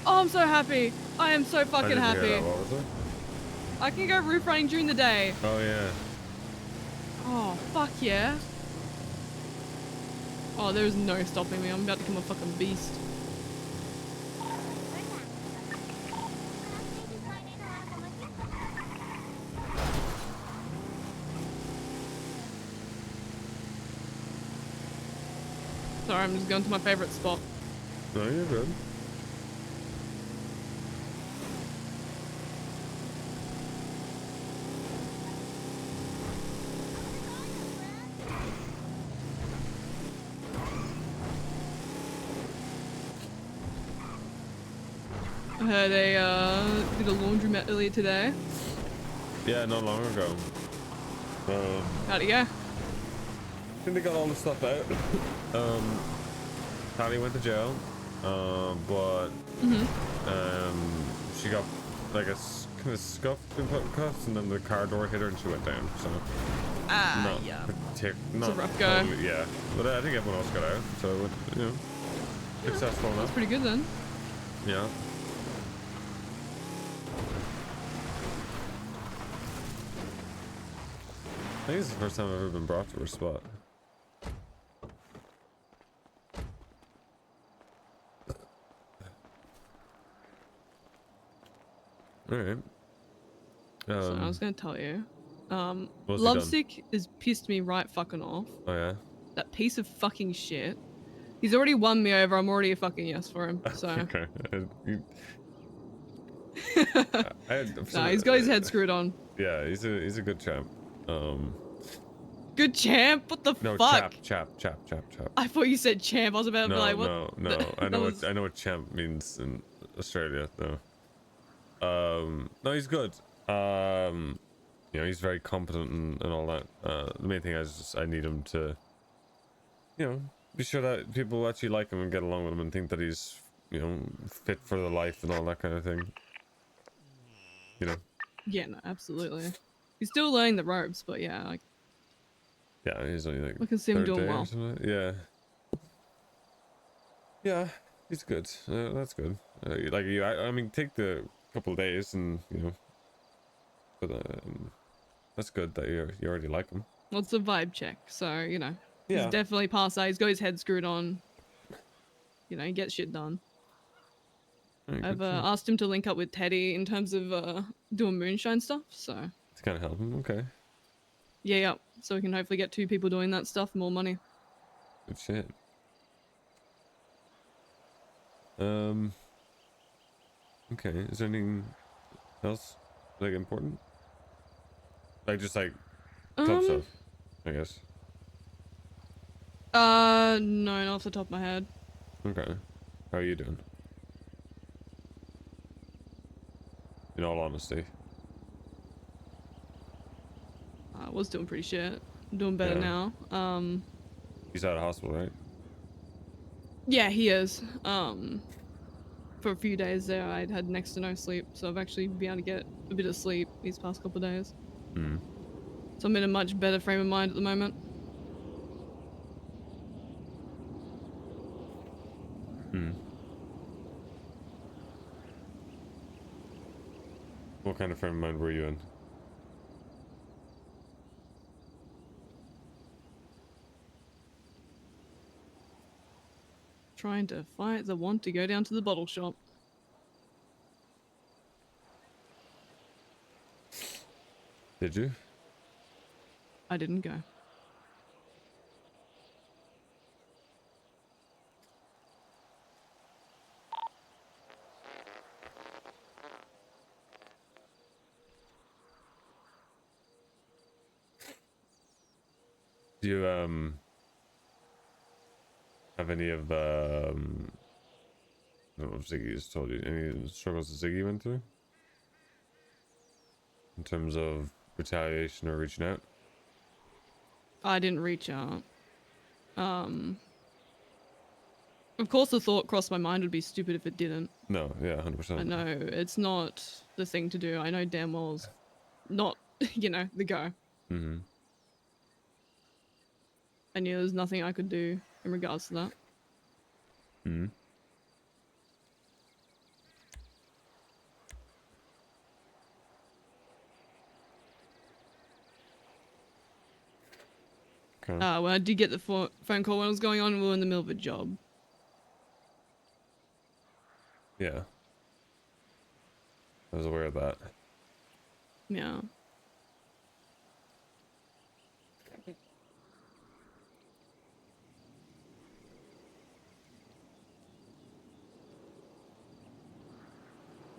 Oh, I'm so happy. I am so fucking I didn't happy. hear that. What was it? I can go roof running during the day. Oh yeah. Oh, fuck yeah. Oh, there's no stopping me. I'm about to become a fucking beast. Sorry, I'm just going to my favorite spot. No, you're good. I heard did a laundromat earlier today. Yeah, not long ago. How'd it go? I think they got all the stuff out. Tally went to jail, but she got like a kind of scuffed in cuffs, and then the car door hit her and she went down. So yeah. Not a rough go. Totally, yeah, but I think everyone else got out, so you know, successful enough. That's pretty good then. Yeah. I think it's the first time I've ever been brought to her spot. Alright. So I was gonna tell you. What's he done? Lovesick has pissed me right fucking off. Oh yeah? That piece of fucking shit. He's already won me over. I'm already a fucking yes for him. So. Okay. Nah, he's got his head screwed on. Yeah, he's a good champ. Good champ? What the No, fuck? chap. I thought you said champ. I was about to be like, what? No. I know what champ means in Australia. No. No, he's good. You know, he's very competent and all that. The main thing is just I need him to, you know, be sure that people actually like him and get along with him and think that he's, you know, fit for the life and all that kind of thing. You know. Yeah, no, absolutely. He's still learning the ropes, but yeah, like. Yeah, he's only like. I can see him third doing day or well. something. Yeah. Yeah, he's good. That's good. Like you, I mean, take the couple of days and you know, but that's good that you already like him. Well, it's a vibe check, so you know, Yeah. he's definitely past that. He's got his head screwed on. You know, he gets shit done. I've asked him to link up with Teddy in terms of doing moonshine stuff, so. To kind of help him, okay. Yeah. So we can hopefully get 2 people doing that stuff, more money. Good shit. Okay, is there anything else like important? Like just like club stuff, I guess. No, not off the top of my head. Okay. How are you doing? In all honesty. I was doing pretty shit. I'm doing better Yeah. now. He's out of hospital, right? Yeah, he is. For a few days there, I'd had next to no sleep, so I've actually been able to get a bit of sleep these past couple of days. Hmm. So I'm in a much better frame of mind at the moment. Hmm. What kind of frame of mind were you in? Trying to fight the want to go down to the bottle shop. Did you? I didn't go. Do you have any of I don't know if Ziggy has told you any struggles that Ziggy went through in terms of retaliation or reaching out? I didn't reach out. Of course the thought crossed my mind would be stupid if it didn't. No, yeah, 100%. I know it's not the thing to do. I know damn well it's not, you know, the go. Mm-hmm. I knew there's nothing I could do in regards to that. Mm-hmm. Okay. When I did get the phone call when it was going on, we were in the middle of a job. Yeah. I was aware of that. Yeah.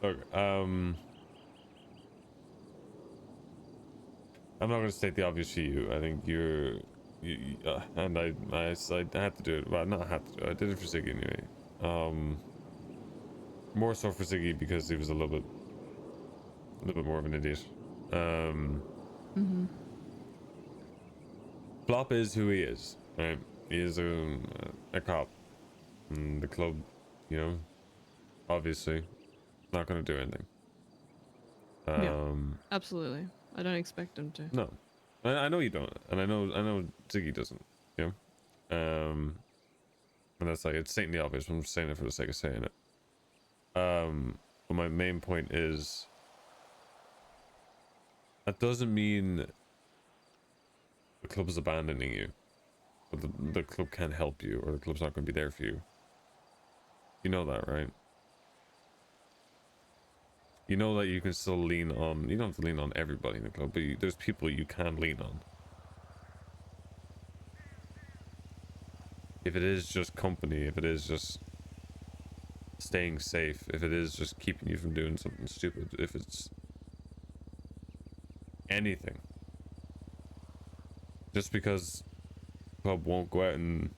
Look, I'm not going to state the obvious for you. I think and I had to do it. Well, not had to do it. I did it for Ziggy anyway. More so for Ziggy because he was a little bit more of an idiot. Mm-hmm. Flop is who he is, right? He is a cop. And the club, you know, obviously not going to do anything. Yeah, absolutely. I don't expect him to. No, I know you don't, and I know Ziggy doesn't. You know, and that's like it's stating the obvious. I'm just saying it for the sake of saying it. But my main point is that doesn't mean the club is abandoning you, or the club can't help you, or the club's not going to be there for you. You know that, right? You know that you can still lean on. You don't have to lean on everybody in the club, but there's people you can lean on. If it is just company, if it is just staying safe, if it is just keeping you from doing something stupid, if it's anything, just because the club won't go out and,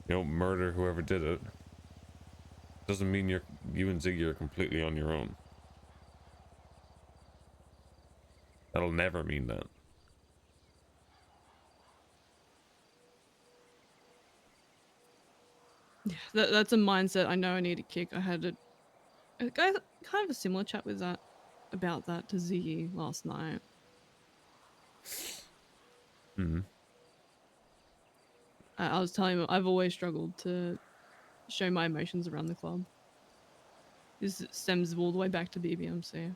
you know, murder whoever did it, doesn't mean you and Ziggy are completely on your own. That'll never mean that. Yeah, that's a mindset I know I need to kick. I had kind of a similar chat with that about that to Ziggy last night. Mm-hmm. I was telling him I've always struggled to show my emotions around the club. This stems all the way back to BBMC.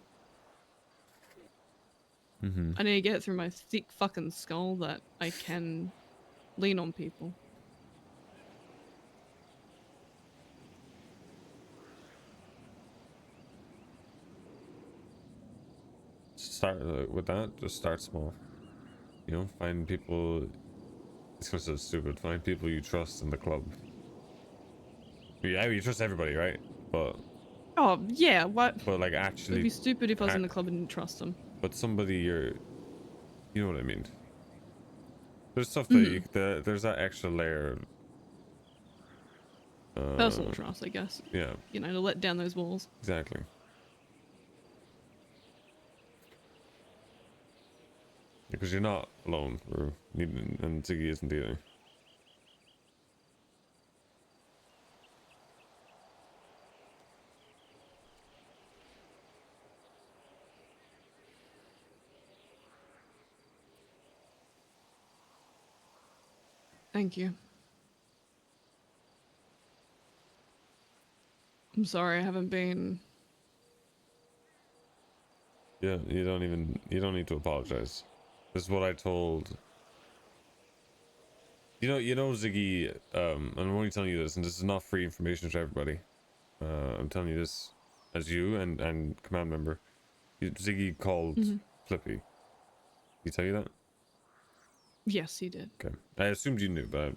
Mm-hmm. I need to get it through my thick fucking skull that I can lean on people. Start with that. Just start small. You know, find people. It's gonna sound stupid. Find people you trust in the club. Yeah, you trust everybody, right? But Oh yeah, what? like It'd actually, be stupid if I was in the club and didn't trust them. but somebody you know what I mean. There's stuff Mhm. that there's that extra layer. Personal trust, I guess. Yeah. You know, to let down those walls. Exactly. Because you're not alone, and Ziggy isn't either. Thank you. I'm sorry, I haven't been. Yeah, you don't need to apologize. This is what I told. You know Ziggy, and I'm only telling you this, and this is not free information to everybody. I'm telling you this as you and command member. Ziggy called Flippy. Did he tell you that? Yes, he did. Okay. I assumed you knew, but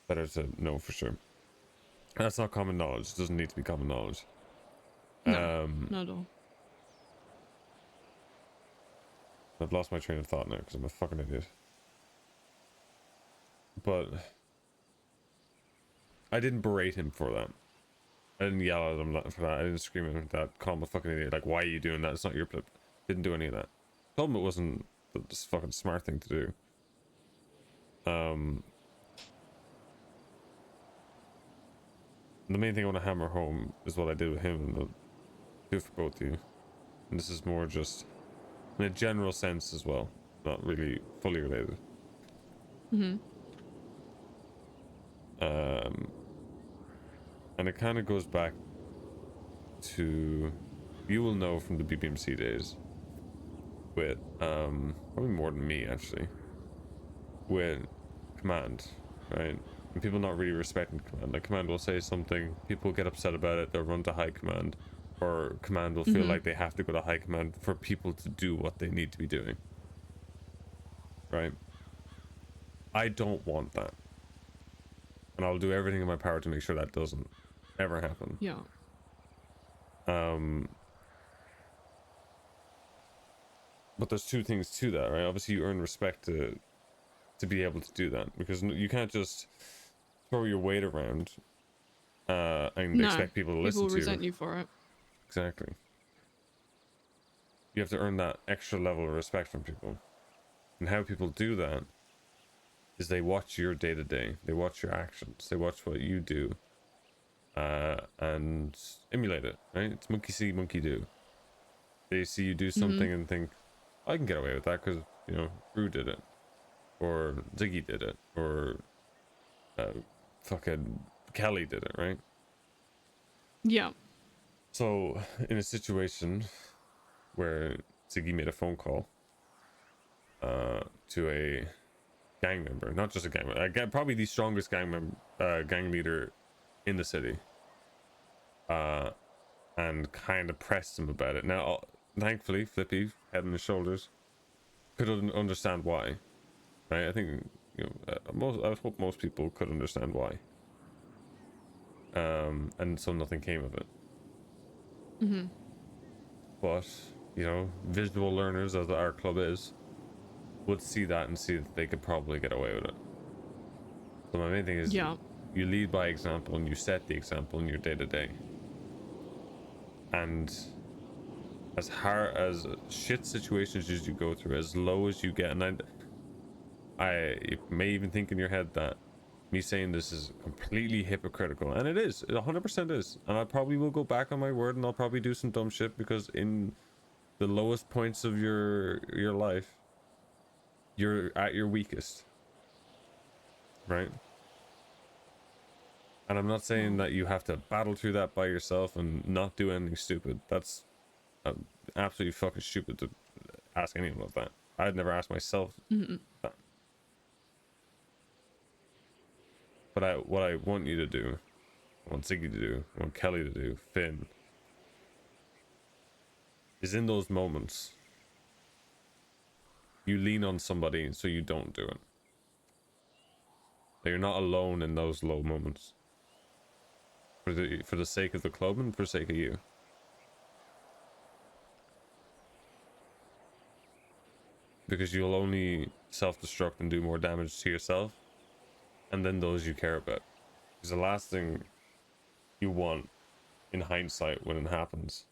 better to know for sure. That's not common knowledge. It doesn't need to be common knowledge. No, not at all. I've lost my train of thought now because I'm a fucking idiot. But I didn't berate him for that. I didn't yell at him for that. I didn't scream at him for that. Call him a fucking idiot. Like, why are you doing that? It's not your flip. Didn't do any of that. Told him it wasn't the fucking smart thing to do. The main thing I want to hammer home is what I did with him and the do for both of you. And this is more just in a general sense as well, not really fully related. And it kind of goes back to, you will know from the BPMC days with probably more than me actually, with command, right? And people not really respecting command. Like command will say something, people get upset about it, they'll run to high command, or command will feel like they have to go to high command for people to do what they need to be doing, right? I don't want that, and I'll do everything in my power to make sure that doesn't ever happen. Yeah. But there's two things to that, right? Obviously you earn respect to be able to do that, because you can't just throw your weight around and expect people to listen to you. People resent you for it. Exactly. You have to earn that extra level of respect from people. And how people do that is they watch your day-to-day, they watch your actions, they watch what you do, and emulate it, right? It's monkey see, monkey do. They see you do something and think, I can get away with that because, you know, Rue did it, or Ziggy did it, or fucking Kelly did it, right? Yeah. So in a situation where Ziggy made a phone call to a gang member, not just a gang member, probably the strongest gang leader in the city, and kind of pressed him about it. Now, thankfully, Flippy, head on his shoulders, could understand why, right? I think, you know, I hope most people could understand why. And so nothing came of it. But, you know, visual learners, as our club is, would see that and see that they could probably get away with it. So my main thing is, you lead by example and you set the example in your day-to-day. And as hard as shit situations as you go through, as low as you get, and you may even think in your head that me saying this is completely hypocritical, and it is, it 100% is, and I probably will go back on my word and I'll probably do some dumb shit, because in the lowest points of your life, you're at your weakest, right? And I'm not saying that you have to battle through that by yourself and not do anything stupid. That's absolutely fucking stupid to ask anyone of that. I'd never ask myself that. But what I want you to do, I want Ziggy to do, I want Kelly to do, Finn, is in those moments, you lean on somebody so you don't do it. That you're not alone in those low moments. For the sake of the club and for the sake of you. Because you'll only self-destruct and do more damage to yourself and then those you care about. Because the last thing you want in hindsight when it happens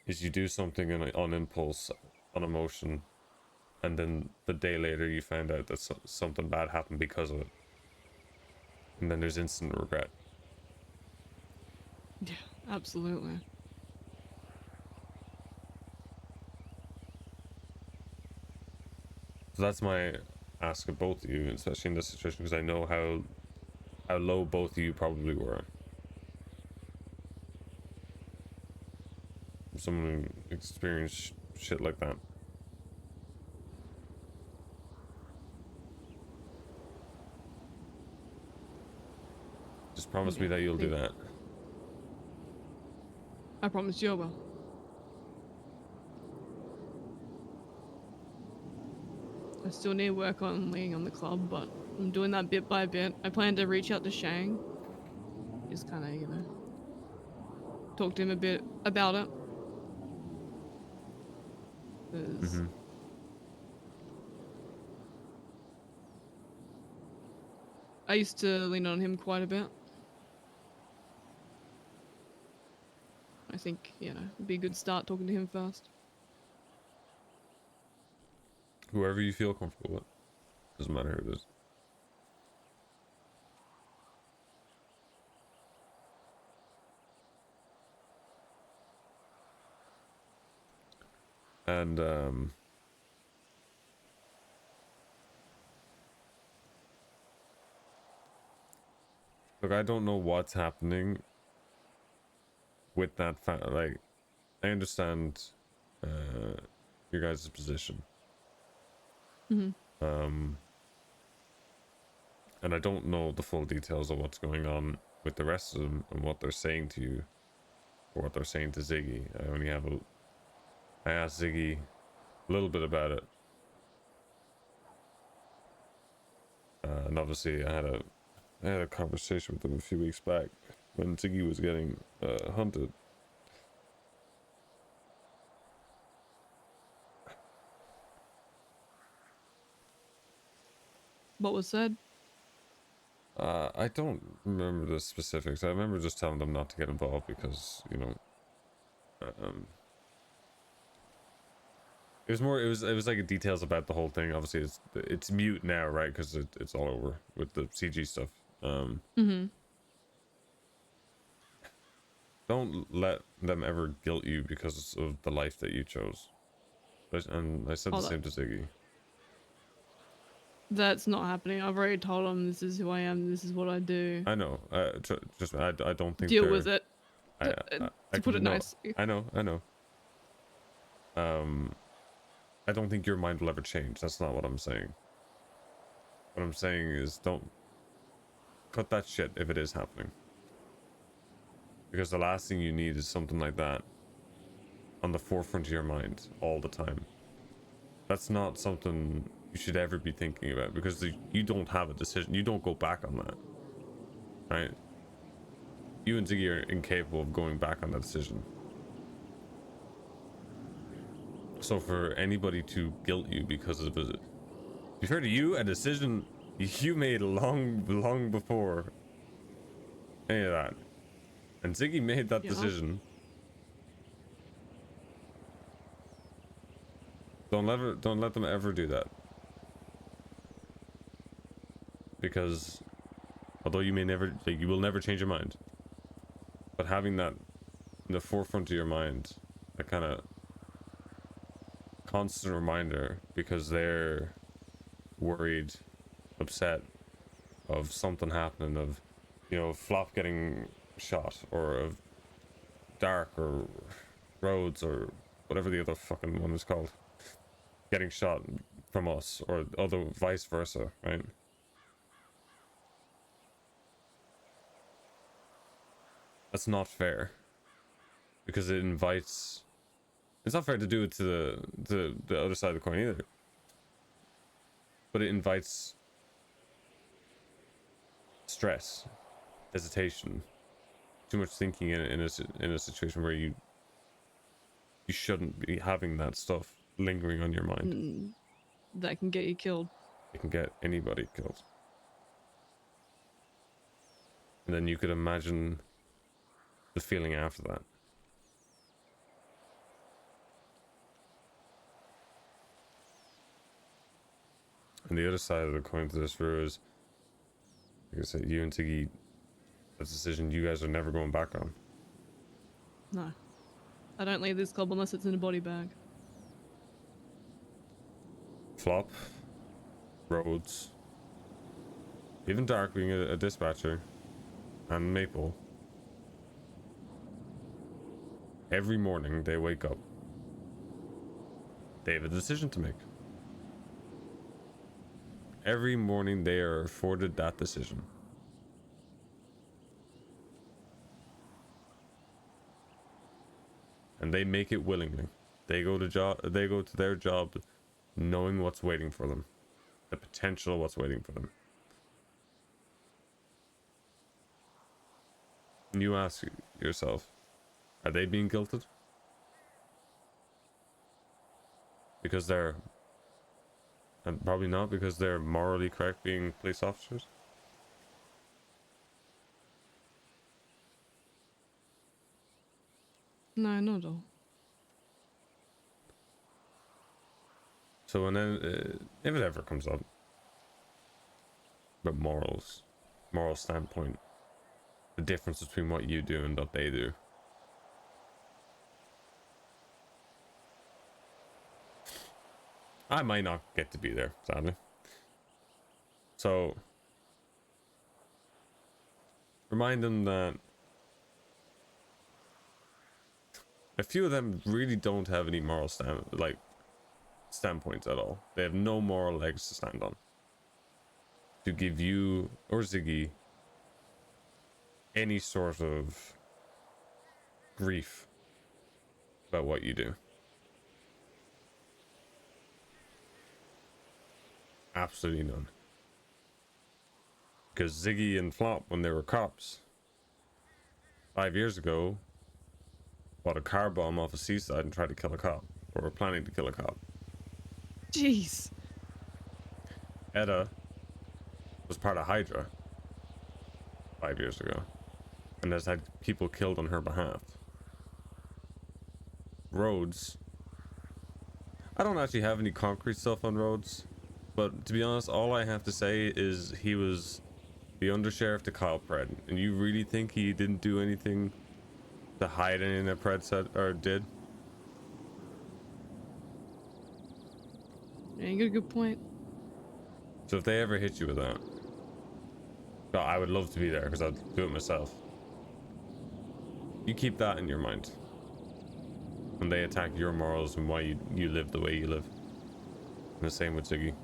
is you do something on impulse, on emotion, and then the day later you find out that something bad happened because of it. And then there's instant regret. Yeah, absolutely. So that's my ask of both of you, especially in this situation, because I know how low both of you probably were. Someone who experienced shit like that. Just promise me that you'll do that. I promise you I will. I still need work on leading on the club, but I'm doing that bit by bit. I plan to reach out to Shang. Just kind of, you know, talk to him a bit about it. 'Cause I used to lean on him quite a bit. I think, you know, it'd be a good start talking to him first. Whoever you feel comfortable with. Doesn't matter who it is. And look, I don't know what's happening with that like, I understand your guys' position. And I don't know the full details of what's going on with the rest of them and what they're saying to you or what they're saying to Ziggy. I asked Ziggy a little bit about it. And obviously I had a conversation with him a few weeks back when Ziggy was getting hunted. What was said? I don't remember the specifics. I remember just telling them not to get involved because, you know, it was like details about the whole thing. Obviously it's mute now, right? Because it's all over with the CG stuff. Don't let them ever guilt you because of the life that you chose. And I said the same to Ziggy. That's not happening. I've already told him this is who I am, this is what I do. I know. Just I don't think deal with it. I To put it nicely. I know. I don't think your mind will ever change. That's not what I'm saying. What I'm saying is don't cut that shit if it is happening. Because the last thing you need is something like that on the forefront of your mind all the time. That's not something you should ever be thinking about because you don't have a decision. You don't go back on that. Right? You and Ziggy are incapable of going back on that decision. So for anybody to guilt you because of it, to be fair to you, a decision you made long before any of that. And Ziggy made that decision. Don't let them ever do that. Because although you may never, like, you will never change your mind, but having that in the forefront of your mind, that kind of constant reminder, because they're worried, upset of something happening, of, you know, Flop getting shot, or of Dark or Rhodes or whatever the other fucking one is called getting shot from us, or other vice versa, right? That's not fair, because it invites, it's not fair to do it to the other side of the coin either, but it invites stress, hesitation, too much thinking in a situation where you shouldn't be having that stuff lingering on your mind. That can get you killed. It can get anybody killed. And then you could imagine the feeling after that. And the other side of the coin to this, Rue, is, like I said, you and Tiggy, that's a decision you guys are never going back on. No. I don't leave this club unless it's in a body bag. Flop, Rhodes, even Dark being a dispatcher, and Maple. Every morning they wake up. They have a decision to make. Every morning they are afforded that decision. And they make it willingly. They go to their job knowing what's waiting for them. The potential of what's waiting for them. And you ask yourself, are they being guilted? Because they're... And probably not because they're morally correct being police officers? No, not at all. So when then, if it ever comes up, but moral standpoint, the difference between what you do and what they do. I might not get to be there, sadly. So, remind them that a few of them really don't have any moral standpoints at all. They have no moral legs to stand on to give you or Ziggy any sort of grief about what you do. Absolutely none. Because Ziggy and Flop, when they were cops 5 years ago, bought a car bomb off a seaside and tried to kill a cop, or were planning to kill a cop. Jeez. Etta was part of Hydra 5 years ago and has had people killed on her behalf. Rhodes, I don't actually have any concrete stuff on Rhodes, but to be honest, all I have to say is he was the undersheriff to Kyle Pred, and you really think he didn't do anything to hide anything that Pred said or did? Yeah, you got a good point. So if they ever hit you with that, I would love to be there because I'd do it myself. You keep that in your mind when they attack your morals and why you live the way you live. And the same with Ziggy.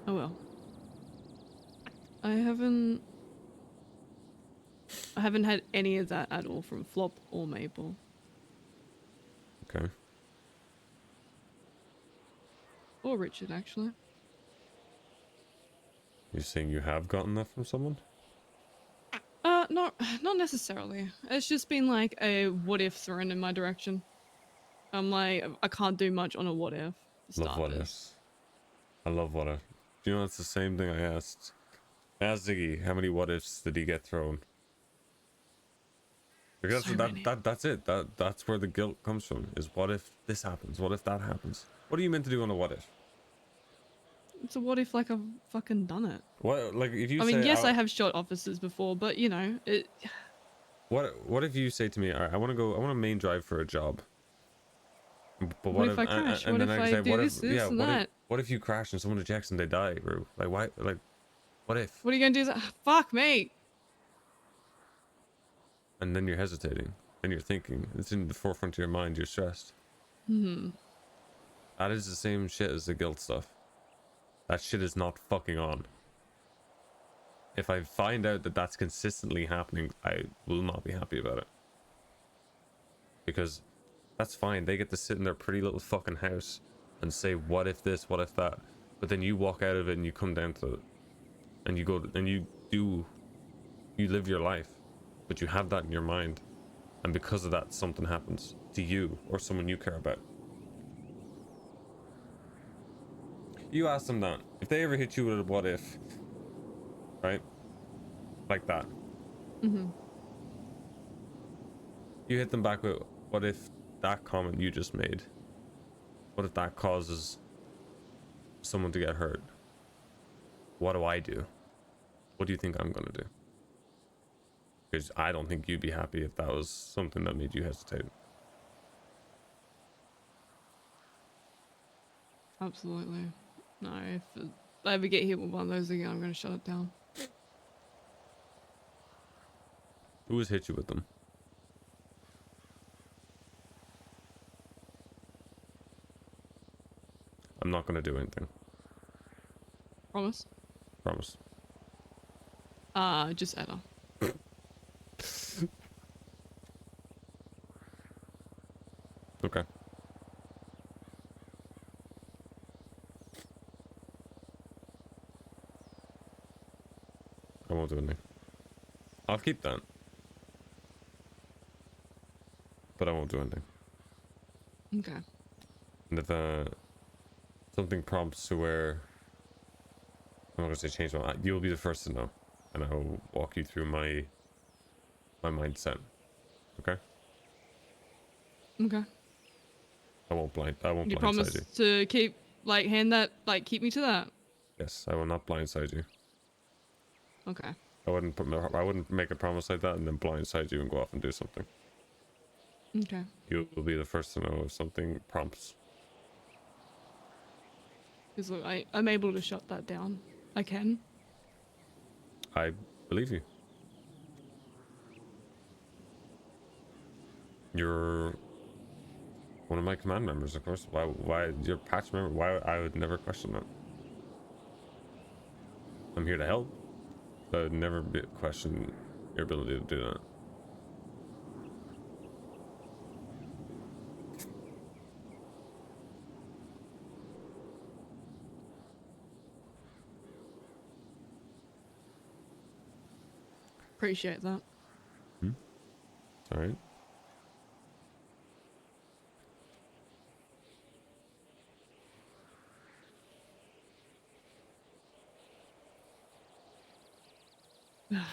Oh well. I haven't had any of that at all from Flop or Maple. Okay. Or Richard, actually. You're saying you have gotten that from someone? Not necessarily. It's just been like a what if thrown in my direction. I'm like, I can't do much on a what if. Love what ifs. I love what if. Do you know, it's the same thing I asked. I asked Ziggy, how many what ifs did he get thrown? Because So that's it. That's where the guilt comes from. Is what if this happens? What if that happens? What are you meant to do on a what if? It's a what if like I've fucking done it. What, like if you I say, mean, yes, I have shot officers before, but you know, it. What if you say to me, all right, I want to main drive for a job. But What if I crash? What if I do this, and that? What if you crash and someone ejects and they die, bro? Like why? Like, what if? What are you gonna do? Fuck me. And then you're hesitating, and you're thinking. It's in the forefront of your mind. You're stressed. That is the same shit as the guilt stuff. That shit is not fucking on. If I find out that that's consistently happening, I will not be happy about it. Because that's fine. They get to sit in their pretty little fucking house and say, what if this, what if that? but then you walk out of it and you come down to it, and you go and you live your life, but you have that in your mind, and because of that something happens to you or someone you care about. You ask them that if they ever hit you with a what if, right, like that, you hit them back with what if that comment you just made, what if that causes someone to get hurt? What do I do? What do you think I'm gonna do? Because I don't think you'd be happy if that was something that made you hesitate. Absolutely. No, if I ever get hit with one of those again, I'm gonna shut it down. Who has hit you with them? I'm not gonna do anything. Promise? Promise. Just Etta. Okay. I won't do anything. I'll keep that. But I won't do anything. Okay. And if something prompts to where I'm not gonna say change my mind, you'll be the first to know, and I'll walk you through my mindset. Okay? Okay. I won't You blindside promise you. to keep, like, keep me to that? Yes, I will not blindside you. Okay. I wouldn't make a promise like that and then blindside you and go off and do something. Okay. You'll be the first to know if something prompts. Because look, I'm able to shut that down. I can. I believe you. You're one of my command members, of course. Why you're a patch member? Why I would never question that. I'm here to help, but I would never question your ability to do that. Appreciate that. All right.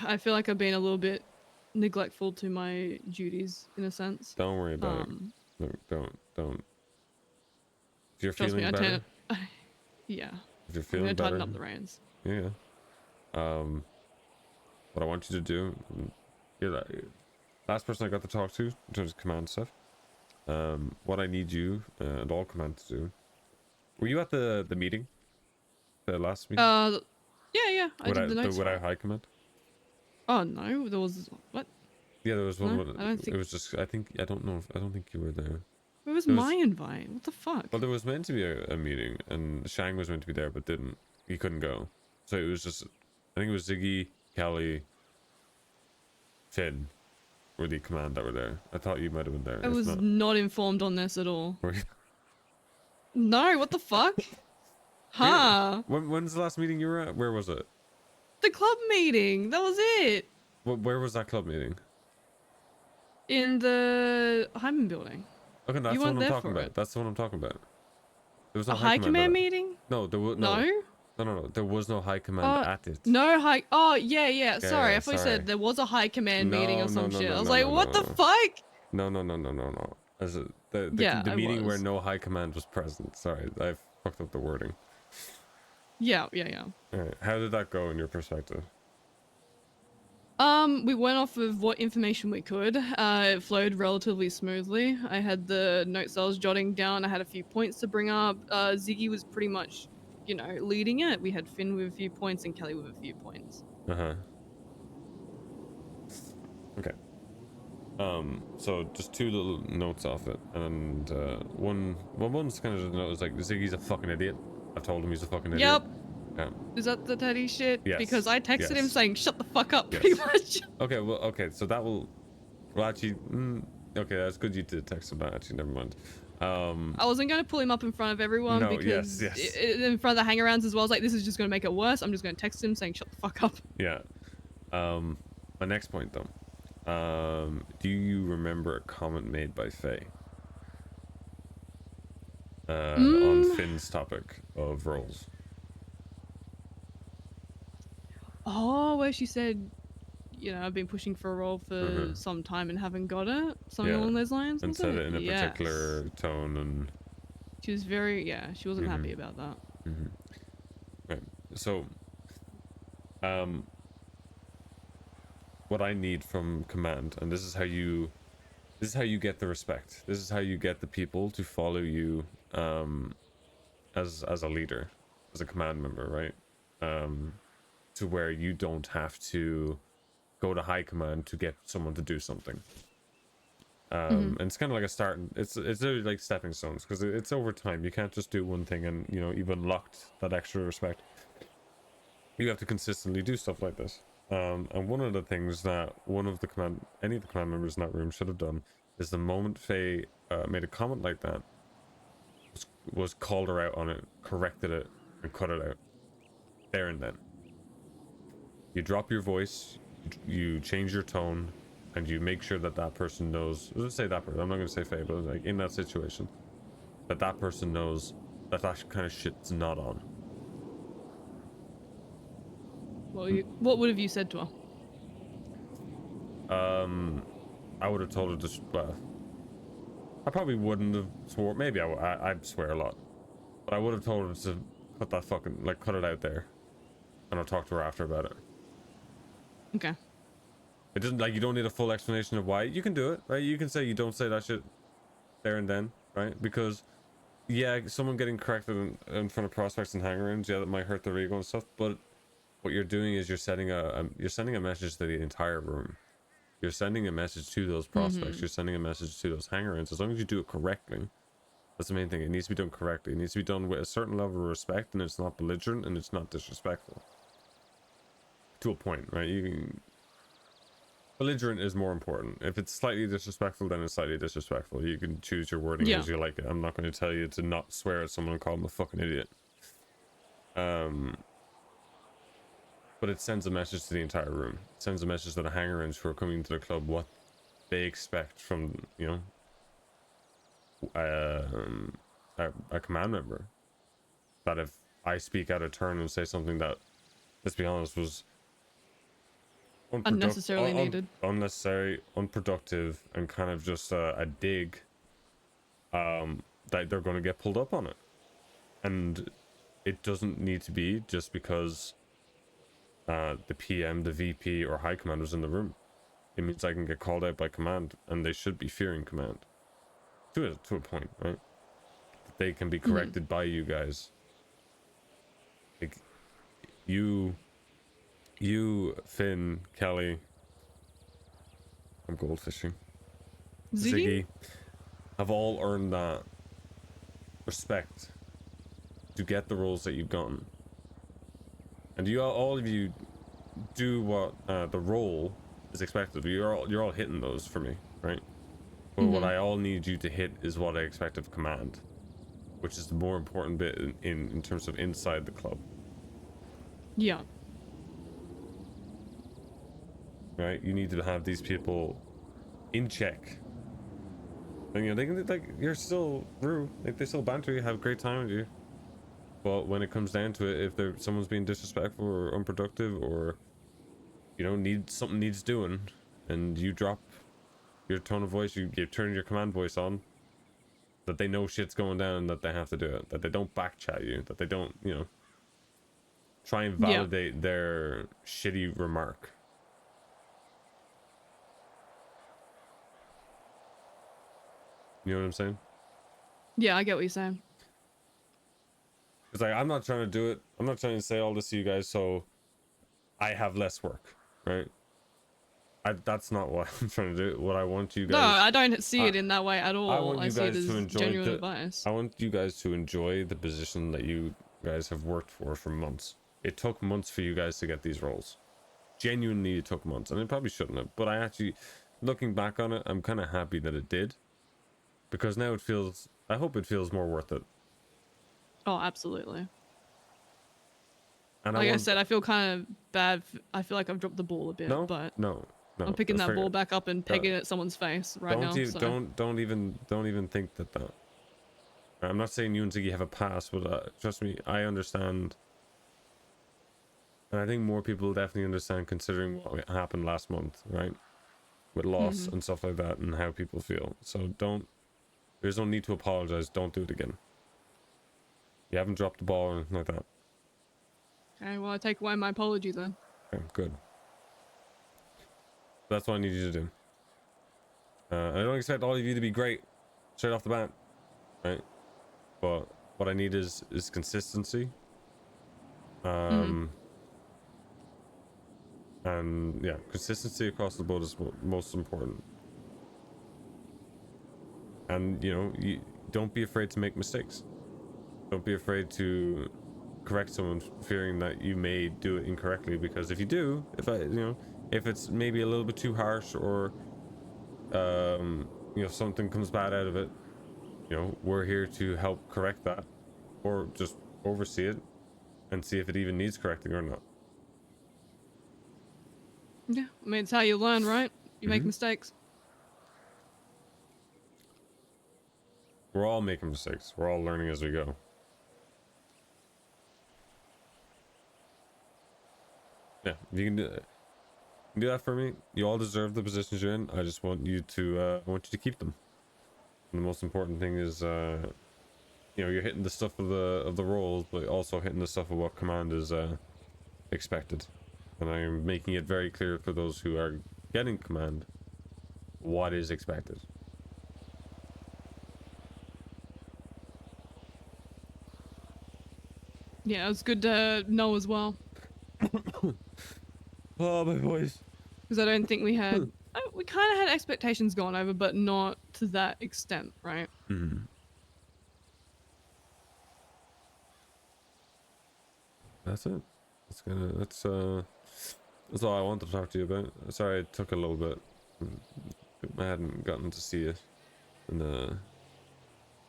I feel like I've been a little bit neglectful to my duties, in a sense. Don't worry about it. No, don't. If you're Trust feeling me, better, yeah. if you're I'm feeling gonna better, tighten up the reins. Yeah. What I want you to do, you're the last person I got to talk to in terms of command stuff. What I need you and all command to do. Were you at the meeting? The last meeting? Yeah. I did the notes. Without high command? Oh no, there was what? Yeah, there was one. No, I don't think it was just. I don't think you were there. Where was my invite? What the fuck? Well, there was meant to be a meeting, and Shang was meant to be there, but didn't. He couldn't go. So it was just. I think it was Ziggy, Kelly, Finn, were the command that were there. I thought you might have been there. I was not informed on this at all. Were you? No, what the fuck? Huh? When's the last meeting you were at? Where was it? The club meeting. That was it. Where was that club meeting? In the Hyman building. Okay, that's what I'm talking about. That's what I'm talking about. There was no a high command meeting? No, there was no. No. There was no high command at it. No high. Oh yeah. Sorry, I thought you sorry. said there was a high command meeting or some shit. I was like, no, what the fuck? No. As the meeting where no high command was present. Sorry, I fucked up the wording. Yeah. Alright, how did that go in your perspective? We went off of what information we could. It flowed relatively smoothly. I had the notes I was jotting down. I had a few points to bring up. Ziggy was pretty much, leading it. We had Finn with a few points and Kelly with a few points. Okay. So just two little notes off it, and one's kind of just a note. It's like Ziggy's a fucking idiot. I told him he's a fucking idiot. Yep. Yeah. Is that the Teddy shit? Yes. Because I texted him Yes. saying, shut the fuck up, pretty much. Okay, so that will... Well, actually... okay, that's good you did text him that, actually, never mind. I wasn't going to pull him up in front of everyone No, because yes. in front of the hangarounds as well. I was like, this is just going to make it worse. I'm just going to text him saying, shut the fuck up. Yeah. My next point though. Do you remember a comment made by Faye? On Finn's topic of roles. Oh, where she said, you know, I've been pushing for a role for some time and haven't got it. Something along those lines. And Was said it in a particular tone, and she was very, she wasn't happy about that. Right. So, what I need from command, and this is how you get the respect. This is how you get the people to follow you, as a leader, as a command member, right? To where you don't have to go to high command to get someone to do something. And it's kind of like a start. It's really like stepping stones, because it's over time. You can't just do one thing and, you know, you've unlocked that extra respect. You have to consistently do stuff like this. And one of the things that any of the command members in that room should have done is the moment Faye made a comment like that, was called her out on it, corrected it, and cut it out there and then. You drop your voice, you change your tone, and you make sure that that person knows. Let's say that person. I'm not going to say Faye, but like in that situation, that person knows that kind of shit's not on. Well, what would have you said to her? I would have told her to. Well, I probably wouldn't have swore. Maybe I'd swear a lot, but I would have told her to cut that fucking, like, cut it out there, and I'll talk to her after about it. Okay. It doesn't, like, you don't need a full explanation of why. You can do it, right? You can say you don't say that shit there and then, right? Because, yeah, someone getting corrected in front of prospects and hang-arounds, yeah, that might hurt their ego and stuff, but what you're doing is you're sending a message to the entire room. You're sending a message to those prospects. You're sending a message to those hang-arounds. As long as you do it correctly, that's the main thing. It needs to be done correctly. It needs to be done with a certain level of respect, and it's not belligerent, and it's not disrespectful. To a point, right? Belligerent is more important. If it's slightly disrespectful, then it's slightly disrespectful. You can choose your wording as you like it. I'm not going to tell you to not swear at someone and call them a fucking idiot. But it sends a message to the entire room. It sends a message to the hang-arounds who are coming to the club, what they expect from, you know, a command member. That if I speak out of turn and say something that, let's be honest, was unnecessarily needed, unnecessary, unproductive, and kind of just a dig, that they're going to get pulled up on it. And it doesn't need to be just because the PM, the VP, or high command was in the room. It means I can get called out by command, and they should be fearing command to a point, right? That they can be corrected by you guys. Like you, Finn, Kelly, I'm goldfishing, Ziggy, have all earned that respect to get the roles that you've gotten. And all of you do what the role is expected. You're all hitting those for me, right? But what I all need you to hit is what I expect of command, which is the more important bit in terms of inside the club. Yeah. Right? You need to have these people in check. And, you know, they can, like, you're still through. Like, they still banter you, have a great time with you. But when it comes down to it, if someone's being disrespectful or unproductive, or, you know, something needs doing, and you drop your tone of voice, you turn your command voice on, that they know shit's going down and that they have to do it, that they don't backchat you, that they don't, you know, try and validate their shitty remark. You know what I'm saying? Yeah, I get what you're saying. It's like, I'm not trying to do it. I'm not trying to say all this to you guys so I have less work, right? That's not what I'm trying to do. What I want you guys... No, I don't see it in that way at all. I want you see guys it as to enjoy genuine advice. I want you guys to enjoy the position that you guys have worked for months. It took months for you guys to get these roles. Genuinely, it took months, and it probably shouldn't have. But I actually, looking back on it, I'm kind of happy that it did, because now it feels I hope it feels more worth it. Oh, absolutely. And Like I want- said, I feel kind of bad. I feel like I've dropped the ball a bit, but no. I'm picking that ball back up and pegging it at someone's face right now. So. Don't even think that. I'm not saying you and Ziggy have a past, but trust me, I understand. And I think more people will definitely understand considering what happened last month, right? With loss and stuff like that and how people feel. So there's no need to apologize. Don't do it again. You haven't dropped the ball or anything like that. Okay, well, I take away my apology then. Okay, good. That's what I need you to do. I don't expect all of you to be great straight off the bat, right? But what I need is consistency. And yeah, consistency across the board is most important. And you don't be afraid to make mistakes. Don't be afraid to correct someone fearing that you may do it incorrectly, because if you do, if it's maybe a little bit too harsh, or something comes bad out of it, we're here to help correct that, or just oversee it and see if it even needs correcting or not. Yeah, I mean, it's how you learn, right? You make mistakes. We're all making mistakes. We're all learning as we go. Yeah, if you can do that for me. You all deserve the positions you're in. I just want you to keep them. And the most important thing is you're hitting the stuff of the roles, but also hitting the stuff of what command is expected. And I am making it very clear for those who are getting command what is expected. Yeah, it's good to know as well. Oh, my voice. Because I don't think we had... we kind of had expectations gone over, but not to that extent, right? That's it. That's all I wanted to talk to you about. Sorry it took a little bit. I hadn't gotten to see it, and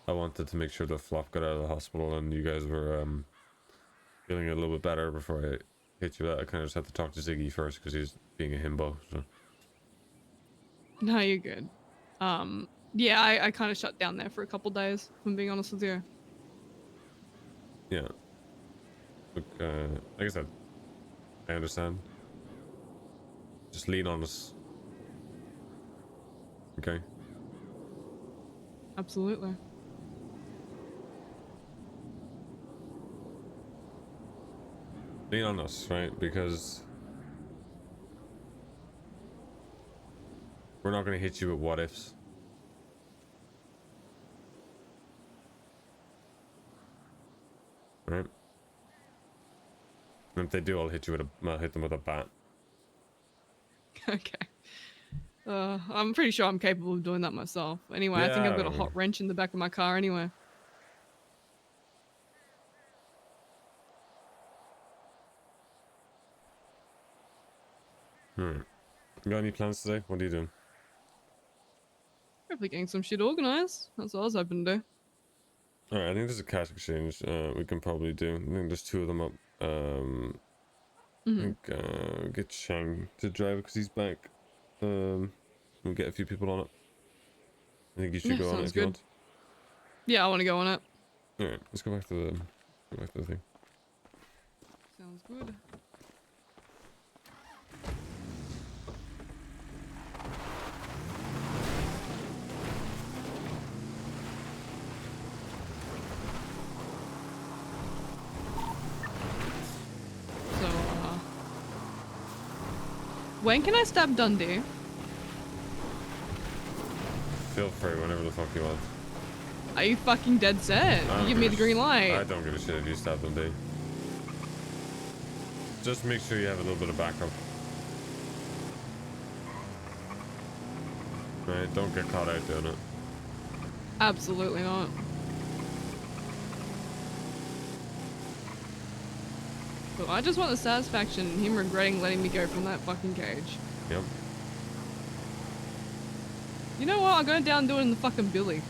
I wanted to make sure the flop got out of the hospital and you guys were feeling a little bit better before I hit you. I kind of just had to talk to Ziggy first because he's being a himbo. So. No, you're good. Yeah, I kind of shut down there for a couple days, if I'm being honest with you. Yeah. Look, like I said, I understand. Just lean on us. Okay? Absolutely. Lean on us, right? Because we're not going to hit you with what ifs. Right? And if they do, I'll hit them with a bat. Okay. I'm pretty sure I'm capable of doing that myself. Anyway, I think I've got a hot wrench in the back of my car anyway. You got any plans today? What are you doing? Hopefully getting some shit organized. That's what I was hoping to do. Alright, I think there's a cash exchange we can probably do. I think there's 2 of them up. I think get Shang to drive because he's back. We'll get a few people on it. I think you should go on it if you want. Yeah, I want to go on it. Alright, let's go back to the thing. Sounds good. So, when can I stab Dundee? Feel free whenever the fuck you want. Are you fucking dead set? You give me the green light. I don't give a shit if you stab them, dude. Just make sure you have a little bit of backup. Right, don't get caught out doing it. Absolutely not. But I just want the satisfaction and him regretting letting me go from that fucking cage. Yep. You know what? I'll go down and do it in the fucking billy.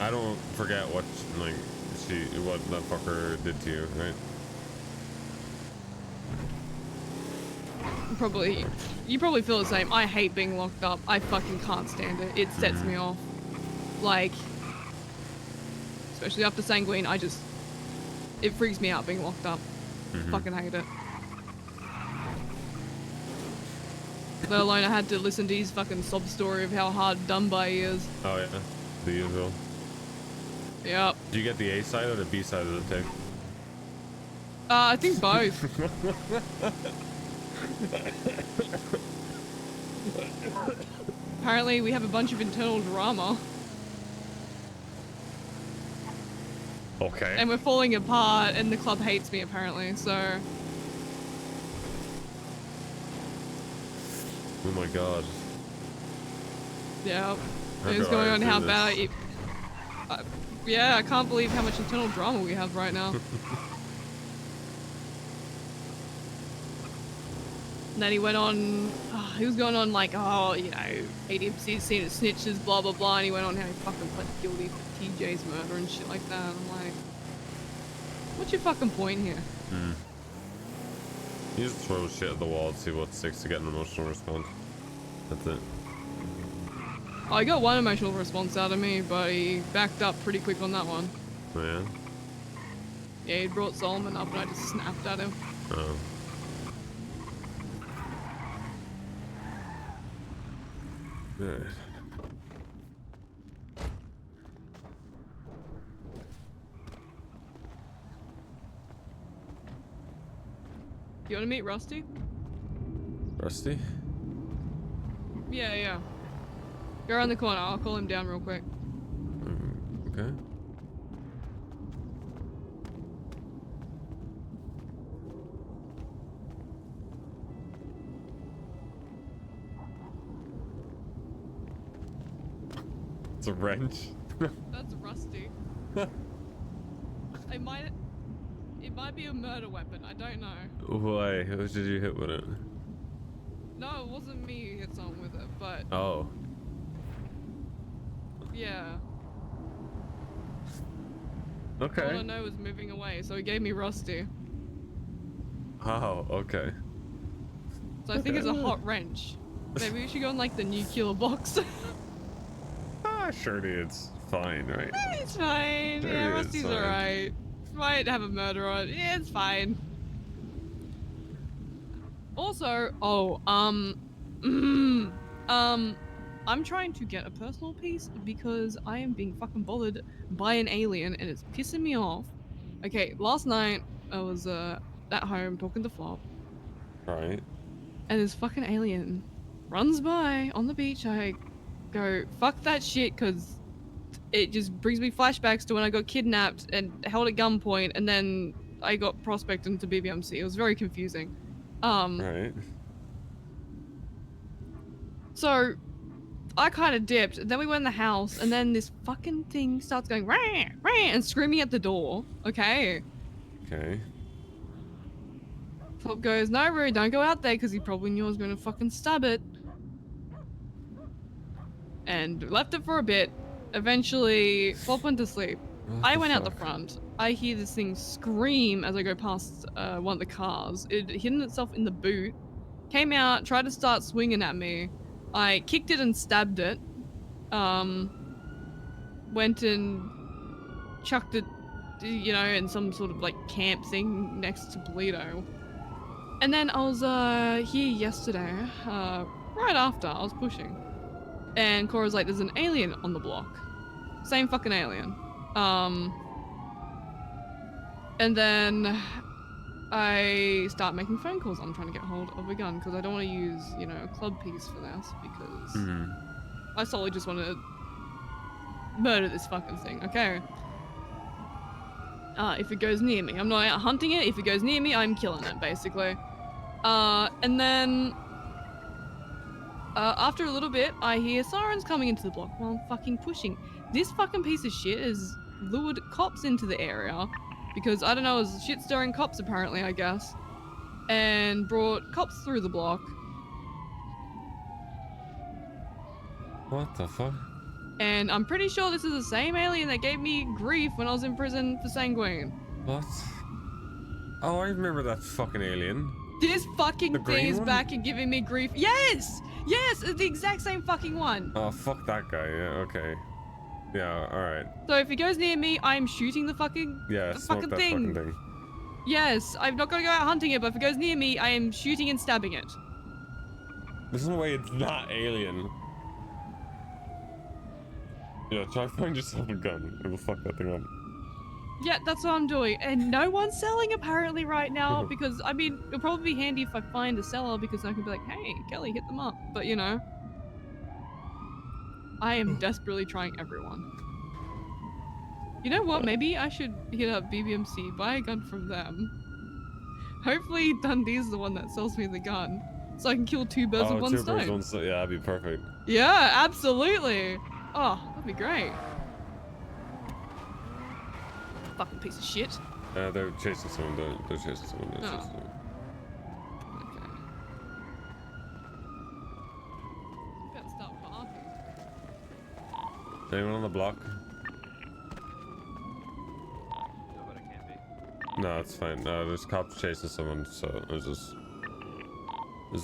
I don't forget what like what that fucker did to you, right? You probably feel the same. I hate being locked up. I fucking can't stand it. It sets me off. Like, especially after Sanguine, it freaks me out being locked up. Fucking hate it. Let alone I had to listen to his fucking sob story of how hard done by he is. Oh yeah, the usual. Yep. Do you get the A side or the B side of the tape? I think both. Apparently we have a bunch of internal drama. Okay. And we're falling apart and the club hates me apparently, so... Oh my god. Yeah. How It's do going I on do how this? bad it... yeah, I can't believe how much internal drama we have right now. And then he went on, he was going on like, oh, you know, ADMC's seen as snitches, blah, blah, blah. And he went on how he fucking pled guilty for TJ's murder and shit like that. I'm like, what's your fucking point here? You just throw shit at the wall to see what sticks to get an emotional response. That's it. I got one emotional response out of me, but he backed up pretty quick on that one. Oh yeah? Yeah, he brought Solomon up and I just snapped at him. Oh. Good. You want to meet Rusty? Rusty? Yeah, yeah. Go around the corner. I'll call him down real quick. Okay. It's a wrench. That's Rusty. It might be a murder weapon. I don't know. Why? Who did you hit with it? No, it wasn't me who hit someone with it, but Oh. yeah. Okay. All I know is moving away, so he gave me Rusty. Oh, okay. So I think it's a hot wrench. Maybe we should go in like the nuclear box. Surely it's fine, right? It's fine. Surely Yeah, it's Rusty's fine. alright. Might have a murder on it. Yeah, it's fine. Also, I'm trying to get a personal piece because I am being fucking bothered by an alien and it's pissing me off. Okay, last night I was at home talking to Flop. Right. And this fucking alien runs by on the beach. I go, fuck that shit, because it just brings me flashbacks to when I got kidnapped and held at gunpoint and then I got prospected into BBMC. It was very confusing. Right. So I kind of dipped. Then we went in the house and then this fucking thing starts going rah, rah, and screaming at the door. Okay. Okay. Flop goes, no, Roo, don't go out there because he probably knew I was going to fucking stab it. And left it for a bit. Eventually, Flop went to sleep. I went out the front. I hear this thing scream as I go past one of the cars. It hidden itself in the boot. Came out, tried to start swinging at me. I kicked it and stabbed it. Went and chucked it, you know, in some sort of like camp thing next to Polito. And then I was here yesterday, right after I was pushing. And Cora's like, there's an alien on the block. Same fucking alien. And then I start making phone calls. I'm trying to get hold of a gun because I don't want to use, you know, a club piece for this because I solely just want to murder this fucking thing, okay? If it goes near me. I'm not out hunting it. If it goes near me, I'm killing it, basically. And then after a little bit, I hear sirens coming into the block while I'm fucking pushing. This fucking piece of shit has lured cops into the area because, I don't know, it was shit stirring cops apparently, I guess. And brought cops through the block. What the fuck? And I'm pretty sure this is the same alien that gave me grief when I was in prison for Sanguine. What? Oh, I remember that fucking alien. This fucking The thing green is one? back and giving me grief. Yes! Yes! It's the exact same fucking one. Oh, fuck that guy. Yeah, okay. Yeah, alright. So if he goes near me, I am shooting the fucking, Yeah, the smoke fucking that thing. fucking thing. Yes, I'm not gonna go out hunting it, but if it goes near me, I am shooting and stabbing it. There's no way it's not alien. Yeah, try find yourself a gun. It will fuck that thing up. Yeah, that's what I'm doing. And no one's selling apparently right now because, I mean, it'll probably be handy if I find a seller because I can be like, hey, Kelly, hit them up. But, you know, I am desperately trying everyone. You know what? Maybe I should hit up BBMC, buy a gun from them. Hopefully Dundee's the one that sells me the gun so I can kill two birds with one two birds, stone. one stone. Yeah, that'd be perfect. Yeah, absolutely. Oh, that'd be great. Fucking piece of shit. They're chasing someone. They're chasing someone. They're Oh. chasing someone. Okay. Better start parking. Anyone on the block? No, it's fine. There's cops chasing someone, so I was just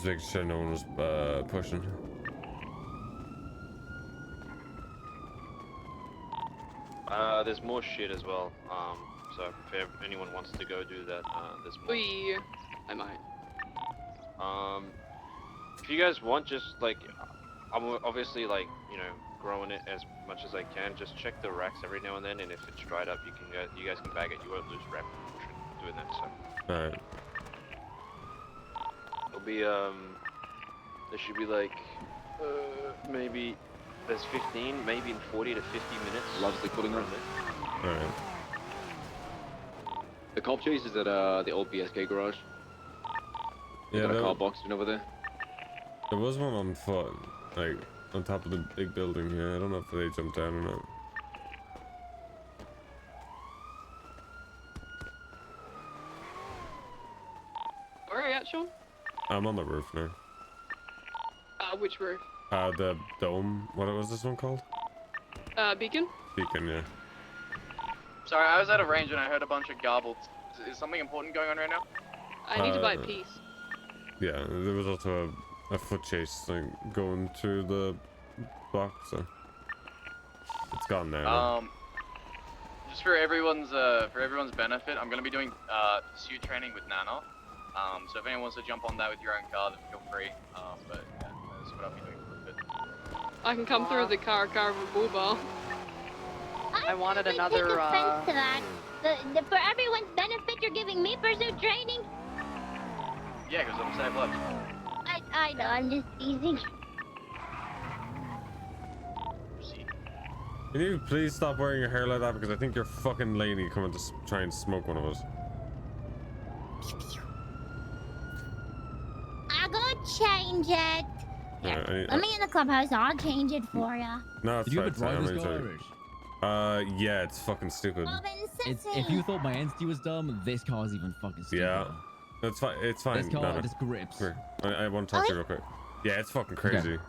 making sure no one was pushing. There's more shit as well. So if anyone wants to go do that, there's more. I might. If you guys want, just like, I'm obviously like, you know, growing it as much as I can. Just check the racks every now and then, and if it's dried up, you guys can bag it. You won't lose rep doing that. So. Alright. It'll be there should be like maybe there's 15, maybe in 40 to 50 minutes. Largely pulling around there. Alright. The cop chase is at the old BSK garage. They Yeah, got a car boxed in over there. There was one on foot, like on top of the big building here. I don't know if they jumped down or not. Where are you at, Sean? I'm on the roof now. Which roof? The dome. What was this one called? Beacon? Beacon, yeah. Sorry, I was out of range and I heard a bunch of garbled. Is something important going on right now? I need to buy a piece. Yeah, there was also a foot chase thing going through the block, so it's gone now. Just for everyone's benefit, I'm gonna be doing pursuit training with Nana. So if anyone wants to jump on that with your own car, then feel free. But yeah, that's what I'll be doing for a bit. I can come through the car with a bull ball. I wanted another. Take offense to that. For everyone's benefit, you're giving me pursuit training. Yeah, because I'm safe left. I know. I'm just teasing. Can you please stop wearing your hair like that? Because I think you're fucking lady coming to try and smoke one of us. I'll go change it. Yeah, Let me in the clubhouse. I'll change it for ya. No, it's Did you fine. have a it's fine, I'm driver's really car, sorry. Irish? Yeah, it's fucking stupid. If you thought my entity was dumb, this car's even fucking stupid. Yeah, it's fine. It's fine. This car Nana. just grips. Come here. I want to talk to you real quick. Yeah, it's fucking crazy.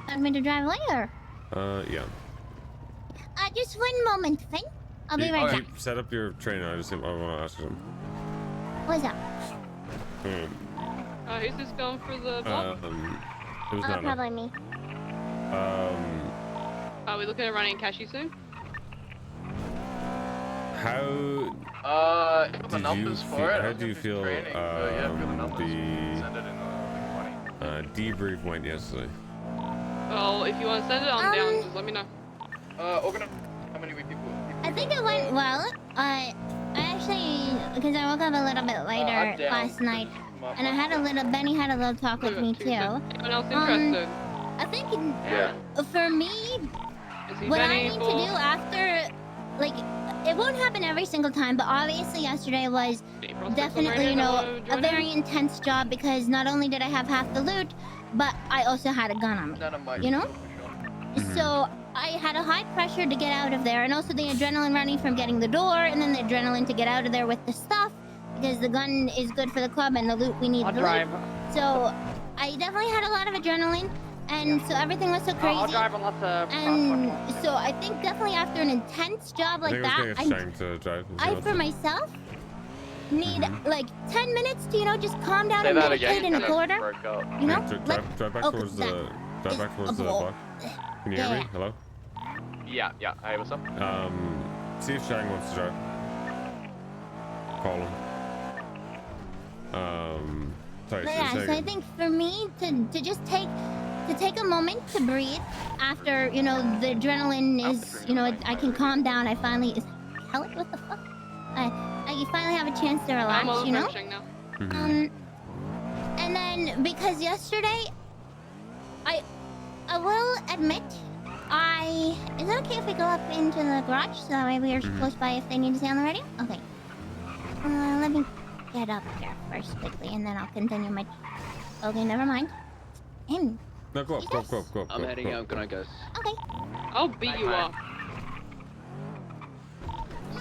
I'm going to drive later. Yeah. Just one moment, Finn. I'll be right back. Set up your trainer. I want to ask you something. What's up? Who's this going for the block? It was Nana. Probably me. Are we looking at running Cashy soon? How the numbers for it. How do you feel the debrief went yesterday? Well, if you want to send it, I'm down. Just let me know. How many people? I think it went well. I actually, because I woke up a little bit later last night, and I had Benny had a little talk with me too. Anyone else interested? I think for me, what I need to do after, like, it won't happen every single time, but obviously yesterday was definitely, you know, a very intense job because not only did I have half the loot, but I also had a gun on me, you know? So I had a high pressure to get out of there, and also the adrenaline running from getting the door, and then the adrenaline to get out of there with the stuff. because the gun is good for the club and the loot we need. I'll the drive. Loot. So I definitely had a lot of adrenaline, and so everything was so crazy. I'll drive unless the and so I think definitely after an intense job like that, to drive. I for myself need like 10 minutes to just calm down Say and that meditate again. in a corridor. Drive back towards the block. Can you hear me? Hello? Yeah. Hey, what's up? See if Shang wants to drive. Call him. Sorry. But yeah, so I think for me to just take a moment to breathe after the adrenaline is I can calm down. I finally Kelly, what the fuck? I finally have a chance to relax. I'm You know. now. And then because yesterday, I will admit, is it okay if we go up into the garage so that way we are close by if they need to stay on the radio? Okay. Let me get up there first quickly, and then I'll continue my. Okay, never mind. No, go up. I'm heading out. Good night, guys. Okay. I'll beat you up.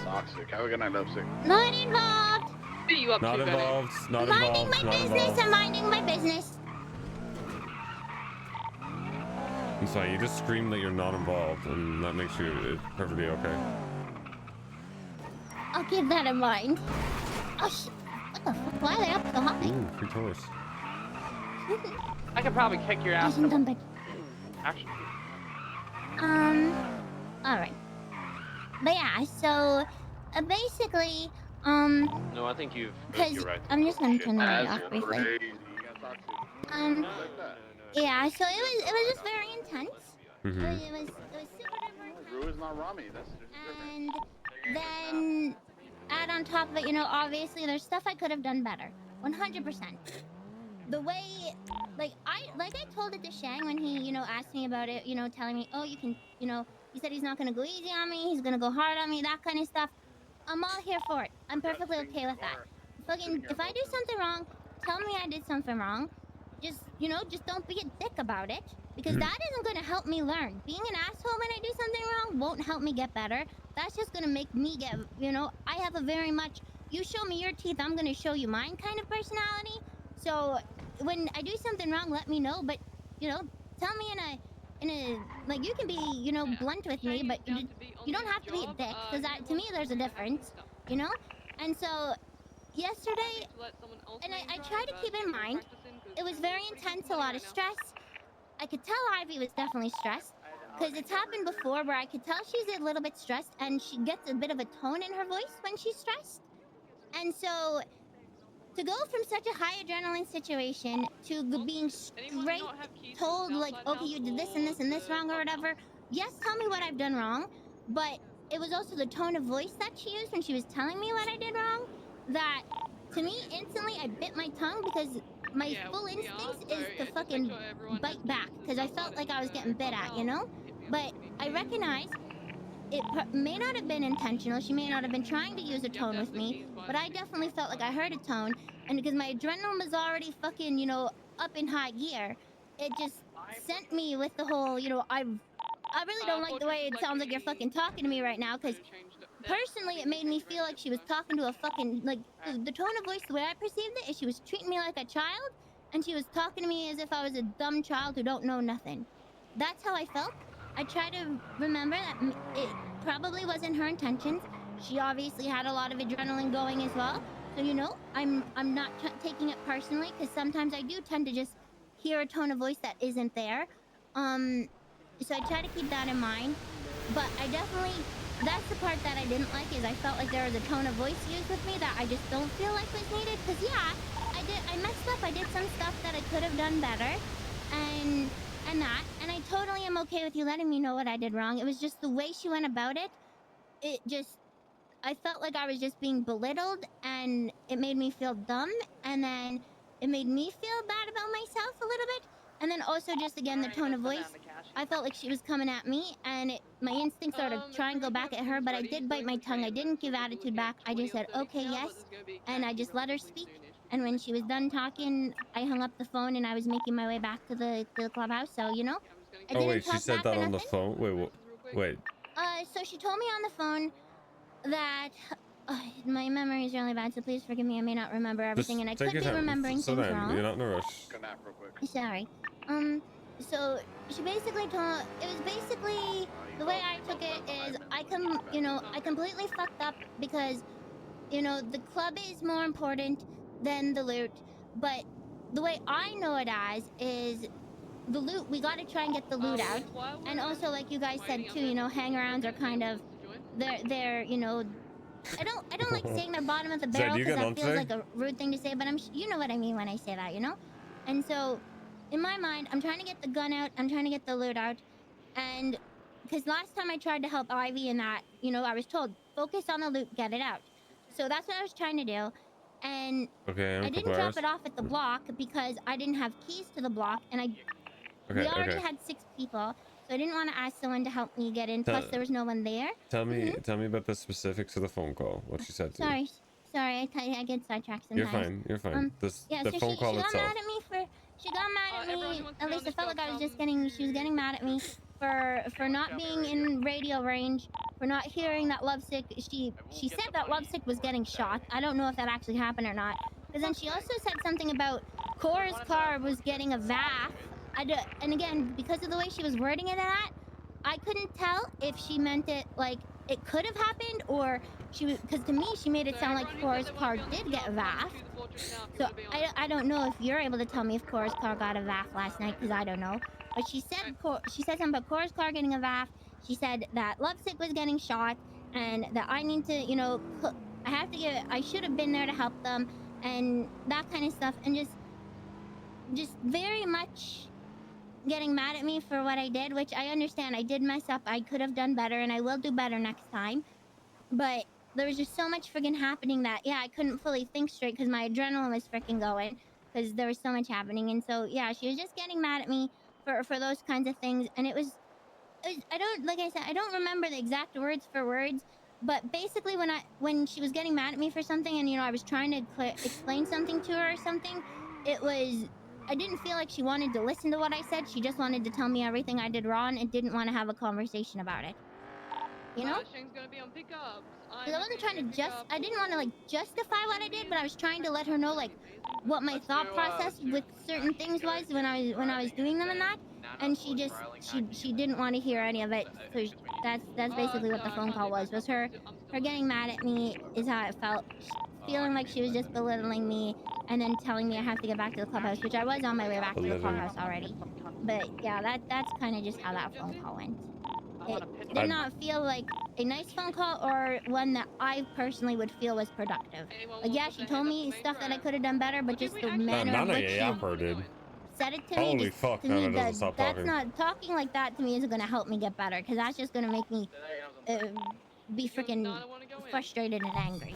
Toxic. Have a good night, Lipstick. Not involved. Beat you up Not too, involved. Not Minding involved. my business. I'm minding my business. I'm sorry. You just screamed that you're not involved, and that makes you perfectly okay. I'll keep that in mind. Oh shit! What the fuck? Why are they up so high? Ooh, free tours. I could probably kick your ass. Actually. All right. But yeah, so basically, No, I think you're right. I'm just gonna turn the light off briefly. Yeah, so it was just very intense. It was super duper intense. Rue is not Rami. That's And then add on top of it, obviously there's stuff I could have done better. 100%. The way, I told it to Shang when he, asked me about it, telling me, oh, you can, he said he's not gonna go easy on me, he's gonna go hard on me, that kind of stuff. I'm all here for it. I'm perfectly okay with that. If I do something wrong, tell me I did something wrong. Just don't be a dick about it. Because that isn't gonna help me learn. Being an asshole when I do something wrong won't help me get better. That's just gonna make me get, I have a very much, you show me your teeth, I'm gonna show you mine kind of personality. So when I do something wrong, let me know. But, tell me in a, you can be, blunt with me, but you don't have to be a dick. Because to me, there's a difference, And so yesterday, and I try to keep in mind, it was very intense, a lot of stress. I could tell Ivy was definitely stressed, because it's happened before where I could tell she's a little bit stressed, and she gets a bit of a tone in her voice when she's stressed. And so, to go from such a high adrenaline situation to being straight told, okay, you did this and this and this wrong or whatever, yes, tell me what I've done wrong, but it was also the tone of voice that she used when she was telling me what I did wrong, that, to me, instantly, I bit my tongue because my full instincts is to fucking bite back because I felt like I was getting bit at, But I recognize it may not have been intentional. She may not have been trying to use a tone with me, but I definitely felt like I heard a tone, and because my adrenaline was already fucking, up in high gear, it just sent me with the whole, I really don't like the way it sounds like you're fucking talking to me right now, because personally it made me feel like she was talking to a fucking, the tone of voice, the way I perceived it, is she was treating me like a child, and she was talking to me as if I was a dumb child who don't know nothing. That's how I felt. I try to remember that it probably wasn't her intentions. She obviously had a lot of adrenaline going as well. So, I'm not taking it personally, because sometimes I do tend to just hear a tone of voice that isn't there. So I try to keep that in mind. But I definitely, that's the part that I didn't like, is I felt like there was a tone of voice used with me that I just don't feel like was needed. Because, yeah, I messed up. I did some stuff that I could have done better. And I totally am okay with you letting me know what I did wrong. It was just the way she went about it. I felt like I was just being belittled, and it made me feel dumb, and then it made me feel bad about myself a little bit. And then also just, again, the tone of voice. I felt like she was coming at me, and my instincts are to try and go back at her, but I did bite my tongue. I didn't give attitude back. I just said, okay, yes, and I just let her speak. And when she was done talking, I hung up the phone, and I was making my way back to the clubhouse, so, I didn't wait, she talk said back that or on the nothing. phone? Wait. So she told me on the phone that, My memory is really bad, so please forgive me. I may not remember everything, and I take could your be time. remembering Slow things down. wrong. You're not in a rush. Sorry. So she basically told. It was basically the way I took it is I completely fucked up because, the club is more important than the loot. But the way I know it as is the loot. We got to try and get the loot out, and also like you guys said too. Hang-arounds are kind of they're I don't like saying they're bottom of the barrel you because getting that on feels today? like a rude thing to say, but you know what I mean when I say that, And so, in my mind, I'm trying to get the gun out. I'm trying to get the loot out, and because last time I tried to help Ivy in that, I was told focus on the loot, get it out. So that's what I was trying to do, and Okay, I didn't drop it off at the block because I didn't have keys to the block, and we already had 6 people, so I didn't want to ask someone to help me get in. Plus, there was no one there. Tell me about the specifics of the phone call. What she said to you. Sorry, I get sidetracked sometimes. You're fine. The So phone call she got itself. mad at me at least I felt like she was getting mad at me for not being in radio range, for not hearing that Lovesick. She said that Lovesick was getting shot. I don't know if that actually happened or not. Because then she also said something about Cora's car was getting a VAF. And again, because of the way she was wording it at, I couldn't tell if she meant it like it could have happened or because to me she made it sound like Cora's car did get a VAF. So I don't know if you're able to tell me if Cora's car got a VAF last night because I don't know. But she said something about Cora's car getting a VAF. She said that Lovesick was getting shot and that I need to I should have been there to help them and that kind of stuff, and just very much getting mad at me for what I did, which I understand. I did mess up. I could have done better, and I will do better next time. But there was just so much freaking happening that, I couldn't fully think straight because my adrenaline was freaking going because there was so much happening. And so, she was just getting mad at me for those kinds of things. And it was like I said, I don't remember the exact words for words, but basically when she was getting mad at me for something and, I was trying to explain something to her or something, I didn't feel like she wanted to listen to what I said. She just wanted to tell me everything I did wrong and didn't want to have a conversation about it. Shane's gonna be on pickups. I wasn't trying to I didn't want to justify what I did, but I was trying to let her know what my thought process with certain things was when I was doing them and that. And she didn't want to hear any of it. So that's basically what the phone call was her getting mad at me is how it felt, feeling like she was just belittling me and then telling me I have to get back to the clubhouse, which I was on my way back to the clubhouse already. But that's kind of just how that phone call went. It did not feel like a nice phone call or one that I personally would feel was productive. Like, she told me stuff that I could have done better, but just the manner of which she said it to me. Holy fuck, Nana doesn't stop talking. That's not talking like that to me isn't going to help me get better because that's just going to make me be freaking frustrated and angry.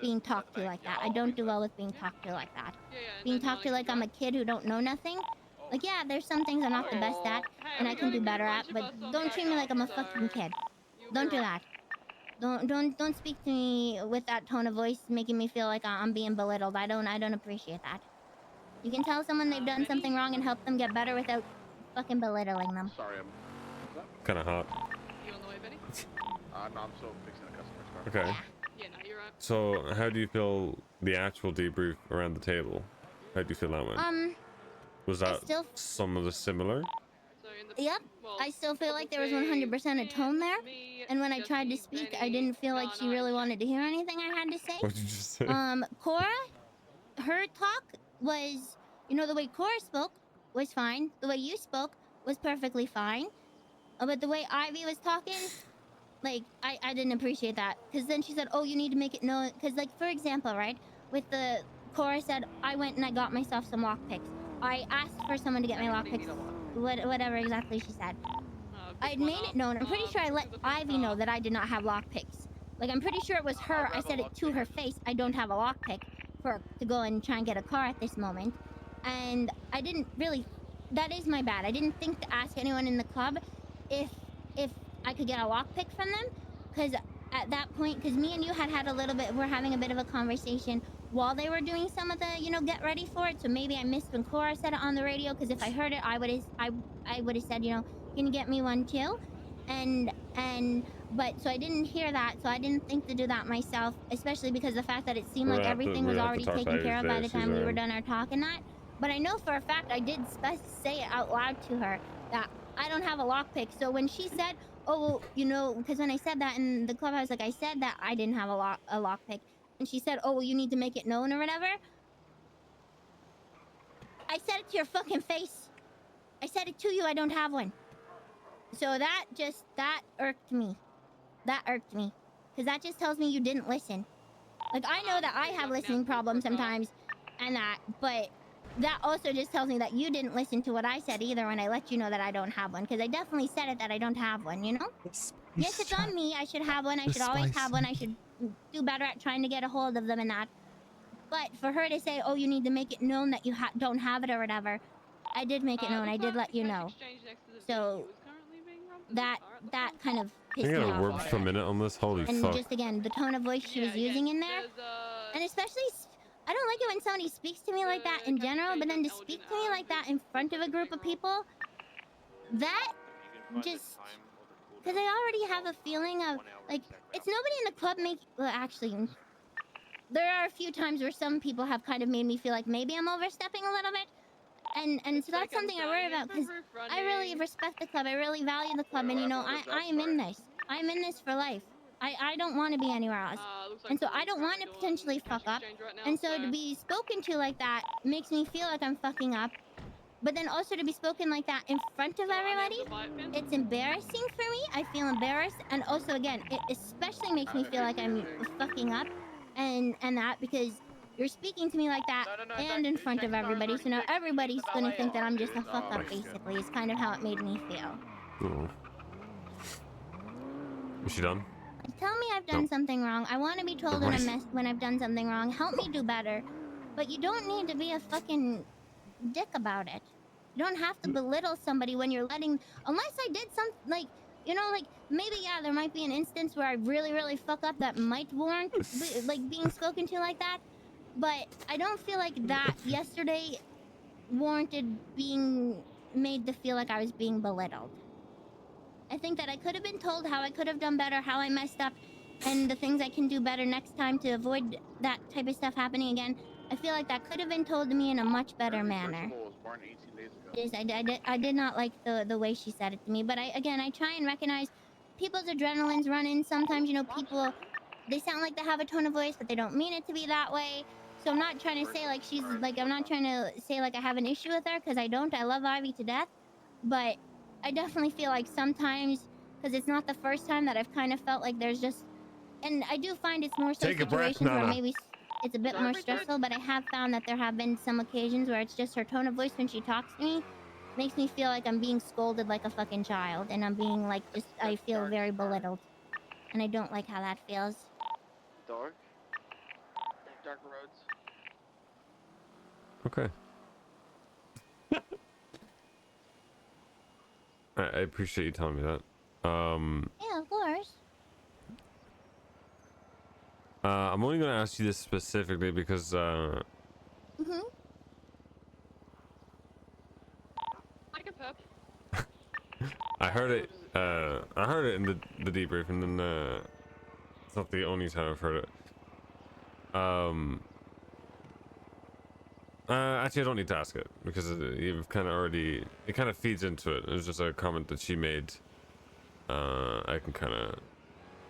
Being talked to like that. I don't do well with being talked to like that. Being talked to like I'm a kid who don't know nothing. Like, there's some things I'm not the best at and I can do better at, but don't treat me like I'm a fucking kid. Don't do that. Don't speak to me with that tone of voice making me feel like I'm being belittled. I don't appreciate that. You can tell someone they've done something wrong and help them get better without fucking belittling them. Sorry, I'm kind of hot. You on the way, Betty? no, I'm still fixing a customer's car. Okay. Yeah, no, you're right. So, how do you feel the actual debrief around the table? How do you feel that went? Was that some of the similar? Yep. I still feel like there was 100% a tone there. And when I tried to speak, I didn't feel like she really wanted to hear anything I had to say. What did you say? Cora, her talk was, the way Cora spoke was fine. The way you spoke was perfectly fine. But the way Ivy was talking, like, I didn't appreciate that. Because then she said, oh, you need to make it known. Because, like, for example, right? With the Cora said, I went and I got myself some lockpicks. I asked for someone to get me lockpicks. Whatever exactly she said. I'd made it known. I'm pretty sure I let Ivy know that I did not have lockpicks. Like, I'm pretty sure it was her. I said it to her face. I don't have a lockpick to go and try and get a car at this moment. And I didn't really... That is my bad. I didn't think to ask anyone in the club if I could get a lockpick from them. Because at that point... Because me and you had a little bit... We're having a bit of a conversation while they were doing some of the, get ready for it. So maybe I missed when Cora said it on the radio. Because if I heard it, I would have said, can you get me one too? But so I didn't hear that, so I didn't think to do that myself, especially because the fact that it seemed We're like gonna have to- everything we're was gonna have to already talk taken about it care of by today the if she's time we were around. done our talk and that. But I know for a fact I did say it out loud to her that I don't have a lockpick. So when she said, "Oh, well, you know," because when I said that in the clubhouse, like I said that I didn't have a lockpick, and she said, "Oh, well, you need to make it known or whatever." I said it to your fucking face. I said it to you. I don't have one. So that irked me. That irked me, because that just tells me you didn't listen. Like, I know that I have listening problems sometimes and that, but that also just tells me that you didn't listen to what I said either when I let you know that I don't have one, because I definitely said it that I don't have one, you know? Yes, it's on me. I should have one. I should always have one. I should do better at trying to get a hold of them and that. But for her to say, "Oh, you need to make it known that you don't have it or whatever," I did make it known. I did let you know. So that kind of Can pissed I me get a off. word per minute on this? Holy And fuck. just again, the tone of voice she was using in there, and especially, I don't like it when somebody speaks to me like that in general, but then to speak to me like that in front of a group of people, that just, because I already have a feeling of, like, it's nobody in the club well, actually, there are a few times where some people have kind of made me feel like maybe I'm overstepping a little bit. And so that's something I worry about, because I really respect the club. I really value the club. And, you know, I am in this. I'm in this for life. I don't want to be anywhere else. And so I don't want to potentially fuck up. And so to be spoken to like that makes me feel like I'm fucking up. But then also to be spoken like that in front of everybody, it's embarrassing for me. I feel embarrassed. And also, again, it especially makes me feel like I'm fucking up. And that, because you're speaking to me like that and in front of everybody. So now everybody's going to think that I'm just a fuck up, basically. Is kind of how it made me feel. Oh. Is she done? Tell me I've done Nope. something wrong. I want to be told when I've done something wrong. Help me do better. But you don't need to be a fucking dick about it. You don't have to belittle somebody when you're letting, unless I did something, like, you know, like, maybe, yeah, there might be an instance where I really, really fuck up that might warrant, like, being spoken to like that. But I don't feel like that yesterday warranted being made to feel like I was being belittled. I think that I could have been told how I could have done better, how I messed up, and the things I can do better next time to avoid that type of stuff happening again. I feel like that could have been told to me in a much better manner. I did not like the way she said it to me, but I try and recognize people's adrenaline's running. Sometimes, you know, people, they sound like they have a tone of voice, but they don't mean it to be that way. So I'm not trying to say like she's like, I'm not trying to say like I have an issue with her, because I don't. I love Ivy to death, but I definitely feel like sometimes, because it's not the first time that I've kind of felt like there's just, and I do find it's more so Take a breath, situations where Nana. maybe it's a bit more stressful, but I have found that there have been some occasions where it's just her tone of voice when she talks to me makes me feel like I'm being scolded like a fucking child, and I'm being like, just, I feel very belittled, and I don't like how that feels. Dark? Dark roads. Okay. I appreciate you telling me that. Yeah, of course. I'm only gonna ask you this specifically because Like a pup. I heard it in the debrief, and then it's not the only time I've heard it. Actually, I don't need to ask it because you've kind of already, it kind of feeds into it. It was just a comment that she made. I can kind of.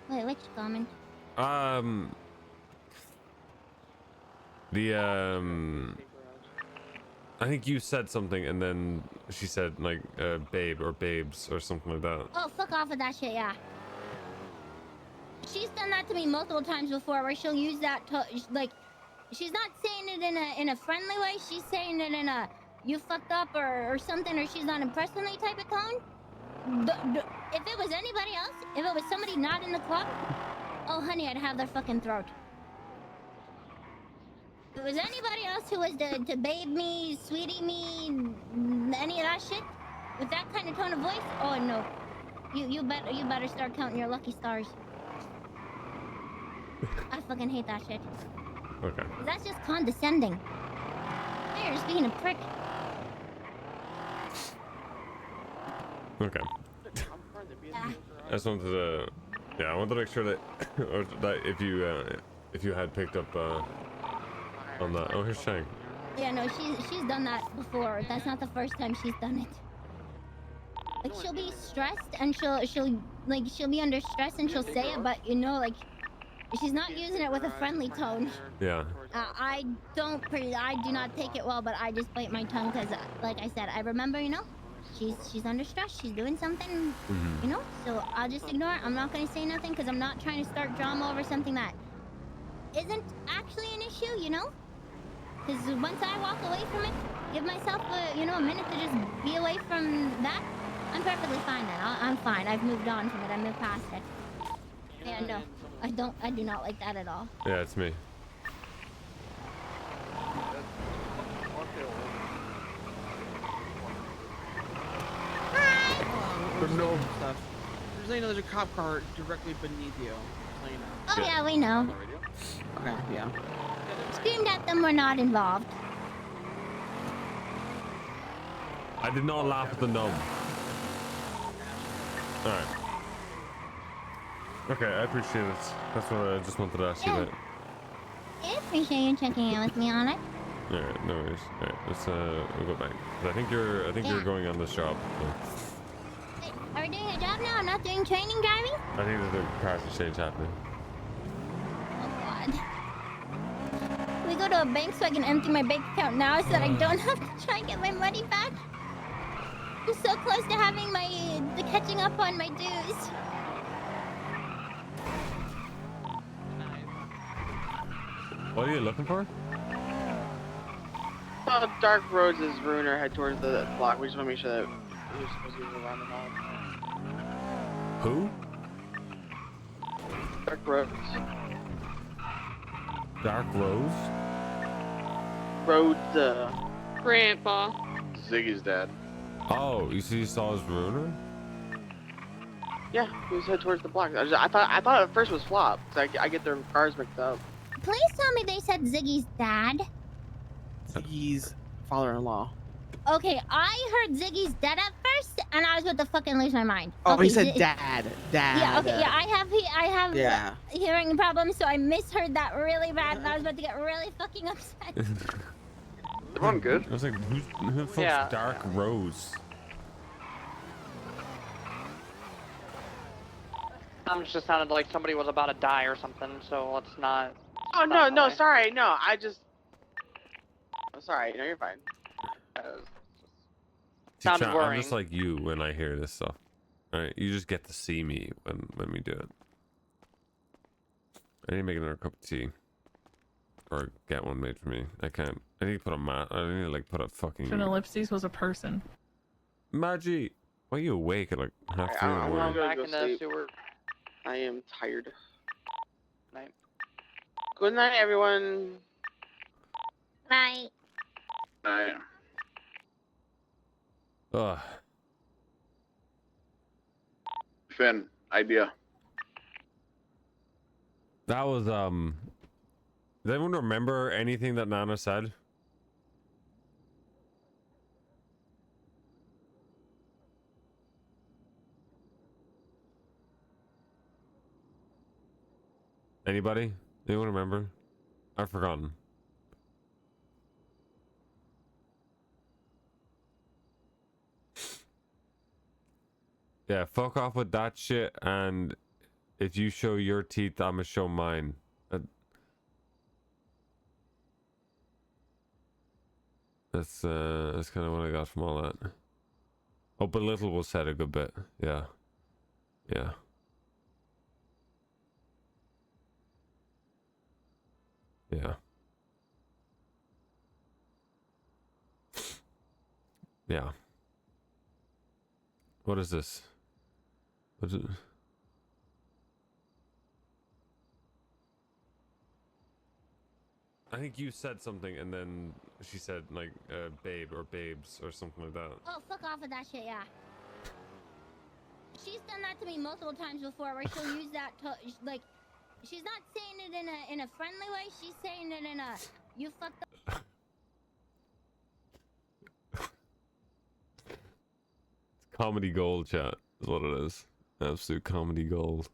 Wait, which comment? I think you said something, and then she said like babe or babes or something like that. Oh, fuck off with that shit, yeah. She's done that to me multiple times before, where she'll use that to, like, she's not saying it in a friendly way. She's saying it in a you fucked up or something, or she's not impressed with me type of tone. If it was anybody else, if it was somebody not in the club, oh honey, I'd have their fucking throat. If it was anybody else who was to babe me, sweetie me, any of that shit, with that kind of tone of voice, oh no, you better start counting your lucky stars. I fucking hate that shit. Okay. That's just condescending. You're just being a prick. Okay. I just wanted to Yeah, I wanted to make sure that, or that if you had picked up on that. Oh, here's Shang. Yeah, no, she's done that before. That's not the first time she's done it. Like she'll be stressed and she'll be under stress and she'll say it, but you know, like she's not using it with a friendly tone. Yeah. I do not take it well, but I just bite my tongue because, like I said, I remember, you know, she's under stress. She's doing something, you know. So I'll just ignore it. I'm not gonna say nothing because I'm not trying to start drama over something that isn't actually an issue, you know. Because once I walk away from it, give myself a minute to just be away from that, I'm perfectly fine then. I'm fine. I've moved on from it. I moved past it. Yeah, no, I do not like that at all. Yeah, it's me. No stuff. There's a cop car directly beneath you. So you know. Oh yeah, we know. Okay, yeah. Screamed at them. We're not involved. I did not laugh at the gnome. Alright. Okay, I appreciate it. That's what I just wanted to ask you about. I appreciate you checking in with me on it. Alright, no worries. Alright, let's we'll go back. I think you're going on this job. So. Are we doing a job now? I'm not doing training driving? I think there's a car exchange happening. Oh god. We go to a bank so I can empty my bank account now so that I don't have to try and get my money back. I'm so close to having the catching up on my dues. What are you looking for? Dark roads is ruiner. Head towards the block. We just want to make sure that we're supposed to be around and all. Who? Dark roads. Dark Rose? Roads. Grandpa. Ziggy's dad. Oh, you saw his ruiner? Yeah, he was head towards the block. I thought at first it was Flop, because I get their cars mixed up. Please tell me they said Ziggy's dad. Ziggy's father-in-law. Okay, I heard Ziggy's dead at first, and I was about to fucking lose my mind. Oh, okay, he said dad. Yeah, okay, yeah, I have yeah. Hearing problems, so I misheard that really bad, and I was about to get really fucking upset. Everyone good? I was like, who the fuck's Dark Rose? Just sounded like somebody was about to die or something, so let's not. Oh, no, sorry, no, I'm sorry, no, you're fine. See, worrying. I'm just like you when I hear this stuff. Alright, you just get to see me when we do it. I need to make another cup of tea. Or get one made for me. I can't. I need to put a mat. I need to like put a fucking. Ellipses was a person. Maggie! Why are you awake at like half 3 in the I'm morning? gonna Back go in the sleep. sewer. I am tired. Night. Good night, everyone. Bye. Night. Ugh. Finn, idea. That was does anyone remember anything that Nana said? Anybody? Anyone remember? I've forgotten. Yeah, fuck off with that shit, and if you show your teeth, I'ma show mine. That's kind of what I got from all that. Oh, but little was said a good bit. Yeah. Yeah. Yeah. Yeah. What is this? What is it? I think you said something and then she said like babe or babes or something like that. Oh, fuck off with that shit, yeah. She's done that to me multiple times before, where she'll use that to, like, she's not saying it in a friendly way. She's saying it in a you fucked up. It's comedy gold, chat, is what it is. Absolute comedy gold.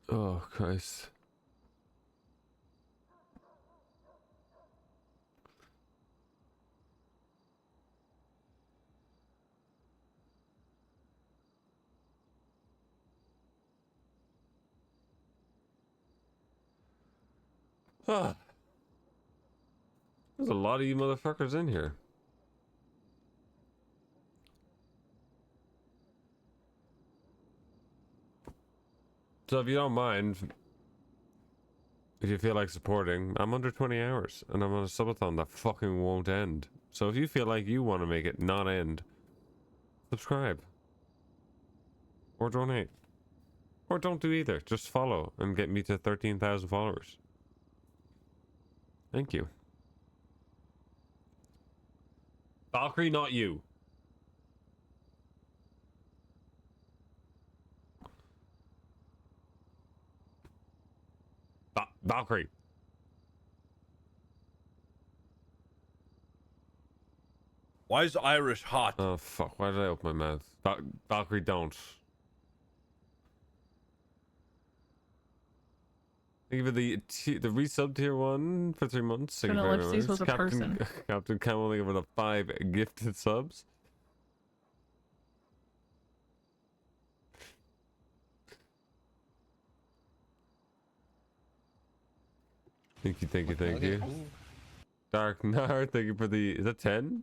Oh, Christ. Ah. There's a lot of you motherfuckers in here. So if you don't mind, if you feel like supporting, I'm under 20 hours and I'm on a subathon that fucking won't end. So if you feel like you want to make it not end, subscribe. Or donate. Or don't do either. Just follow and get me to 13,000 followers. Thank you. Valkyrie, not you. Valkyrie. Why is Irish hot? Oh fuck, why did I open my mouth? Valkyrie, don't. Thank you for the resub tier 1 for 3 months. Thank you very Ellipses much. was a person. Captain Camel, thank you for the 5 gifted subs. Thank you, thank you, thank you. Dark Nar, thank you for the... Is that 10?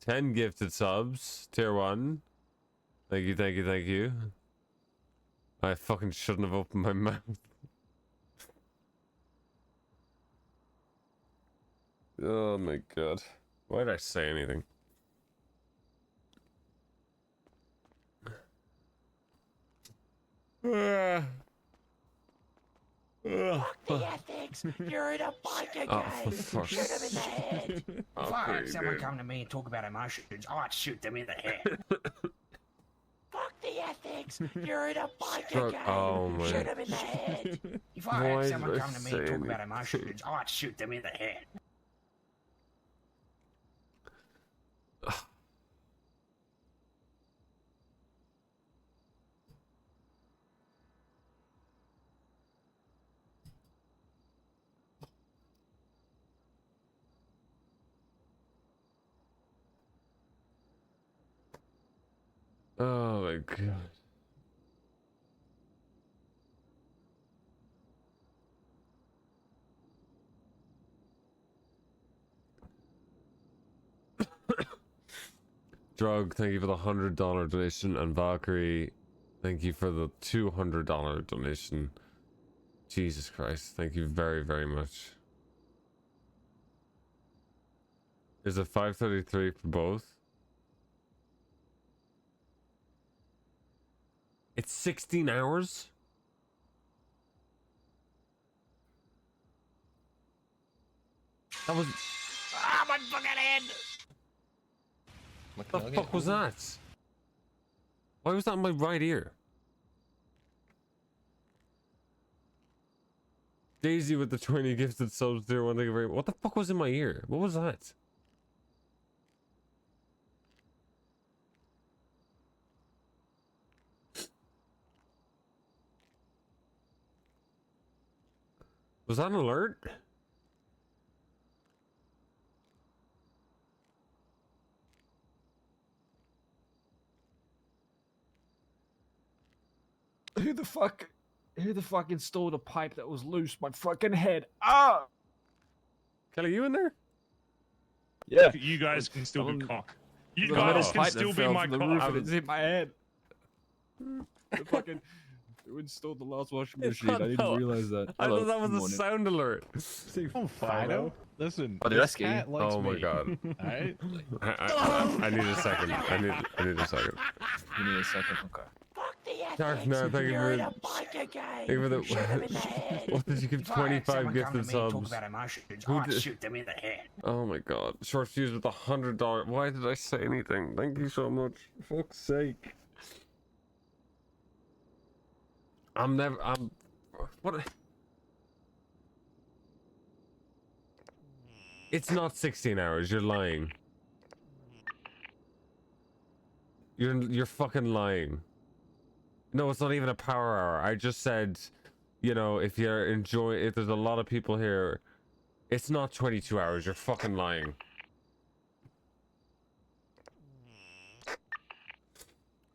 10 gifted subs. Tier 1. Thank you, thank you, thank you. I fucking shouldn't have opened my mouth. Oh my god. Why did I say anything? Fuck the ethics! You're in a biker gang! For Shoot him in the head! If I heard someone come to me and talk about emotions, I'd shoot them in the head. Fuck the ethics! You're in a biker gang! Oh my. Shoot him in the head! If I heard someone come to me and talk about emotions, I'd shoot them in the head. Oh my god. Drug, thank you for the $100 donation, and Valkyrie, thank you for the $200 donation. Jesus Christ, thank you very, very much. Is it 533 for both? It's 16 hours? That was... Ah, my fucking head! What the fuck was that? Why was that in my right ear? Daisy with the 20 gifted subs there. Thank you very much. What the fuck was in my ear? What was that? Was that an alert? Who the fuck installed a pipe that was loose? My fucking head. Ah! Kelly, you in there? Yeah. You guys can still be cock. You I guys can pipe still that be fell my from the roof cock. and it's hit my head. The fucking... Who installed the last washing machine? I didn't realize that. I Hello, thought that good was a morning. sound alert. Fido? Listen, Oh, this cat likes oh my me. god. Alright? I need a second. I need a second. You need a second, okay. Fuck the Dark Knight, thank you for the... What did you give 25 gifted subs? Talk about emotions. Who I'd did- shoot them in the head. Oh my god. Short fuse with $100. Why did I say anything? Thank you so much. For fuck's sake. I'm... What? It's not 16 hours. You're lying. You're fucking lying. No, it's not even a power hour. I just said, you know, if there's a lot of people here, it's not 22 hours. You're fucking lying.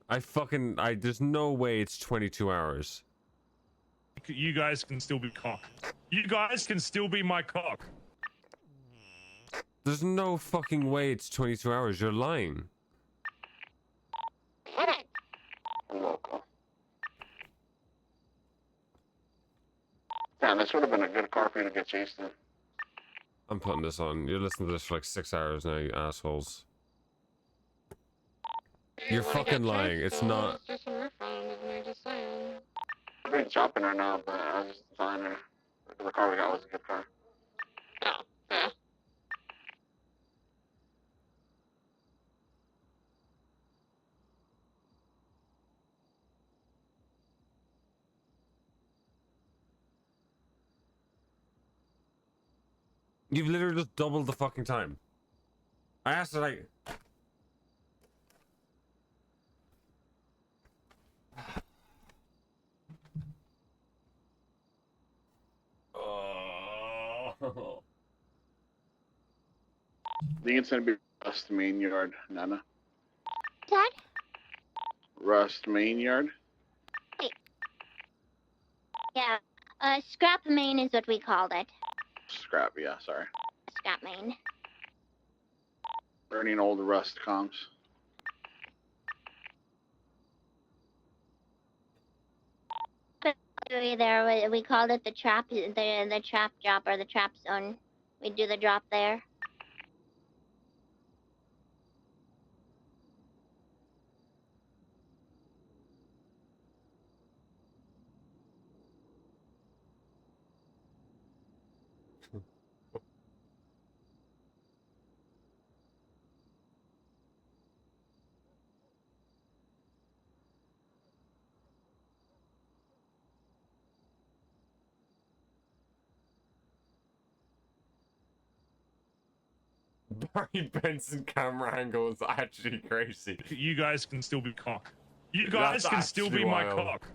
There's no way it's 22 hours. You guys can still be cock. You guys can still be my cock. There's no fucking way it's 22 hours. You're lying. Damn, this would have been a good car for you to get chased in. I'm putting this on. You're listening to this for like 6 hours now, you assholes. You're fucking lying. It's not. I'm really chopping her now, but I was just telling her the car we got was a good car. You've literally just doubled the fucking time. I asked her like... Oh. The incident be Rust Main Yard, Nana. Dad? Rust Main Yard? Yeah. Scrap main is what we called it. Scrap, yeah, sorry. Scrap main. Burning old Rust comms. There, we called it the trap drop or the trap zone. We do the drop there. Barry Benson camera angle is actually crazy. You guys can still be cock. You guys That's can still be actually my wild. cock.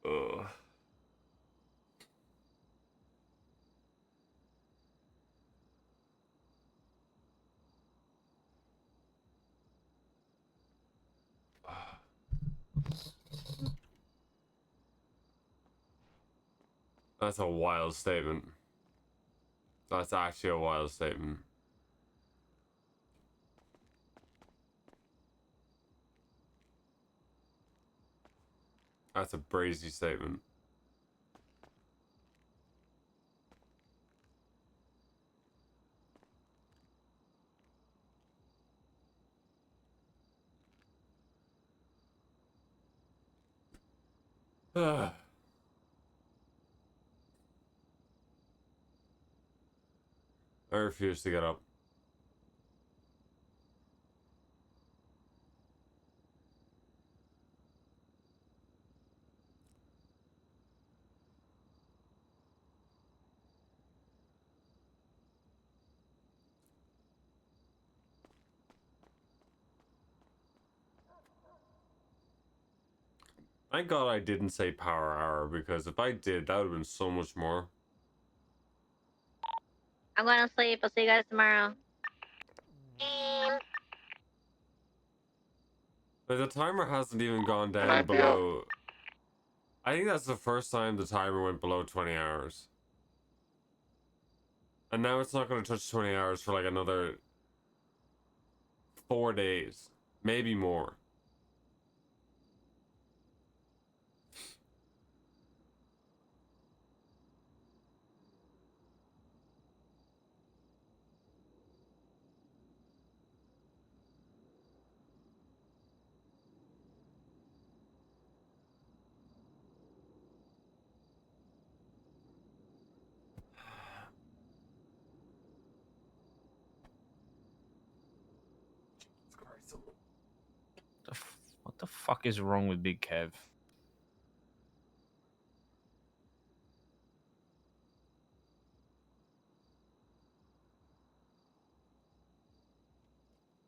Ugh. That's a wild statement. That's actually a wild statement. That's a brazy statement. Ugh. I refuse to get up. Thank God I didn't say power hour, because if I did, that would have been so much more. I'm going to sleep. I'll see you guys tomorrow. But the timer hasn't even gone down below... I think that's the first time the timer went below 20 hours. And now it's not going to touch 20 hours for like another 4 days. Maybe more. the fuck is wrong with Big Kev?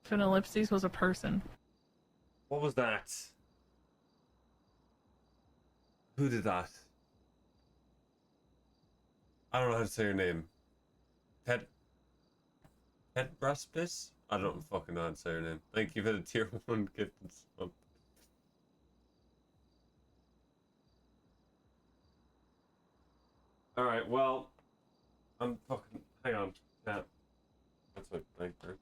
If an ellipses was a person. What was that? Who did that? I don't know how to say your name. Pet Braspis? I don't fucking know how to say your name. Thank you for the tier 1 gift and sub. Alright, well, I'm fucking. Hang on. Yeah. That's my blank bird.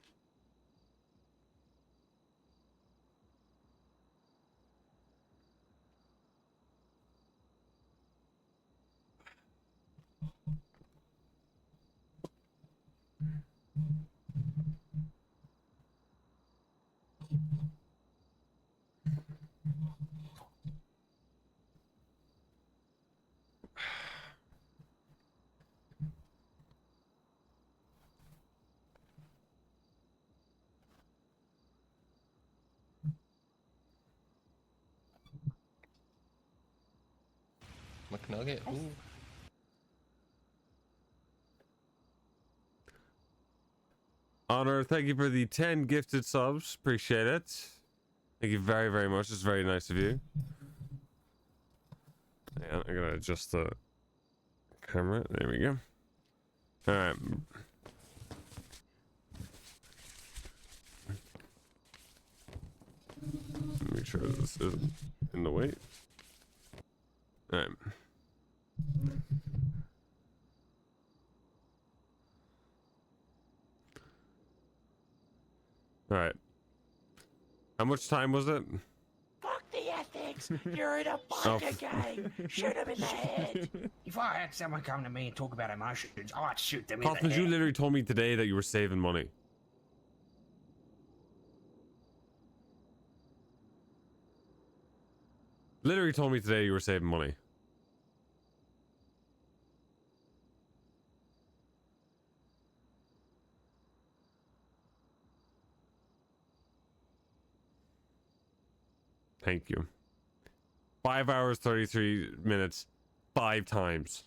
McNugget. Ooh. Honor, thank you for the 10 gifted subs. Appreciate it. Thank you very, very much. It's very nice of you. Yeah, I'm gonna adjust the camera. There we go. Alright. Make sure this isn't in the way. Alright. Alright. How much time was it? Fuck the ethics! You're in a bunker game! Shoot him in the head! If I had someone come to me and talk about emotions, I'd shoot them in the Hoffman, head. you literally told me today that you were saving money. Literally told me today you were saving money. Thank you. 5 hours, 33 minutes, 5 times.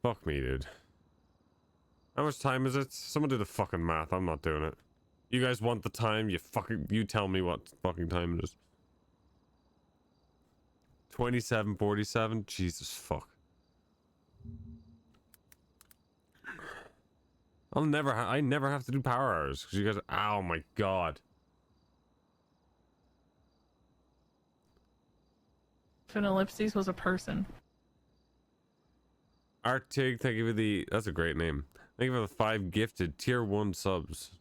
Fuck me, dude. How much time is it? Someone do the fucking math. I'm not doing it. You guys want the time? You tell me what fucking time it is. 27:47. Jesus fuck. I never have to do power hours because you guys. Oh my god. If an ellipses was a person. Artig, thank you for the. That's a great name. Thank you for the 5 gifted tier 1 subs.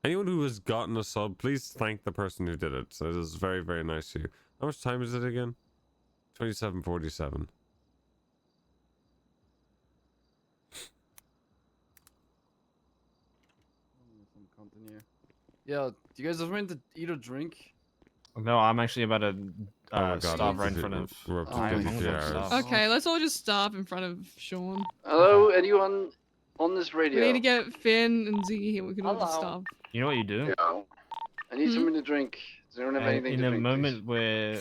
Anyone who has gotten a sub, please thank the person who did it. So it is very, very nice of you. How much time is it again? 27:47. Yeah, do you guys ever meant to eat or drink? No, I'm actually about to Oh my God, starve we're right in up front to of. 50 we're up to I'm 53 hungry, hours. starve. Okay, let's all just stop in front of Sean. Hello, anyone on this We radio? need to get Finn and Ziggy here. We can all just stop. You know what you do? Yeah. I need something to drink. Does anyone have anything in to a drink, moment where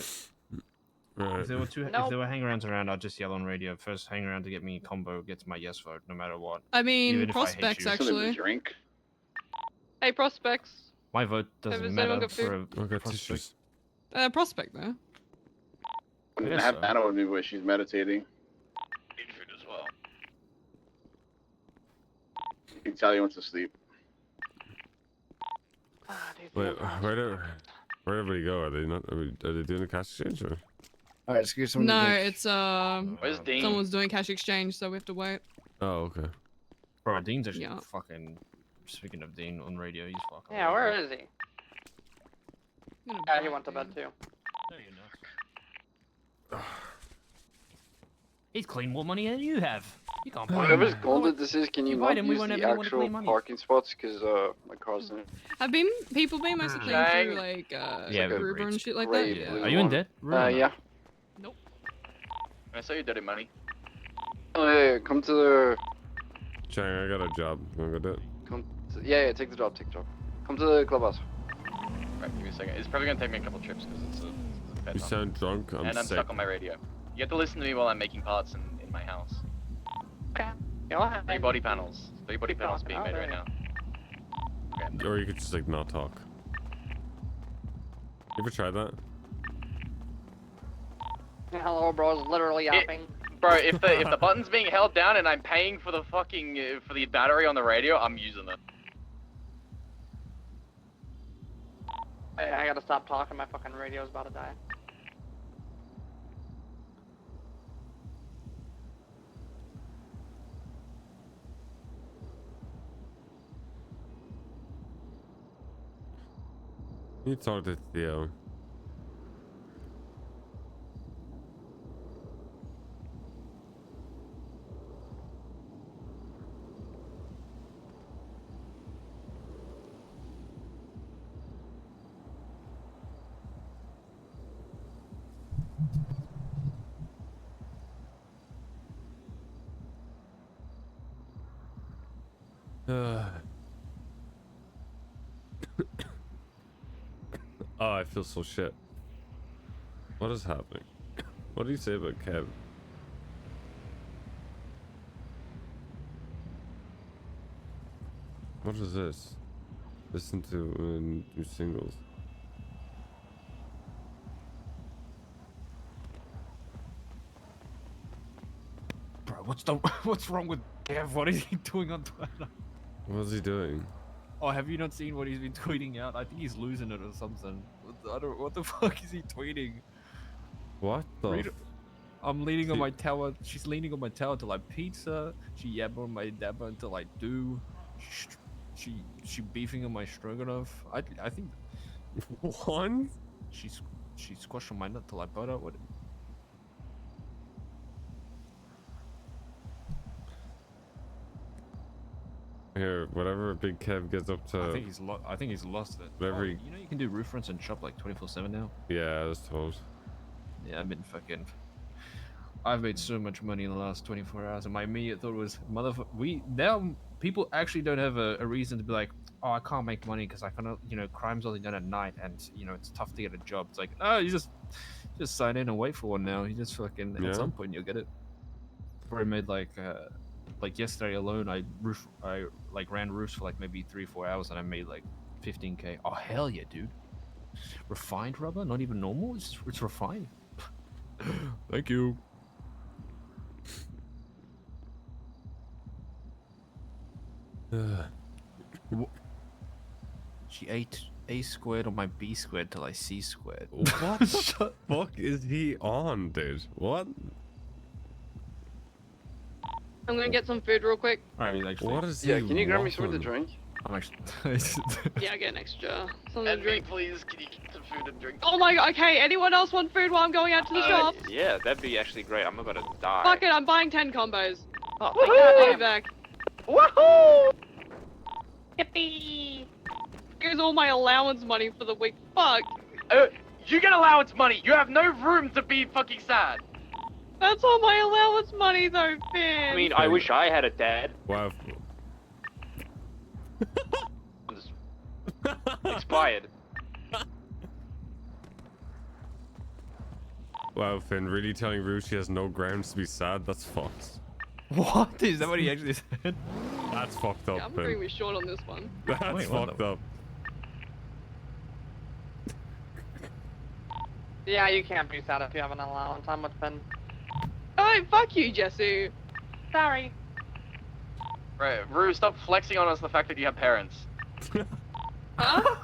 Right. if there were if there were hang-arounds around, I'd just yell on radio. First hang-around to get me combo gets my yes vote, no matter what. I mean, Even if I hate prospects you. actually. Drink. Hey, prospects. My vote doesn't Has matter anyone got for food? a prospect. Prospect though. I guess have so. Anna with me where she's meditating. Need food as well. You can tell you went to sleep. Wait, where everybody go? Are they not? Are they doing the cash exchange or? All right, let's get some. No, it's Where's Dean? someone's doing cash exchange, so we have to wait. Oh, okay. Bro, Dean's actually Yeah. fucking. Speaking of Dean on radio, he's fucking. Yeah, where is he? Yeah, he went to bed too. He's cleaned more money than you have. You can't buy Whoever's him. gold this is, can you Invite not him, we use won't have the anyone to actual clean money. parking spots? Because my car's in it. Have people been messaging Dang. through like Yeah, Uber and shit like Gray that? blue Are you in one. debt? Yeah. I saw you dirty money. Oh yeah, come to the. Chang, I got a job. You wanna go do it? Come to, yeah, take the drop, take the drop. Come to the clubhouse. Right, give me a second. It's probably gonna take me a couple trips because it's a bed You time. sound drunk. I'm and I'm sick. stuck on my radio. You have to listen to me while I'm making parts in my house. Okay. Go ahead. 3 body panels. 3 body panels being made right now. Or you could just like not talk. You ever tried that? Hello, bro's literally yapping. Bro, if the button's being held down and I'm paying for the fucking for the battery on the radio, I'm using it. I gotta stop talking. My fucking radio's about to die. You talk to Theo. Oh, I feel so shit. What is happening? What do you say about Kev? What is this? Listen to new singles. Bro, what's wrong with Kev? What is he doing on Twitter? What is he doing? Oh, have you not seen what he's been tweeting out? I think he's losing it or something. What the fuck is he tweeting? What the? I'm leaning on my tower. She's leaning on my tower to like pizza. She yabbed on my dabba to like do. She beefing on my stroganoff. I think. One. She squashed on my nut to like butter. What? Here, whatever Big Kev gets up to. I think he's lost it. Whatever. You know you can do roof rents and shop like 24/7 now. Yeah, that's told. Yeah, I've made so much money in the last 24 hours, and my immediate thought was, now people actually don't have a reason to be like, oh, I can't make money because I cannot, crime's only done at night, and it's tough to get a job. It's like, oh, you just sign in and wait for one now. You just fucking at some point you'll get it. Where I made like yesterday alone, I ran roofs for like maybe 3-4 hours, and I made like 15K. Oh hell yeah, dude! Refined rubber, not even normal. It's refined. Thank you. She ate A squared on my B squared till I C squared. What the fuck is he on, dude? What? I'm gonna get some food real quick. Alright, actually. What is Yeah, he can you grab me waffling? something to drink? I'm actually. Yeah, I get an extra something to drink. Please, can you get some food and drink? Oh my god, okay, anyone else want food while I'm going out to the shop? Yeah, that'd be actually great. I'm about to die. Fuck it, I'm buying 10 combos. Oh, Thank you, I'll be back. Woohoo! Yippee! Here's all my allowance money for the week. Fuck. You get allowance money. You have no room to be fucking sad. That's all my allowance money though, Finn. I mean, I wish I had a dad. Wow. Expired. Wow, Finn, really telling Rue she has no grounds to be sad? That's fucked. What? Is that what he actually said? That's fucked up, Yeah, I'm Finn. going to be short on this one. That's Wait, what fucked the- up. Yeah, you can't be sad if you have an allowance. I'm with Ben. Oh, fuck you, Jesse. Sorry. Right, Rue, stop flexing on us the fact that you have parents. Huh?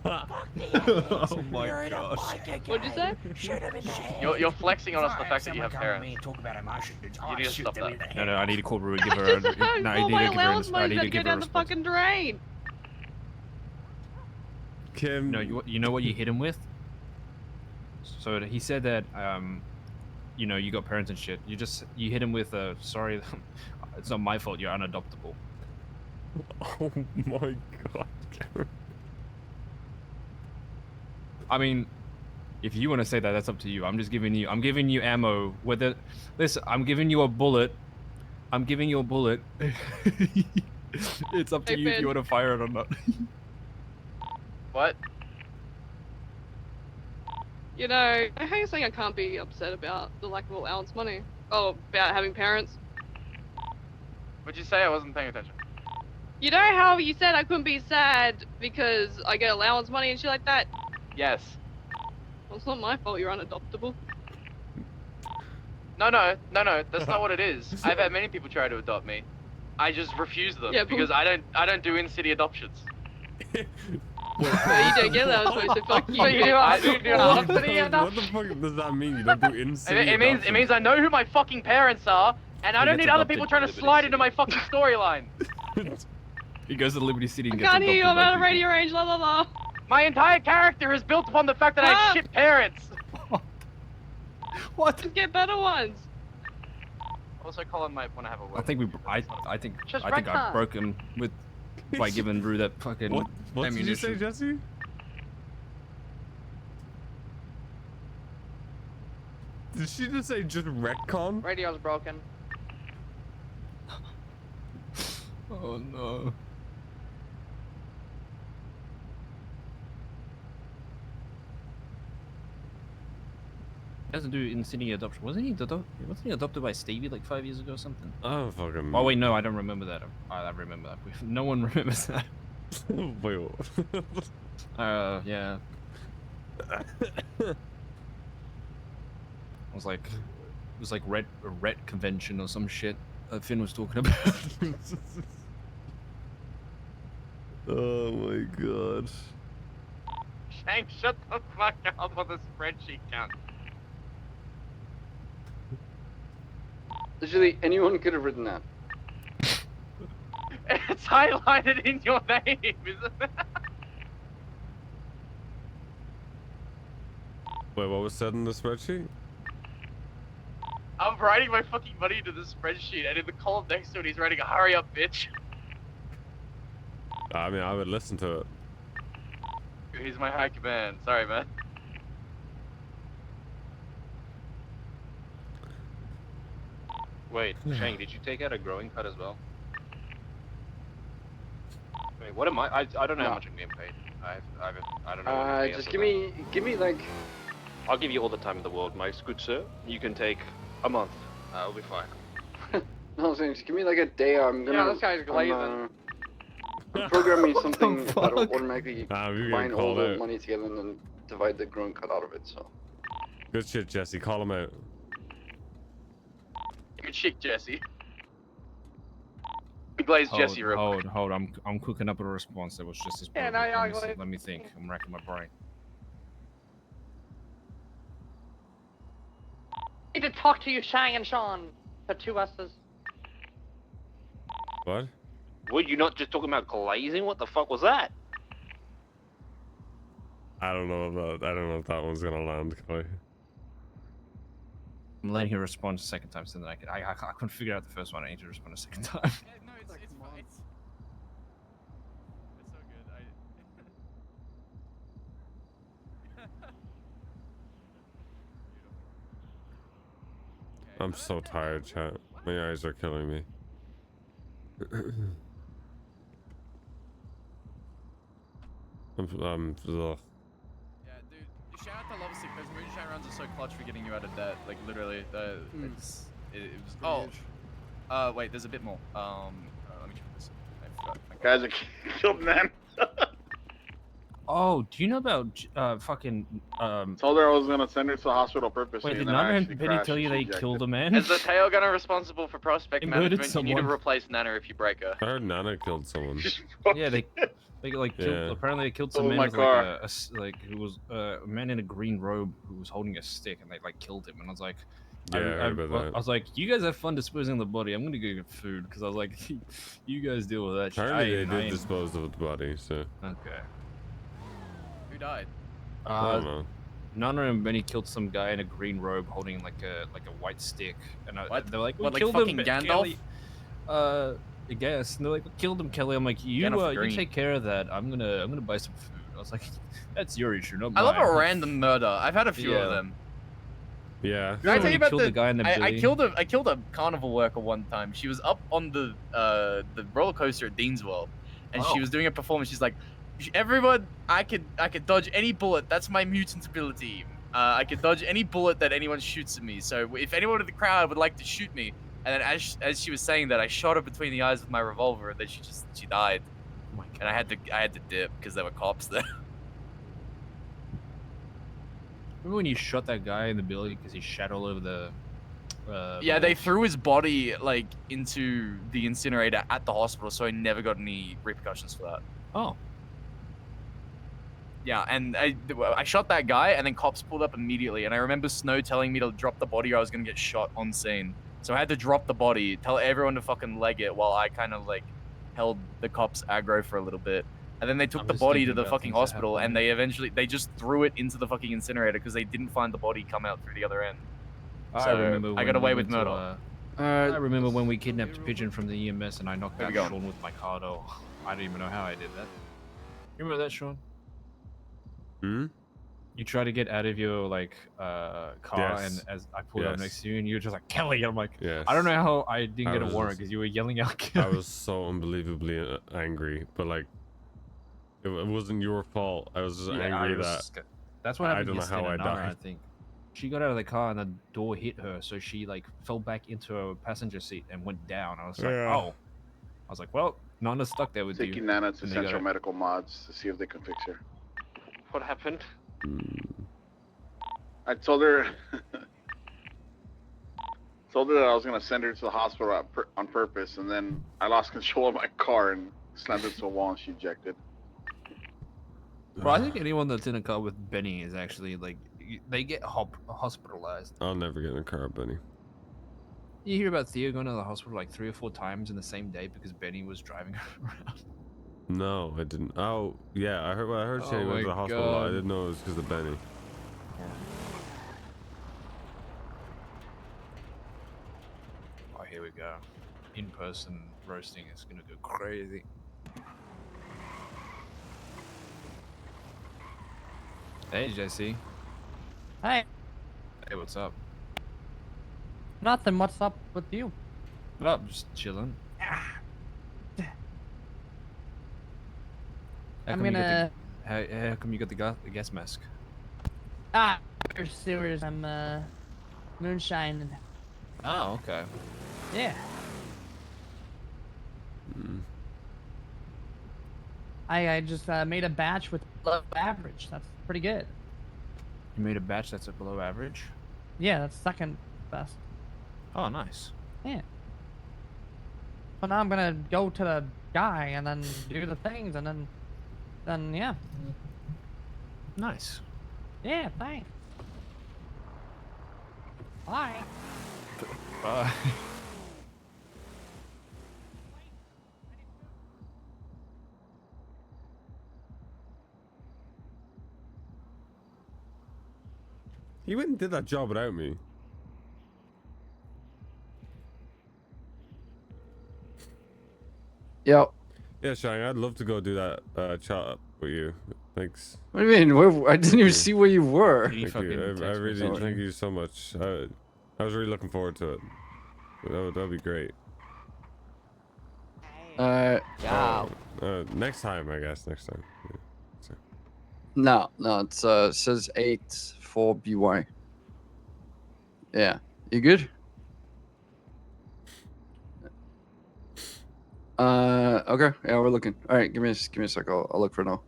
Oh my gosh. What'd you say? Shoot him in the head. You're flexing on us the If fact that you someone have come to me parents. and talk about emotions, You I'll need to shoot stop them that. in the head. No, I need to call Rue and give I her. just said No, I all need my to give her. allowance I money's need got to to go give her a down the response. fucking drain. Kim. No, you know what you hit him with? So he said that you got parents and shit. You hit him with sorry, it's not my fault. You're unadoptable. Oh my god. I mean, if you want to say that, that's up to you. I'm giving you ammo. Listen, I'm giving you a bullet I'm giving you a bullet. It's up to Hey, you if Finn. you want to fire it or not. What? You know, how you saying I can't be upset about the lack of allowance money? Oh, about having parents? What'd you say? I wasn't paying attention. You know how you said I couldn't be sad because I get allowance money and shit like that? Yes. Well, it's not my fault you're unadoptable. No, that's not what it is. I've had many people try to adopt me. I just refuse them Yeah, but- because I don't do in-city adoptions. But you don't get allowance money, so fuck you. But you do What the fuck does that mean? You don't do in-city It means I know who my fucking parents are, and I He don't gets need other adopted people to trying to Liberty slide into my fucking storyline. He goes to Liberty City and I gets can't hear you, adopted I'm by out of people. radio range, la la la. My entire character is built upon the fact that I have shit parents. What? Just get better ones. Also, Colin might want to have a word. I think Just I retcon. broke him with by giving Rue that fucking What did you say, ammunition. Jesse? Did she just say just retcon? Radio's broken. Oh no. He doesn't do in-city adoption. Wasn't he adopted by Stevie like 5 years ago or something? Oh fucking. Oh wait, no, I don't remember that. I remember that. No one remembers that. Wait. What? Yeah. It was like a ret convention or some shit that Finn was talking about. Oh my god. Shane, shut the fuck up with the spreadsheet count. Literally, anyone could have written that. It's highlighted in your name, isn't it? Wait, what was said in the spreadsheet? I'm writing my fucking money into the spreadsheet, and in the column next to it, he's writing, "Hurry up, bitch." I mean, I would listen to it. He's my high command. Sorry, man. Wait, Shang, did you take out a growing cut as well? Wait, what am I? I don't know how much I'm getting paid. I don't know. what I'm Just paid give me like. I'll give you all the time in the world, my good sir. You can take a month. I'll be fine. No, I'm saying, just give me like a day. I'm gonna. Yeah, this guy's glazing. I'm programming something fuck? that'll automatically You're combine getting all called the out. money together and then divide the growing cut out of it. So. Good shit, Jesse. Call him out. Good shit, Jesse. Glaze Jesse real quick. Hold. I'm cooking up a response that was just as Yeah, perfect. now you're Let me see- glazing. let me think. I'm racking my brain. I need to talk to you, Shang and Sean. The two S's. What? Were you not just talking about glazing? What the fuck was that? I don't know if that one's gonna land, Kelly. I'm letting you respond a second time so that I couldn't figure out the first one. I need to respond a second time. No, it's fine. It's so good. I'm so tired, chat. My eyes are killing me. ugh. Yeah, dude. Shout out to Lovesick because moonshine runs are so clutch for getting you out of debt. Like literally, it was. Oh, wait. There's a bit more. Let me check this. I forgot. Guys are killed, man. Oh, do you know about fucking Told her I was gonna send her to the hospital purposely. Wait, did and then I Nana and actually Penny crashed tell you and they she ejected. killed a man? Is the tail gunner responsible for prospect They murdered management? You need to someone. replace Nana if you break her. I heard Nana killed someone. Yeah, they like killed, Yeah. apparently they killed some Oh, man my with car. like who was a man in a green robe who was holding a stick and they like killed him and I was like Yeah, I heard about that. I was like, you guys have fun disposing of the body. I'm gonna go get food because I was like, you guys deal with that shit. Apparently I they did ain't- dispose of the body, so Okay. Who died? I don't know. Nana and Benny killed some guy in a green robe holding like a white stick, and What? they're like, we What, like killed fucking him, Gandalf? Kelly. I guess. And they're like, we killed him, Kelly. I'm like, you Gandalf you Green. take care of that. I'm gonna buy some food. I was like, that's your issue, not I mine. love a random murder. I've had a few of Yeah. them. Yeah. Did I tell you about killed the guy in the I billy? killed a carnival worker one time. She was up on the roller coaster at Deanswell, and she Oh. was doing a performance. She's like, "Everyone, I could dodge any bullet. That's my mutant ability. I could dodge any bullet that anyone shoots at me. So if anyone in the crowd would like to shoot me," and then as she was saying that, I shot her between the eyes with my revolver, and then she died. Oh my God. And I had to dip because there were cops there. Remember when you shot that guy in the building because he shat all over the? Yeah, they threw his body like into the incinerator at the hospital, so I never got any repercussions for that. Oh. Yeah, and I shot that guy, and then cops pulled up immediately. And I remember Snow telling me to drop the body, or I was gonna get shot on scene. So I had to drop the body, tell everyone to fucking leg it, while I kind of like held the cops aggro for a little bit. And then they took I'm the just body to thinking the about fucking things that hospital, and happened. they just threw it into the fucking incinerator because they didn't find the body come out through the other end. I So remember. I when got we away with went to, murder. I remember when we kidnapped Pigeon from the EMS and I knocked Where out we going? Sean with my car door. I don't even know how I did that. You remember that, Sean? Hmm? You try to get out of your like car, Yes. and as I pulled up Yes. next to you, and you were just like Kelly. And I'm like, Yes. I don't know how I didn't I get a was warrant just- because you were yelling out I Kelly. was so unbelievably angry, but like, it wasn't your fault. I was just angry that. That's what I happened don't know yesterday how to I Nana, died. I think. She got out of the car and the door hit her, so she like fell back into a passenger seat and went down. I was like, Yeah. oh. I was like, well, Nana's stuck there with you. Taking Nana to And they got Central her. Medical Mods to see if they can fix her. What happened? I told her that I was gonna send her to the hospital on purpose, and then I lost control of my car and slammed into a wall, and she ejected. Well, I think anyone that's in a car with Benny is actually like they get hospitalized. I'll never get in a car, Benny. You hear about Theo going to the hospital like 3 or 4 times in the same day because Benny was driving her around. No, I didn't. Oh, yeah, I heard she Oh went to my the hospital. I God. didn't know it was because of Benny. Oh, here we go. In-person roasting is gonna go crazy. Hey, JC. Hey. Hey, what's up? Nothing. What's up with you? Oh, just chilling. How I'm come you got gonna- how come you got the gas mask? Sewers. I'm moonshine. Oh, okay. Yeah. I just made a batch with below average. That's pretty good. You made a batch that's at below average? Yeah, that's second best. Oh, nice. Yeah. So now I'm gonna go to the guy and then do the things and then yeah. Nice. Yeah, thanks. Bye. Bye. He went and did that job without me. Yep. Yeah, Shang, I'd love to go do that chat with you. Thanks. What do you mean? I didn't even see where you were. Thank you. I really thank you so much. I was really looking forward to it. That'd be great. Yeah. Next time, I guess. Next time. Yeah. So. No, it says 8 for BY. Yeah. You good? Okay. Yeah, we're looking. All right, give me a sec. I'll look for now.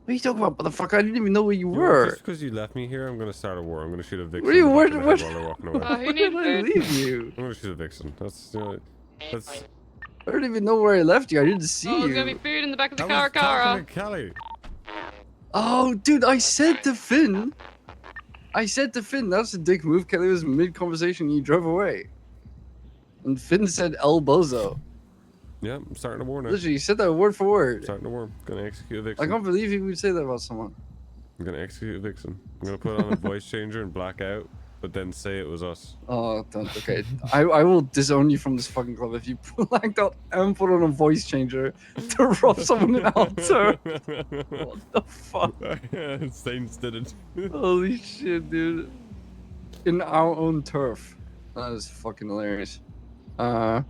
What are you talking about, motherfucker? I didn't even know where you were. Just because you left me here, I'm gonna start a war. I'm gonna shoot a vixen. Where you- in the where- back of the head while they're walking away. who needs Where did I this? leave you? I'm gonna shoot a vixen. That's. I don't even know where I left you. I didn't see Oh, there's you. gonna be food in the back of the I car, was talking Cara. to Kelly. Oh, dude, I said to Finn. That's a dick move. Kelly was mid-conversation. You drove away. And Finn said El Bozo. Yeah, I'm starting a war now. Literally, you said that word for word. Starting a war. Gonna execute a I vixen. can't believe you would say that about someone. I'm gonna execute a vixen. I'm gonna put on a voice changer and black out. but then say it was us. Oh, don't. Okay, I will disown you from this fucking club if you blacked out and put on a voice changer to rob someone in our turf. What the fuck? Saints did it. Holy shit, dude! In our own turf. That is fucking hilarious. I'll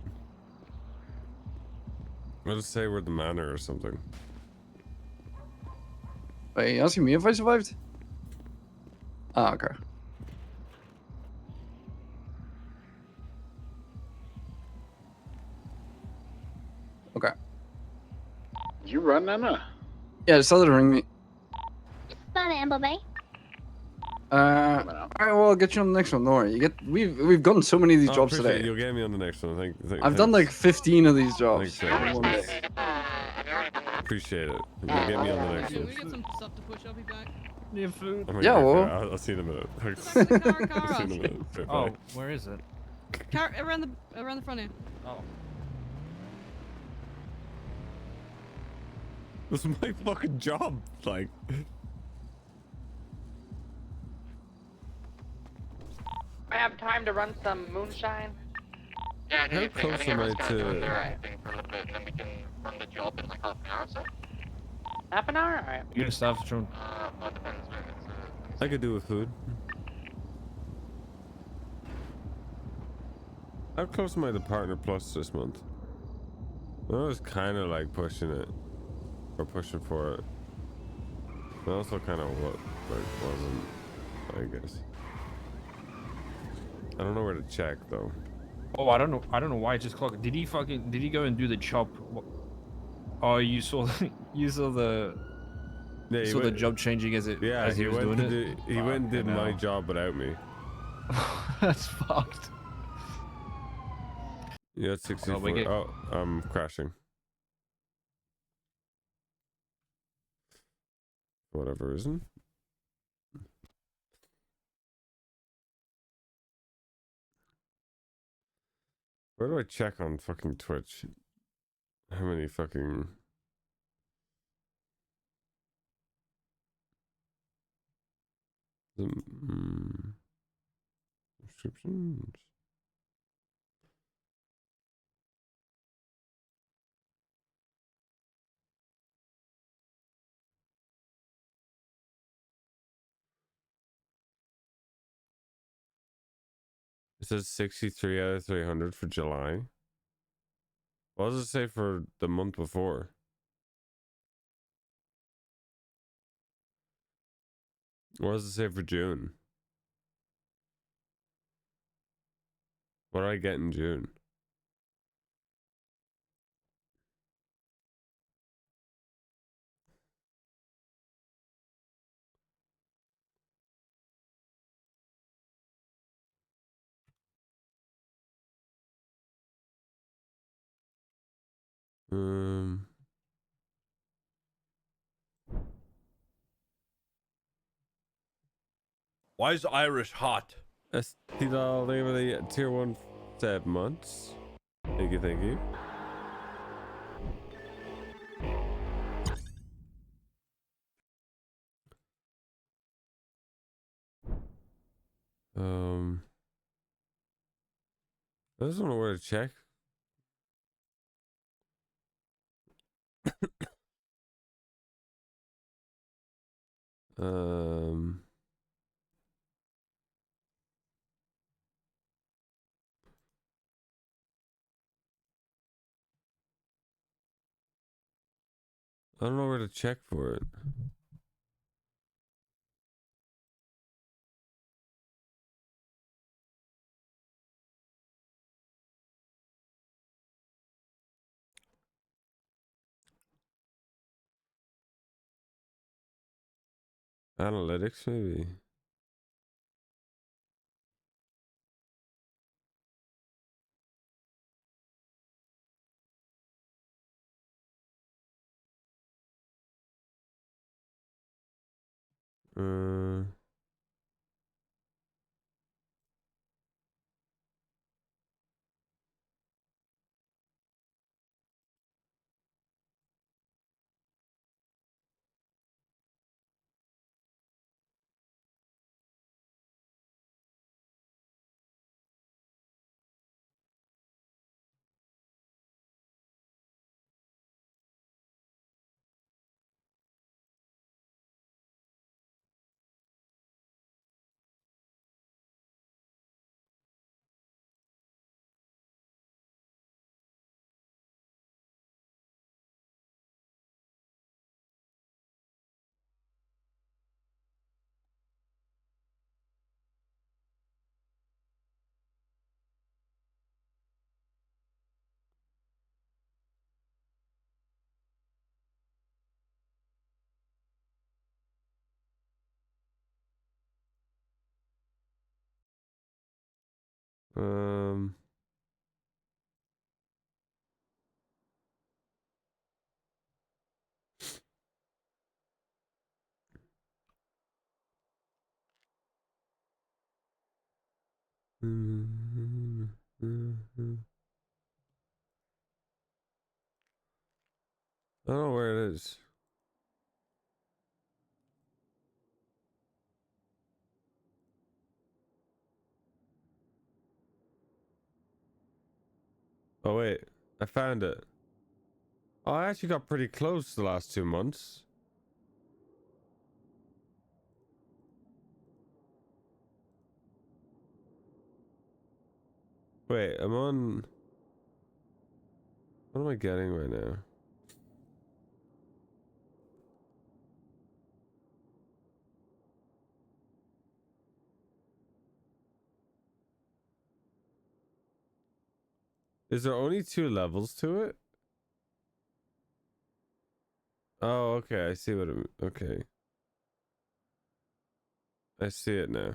just say we're the manor or something. Wait, you asking me if I survived? Ah, okay. Okay. You run, Nana? Yeah, it started to ring me. Bye, Amber Bay. Alright, well, I'll get you on the next one. Don't worry. We've gotten so many of these jobs Appreciate it. today. You'll get me on the next one. I've done like 15 of these jobs Thanks, in one day. Appreciate it. You'll get me on the next Yeah, one. we get some stuff to push. I'll be back. Need food. I'm Yeah, gonna well. I'll see you in a minute. Thanks. Car, I'll see you in a minute. Okay, Oh, bye. where is it? Car around the front end. Oh. This is my fucking job. Like. I have time to run some moonshine. Yeah, How close am I to? I think for a little bit, and then we can run the job in like half an hour or so. Half an hour? Alright. You gonna stop, Sean? Well, it depends, man. I could do with food. How close am I to Partner Plus this month? I was kind of like pushing it, or pushing for it. But also kind of what, like, wasn't. I guess. I don't know where to check though. Oh, I don't know why it just clocked. Did he go and do the chop? Oh, you saw you saw the Yeah, you saw the job changing as it Yeah, as he was went doing to it. he went and did Fucking my hell. job without me. That's fucked. Yeah, it's 64. we get- Oh, I'm crashing. For whatever reason. Where do I check on fucking Twitch? How many fucking... Subscriptions? It says 63 out of 300 for July. What does it say for the month before? What does it say for June? What did I get in June? Why is Irish hot? $60 the tier 1 7 months. Thank you, thank you. I just don't know where to check. um I don't know where to check for it. Analytics, maybe. Uh, I don't know where it is. Oh wait, I found it. Oh, I actually got pretty close the last 2 months. Wait, I'm on... What am I getting right now? Is there only 2 levels to it? Oh, okay, I see what it... Okay. I see it now.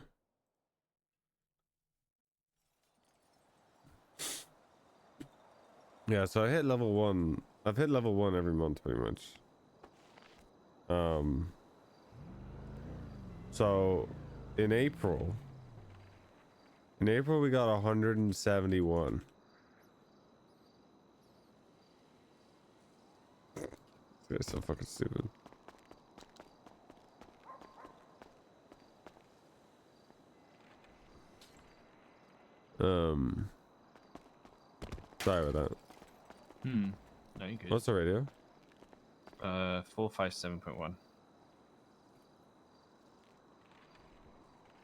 Yeah, so I hit level 1. I've hit level 1 every month, pretty much. So, in April we got 171. This guy's so fucking stupid. Sorry about that. No, you good. What's the radio? 457.1.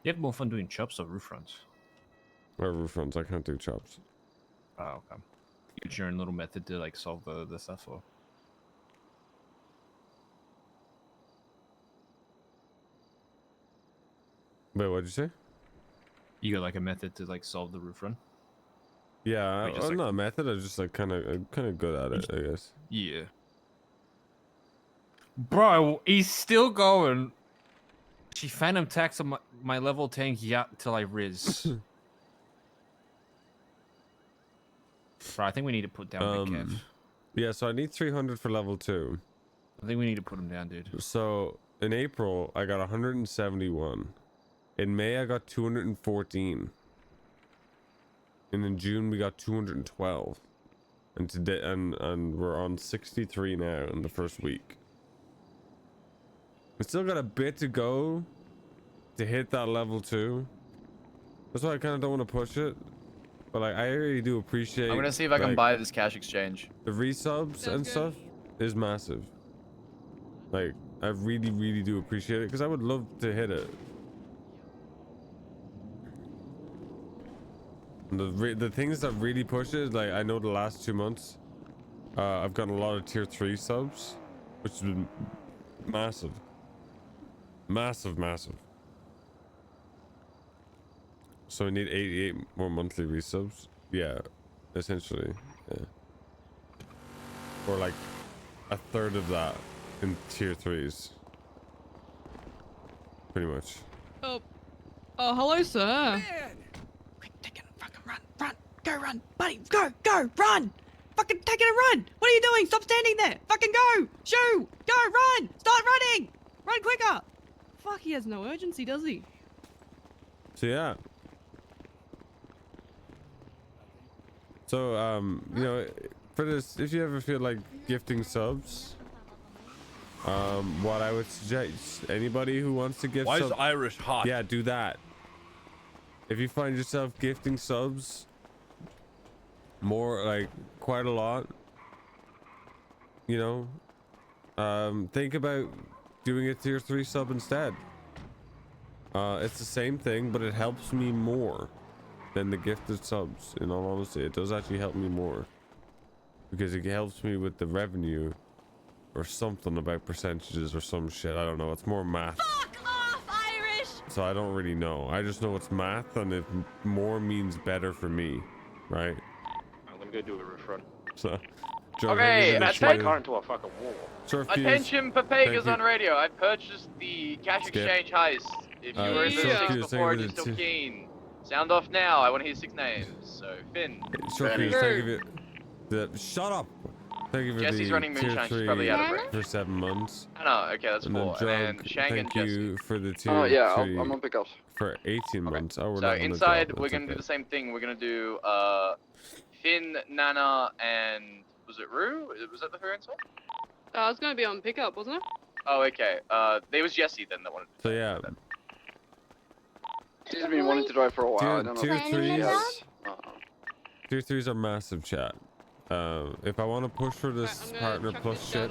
You have more fun doing chops or roof runs? Or roof runs, I can't do chops. Oh, okay. Use your own little method to like solve the stuff, or? Wait, what'd you say? You got like a method to like solve the roof run? Yeah, I'm not a method, I'm just like kind of good at it, I guess. Yeah. Bro, he's still going. She phantom tax on my level 10 yacht till I riz. Bro, I think we need to put down Big Kev. Yeah, so I need 300 for level 2. I think we need to put him down, dude. So in April I got 171. In May I got 214. And in June we got 212. And today and we're on 63 now in the first week. We still got a bit to go to hit that level 2. That's why I kind of don't want to push it. But like, I really do appreciate... I'm gonna see if I can buy this cash exchange. The resubs and stuff is massive. Like, I really, really do appreciate it because I would love to hit it. And the things that really push it, like, I know the last 2 months, I've gotten a lot of tier 3 subs, which has been massive. Massive. So I need 88 more monthly resubs. Yeah, essentially. Yeah. Or like a third of that in tier 3s. Pretty much. Oh, hello, sir. Quick, take it, fucking run, go run, buddy, go, run! Fucking take it and run! What are you doing? Stop standing there! Fucking go! Shoo! Go, run! Start running! Run quicker! Fuck, he has no urgency, does he? So yeah. So you know, for this, if you ever feel like gifting subs, what I would suggest, anybody who wants to gift Why is subs, Irish hot? yeah, do that. If you find yourself gifting subs more, like quite a lot, you know, think about doing a tier 3 sub instead. It's the same thing, but it helps me more than the gifted subs. In all honesty, it does actually help me more because it helps me with the revenue or something about percentages or some shit. I don't know. It's more math. Fuck off, Irish! So I don't really know. I just know it's math, and if more means better for me, right? I'm gonna go do a roof run. So. Okay, smash my car into a fucking wall. Attention, Papegas on radio. I purchased the cash Skip. exchange heist. If you were in Surf the Fuse, 6 before and thank you're you still for the keen, Sound off now. I want to hear 6 names. So Finn. Short Fuse, thank you for shut up. Thank you for Jesse's the running tier moonshine. She's 3 probably out of range. for 7 months. I know. Okay, that's And 4. then And Drug, then Shang and thank Jesse. you for the tier Oh yeah, 3 I'm on pickups. for 18 months. Oh, we're So not on the inside, job, we're that's gonna do okay. the same thing. We're gonna do Finn, Nana, and was it Rue? Was that the her inside? I was gonna be on pickup, wasn't it? Oh, okay. There was Jesse then that wanted to. So yeah, She's been wanting to drive for a while. I don't know. tier if she 3s. has- Tier 3s are massive, chat. If I want to push for this partner plus shit,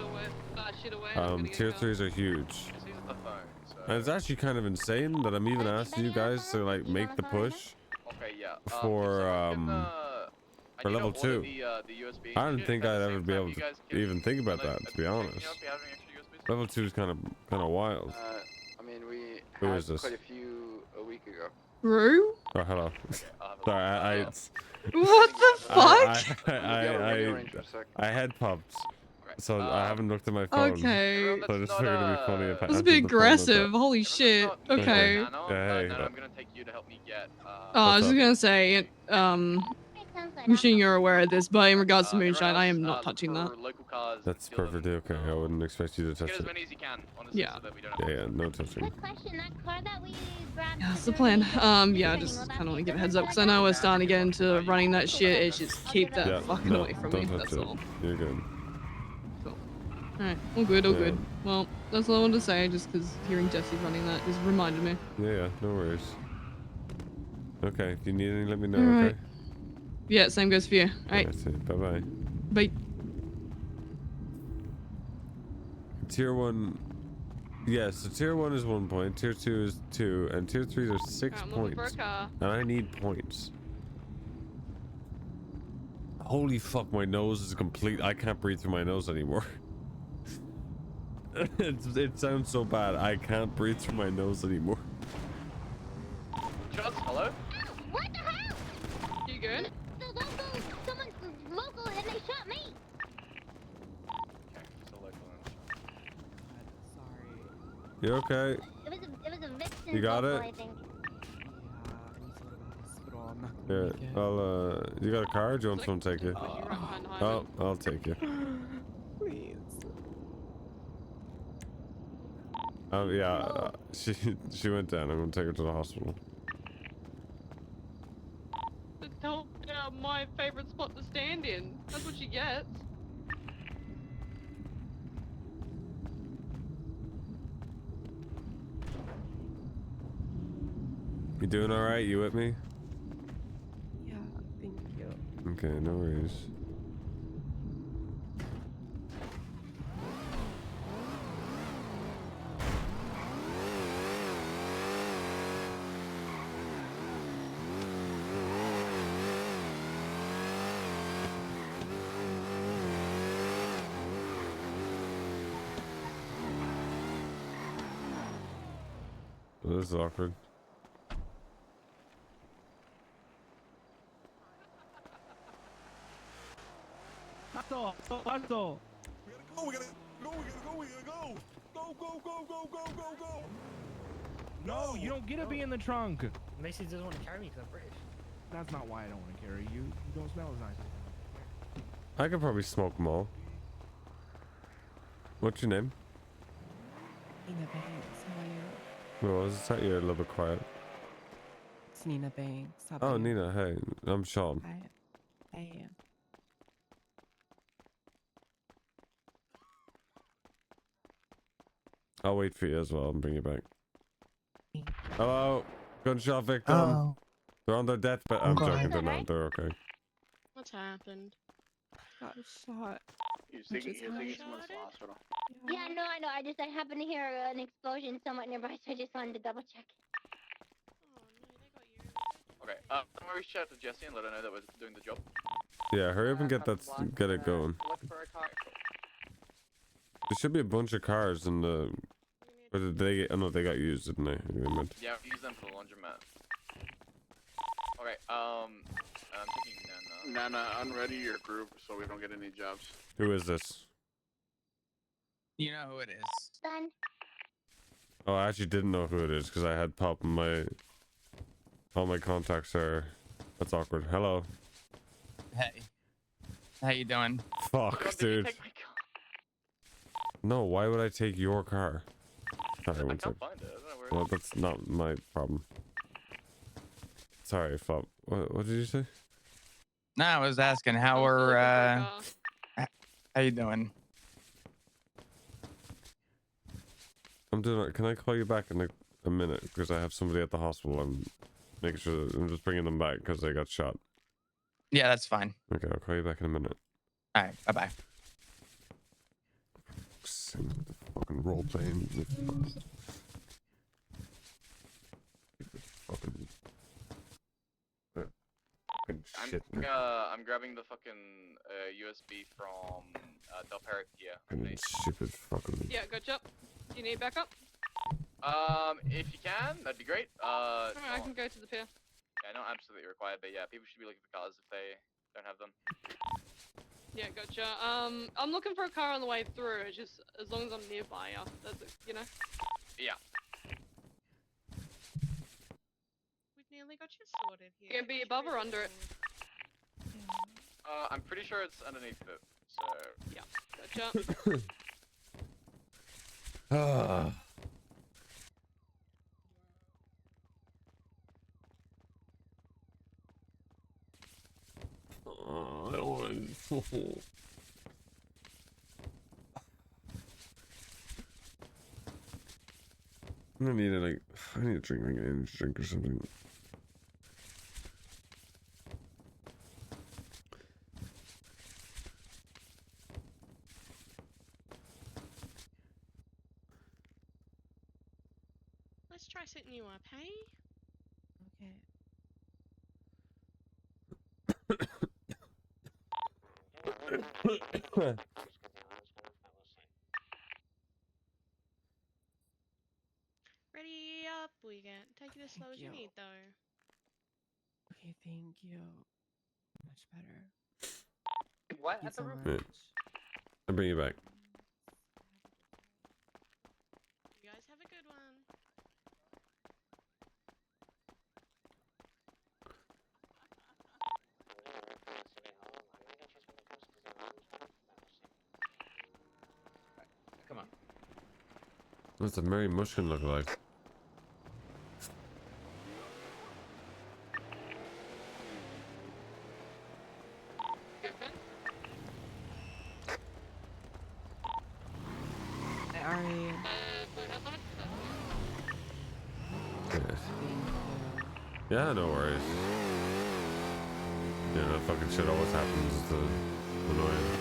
tier 3s are huge. And it's actually kind of insane that I'm even asking you guys to like make the push Okay, yeah. for level 2. USB I didn't think I'd ever be able to even think about that, to be honest. Level 2 is kind of wild. I mean, we Who had is this? quite a few a week ago. Rue? Oh, hello. Sorry, What the fuck? I had popped, so I haven't looked at my phone. Okay. So I just figured it'd be funny if I That's a answered bit the phone like aggressive. that. Holy shit. Okay. Yeah, hey. I'm gonna take you to help me get. I was just gonna say, wishing you're aware of this, but in regards to moonshine, I am not touching that. That's perfectly okay. I wouldn't expect you to touch it. Yeah. Yeah, no touching. Yeah, that's the plan. Yeah, just kind of want to give a heads up because I know we're starting to get into running that shit. It's just keep that Yeah, fucking no, away from don't me. touch That's it. all. You're good. Alright, all good, all Yeah. good. Well, that's all I wanted to say, just because hearing Jesse running that just reminded me. Yeah, no worries. Okay, if you need anything, let me know, Alright. okay? Yeah, same goes for you. Alright, Bye-bye. bye. Tier 1... Yes, so tier 1 is 1 point, tier 2 is 2, and tier 3 are 6 I'm looking for a points. car. And I need points. Holy fuck, my nose is complete. I can't breathe through my nose anymore. It sounds so bad. I can't breathe through my nose anymore. Shots, hello? What the hell? You good? The local, someone's local and they shot me. You okay? It was a Vixen. You got local, it? I think. Yeah, I'll, you got a car or do you want someone to take you? Oh, I'll take you. Please. Oh, yeah, she went down. I'm gonna take her to the hospital. Tell my favorite spot to stand in. That's what she gets. You doing alright? You with me? Yeah, thank you. Okay, no worries. This is awkward. Alto, alto. We gotta go. Go. No, you don't get to be in the trunk. Macy doesn't want to carry me because I'm British. That's not why I don't want to carry you. You don't smell as nice. I could probably smoke them all. What's your name? Nina Banks, how are you? Well, you're a little bit quiet. It's Nina Banks. How Oh, about you? Nina, hey, I'm Sean. Hi. Hey. I'll wait for you as well and bring you back. Hello, gunshot victim. Oh. They're on their deathbed. I'm Okay. joking, they're not. They're okay. What's happened? Got shot. You're taking someone to the hospital. Yeah, no, I know. I happened to hear an explosion somewhat nearby, so I just wanted to double check. Okay, I'm gonna reach out to Jesse and let her know that we're doing the job. Yeah, hurry up and get it going. Look for a car. There should be a bunch of cars in the. Or did they get? Oh no, they got used, didn't they? Yeah, use them for the laundromat. Okay, I'm taking Nana. Nana, unready your group so we don't get any jobs. Who is this? You know who it is. Done. Oh, I actually didn't know who it is because I had pop in my All my contacts are. That's awkward. Hello. Hey. How you doing? Fuck, dude. No, why would I take your car? Sorry, one sec. Well, that's not my problem. Sorry, Fop. What did you say? No, I was asking how are how you doing? I'm doing it. Can I call you back in a minute? Because I have somebody at the hospital. I'm making sure I'm just bringing them back because they got shot. Yeah, that's fine. Okay, I'll call you back in a minute. All right, bye bye. Fucking role playing. Fucking shit. I'm grabbing the fucking USB from Del Parrot here. Fucking stupid fucking. Yeah, gotcha. Do you need backup? If you can, that'd be great. Alright, I can go to the pier. Yeah, not absolutely required, but yeah, people should be looking for cars if they don't have them. Yeah, gotcha. I'm looking for a car on the way through. It's just as long as I'm nearby, that's it, you know. Yeah. We've nearly got you sorted here. You gonna be above or under it? I'm pretty sure it's underneath it. So yeah, gotcha. Ah. Oh, I don't want to. I need to I need to drink like an energy drink or something. Let's try setting you up, hey? Okay. Ready up, we get. Take it as slow as you need, though. Okay, thank you. Much better. What Thank at the you so roof? much. I'll bring you back. You guys have a good one. Come on. What's a Mary Mushkin look like? Hey, Ari. Yeah, no worries. Yeah, that fucking shit always happens. It's annoying.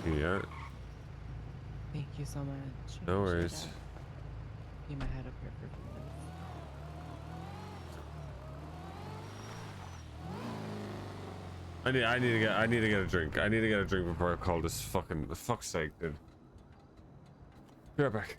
Yeah. Thank you so much. No Appreciate worries. it. Keep my head up here for a few minutes. I need to get a drink. I need to get a drink before I call this fucking, for fuck's sake, dude. Be right back.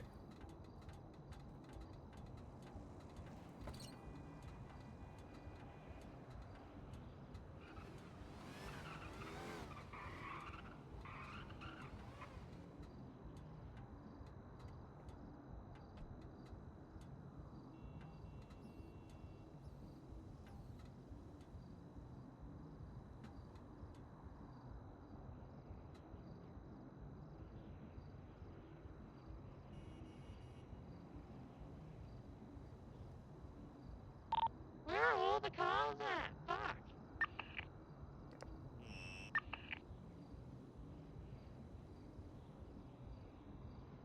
Where are all the cars at? Fuck.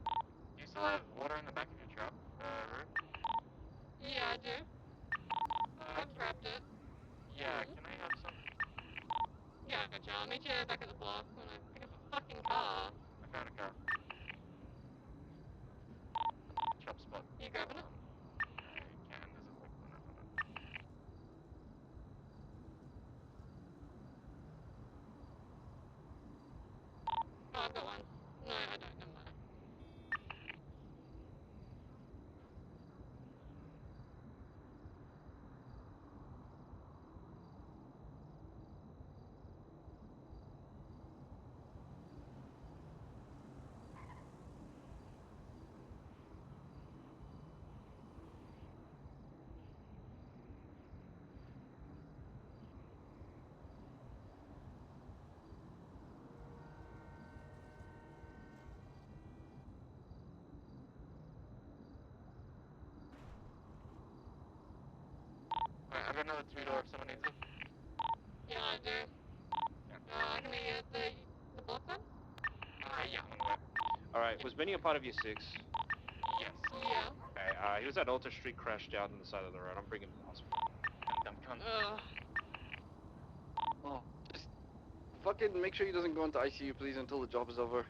Do you still have water in the back of your truck, Ruth? Yeah, I do. I grabbed it. Yeah, can I have some? Yeah, gotcha. I'll meet you back at the block when I pick up a fucking car. I found a car. Chop spot. You grabbing it? I can. There's a quick limit on it. Oh, I've got one. No, I don't. Never mind. I've got another 2-door if someone needs it. Yeah, I do. Can we get the block then? Yeah. Alright, was Benny a part of your 6? Yes. Yeah. Okay, he was at Alta Street, crashed out on the side of the road. I'm bringing him to the hospital. Dumb cunt. Oh, just fucking make sure he doesn't go into ICU, please, until the job is over.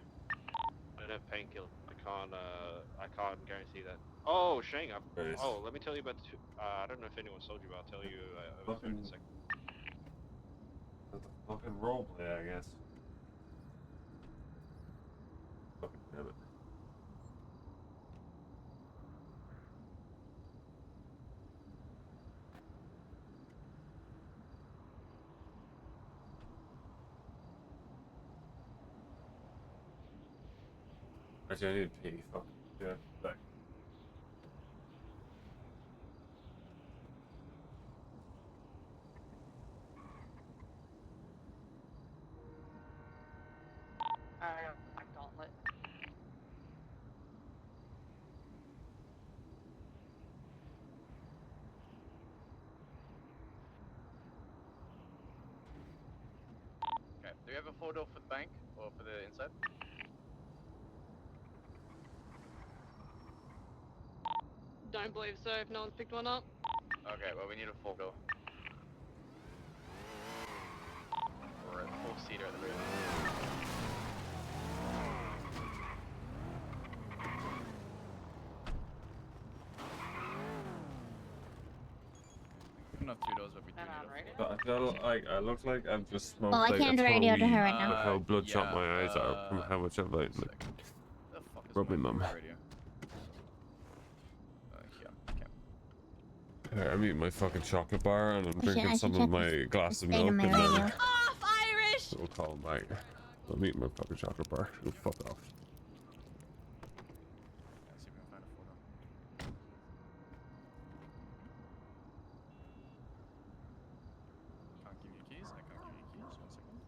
I don't have painkiller. I can't guarantee that. Oh, Shang, Nice. oh, let me tell you about I don't know if anyone's told you, but I'll tell you over phone in a second. That's a fucking roleplay, I guess. Fucking damn it. Actually, I need to pee. Fuck. Yeah, back. Black gauntlet. Okay, do you have a photo for the bank or for the inside? Don't believe so if no one's picked one up. Okay, well we need a photo. Or a 4-seater at the rear. Enough 2 doors, but we do need a I feel like I look like I've just smoked Well, I like can't a radio to ton of her weed. right now. Look how bloodshot yeah, my eyes are from how much I've like rubbing them. Radio. Yeah, okay. Alright, I'm eating my fucking chocolate bar and I'm I drinking should some check of my the glass of state milk of my and radio. then Off, Irish! we'll call them back. I'm eating my fucking chocolate bar. Go fuck off. Let's see if we can find a photo. Can't give you keys. I can't give you keys. 1 second.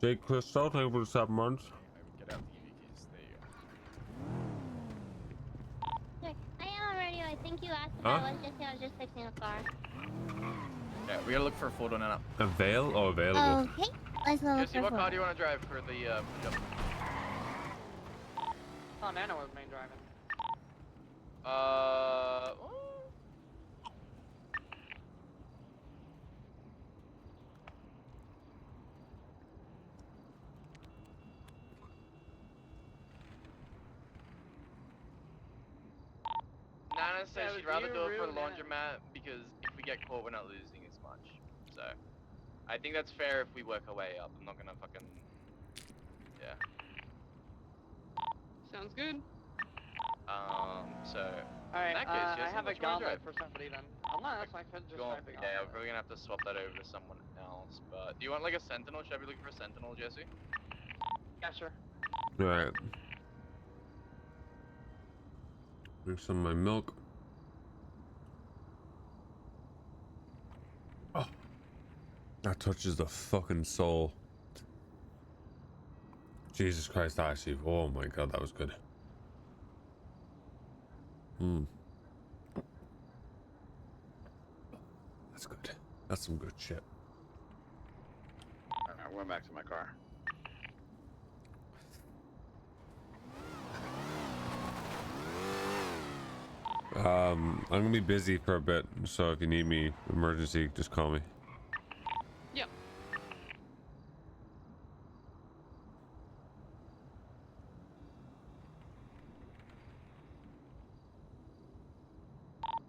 Jake Crystal, thank you for the 7 months. I would get out the give you keys. There you go. Look, I am on radio. I think you asked if Huh? I was just fixing a car. Yeah, we gotta look for a photo now. Avail or available? Okay, let's go look Jesse, for what a car photo. do you want to drive for the job? Oh, Nano was main driving. Nana says Yeah, she'd but rather you do it for a ruined it. laundromat because if we get caught, we're not losing as much. So, I think that's fair if we work our way up. I'm not gonna fucking, yeah. Sounds good. So Alright, in that case, I Jesse, have a what you wanna gauntlet drive? for somebody then. Unless I could just Go on, drive the yeah, gauntlet. we're gonna have to swap that over to someone else. But do you want like a Sentinel? Should I be looking for a Sentinel, Jesse? Yeah, sure. Alright. Drink some of my milk. Oh. That touches the fucking soul. Jesus Christ, actually. Oh my god, that was good. That's good. That's some good shit. Alright, I went back to my car. I'm gonna be busy for a bit, so if you need me, emergency, just call me. Yep.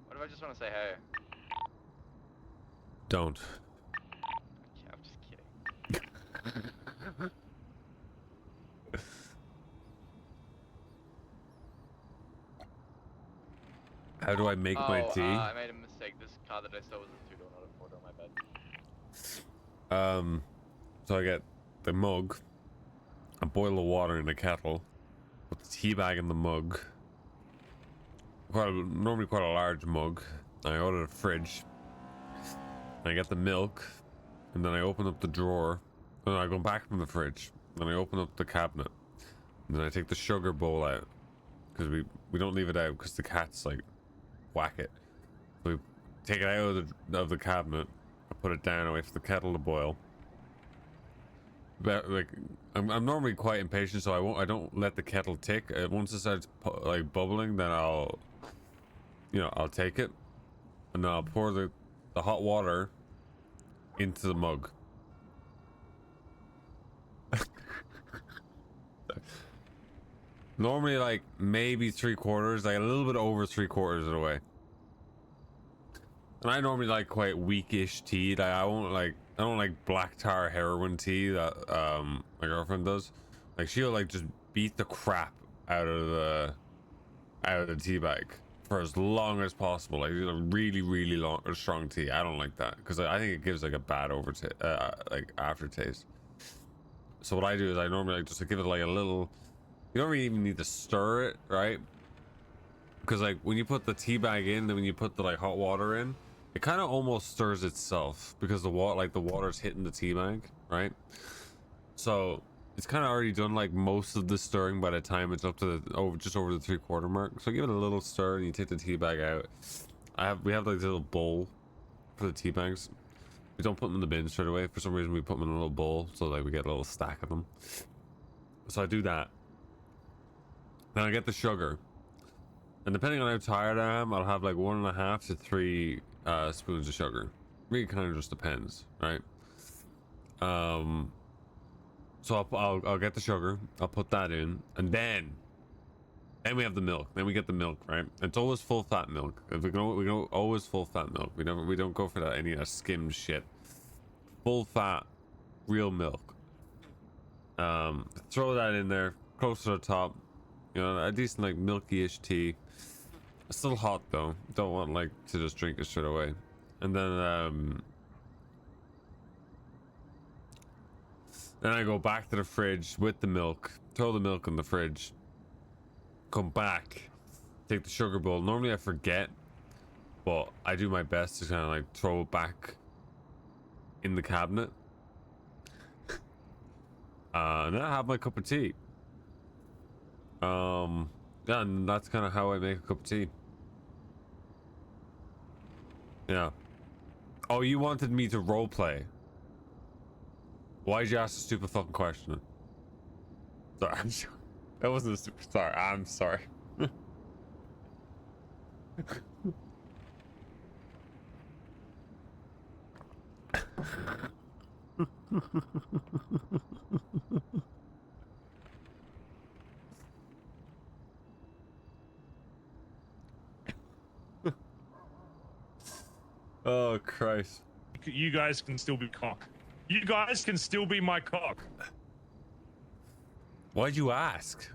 What if I just want to say hey? Don't. Yeah, I'm just kidding. How do I make my tea? I made a mistake. This car that I stole was a 2-door, not a 4-door. My bad. So I get the mug, I boil the water in a kettle, put the tea bag in the mug, normally quite a large mug. I go to the fridge, I get the milk, and then I open up the drawer, and I go back from the fridge, then I open up the cabinet, and then I take the sugar bowl out, because we don't leave it out because the cats like whack it. We take it out of the cabinet, I put it down, and wait for the kettle to boil. But like, I'm normally quite impatient, so I don't let the kettle tick. Once it starts like bubbling, then I'll take it, and then I'll pour the hot water into the mug. Normally like maybe 3/4, like a little bit over 3/4 of the way. And I normally like quite weakish tea. Like I don't like black tar heroin tea that my girlfriend does. Like she'll like just beat the crap out of the tea bag for as long as possible. Like really long or strong tea. I don't like that because I think it gives like a bad like aftertaste. So what I do is I normally like just give it like a little. You don't really even need to stir it, right? Because like when you put the tea bag in, then when you put the like hot water in, it kind of almost stirs itself because the water's hitting the tea bag, right? So it's kind of already done like most of the stirring by the time it's up to just over the 3/4 mark. So give it a little stir and you take the tea bag out. We have like this little bowl for the tea bags. We don't put them in the bin straight away. For some reason we put them in a little bowl so like we get a little stack of them. So I do that. Then I get the sugar, and depending on how tired I am, I'll have like 1.5 to 3 spoons of sugar. Really kind of just depends, right? So I'll get the sugar, I'll put that in, and then we have the milk. Then we get the milk, right? It's always full fat milk. If we go always full fat milk. We don't go for that any skimmed shit. Full fat, real milk. Throw that in there, close to the top. You know, a decent like milky-ish tea. It's still hot though. Don't want like to just drink it straight away. And then I go back to the fridge with the milk. Throw the milk in the fridge. Come back. Take the sugar bowl. Normally I forget, but I do my best to kind of like throw it back in the cabinet. And then I have my cup of tea. Yeah, and that's kind of how I make a cup of tea. Yeah. Oh, you wanted me to roleplay. Why'd you ask a stupid fucking question? Sorry, that wasn't a stupid. Sorry, I'm sorry. Oh Christ! You guys can still be cock. You guys can still be my cock. Why'd you ask?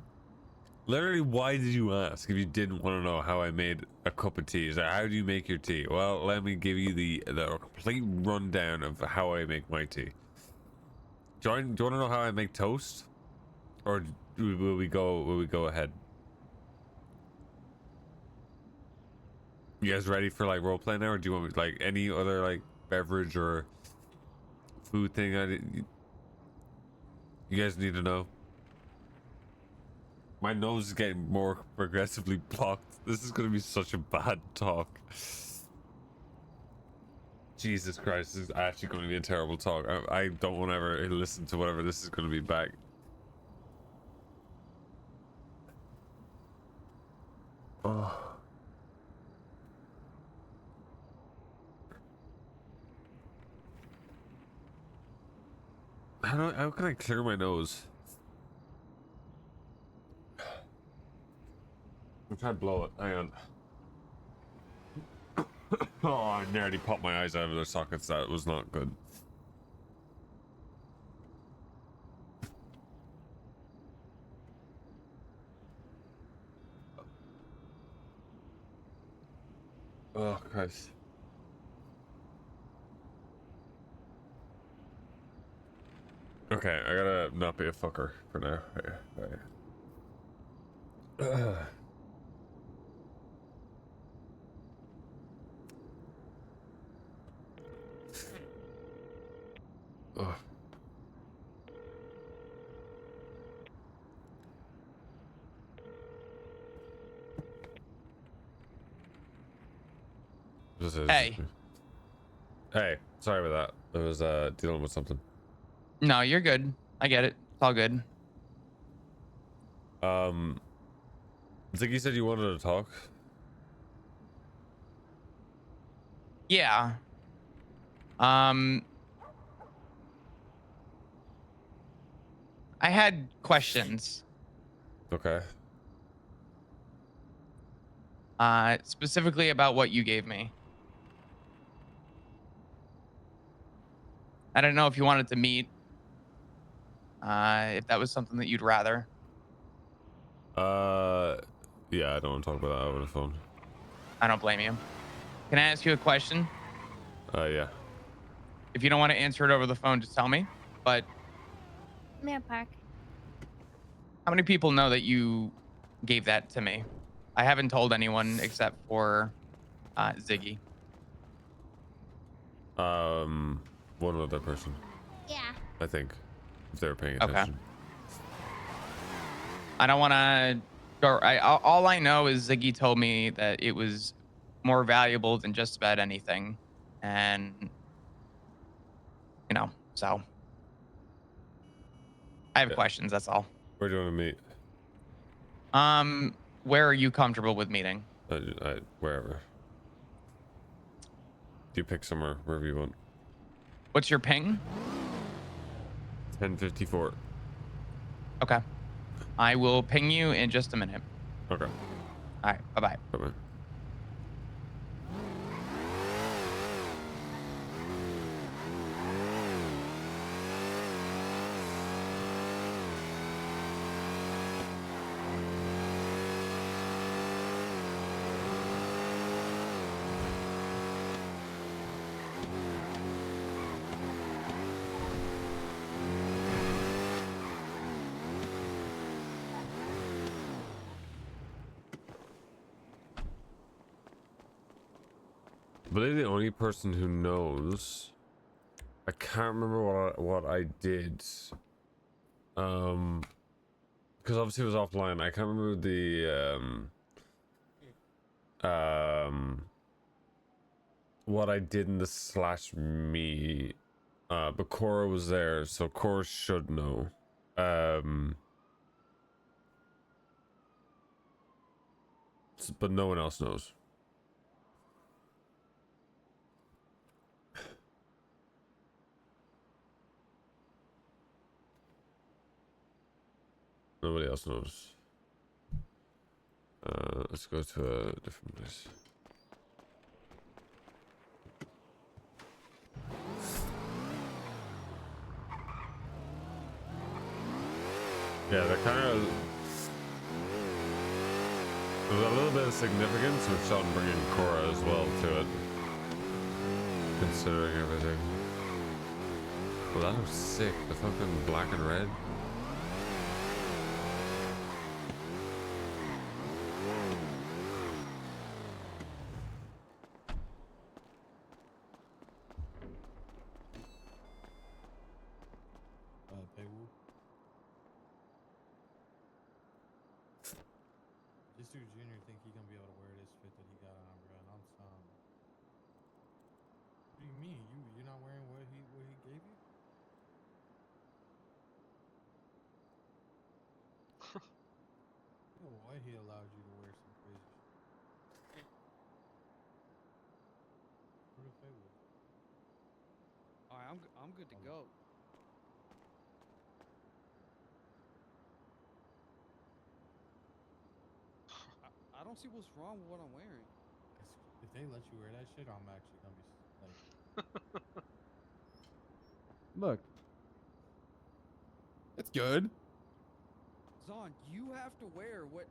Literally, why did you ask if you didn't want to know how I made a cup of tea? Is like, how do you make your tea? Well, let me give you the complete rundown of how I make my tea. Do you want to know how I make toast, or will we go ahead? You guys ready for like roleplay now, or do you want like any other like beverage or food thing? You guys need to know. My nose is getting more progressively blocked. This is gonna be such a bad talk. Jesus Christ, this is actually going to be a terrible talk. I don't want to ever listen to whatever this is going to be back. Oh. How can I clear my nose? I'm trying to blow it. Hang on. Oh, I nearly popped my eyes out of their sockets. That was not good. Oh, Christ. Okay, I gotta not be a fucker for now. Right. Ugh. This is. Hey. Hey, sorry about that. I was dealing with something. No, you're good. I get it. It's all good. Ziggy said you wanted to talk. Yeah. I had questions. Okay. Specifically about what you gave me. I don't know if you wanted to meet. If that was something that you'd rather. Yeah, I don't want to talk about that over the phone. I don't blame you. Can I ask you a question? Yeah. If you don't want to answer it over the phone, just tell me. But Mirror Park. how many people know that you gave that to me? I haven't told anyone except for Ziggy. One other person. Yeah. I think, if they were paying attention. I don't want to go. All I know is Ziggy told me that it was more valuable than just about anything, and so I have questions. That's all. Where do you want to meet? Where are you comfortable with meeting? Wherever. You pick somewhere, wherever you want. What's your ping? 1054. Okay. I will ping you in just a minute. Okay. All right. Bye-bye. Bye-bye. I believe the only person who knows, I can't remember what I did, because obviously it was offline. I can't remember the what I did in the /me, but Cora was there, so Cora should know. But no one else knows. Nobody else knows. Let's go to a different place. Yeah, they're kind of... There's a little bit of significance with Sheldon bringing Cora as well to it. Considering everything. Well, that looks sick. The fucking black and red. This dude Junior think he gonna be able to wear this fit that he got on, bro, and I'm stunned. What do you mean? You're not wearing what he gave you? You know why he allowed you to wear some crazy shit? Who to play with? Alright, I'm good to go. I don't see what's wrong with what I'm wearing. If they let you wear that shit, I'm actually gonna be like. Look. It's good. Zon, you have to wear what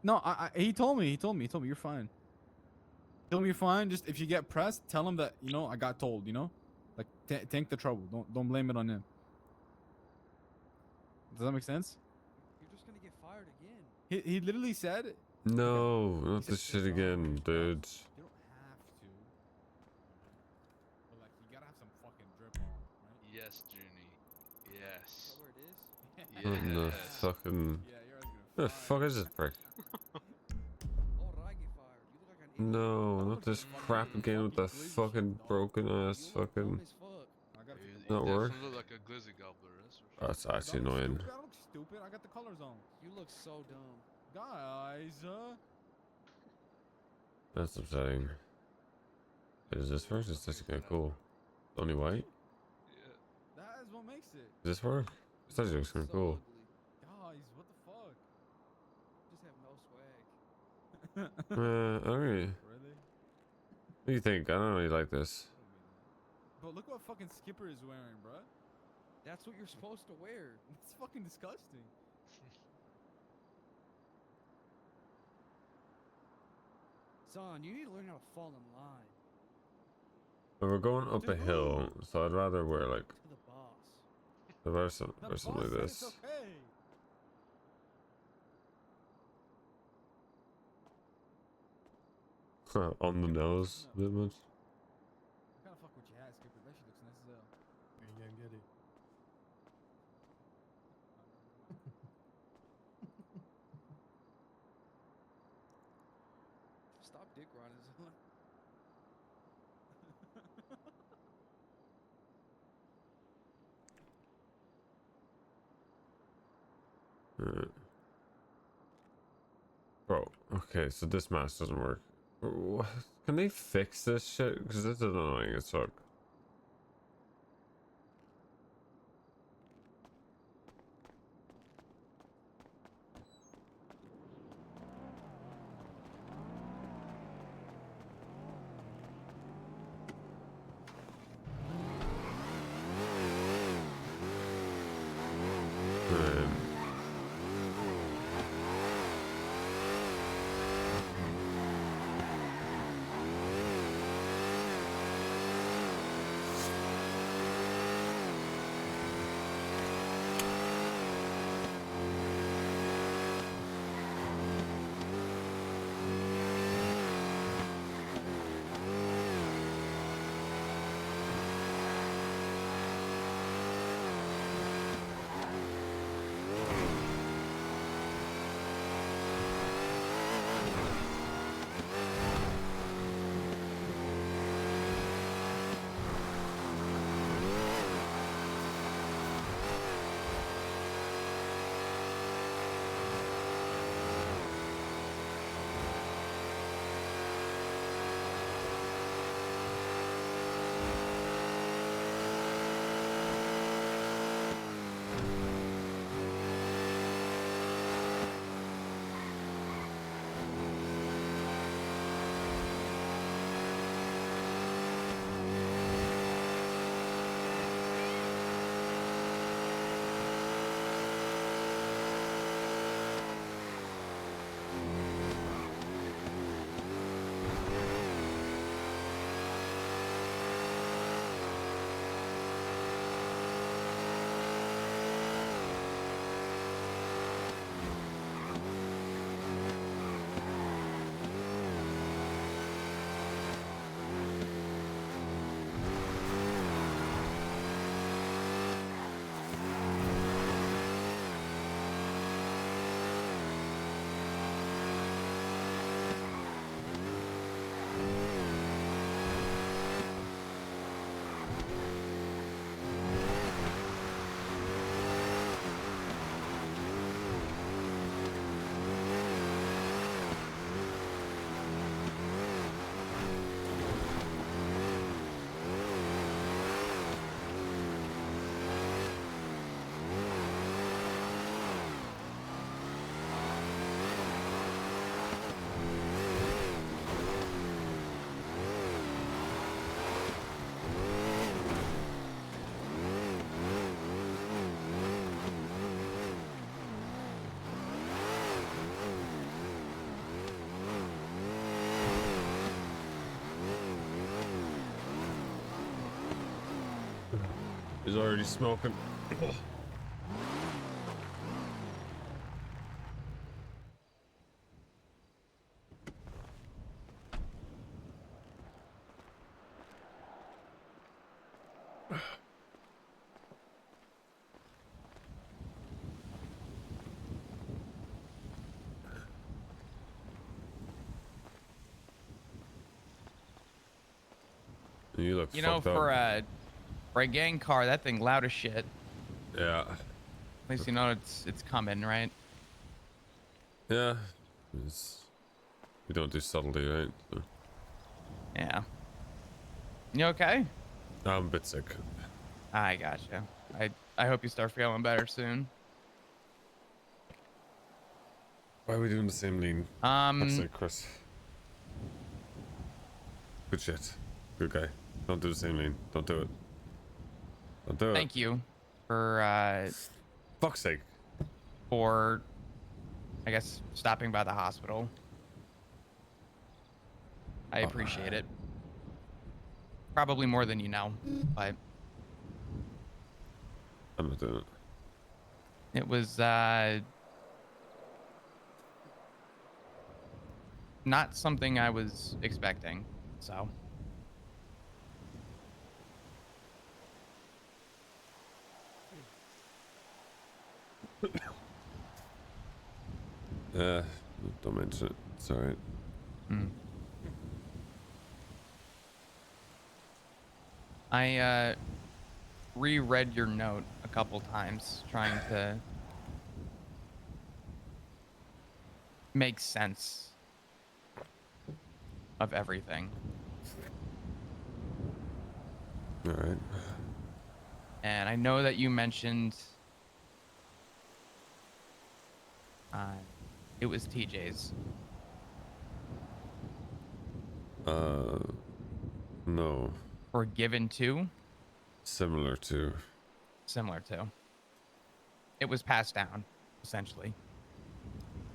No, he told me you're fine. He told me you're fine. Just if you get pressed, tell him that I got told. Like take the trouble. Don't blame it on him. Does that make sense? you're just gonna get fired again. He literally said. No, not this shit again, dude. You don't have to. But like you gotta have some fucking drip on, right? Yes, Junie. Yes. Where it is? What in the fucking... Yeah, you're the fuck is this prick? Alright, get fired. You look like an No, not this crap again with the fucking broken ass fucking. Not work. Definitely look like a glizzy gobbler. That's for sure. That's actually annoying. I look stupid. I got the colors on. You look so dumb. Guys, That's upsetting. Is this work? This is kind of cool. Only white? that is what makes it. Does this work? This actually looks kind of cool. Guys, what the fuck? Just have no swag. Okay. Really? What do you think? I don't really like this. But look what fucking Skipper is wearing, bruh. That's what you're supposed to wear. It's fucking disgusting. Son, you need to learn how to fall in line. But we're going up a hill, so I'd rather wear like. To the boss. I'd rather wear something like this. It's okay. On the nose a bit much. I gotta fuck with your hat, Skipper. That shit looks nice as hell. You can get it. Stop dick riding, son. Alright. Bro, okay, so this mask doesn't work. Can they fix this shit? Because this is annoying as fuck. He's already smoking. You look You know, fucked for up. a gang car, that thing loud as shit. Yeah. At least you know it's coming, right? Yeah. We don't do subtlety, right? So. Yeah. You okay? I'm a bit sick. I gotcha. I hope you start feeling better soon. Why are we doing the same lean? Fuck's sake, Chris. Good shit. Good guy. Don't do the same lean. Don't do it. Don't do it. Thank you for fuck's sake. For I guess stopping by the hospital. I appreciate it. Probably more than you know, but I'm not doing it. it was not something I was expecting, so. Don't mention it. It's alright. I reread your note a couple times, trying to make sense of everything. Alright. And I know that you mentioned it was TJ's. No. Or given to? Similar to. Similar to. It was passed down, essentially.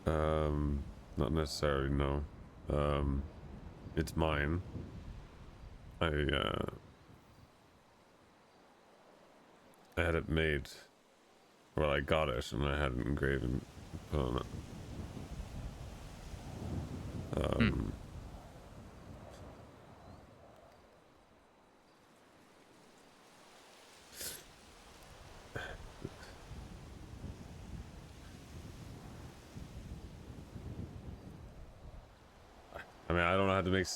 Not necessarily, no. It's mine. I had it made. Well, I got it and I had it engraved and put on it. I mean, I don't know how to make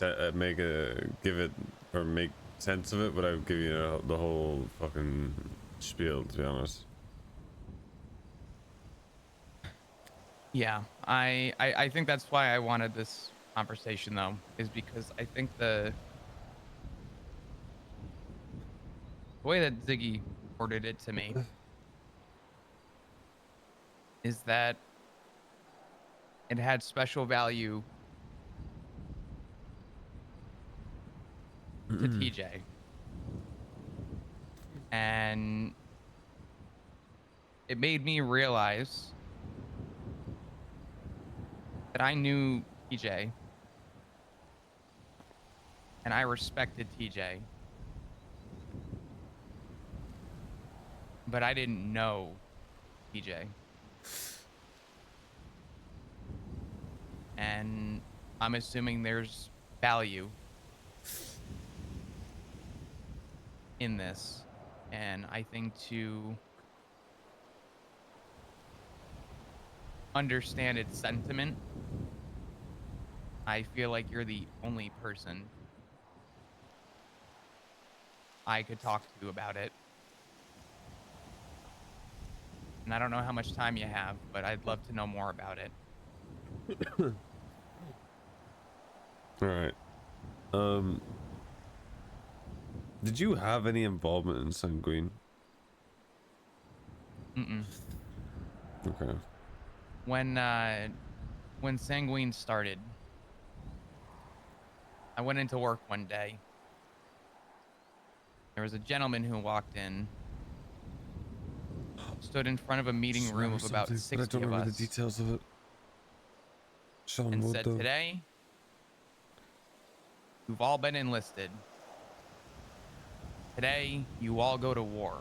sense of it, but I'll give you the whole fucking spiel, to be honest. Yeah, I think that's why I wanted this conversation, though, is because I think the way that Ziggy ordered it to me is that it had special value to TJ. And it made me realize that I knew TJ and I respected TJ, but I didn't know TJ. And I'm assuming there's value in this, and I think to understand its sentiment, I feel like you're the only person I could talk to about it. And I don't know how much time you have, but I'd love to know more about it. All right. Did you have any involvement in Sanguine? Okay. When Sanguine started, I went into work one day. There was a gentleman who walked in, stood in front of a meeting room of about 60 but I don't of remember us, the details of it. Sean and would, said, though. "Today, you've all been enlisted. Today, you all go to war."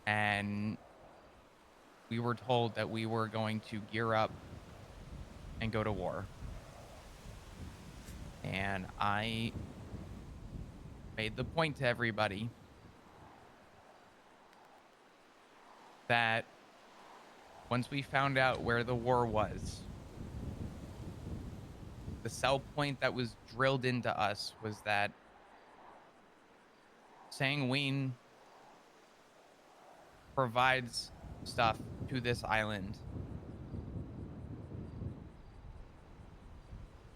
And we were told that we were going to gear up and go to war. And I made the point to everybody that once we found out where the war was, the the sell point that was drilled into us was that Sanguine provides stuff to this island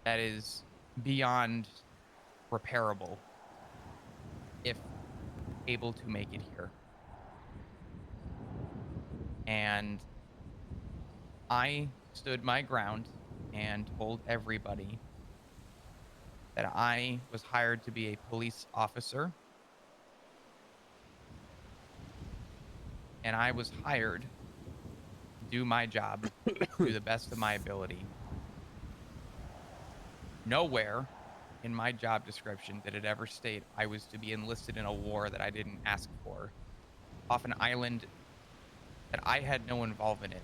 that is beyond repairable if able to make it here. And I stood my ground and told everybody that I was hired to be a police officer, and I was hired to do my job to the best of my ability. Nowhere in my job description did it ever state I was to be enlisted in a war that I didn't ask for, off an island that I had no involvement in,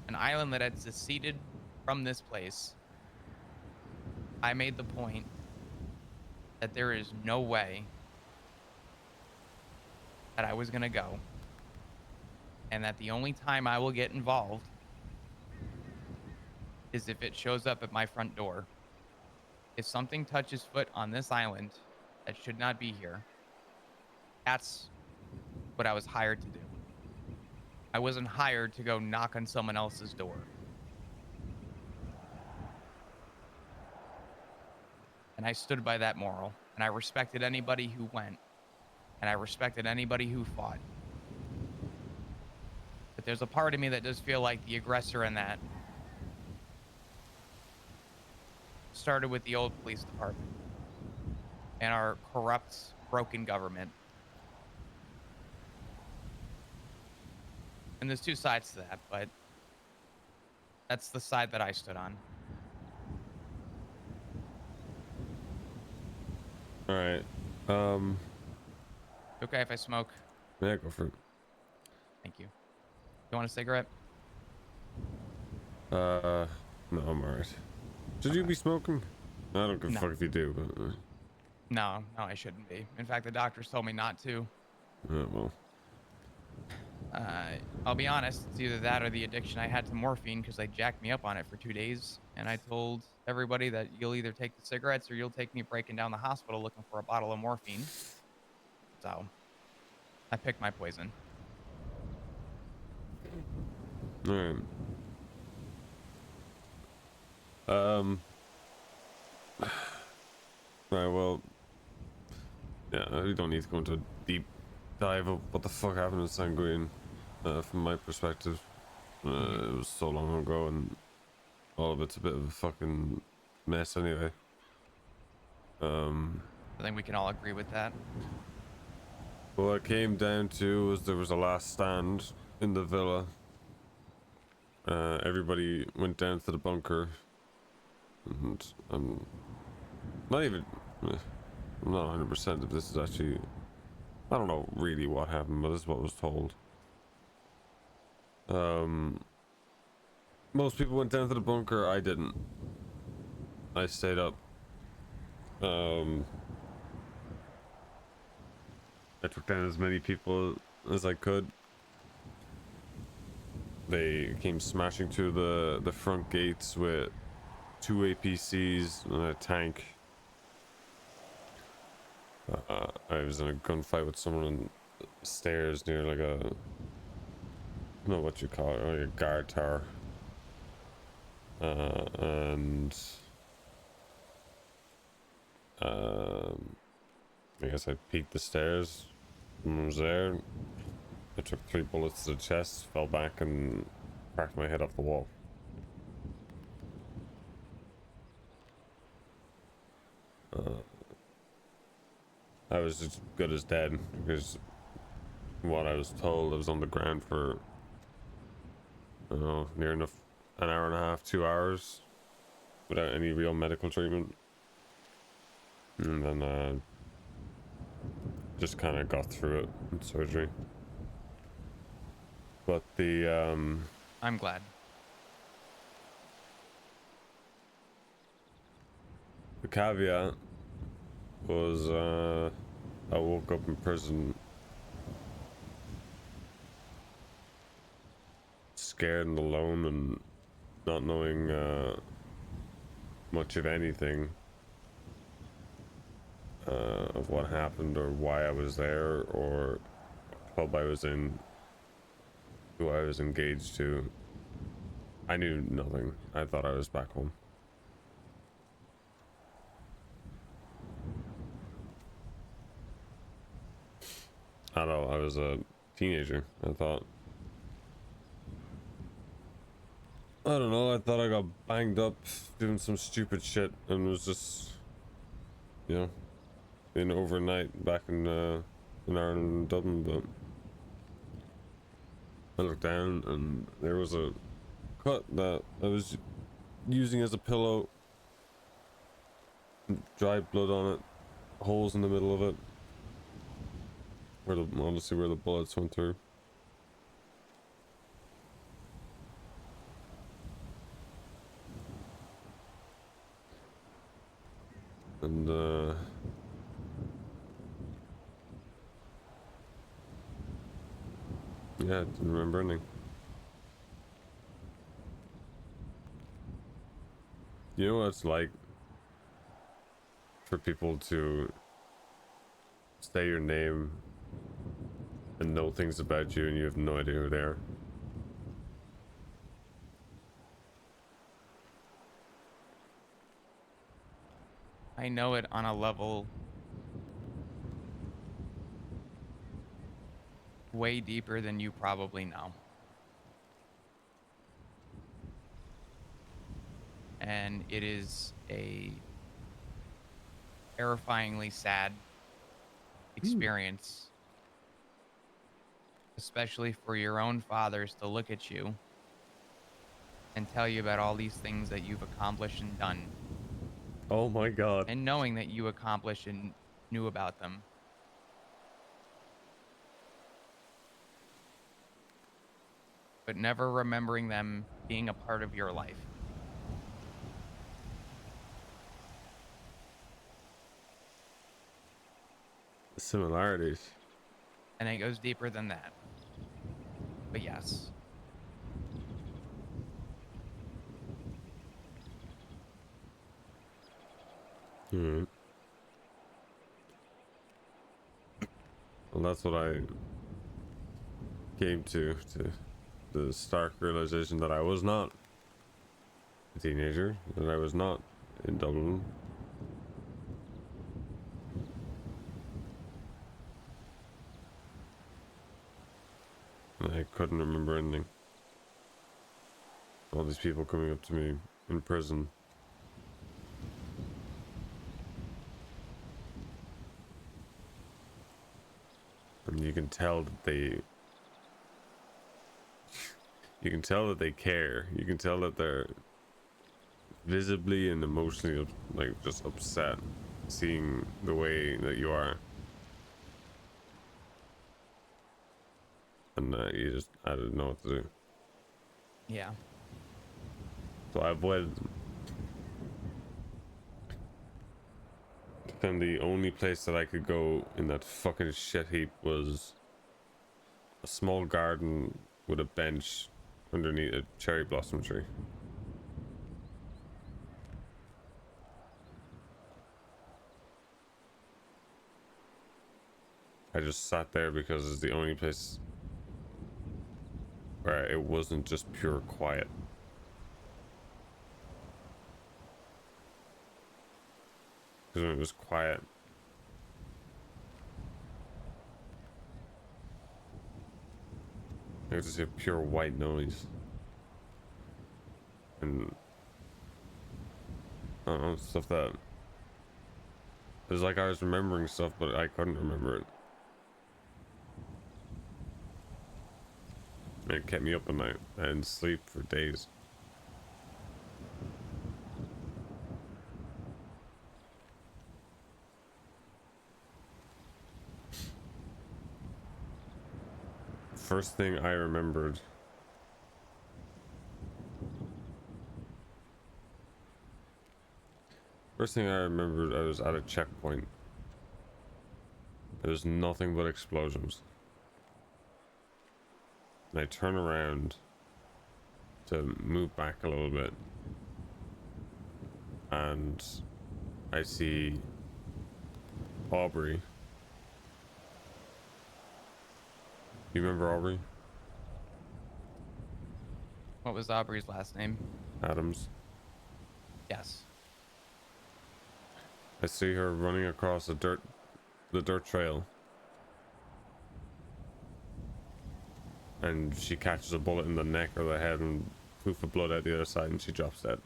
an island that had seceded from this place. I made the point that there is no way that I was going to go, and that the only time I will get involved is if it shows up at my front door. If something touches foot on this island that should not be here, that's what I was hired to do. I wasn't hired to go knock on someone else's door. And I stood by that moral, and I respected anybody who went, and I respected anybody who fought. But there's a part of me that does feel like the aggressor in that started with the old police department and our corrupt, broken government. And there's two sides to that, but that's the side that I stood on. All right. Okay if I smoke? Yeah, go for it. Thank you. You want a cigarette? No, I'm alright. Should you be smoking? I don't give a No. fuck if you do, but. No, I shouldn't be. In fact, the doctors told me not to. Well. I'll be honest, it's either that or the addiction I had to morphine because they jacked me up on it for 2 days. And I told everybody that you'll either take the cigarettes or you'll take me breaking down the hospital looking for a bottle of morphine. So, I picked my poison. Alright. Right, well. Yeah, we don't need to go into a deep dive of what the fuck happened in Sanguine. From my perspective. It was so long ago and all of it's a bit of a fucking mess anyway. I think we can all agree with that. What it came down to was there was a last stand in the villa. Everybody went down to the bunker, and I'm not 100% if this is actually, I don't know really what happened, but this is what was told. Most people went down to the bunker. I didn't. I stayed up. I took down as many people as I could. They came smashing through the front gates with 2 APCs and a tank. I was in a gunfight with someone on the stairs near like a, I don't know what you call it, like a guard tower. And I guess I peeked the stairs. Someone was there. I took 3 bullets to the chest, fell back, and cracked my head off the wall. I was as good as dead because what I was told, I was on the ground for, I don't know, near enough an hour and a half, 2 hours without any real medical treatment. And then just kind of got through it in surgery. But the I'm glad. The caveat was I woke up in prison scared and alone and not knowing much of anything of what happened or why I was there or what club I was in, who I was engaged to. I knew nothing. I thought I was back home. I don't know, I was a teenager. I thought I got banged up doing some stupid shit and was just, you know, in overnight back in Ireland and Dublin, but I looked down and there was a cut that I was using as a pillow, dried blood on it, holes in the middle of it, where the, honestly where the bullets went through. And yeah, I didn't remember anything. You know what it's like for people to say your name and know things about you and you have no idea who they are? I know it on a level way deeper than you probably know. And it is a terrifyingly sad experience, especially for your own fathers to look at you and tell you about all these things that you've accomplished and done. Oh my god. And knowing that you accomplished and knew about them. But never remembering them being a part of your life. Similarities. And it goes deeper than that. But yes. Well, that's what I came to the stark realization that I was not a teenager, that I was not in Dublin. I couldn't remember anything. All these people coming up to me in prison. And you can tell that they care. You can tell that they're visibly and emotionally like just upset seeing the way that you are. And I didn't know what to do. Yeah. So I avoided them. Then the only place that I could go in that fucking shit heap was a small garden with a bench underneath a cherry blossom tree. I just sat there because it's the only place where it wasn't just pure quiet. Because when it was quiet, I could just hear pure white noise. And I don't know, stuff that it was like I was remembering stuff, but I couldn't remember it. It kept me up at night. I didn't sleep for days. First thing I remembered I was at a checkpoint. There was nothing but explosions. And I turn around to move back a little bit. and I see Aubrey. You remember Aubrey? What was Aubrey's last name? Adams. Yes. I see her running across the dirt trail. And she catches a bullet in the neck or the head and poof of blood out the other side and she drops dead.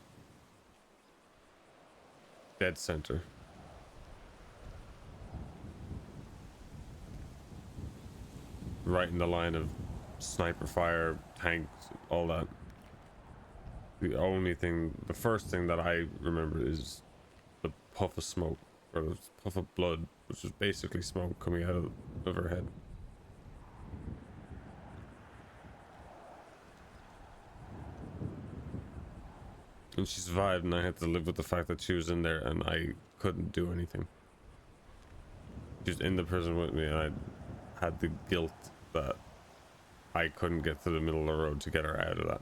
Dead center. Right in the line of sniper fire, tanks, all that. The first thing that I remember is the puff of smoke, or the puff of blood, which is basically smoke coming out of her head. And she survived, and I had to live with the fact that she was in there and I couldn't do anything. She was in the prison with me, and I had the guilt that I couldn't get to the middle of the road to get her out of that.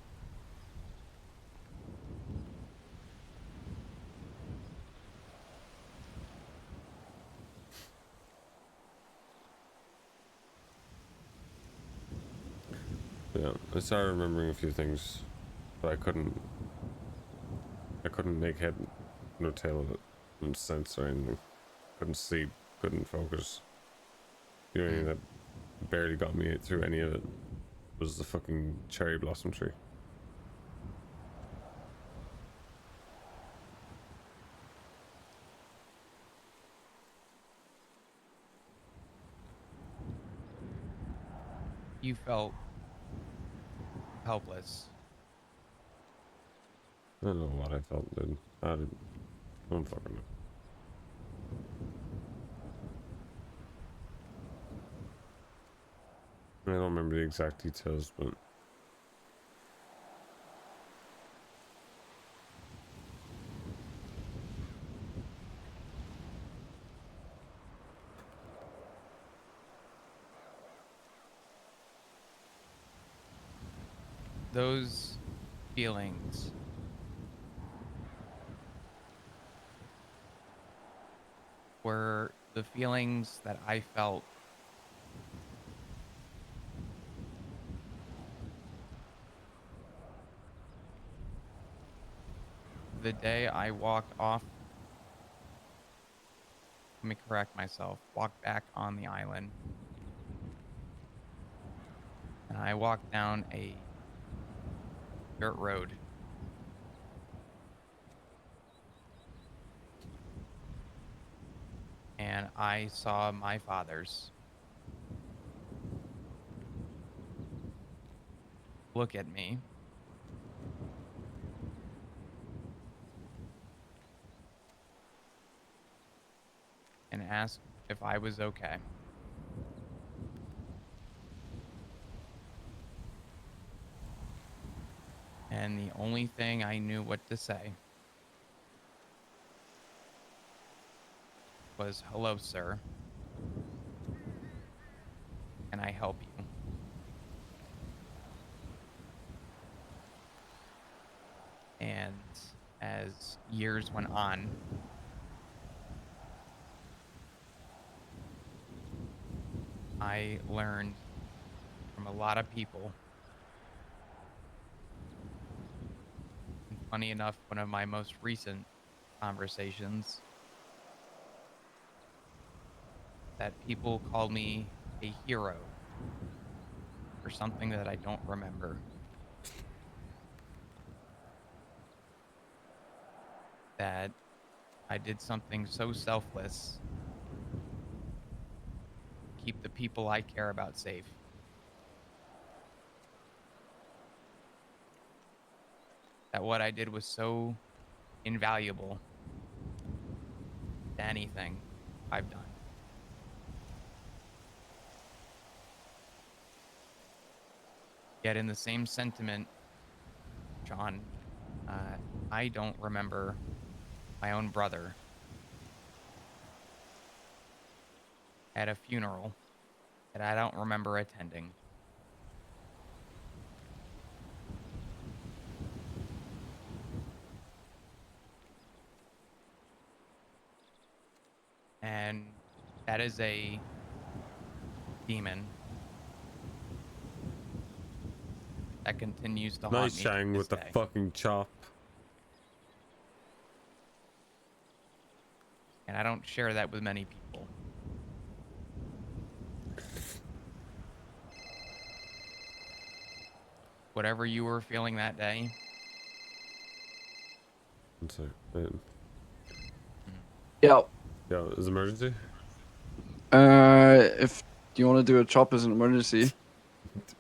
Yeah, I started remembering a few things, but I couldn't make head nor tail of it in sense or anything. Couldn't sleep, couldn't focus. The only thing that barely got me through any of it was the fucking cherry blossom tree. You felt helpless. I don't know what I felt, dude. I don't fucking know. I don't remember the exact details, but those feelings were the feelings that I felt the day I walked off. Let me correct myself. Walked back on the island. And I walked down a dirt road. And I saw my fathers look at me and ask if I was okay. And the only thing I knew what to say was, "Hello, sir. Can I help you?" And as years went on, I learned from a lot of people. And funny enough, one of my most recent conversations, that people called me a hero for something that I don't remember. That I did something so selfless, keep the people I care about safe. That what I did was so invaluable to anything I've done. Yet in the same sentiment, John, I don't remember my own brother at a funeral that I don't remember attending. That is a demon that continues to haunt Nice me Shang to with this the day. fucking chop. And I don't share that with many people. Whatever you were feeling that day, One sec. Wait. Yo. Yo, is emergency? If you want to do a chop as an emergency.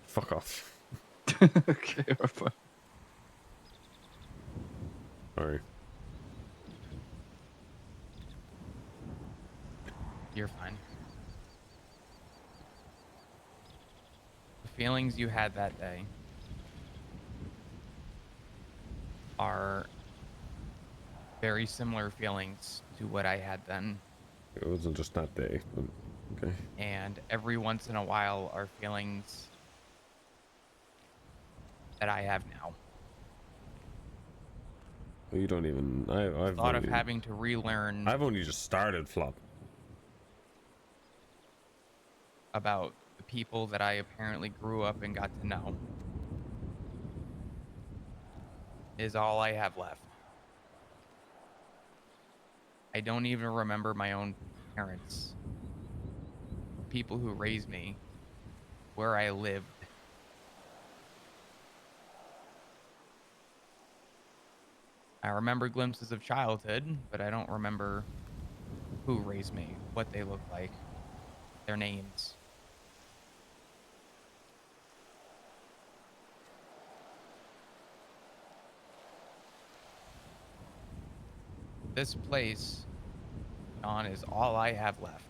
Fuck off. Okay, fine. Sorry. you're fine. The feelings you had that day are very similar feelings to what I had then. It wasn't just that day, but okay. And every once in a while are feelings that I have now. Well, you don't even. I've Thought of only, having to relearn I've only just started Flop. about the people that I apparently grew up and got to know is all I have left. I don't even remember my own parents, people who raised me, where I lived. I remember glimpses of childhood, but I don't remember who raised me, what they looked like, their names. This place, John, is all I have left.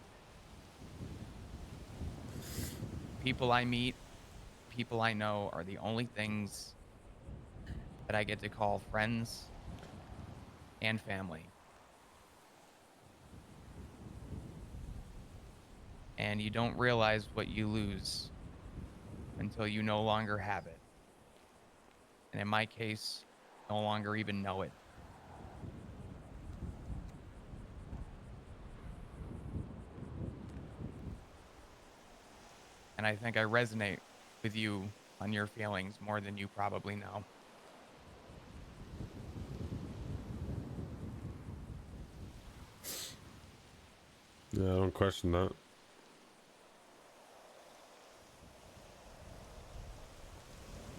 People I meet, people I know are the only things that I get to call friends and family. And you don't realize what you lose until you no longer have it. And in my case, no longer even know it. And I think I resonate with you on your feelings more than you probably know. Yeah, I don't question that.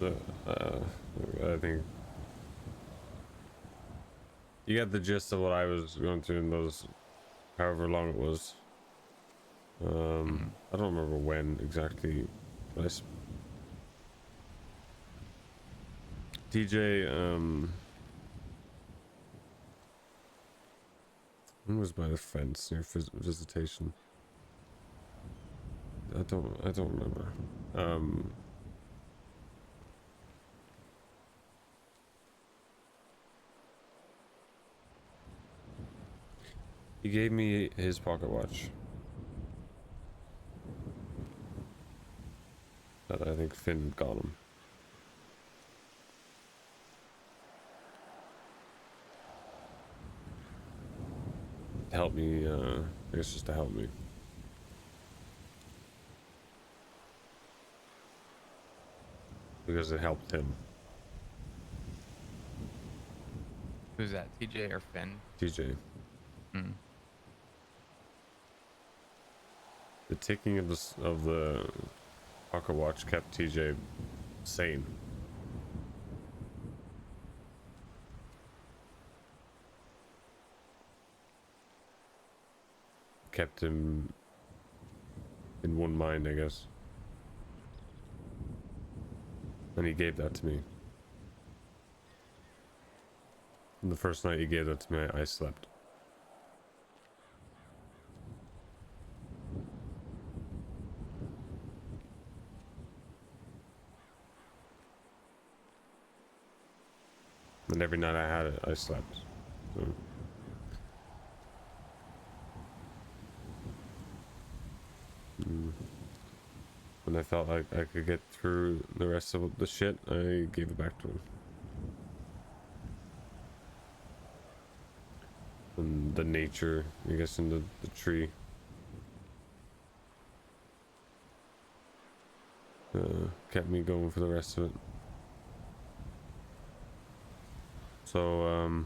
I think you get the gist of what I was going through in those, however long it was. I don't remember when exactly. But DJ, I was by the fence near visitation. I don't remember. He gave me his pocket watch. That I think Finn got him. To help me, I guess just to help me. Because it helped him. Who's that, TJ or Finn? TJ. Hmm. The ticking of the pocket watch kept TJ sane. Kept him in one mind, I guess. And he gave that to me. And the first night he gave that to me, I slept. And every night I had it, I slept. So. When I felt like I could get through the rest of the shit, I gave it back to him. And the nature, I guess, in the tree. kept me going for the rest of it. So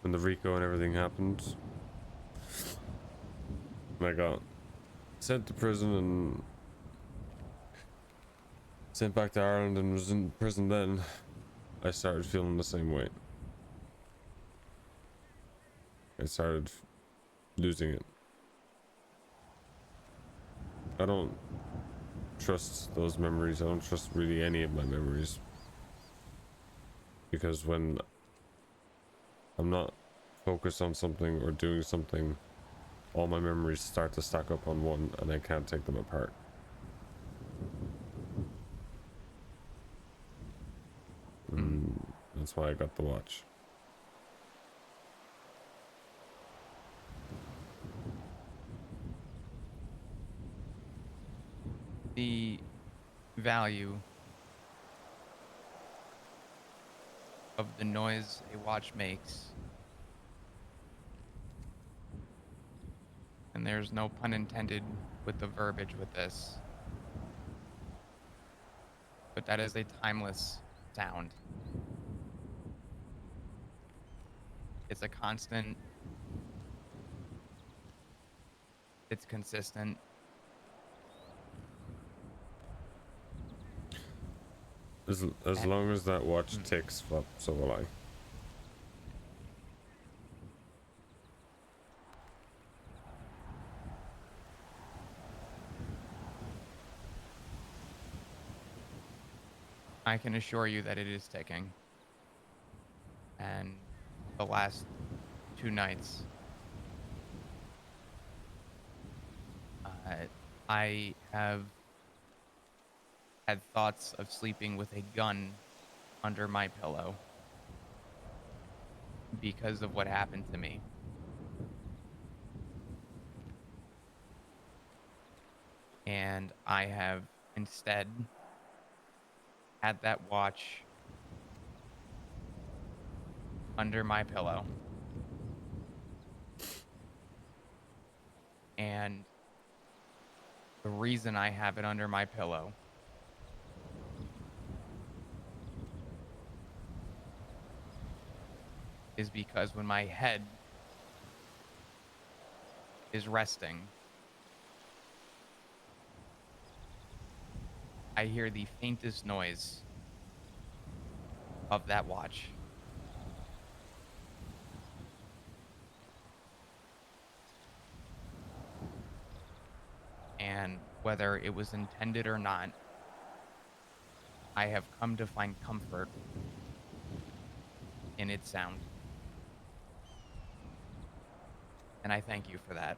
when the Rico and everything happened, I got sent to prison and sent back to Ireland and was in prison then. I started feeling the same way. I started losing it. I don't trust those memories. I don't trust really any of my memories. Because when I'm not focused on something or doing something, all my memories start to stack up on one and I can't take them apart. That's why I got the watch. The value of the noise a watch makes, and there's no pun intended with the verbiage with this, but that is a timeless sound. It's a constant, it's consistent. As long as that watch ticks, so will I. I can assure you that it is ticking. And the last 2 nights, I have had thoughts of sleeping with a gun under my pillow because of what happened to me. And I have instead had that watch under my pillow. And the reason I have it under my pillow is because when my head is resting, I hear the faintest noise of that watch. And whether it was intended or not, I have come to find comfort in its sound. And I thank you for that.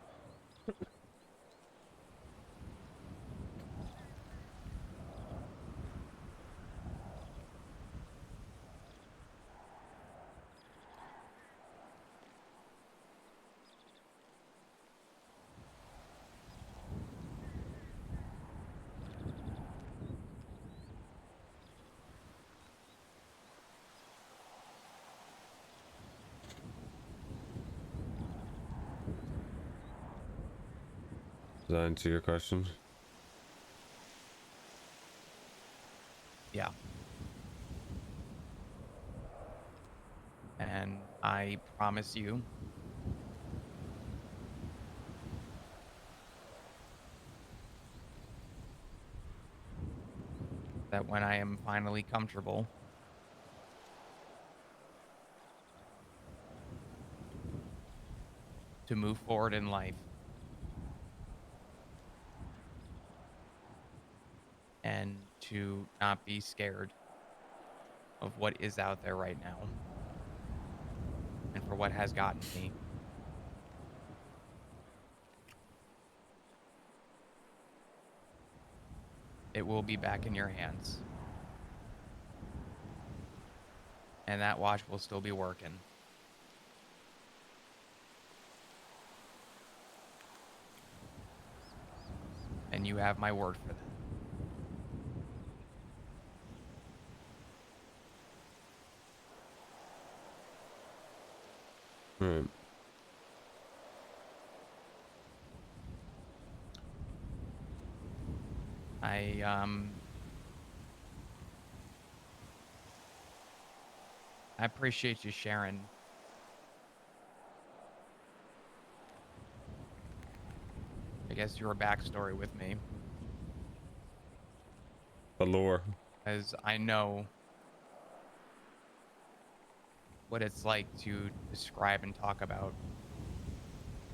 Does that answer your question? Yeah. And I promise you that when I am finally comfortable, to move forward in life and to not be scared of what is out there right now and for what has gotten me, it will be back in your hands. And that watch will still be working. And you have my word for that. Right. I appreciate you sharing. I guess your backstory with me, The lore. as I know what it's like to describe and talk about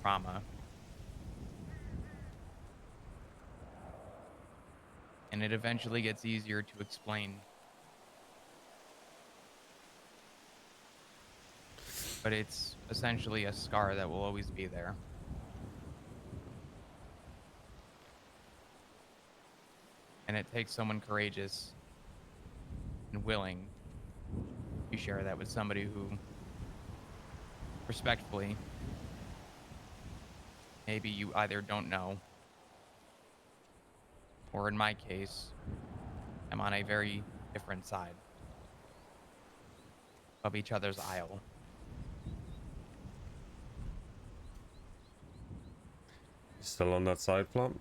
trauma. And it eventually gets easier to explain. But it's essentially a scar that will always be there. And it takes someone courageous and willing to share that with somebody who, respectfully, maybe you either don't know, or in my case, I'm on a very different side of each other's aisle. Still on that side plot?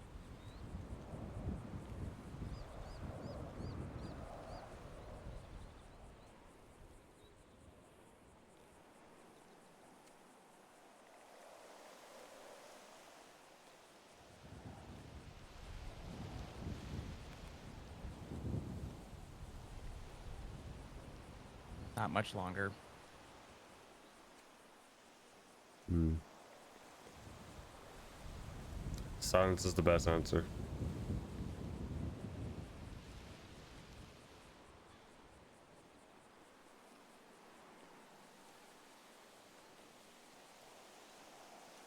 Not much longer. Hmm. Silence is the best answer.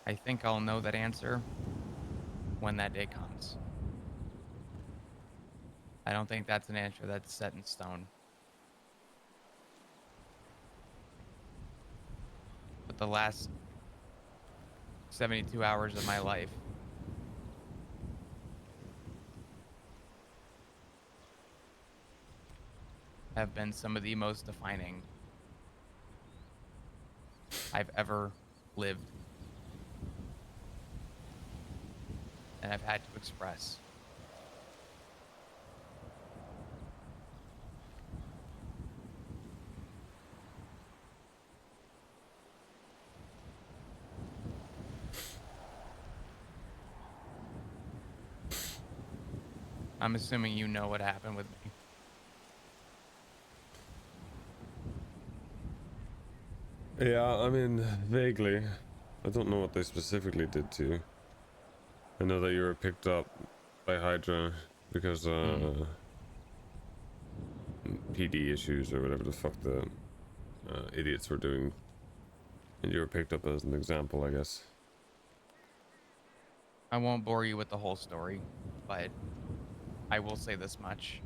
I think I'll know that answer when that day comes. I don't think that's an answer that's set in stone. But the last 72 hours of my life have been some of the most defining I've ever lived. And I've had to express. I'm assuming you know what happened with me. Yeah, I mean, vaguely. I don't know what they specifically did to you. I know that you were picked up by Hydra because, PD issues or whatever the fuck the idiots were doing. And you were picked up as an example, I guess. I won't bore you with the whole story, but I will say this much.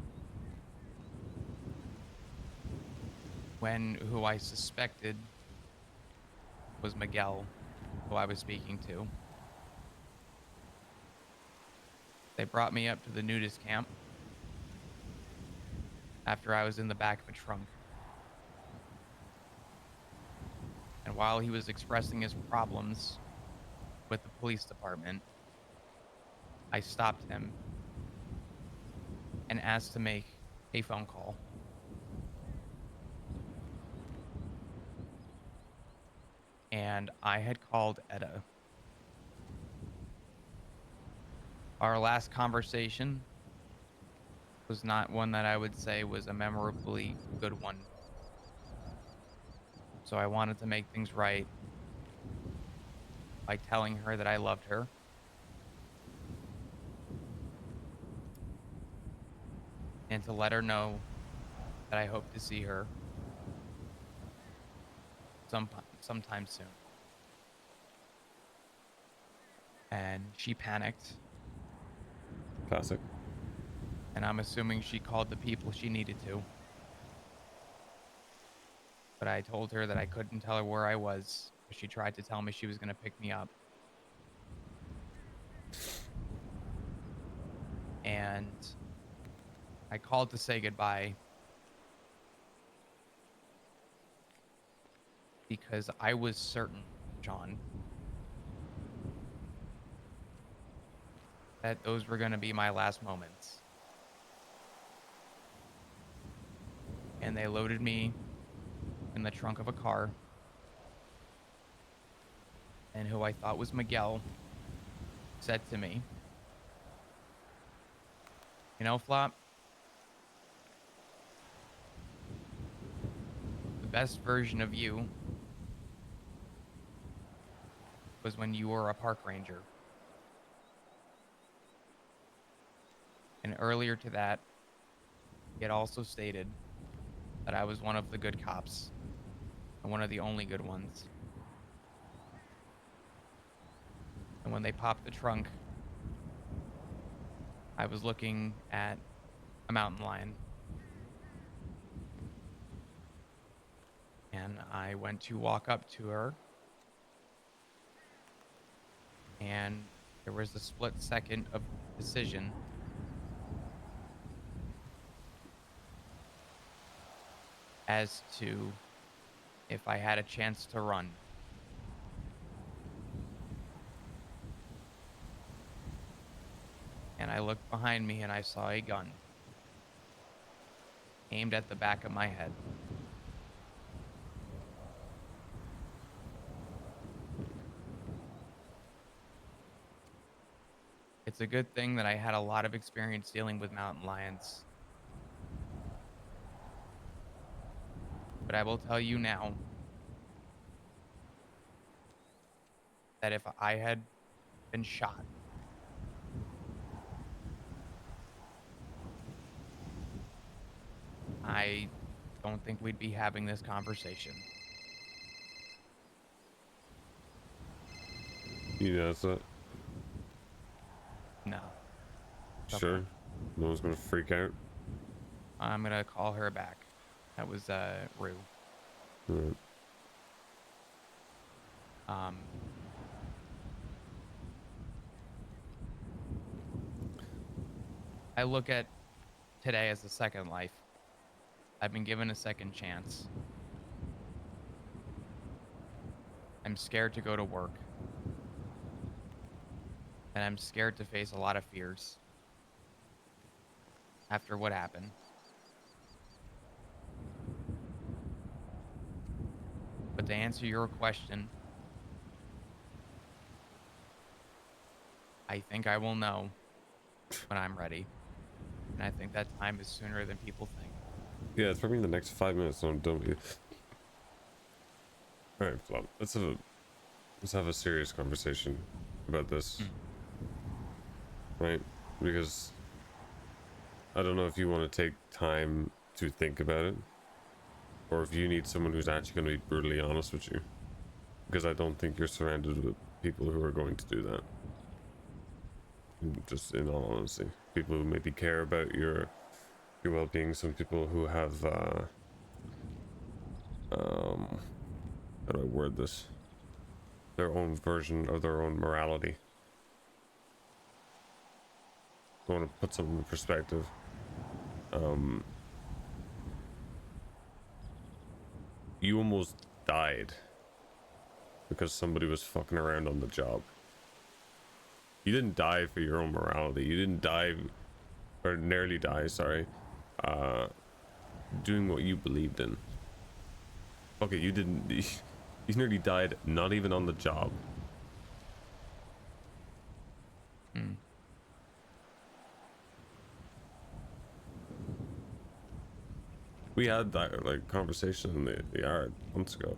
When who I suspected was Miguel, who I was speaking to, they brought me up to the nudist camp after I was in the back of a trunk. And while he was expressing his problems with the police department, I stopped him and asked to make a phone call. And I had called Etta. Our last conversation was not one that I would say was a memorably good one. So I wanted to make things right by telling her that I loved her. And to let her know that I hope to see her sometime soon. And she panicked. Classic. And I'm assuming she called the people she needed to. But I told her that I couldn't tell her where I was. She tried to tell me she was going to pick me up. And I called to say goodbye because I was certain, John, that those were going to be my last moments. and they loaded me in the trunk of a car. And who I thought was Miguel said to me, "You know, Flop, the best version of you was when you were a park ranger." And earlier to that, he had also stated that I was one of the good cops and one of the only good ones. And when they popped the trunk, I was looking at a mountain lion. And I went to walk up to her, and there was a split second of decision. As to if I had a chance to run. And I looked behind me and I saw a gun aimed at the back of my head. It's a good thing that I had a lot of experience dealing with mountain lions. But I will tell you now that if I had been shot, I don't think we'd be having this conversation. You know that? No. Sure. No one's gonna freak out. I'm gonna call her back. That was Rue. Right. I look at today as a second life. I've been given a second chance. I'm scared to go to work. And I'm scared to face a lot of fears after what happened. But to answer your question, I think I will know when I'm ready. And I think that time is sooner than people think. Yeah, it's probably in the next 5 minutes, and I'm done with you. Alright, Flop. Let's have a serious conversation about this. Right? Because I don't know if you want to take time to think about it, or if you need someone who's actually going to be brutally honest with you. Because I don't think you're surrounded with people who are going to do that. Just in all honesty, people who maybe care about your well-being. Some people who have how do I word this? Their own version of their own morality. I want to put something in perspective. You almost died because somebody was fucking around on the job. You didn't die for your own morality. You didn't die, or nearly die, sorry, doing what you believed in. Okay, you didn't, you nearly died not even on the job. We had that like conversation in the yard months ago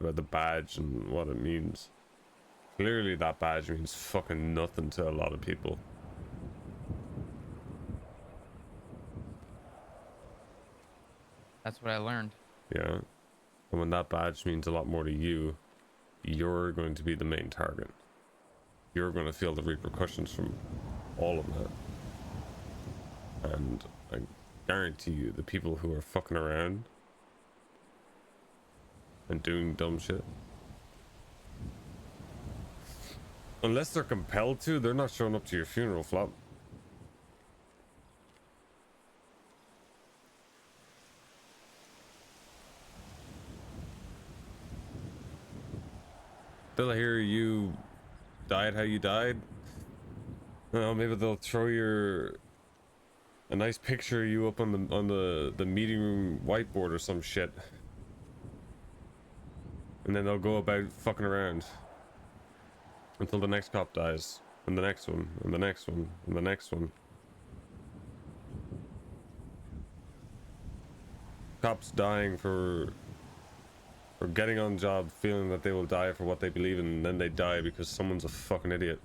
about the badge and what it means. Clearly that badge means fucking nothing to a lot of people. That's what I learned. Yeah. And when that badge means a lot more to you, you're going to be the main target. You're going to feel the repercussions from all of that. And I guarantee you, the people who are fucking around and doing dumb shit, unless they're compelled to, they're not showing up to your funeral, Flop. They'll hear you died how you died. Well, maybe they'll throw your a nice picture of you up on the meeting room whiteboard or some shit. And then they'll go about fucking around until the next cop dies, and the next one, and the next one, and the next one. Cops dying for getting on job feeling that they will die for what they believe in, and then they die because someone's a fucking idiot.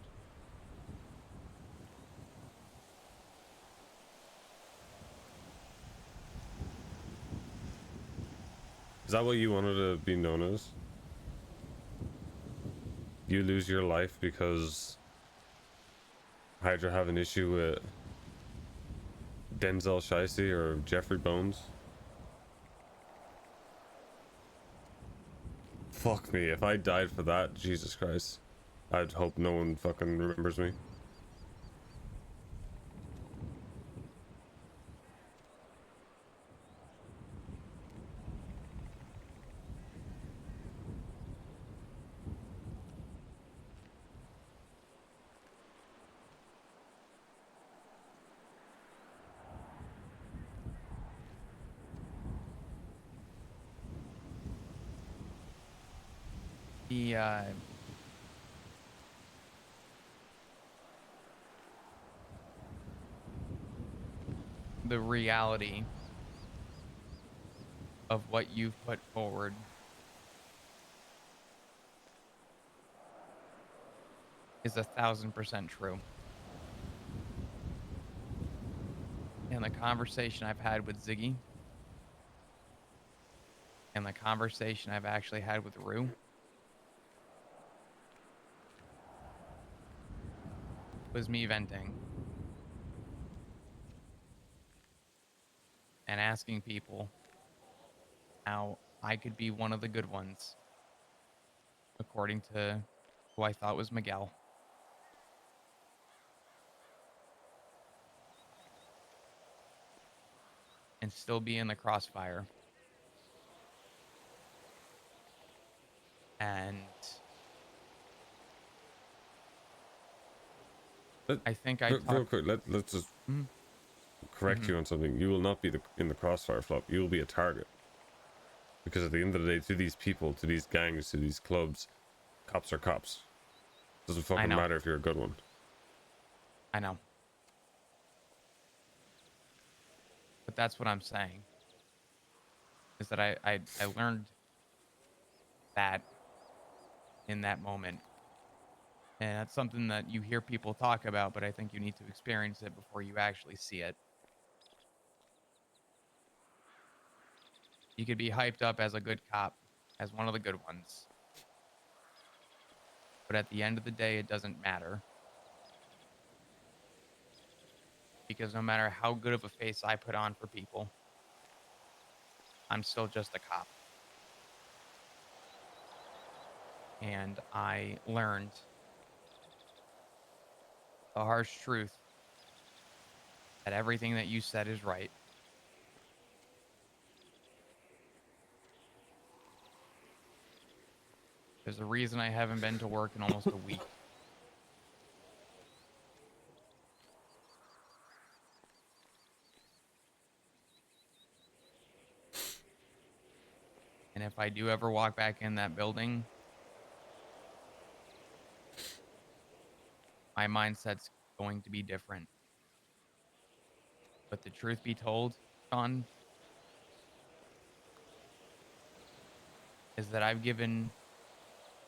Is that what you wanted to be known as? You lose your life because Hydra have an issue with Denzel Shicey or Jeffrey Bones? Fuck me, if I died for that, Jesus Christ. I'd hope no one fucking remembers me. The reality of what you've put forward is 1,000% true. And the conversation I've had with Ziggy and the conversation I've actually had with Rue was me venting and asking people how I could be one of the good ones, according to who I thought was Miguel. And still be in the crossfire. And I think I real quick, let's just correct you on something. You will not be in the crossfire, Flop. You will be a target. Because at the end of the day, to these people, to these gangs, to these clubs, cops are cops. Doesn't fucking matter if you're a good one. I know. But that's what I'm saying. Is that I learned that in that moment. And that's something that you hear people talk about, but I think you need to experience it before you actually see it. You could be hyped up as a good cop, as one of the good ones. But at the end of the day, it doesn't matter. Because no matter how good of a face I put on for people, I'm still just a cop. And I learned the harsh truth that everything that you said is right. There's a reason I haven't been to work in almost a week. And if I do ever walk back in that building, my mindset's going to be different. But the truth be told, Sean, is that I've given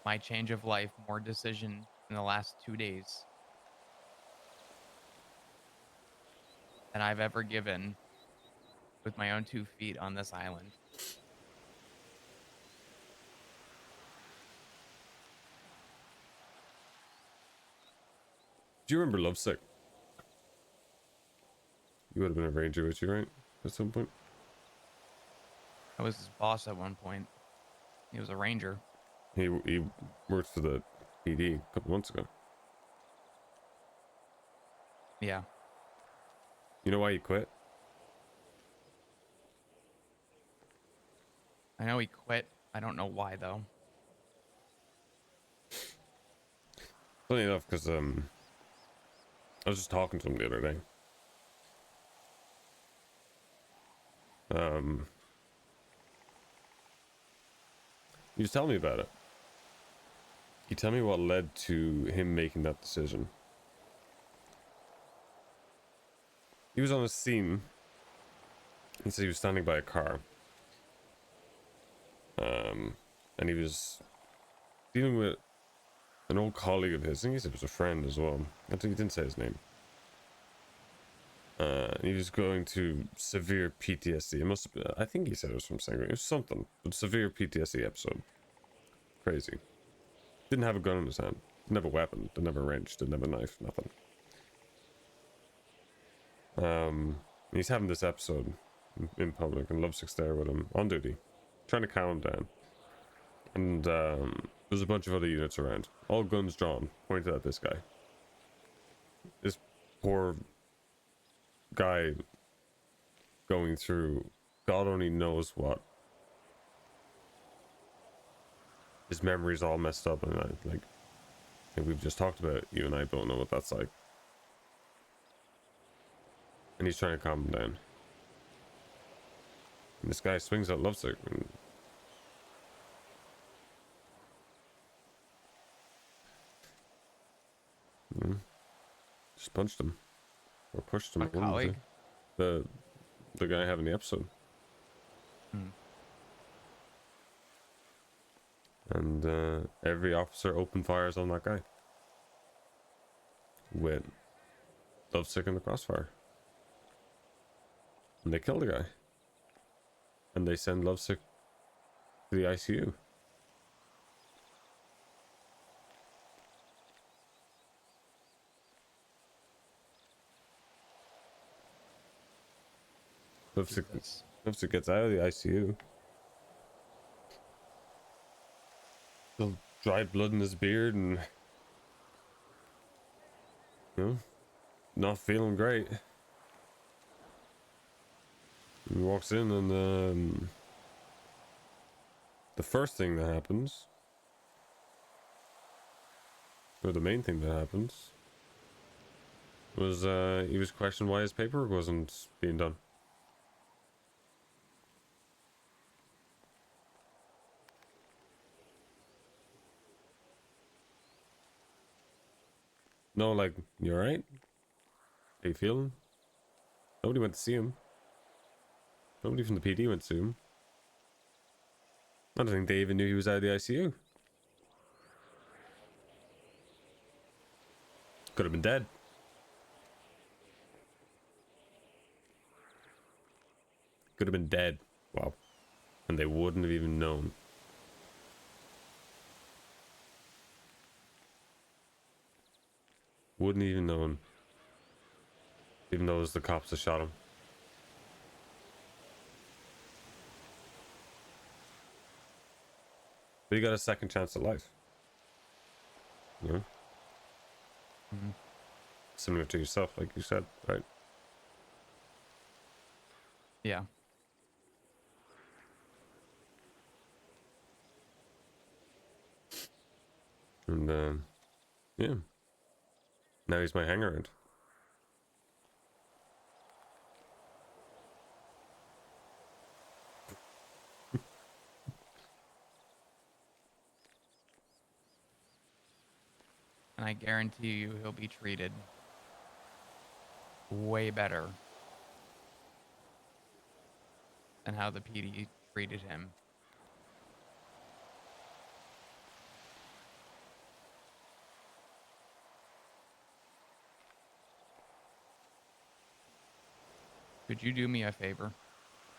my change of life more decision in the last 2 days than I've ever given with my own 2 feet on this island. Do you remember Lovesick? You would have been a ranger with you, right? At some point? I was his boss at one point. He was a ranger. He worked for the PD a couple months ago. Yeah. You know why he quit? I know he quit. I don't know why, though. Funny enough, because I was just talking to him the other day. he was telling me about it. He told me what led to him making that decision. He was on a scene. He said he was standing by a car. And he was dealing with an old colleague of his. I think he said it was a friend as well. I think he didn't say his name. He was going to severe PTSD. It must have been, I think he said it was from Sangre. It was something. But severe PTSD episode. Crazy. Didn't have a gun in his hand. Didn't have a weapon. Didn't have a wrench. Didn't have a knife. Nothing. He's having this episode in public, and Lovesick's there with him on duty, trying to calm him down. And there's a bunch of other units around, all guns drawn, pointed at this guy. This poor guy going through God only knows what. His memory's all messed up, and I think we've just talked about it. You and I don't know what that's like. And he's trying to calm him down. And this guy swings at Lovesick and just punched him. Or pushed him. My colleague? The guy having the episode. And every officer opened fires on that guy. With Lovesick in the crossfire. And they kill the guy. And they send Lovesick to the ICU. Lovesick gets out of the ICU. Still dried blood in his beard and, you know, not feeling great. He walks in and the first thing that happens, or the main thing that happens, was he was questioned why his paperwork wasn't being done. No, like, you alright? How you feeling? Nobody went to see him. Nobody from the PD went to see him. I don't think they even knew he was out of the ICU. Could have been dead. Could have been dead. Wow. And they wouldn't have even known. Wouldn't even known. Even though it was the cops that shot him. But he got a second chance at life. You know? Similar to yourself, like you said, right? Yeah. And yeah. Now he's my hangaround. And I guarantee you he'll be treated way better than how the PD treated him. Could you do me a favor?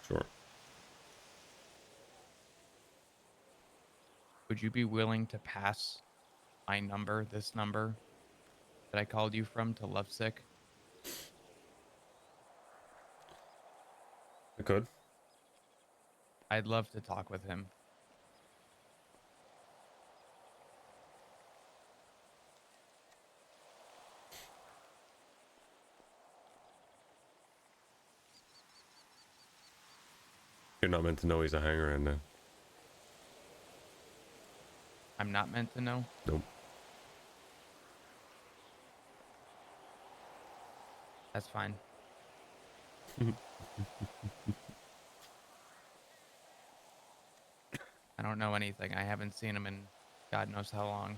Sure. Would you be willing to pass my number, this number that I called you from, to Lovesick? I could. I'd love to talk with him. You're not meant to know he's a hangaround now. I'm not meant to know? Nope. That's fine. don't know anything. I haven't seen him in God knows how long.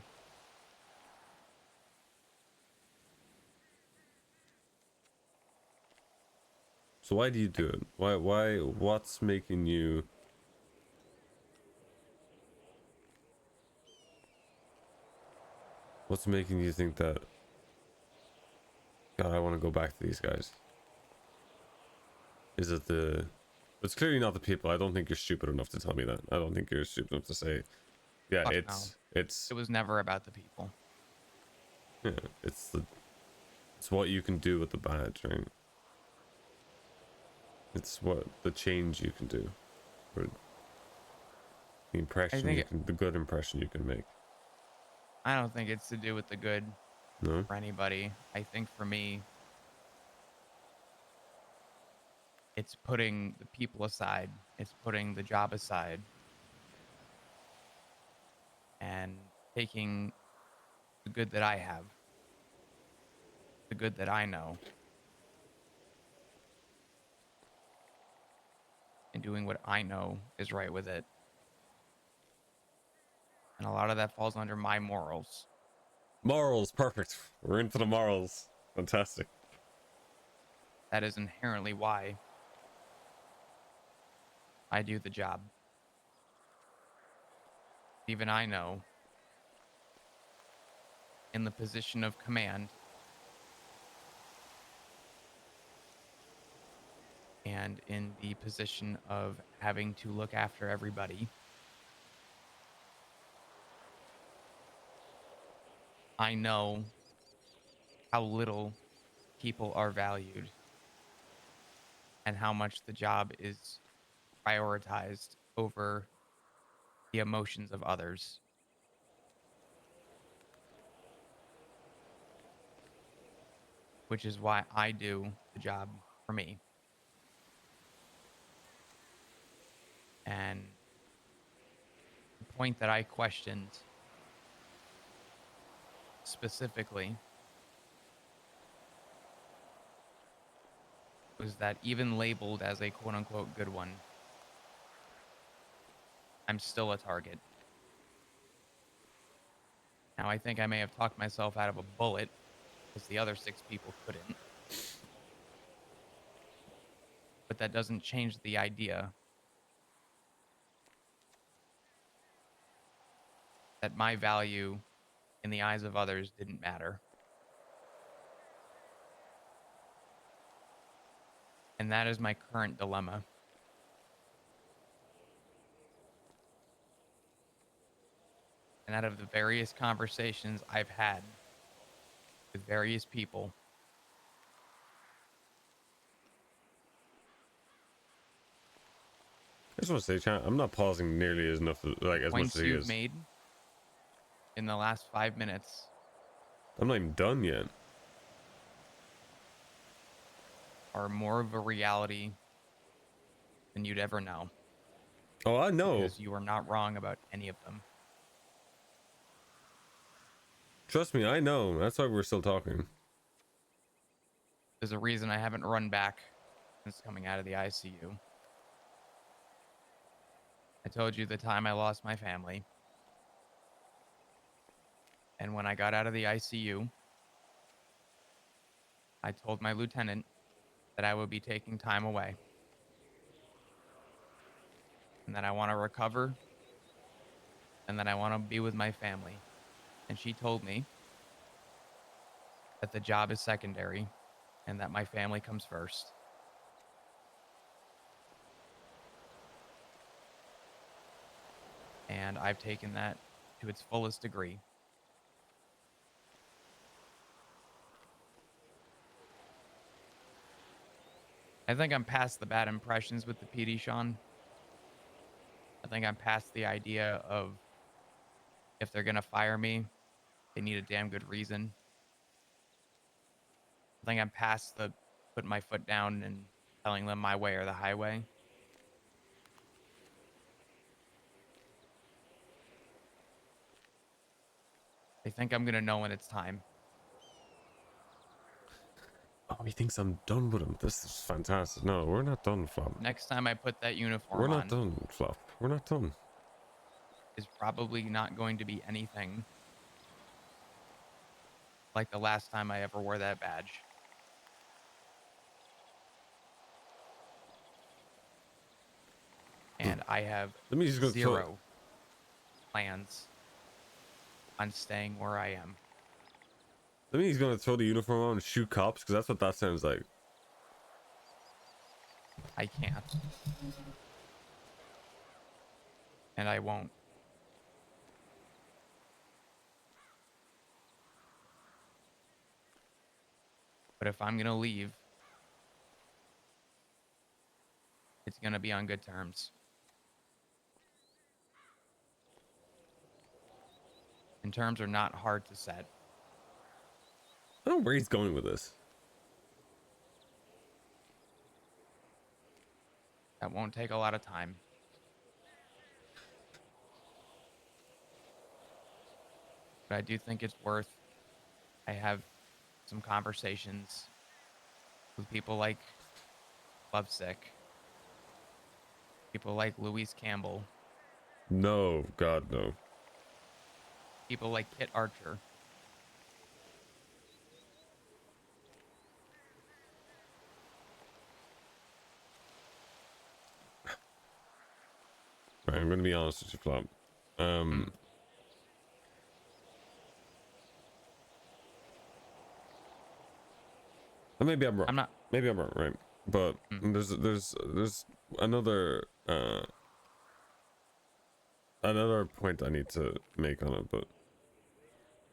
So why do you do it? Why, what's making you... What's making you think that... God, I want to go back to these guys? Is it the... It's clearly not the people. I don't think you're stupid enough to tell me that. I don't think you're stupid enough to say... Yeah, Fuck it's... no. It's... It was never about the people. Yeah, it's the... It's what you can do with the badge, right? It's what... The change you can do. Or the impression you can... The good impression you can make. I don't think it's to do with the good No? for anybody. I think for me, it's putting the people aside. It's putting the job aside. And taking the good that I have. The good that I know. And doing what I know is right with it. And a lot of that falls under my morals. Morals, perfect. We're into the morals. Fantastic. That is inherently why I do the job. Even I know, in the position of command, and in the position of having to look after everybody, I know how little people are valued and how much the job is prioritized over the emotions of others. Which is why I do the job for me. And the point that I questioned specifically was that even labeled as a quote-unquote good one, I'm still a target. Now, I think I may have talked myself out of a bullet because the other 6 people couldn't. But that doesn't change the idea that my value in the eyes of others didn't matter. And that is my current dilemma. And out of the various conversations I've had with various people, I just want to say, chat, I'm not pausing nearly as enough, like as much points as he you've is. made in the last 5 minutes I'm not even done yet. are more of a reality than you'd ever know. Oh, I know. Because you are not wrong about any of them. Trust me, I know. That's why we're still talking. There's a reason I haven't run back since coming out of the ICU. I told you the time I lost my family. And when I got out of the ICU, I told my lieutenant that I would be taking time away. And that I want to recover. And that I want to be with my family. And she told me that the job is secondary and that my family comes first. And I've taken that to its fullest degree. I think I'm past the bad impressions with the PD, Sean. I think I'm past the idea of if they're going to fire me, they need a damn good reason. I think I'm past the putting my foot down and telling them my way or the highway. They think I'm going to know when it's time. Oh, he thinks I'm done with him. This is fantastic. No, we're not done, Flop. Next time I put that uniform We're on. not done, Flop. We're not done. is probably not going to be anything like the last time I ever wore that badge. And I have Let me just go zero plans on staying where I am. I mean, he's gonna throw the uniform on and shoot cops, because that's what that sounds like. I can't. And I won't. But if I'm gonna leave, it's gonna be on good terms. And terms are not hard to set. I don't know where he's going with this. That won't take a lot of time. But I do think it's worth. I have some conversations with people like Lovesick, people like Louise Campbell, No, God, no. people like Kit Archer. Right, I'm gonna be honest with you, Flop. Maybe I'm wrong. I'm not. Maybe I'm wrong, right? But there's another point I need to make on it. But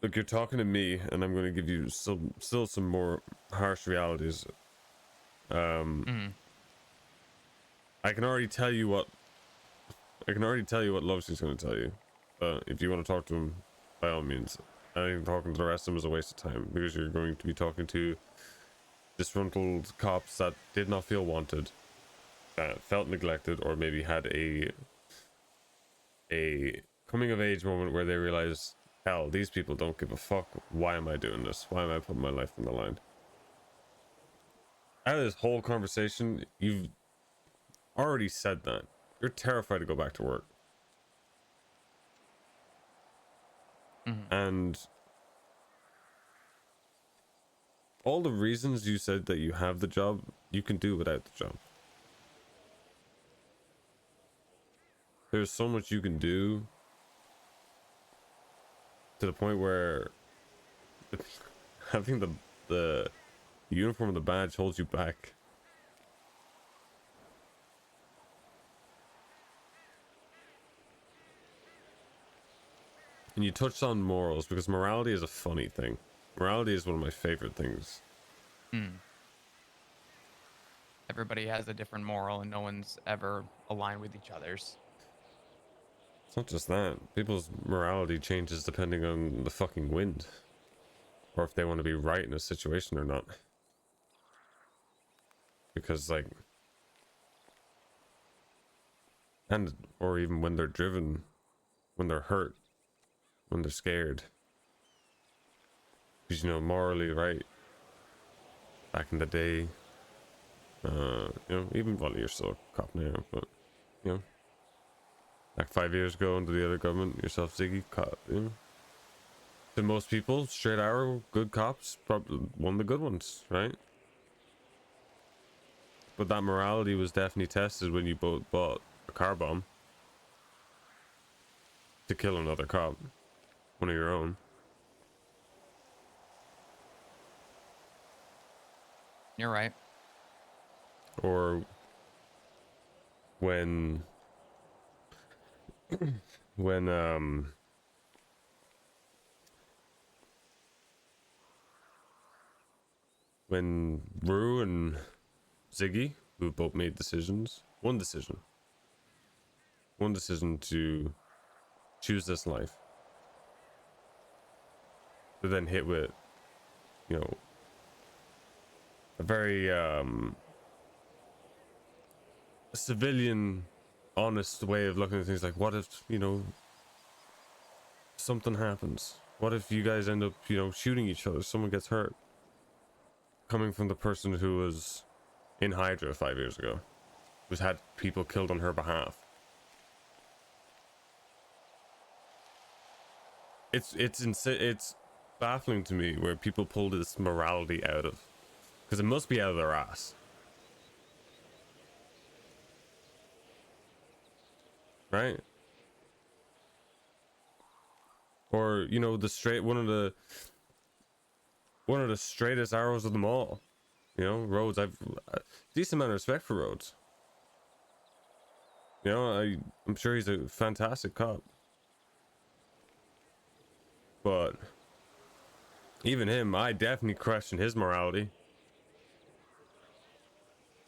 look, you're talking to me, and I'm going to give you still some more harsh realities. I can already tell you what Lovesick's going to tell you. If you want to talk to him, by all means. I think talking to the rest of them is a waste of time, because you're going to be talking to disgruntled cops that did not feel wanted, felt neglected, or maybe had a coming of age moment where they realize, hell, these people don't give a fuck. Why am I doing this? Why am I putting my life on the line? Out of this whole conversation, you've already said that you're terrified to go back to work. And all the reasons you said that you have the job, you can do without the job. There's so much you can do, to the point where having the uniform and the badge holds you back. And you touched on morals, because morality is a funny thing. Morality is one of my favorite things. Everybody has a different moral, and no one's ever aligned with each other's. It's not just that. People's morality changes depending on the fucking wind, or if they want to be right in a situation or not. Because, like, or even when they're driven, when they're hurt, when they're scared. Because, you know, morally right, back in the day, you know, even, well, you're still a cop now, but, you know, like 5 years ago under the other government, yourself, Ziggy, cop, you know. To most people, straight arrow, good cops, probably one of the good ones, right? But that morality was definitely tested when you both bought a car bomb to kill another cop, one of your own. You're right. Or when when Rue and Ziggy, who both made decisions, one decision to choose this life, but then hit with, you know, a very civilian, honest way of looking at things. Like, what if, you know, something happens? What if you guys end up, you know, shooting each other, someone gets hurt? Coming from the person who was in Hydra 5 years ago, who's had people killed on her behalf. It's baffling to me where people pull this morality out of, because it must be out of their ass, right? Or you know, one of the straightest arrows of them all. You know, Rhodes. I've a decent amount of respect for Rhodes. You know, I'm sure he's a fantastic cop. But even him, I definitely question his morality.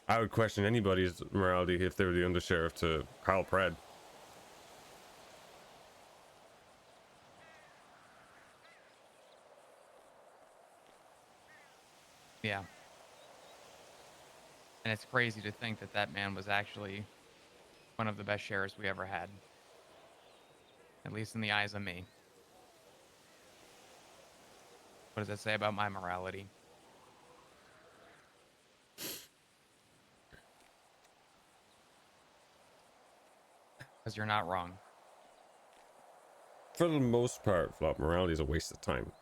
I would question anybody's morality if they were the undersheriff to Carl Pred. Yeah. And it's crazy to think that that man was actually one of the best sheriffs we ever had. At least in the eyes of me. What does that say about my morality? Because you're not wrong. For the most part, Flop, morality is a waste of time.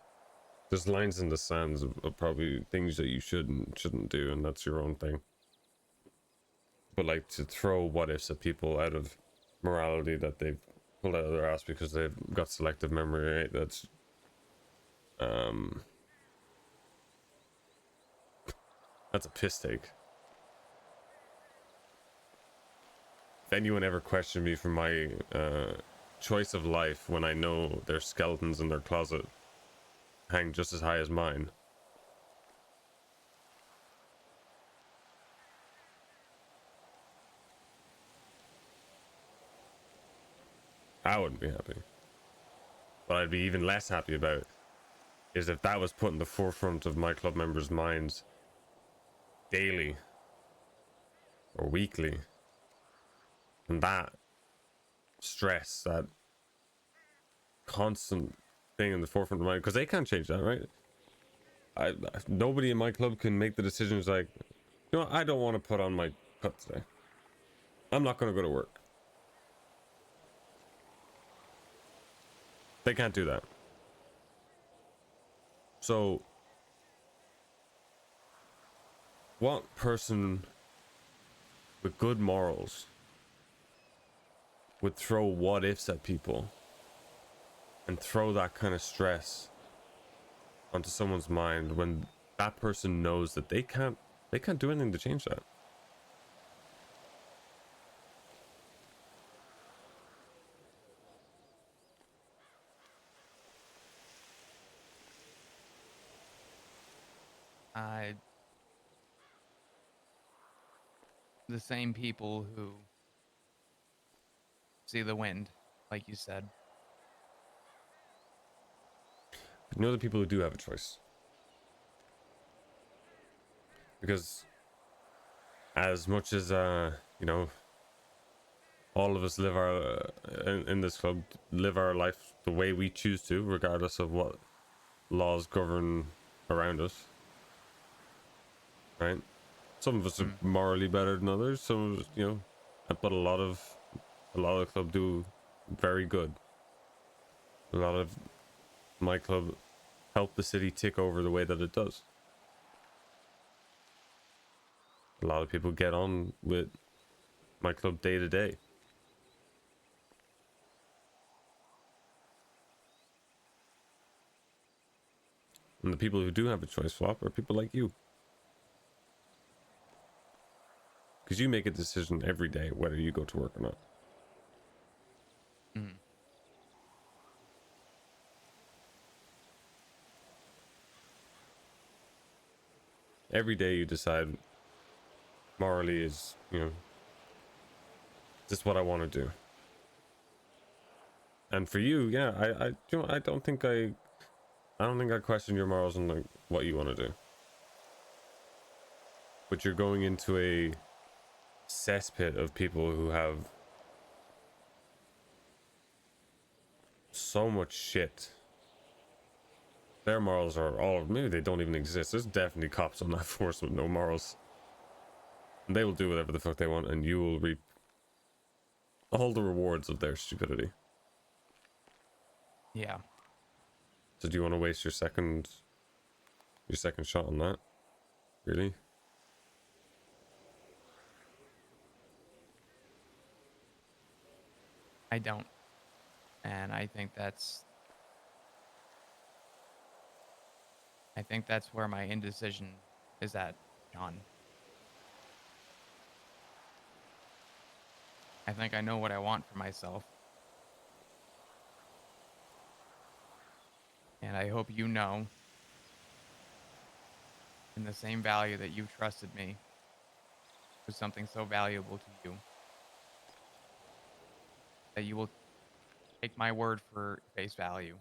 There's lines in the sands of probably things that you shouldn't do, and that's your own thing. But like to throw what ifs at people out of morality that they've pulled out of their ass because they've got selective memory, right? That's a piss take. If anyone ever questioned me for my choice of life when I know their skeletons in their closet hang just as high as mine, I wouldn't be happy. What I'd be even less happy about is if that was put in the forefront of my club members' minds daily or weekly, and that stress, that constant thing in the forefront of mind, because they can't change that, right? Nobody in my club can make the decisions like, you know, I don't want to put on my cut today. I'm not going to go to work. They can't do that. So, what person with good morals would throw what ifs at people and throw that kind of stress onto someone's mind when that person knows that they can't do anything to change that? The same people who see the wind, like you said. You know, the people who do have a choice. Because as much as you know, all of us live our in this club live our life the way we choose to, regardless of what laws govern around us, right? Some of us are morally better than others, some of us, you know, but a lot of the club do very good. A lot of my club help the city tick over the way that it does. A lot of people get on with my club day to day. And the people who do have a choice, Flop, are people like you. Because you make a decision every day whether you go to work or not. Every day you decide morally is, you know, this is what I want to do. And for you, yeah, you know, I don't think I question your morals on like what you want to do. But you're going into a cesspit of people who have so much shit. Their morals are all, maybe they don't even exist. There's definitely cops on that force with no morals. And they will do whatever the fuck they want, and you will reap all the rewards of their stupidity. Yeah. So do you want to waste your second shot on that? Really? I don't. And I think that's where my indecision is at, John. I think I know what I want for myself. And I hope you know, in the same value that you've trusted me with something so valuable to you, that you will take my word for face value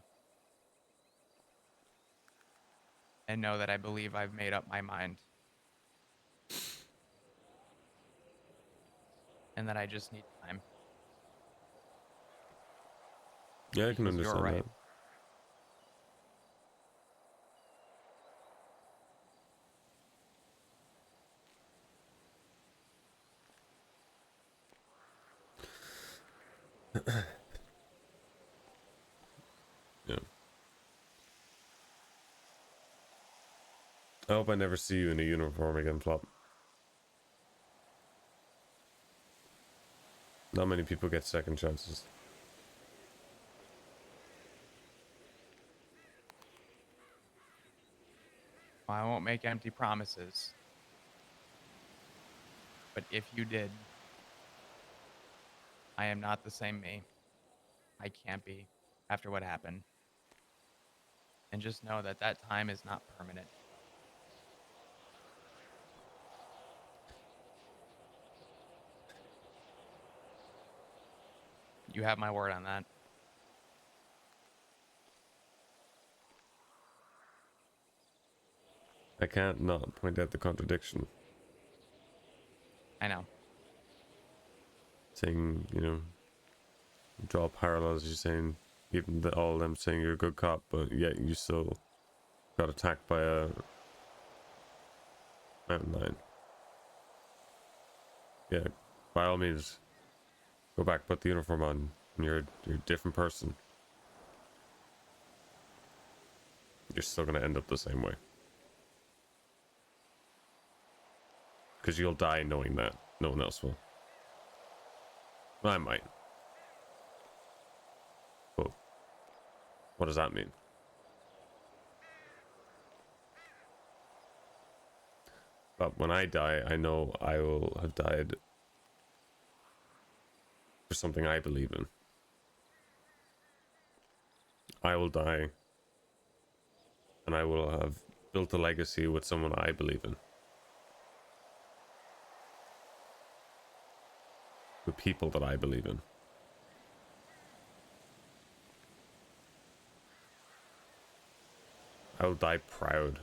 and know that I believe I've made up my mind. And that I just need time. Yeah, I can Because you're understand right. that. Yeah. I hope I never see you in a uniform again, Flop. Not many people get second chances. I won't make empty promises. But if you did, I am not the same me. I can't be after what happened. And just know that that time is not permanent. You have my word on that. I can't not point out the contradiction. I know. Saying, you know, draw parallels, you're saying, even all of them saying you're a good cop, but yet you still got attacked by a mountain lion. Yeah, by all means, go back, put the uniform on, and you're a different person. You're still gonna end up the same way. Because you'll die knowing that. No one else will. I might. But what does that mean? But when I die, I know I will have died for something I believe in. I will die, and I will have built a legacy with someone I believe in. With people that I believe in. I will die proud.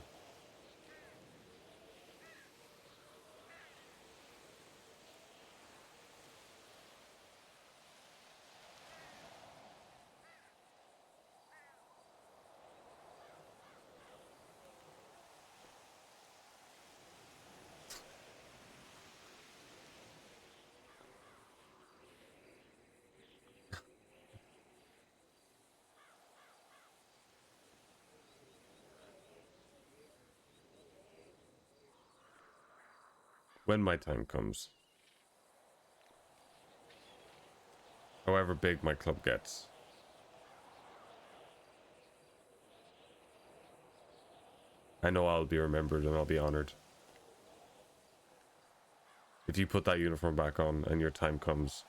When my time comes. However big my club gets. I know I'll be remembered and I'll be honored. If you put that uniform back on and your time comes,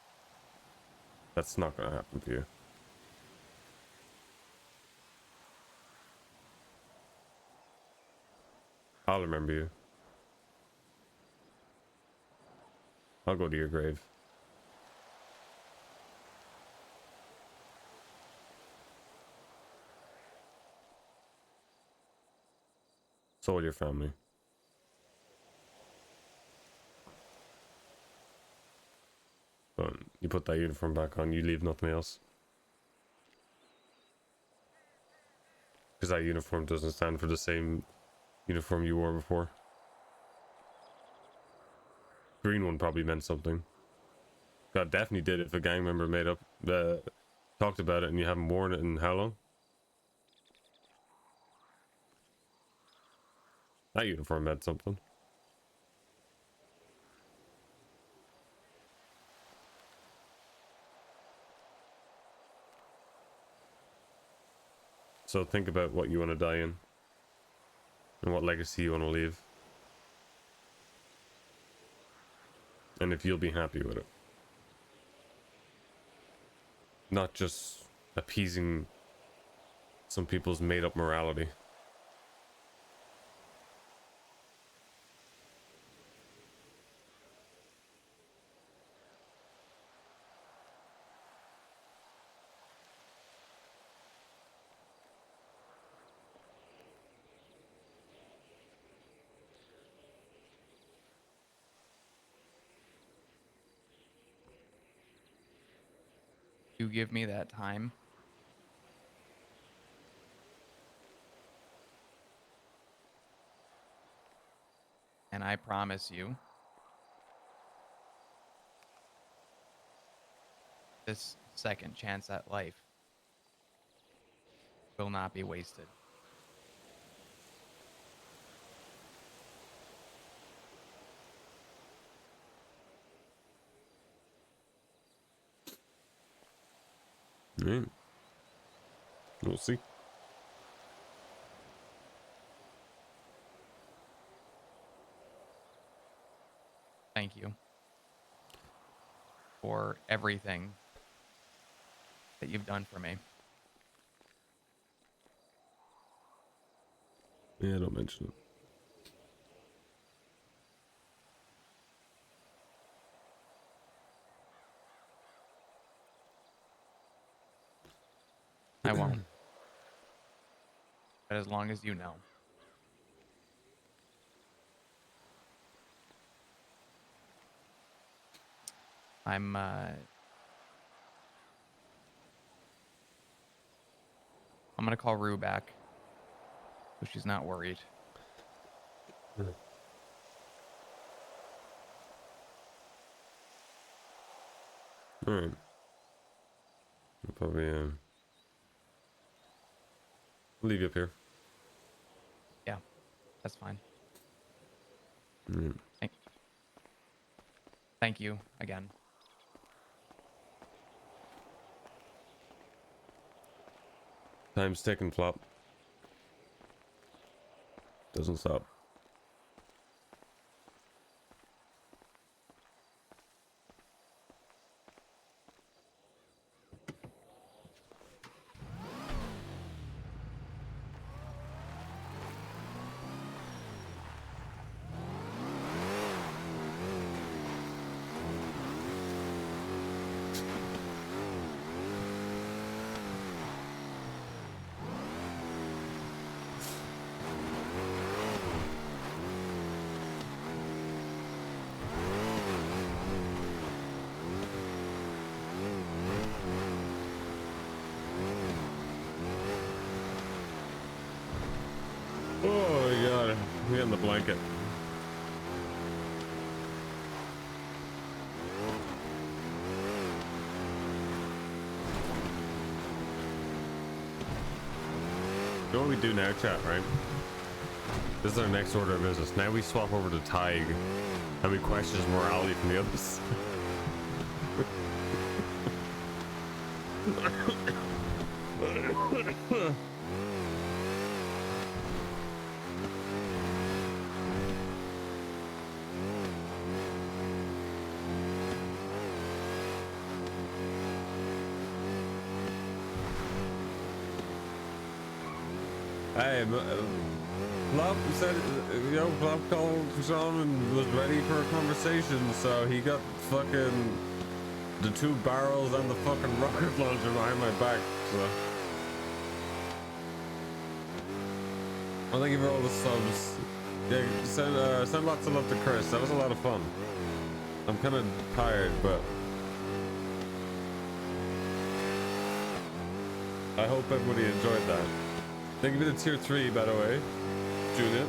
that's not gonna happen for you. I'll remember you. I'll go to your grave. So will your family. But you put that uniform back on, you leave nothing else. Because that uniform doesn't stand for the same uniform you wore before. Green one probably meant something. God, definitely did if a gang member made up, talked about it and you haven't worn it in how long? That uniform meant something. So think about what you want to die in. And what legacy you want to leave. And if you'll be happy with it. Not just appeasing some people's made-up morality. You give me that time. And I promise you, this second chance at life will not be wasted. Right. We'll see. Thank you for everything that you've done for me. Yeah, don't mention it. I won't. But as long as you know. I'm gonna call Rue back, so she's not worried. Alright. I'll probably leave you up here. Yeah, that's fine. Mm. Thank you again. Time's ticking, Flop. Doesn't stop. Oh my god, we got in the blanket. You know what we do now, chat, right? This is our next order of business. Now we swap over to Tig and we question his morality from the others. Hey, Plop said, Plop called Sean and was ready for a conversation, so he got fucking the 2 barrels and the fucking rocket launcher behind my back, so. Well, thank you for all the subs. Yeah, send lots of love to Chris. That was a lot of fun. I'm kind of tired, but I hope everybody enjoyed that. Thank you for the tier 3, by the way, Juliet.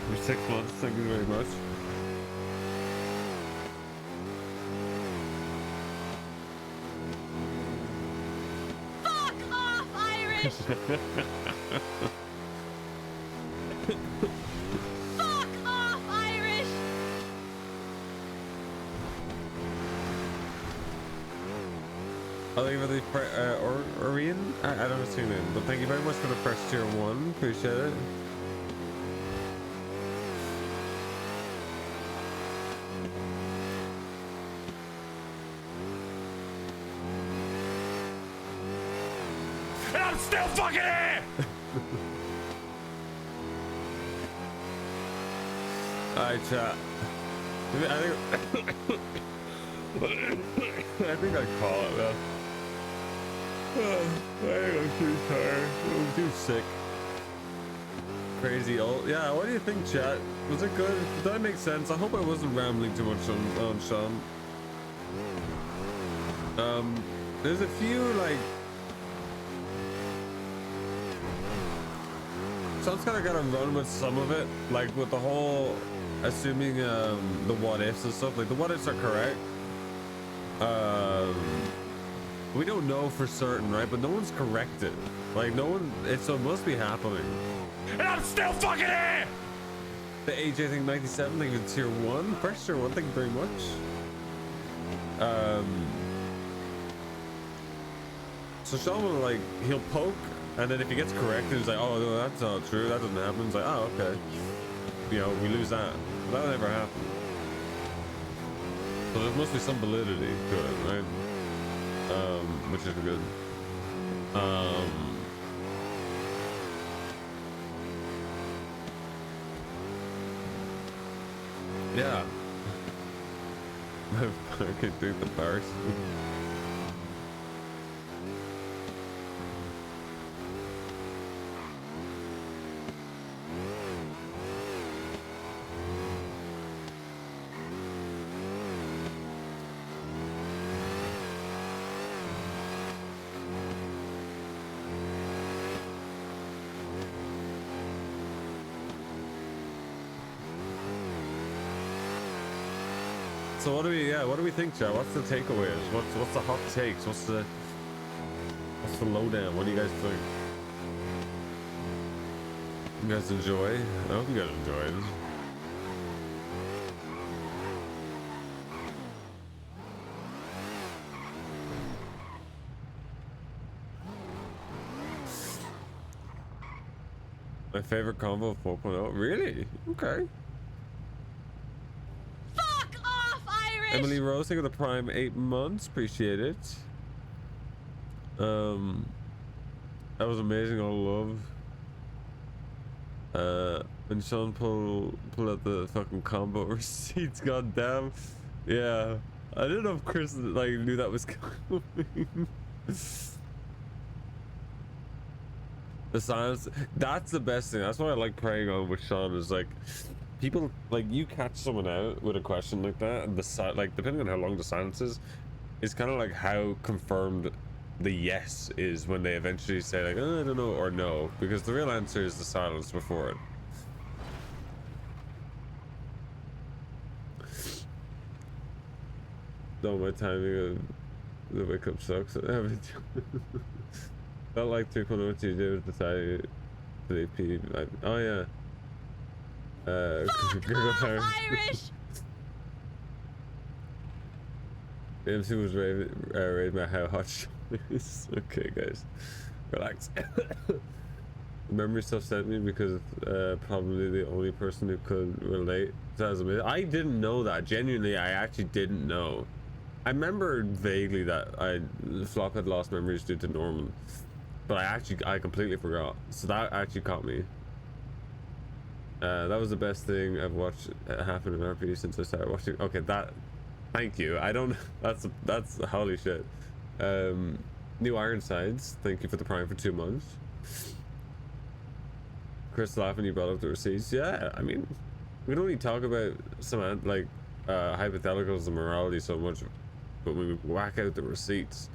For 6 months, thank you very much. Fuck off, Irish! Fuck off, Irish! I think for the Orion. I don't know his name, but thank you very much for the first tier 1. Appreciate it. And I'm still fucking here! Alright, chat. I think I call it though. I'm too tired. I'm too sick. Crazy old. Yeah, what do you think, chat? Was it good? Did that make sense? I hope I wasn't rambling too much on Sean. There's a few like. Sean's kind of got to run with some of it, like with the whole assuming the what ifs and stuff. Like the what ifs are correct. We don't know for certain, right? But no one's corrected. Like no one. So it must be happening. And I'm still fucking here! The AJ thing 97, thank you for tier 1. First tier 1, thank you very much. So Sean will like, he'll poke, and then if he gets corrected, he's like, oh no, that's not true, that doesn't happen. It's like, oh okay. You know, we lose that. That never happened. So there must be some validity to it, right? Which is good. Yeah. I can't do the bars. So what do we think, chat? What's the takeaways? What's the hot takes? What's the lowdown? What do you guys think? You guys enjoy? I hope you guys enjoy it. My favorite combo of 4.0? Really? Okay. Emily Rose, thank you for the prime 8 months. Appreciate it. That was amazing. All love. And Sean pull out the fucking combo receipts. Goddamn. Yeah. I didn't know if Chris like knew that was coming. The silence. That's the best thing. That's what I like praying on with Sean is like. People like you catch someone out with a question like that, and the like depending on how long the silence is, it's kind of like how confirmed the yes is when they eventually say like oh, I don't know or no, because the real answer is the silence before it. No, my timing of the wake up sucks. Felt like 3.0 Tuesday was decided to AP. Oh yeah. Fuck off, Irish! ADMC was raving about how hot Sean is. Okay, guys, relax. Memory stuff sent me because probably the only person who could relate. That was amazing. I didn't know that. Genuinely, I actually didn't know. I remember vaguely that Flop had lost memories due to Norman, but I completely forgot. So that actually caught me. That was the best thing I've watched happen in RP since I started watching. Okay, thank you. I don't. That's holy shit. New Ironsides. Thank you for the prime for 2 months. Chris laughing. You brought up the receipts. Yeah, I mean, we don't really talk about some like hypotheticals and morality so much, but when we whack out the receipts,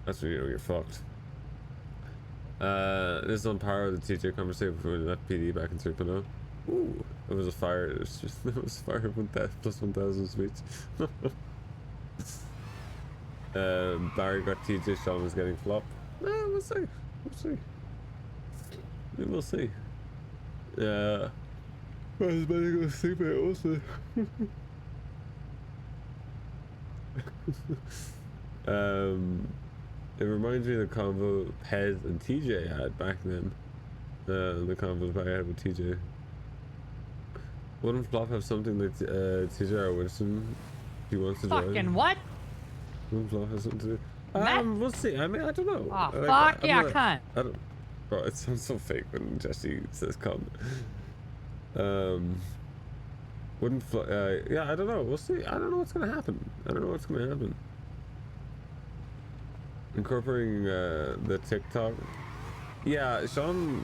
that's when you know you're fucked. This is on par with the TJ conversation from the FPD back in 3.0. Ooh, it was a fire. It was fire plus 1,000 speeds. Barry got TJ. Sean was getting flopped. We'll see. We'll see. Yeah. I was about to go sleep at also. It reminds me of the convo Pez and TJ had back then. The convo I had with TJ. Wouldn't Flop have something that TJ or Winston he wants to join? Fucking what? Wouldn't Flop have something to do? Matt? We'll see. I mean, I don't know. Oh, Like, fuck yeah, cunt. I don't. Bro, it sounds so fake when Jesse says "come." Wouldn't yeah, I don't know. We'll see. I don't know what's gonna happen. I don't know what's gonna happen. Incorporating the TikTok. Yeah, Sean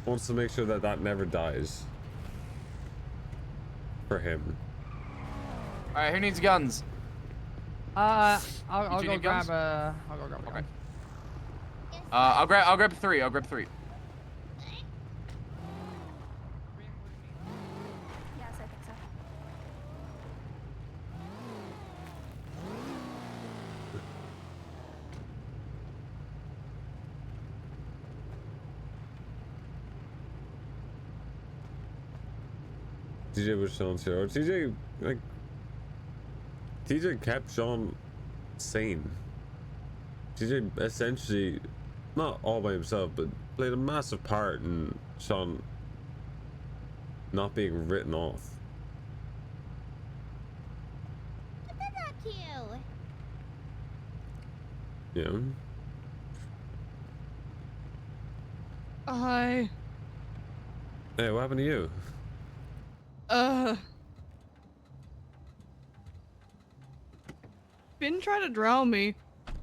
wants to make sure that that never dies for him. All right, who needs guns? I'll You go need grab guns? I'll go grab a gun. I'll grab 3. I'll grab 3. Yes, I think so. TJ was Sean's hero. TJ, like, TJ kept Sean sane. TJ essentially, not all by himself, but played a massive part in Sean not being written off. Look at that cute. Yeah. Hi. Hey, what happened to you? Finn tried to drown me.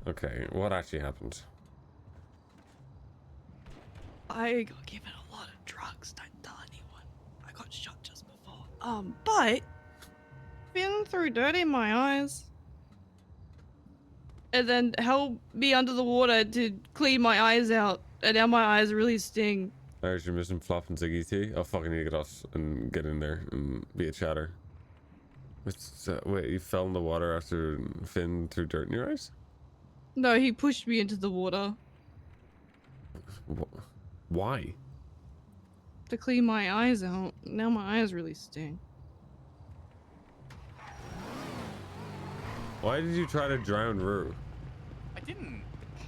Okay, what actually happened? I got given a lot of drugs. Don't tell anyone. I got shot just before. But Finn threw dirt in my eyes. And then held me under the water to clean my eyes out. And now my eyes really sting. Alright, you're missing Flop and Ziggy T. I'll fucking need to get off and get in there and be a chatter. Wait, you fell in the water after Finn threw dirt in your eyes? No, he pushed me into the water Why? to clean my eyes out. Now my eyes really sting. Why did you try to drown Rue? I didn't.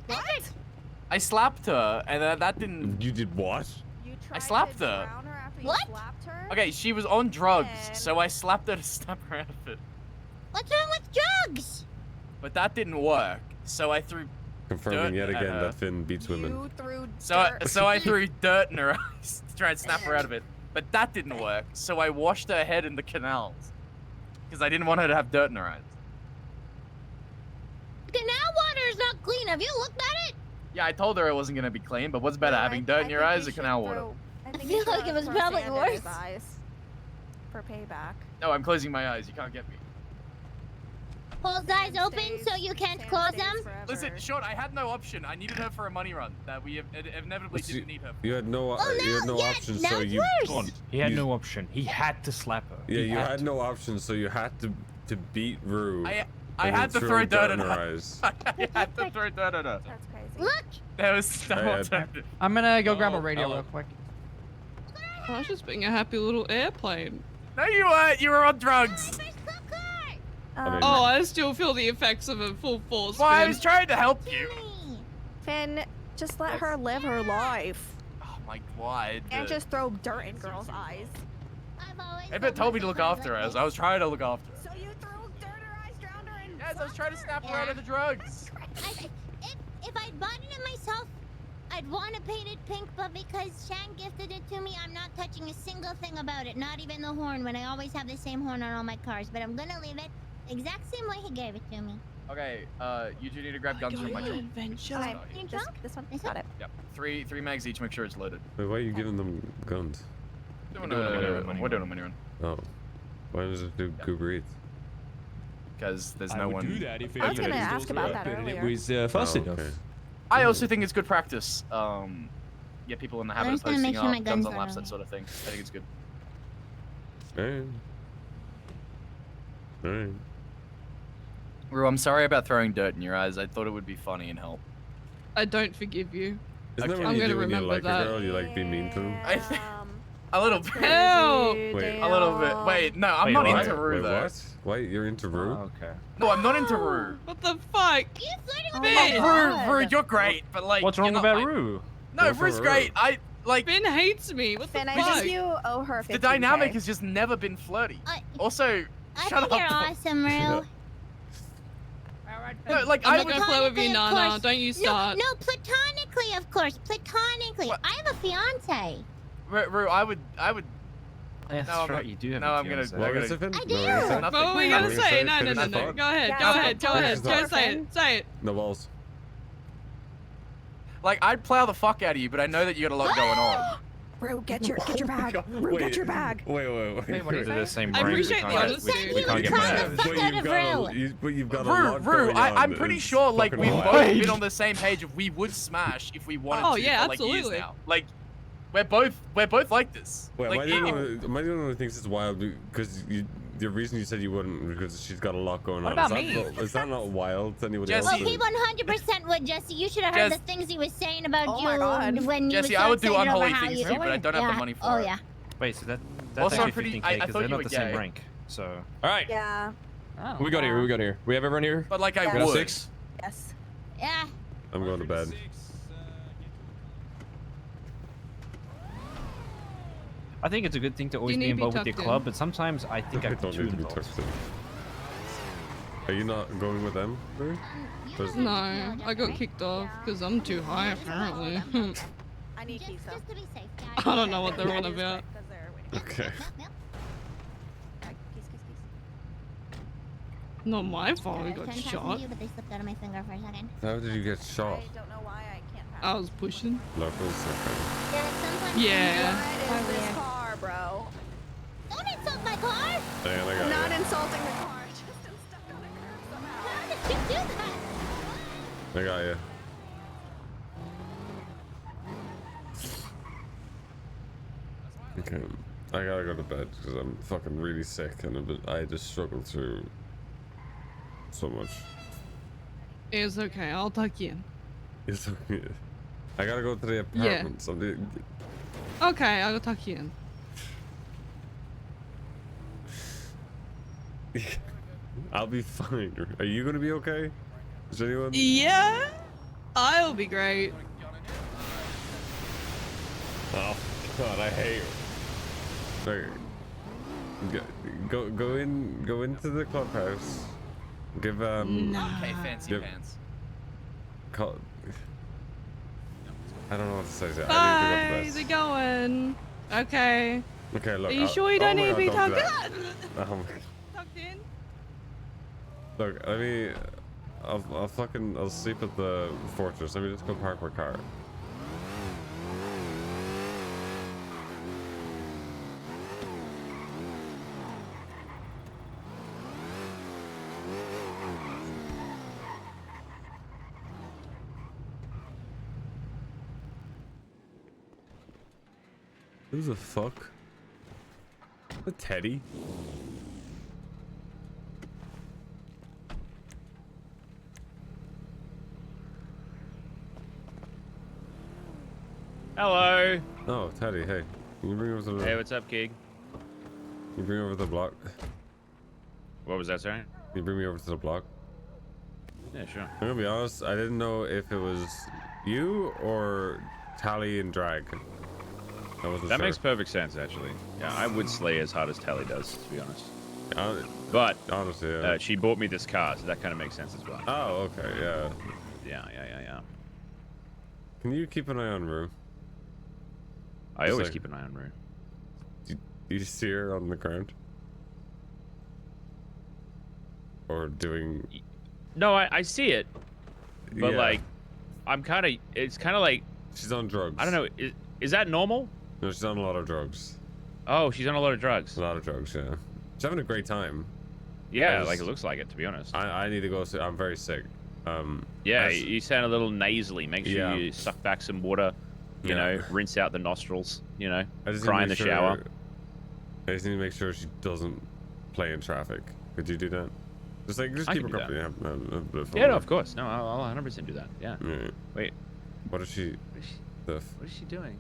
What? I slapped her, and that didn't. You did what? You I tried slapped to her. drown her after you What? slapped her? Okay, she was on drugs, Finn. so I slapped her to snap her out of it. What's wrong with drugs? But that didn't work, so I threw. Confirming dirt yet at again her. that Finn beats women. You threw So dirt. I threw dirt in her eyes to try and snap her out of it, but that didn't work. So I washed her head in the canals because I didn't want her to have dirt in her eyes. Canal water is not clean. Have you looked at it? Yeah, I told her it wasn't gonna be clean, but what's better, having dirt in your eyes or canal water? I feel think you should like it was throw probably sand in his worse. eyes for payback. No, I'm closing my eyes. You can't get me. Hold the eyes open so you can't close them. Listen, Sean, I had no option. I needed her for a money run that we inevitably didn't need her for. You had no, you had no option, so you. He had no option. He had to slap her. Yeah, He you had to. no option, so you had to beat Rue. I and had then to throw dirt in in her her eyes. I had to throw dirt at her. That's crazy. Look. There was no I had- alternative. I'm gonna go grab a Oh, radio hello. real quick. I was just being a happy little airplane. No, you weren't. You were on drugs. Oh, I still feel the effects of a full force. Well, I Finn. was trying to help you. Finn, just let her live her life. Oh my god. And just throw dirt in girls' eyes. Evan told me to look after her, so I was trying to look after her. So you threw dirt in her eyes, drowned her, and Yes, I was trying to snap her out of the drugs. If I'd bought it myself, I'd want to paint it pink, but because Shang gifted it to me, I'm not touching a single thing about it, not even the horn, when I always have the same horn on all my cars. But I'm gonna leave it the exact same way he gave it to me. Okay, you two need to grab guns from my truck. Okay, this one, got it. Yep. Three mags each. Make sure it's loaded. Wait, why are you giving them guns? We're doing a money run. Oh. Why does it do Uber Eats? Because there's I no would one. do that if I was gonna ask about that and it earlier. was fast Oh, enough. okay. I also think it's good practice. Get people in the habit I'm of just gonna posting make sure my up guns guns on are laps, ready. that sort of thing. I think it's good. Alright. Alright. Rue, I'm sorry about throwing dirt in your eyes. I thought it would be funny and help. I don't forgive you. Isn't that Okay. what I'm you gonna do when you remember like that. a girl? You like be mean to them? A little bit. Help! Wait. A little bit. Wait, no, I'm Wait, not what? into Rue Wait, though. what? Wait, you're into Rue? Oh, okay. No, I'm not into Rue. What the fuck? You flirting with Ben! Rue, you're great, but like. What's you're wrong not about my- Rue? No, What's wrong Rue's with great. Rue? I like. Ben hates me. What the Finn, I fuck? think you owe her 15K. The dynamic has just never been flirty. Also, I shut think up. you're awesome, Rue. No, like I'm I not would. gonna flirt with you, Platonically, of Nana. course. Don't you start. No, platonically, of course. Platonically. I have a fiance. Rue, I would. That's No, I'm right, not- you do have No, a I'm gonna. fiance. I'm What gonna. was it, Finn? I What do. was it? Nothing. What were we gonna say? No, no, Finish no, the no. thought. Go ahead. Yeah, Go ahead. Go finish ahead. the Go thought. say it. Say it. No balls. Like I'd plow the fuck out of you, but I know that you got a lot going on. Rue, get your bag. Rue, get your bag. Wait. They're the same I brain. appreciate the honesty. We can't get Plow mad. the fuck out of Rue. But you've got a lot Rue, going on. I'm pretty It's sure like fucking we've wild. both been on the same page of we would smash if we wanted Oh, to yeah, for like years absolutely. now. Like we're both like this. Wait, like, am I the only one who thinks it's wild? Because the reason you said you wouldn't because she's got a lot going What on. about Is that not wild to anybody else? Jesse. Well, he 100% would, Jesse. You should have heard Jess- the things he was saying about Oh you my God. when you Jesse, were so I would do excited over unholy how things you... too, but I don't have the money for Oh, it. yeah. Wait, so that's Also, I'm actually pretty- 15K I because thought they're you not were the same gay. rank. So All right. Yeah. What we got here? What we got here? We have everyone here? But like I Yeah. We got would. 6? Yes. Yeah. I'm going to bed. I think it's a good thing to always need be to be involved with your tucked in. club, but sometimes I think I I'm don't too need to be involved. tucked in. Are you not going with them? Rue? There's- No, I got kicked off because I'm too high apparently. I need keys though. Just to be safe. I don't know what they're on about. Okay. Not my fault. I I got was trying to pass them shot. to you, but they slipped out of my finger for a second. How did you get shot? I don't know why I can't pass. I was pushing. Locals, okay. Yeah, like sometimes. Yeah. What is this car, bro? Don't insult my car. Hang on, I I'm got not you. insulting the car. I just am stuck on a curb somehow. How did you do that? I got you. Okay, I gotta go to bed because I'm fucking really sick and I just struggled through so much. It's okay. I'll tuck you in. It's okay. I gotta go to the Yeah. apartment. Somebody, Okay, I'll tuck you in. I'll be fine. Are you gonna be okay? Is anyone? Yeah, I'll be great. Oh God, I hate. Sorry. Go into the clubhouse. Give Okay, fancy Yep. pants. Call. I don't know what to say. I Bye. need to How's go it going? Okay. Okay, look. Are you sure you don't need to be tucked in? Oh my. Tucked in? Look, let me. I'll sleep at the fortress. Let me just go park my car. Who the fuck? The Teddy? Hello. Oh, Teddy, hey. Can you bring over the Hey, what's up, Kig? you bring over the block? What was that, sorry? Can you bring me over to the block? Yeah, sure. I'm gonna be honest, I didn't know if it was you or Tally and Drag. I wasn't That sure. makes perfect sense, actually. Yeah, I would slay as hard as Tally does, to be honest. But honestly, yeah. She bought me this car, so that kind of makes sense as well. Oh, okay, yeah. Yeah. Can you keep an eye on Rue? I Just always like- keep an eye on Rue. Do you see her on the ground? Or doing... No, I see it, but Yeah. like, it's kind of like she's on drugs. I don't know. Is that normal? No, she's on a lot of drugs. Oh, she's on a lot of drugs. A lot of drugs, yeah. She's having a great time. Yeah, I like just- it looks like it, to be honest. I need to go. I'm very sick. Yeah, as- you sound a little nasally. Make sure Yeah. you suck back some water. You Yeah. know, rinse out the nostrils. You know, I just need cry to in the make sure- shower. I just need to make sure she doesn't play in traffic. Could you do that? Just I keep her can do that. company. Have a bit of fun Yeah, no, with of course. No, I'll 100% do that. Yeah. her. Yeah. Wait. What is she? Stuff. What is she doing?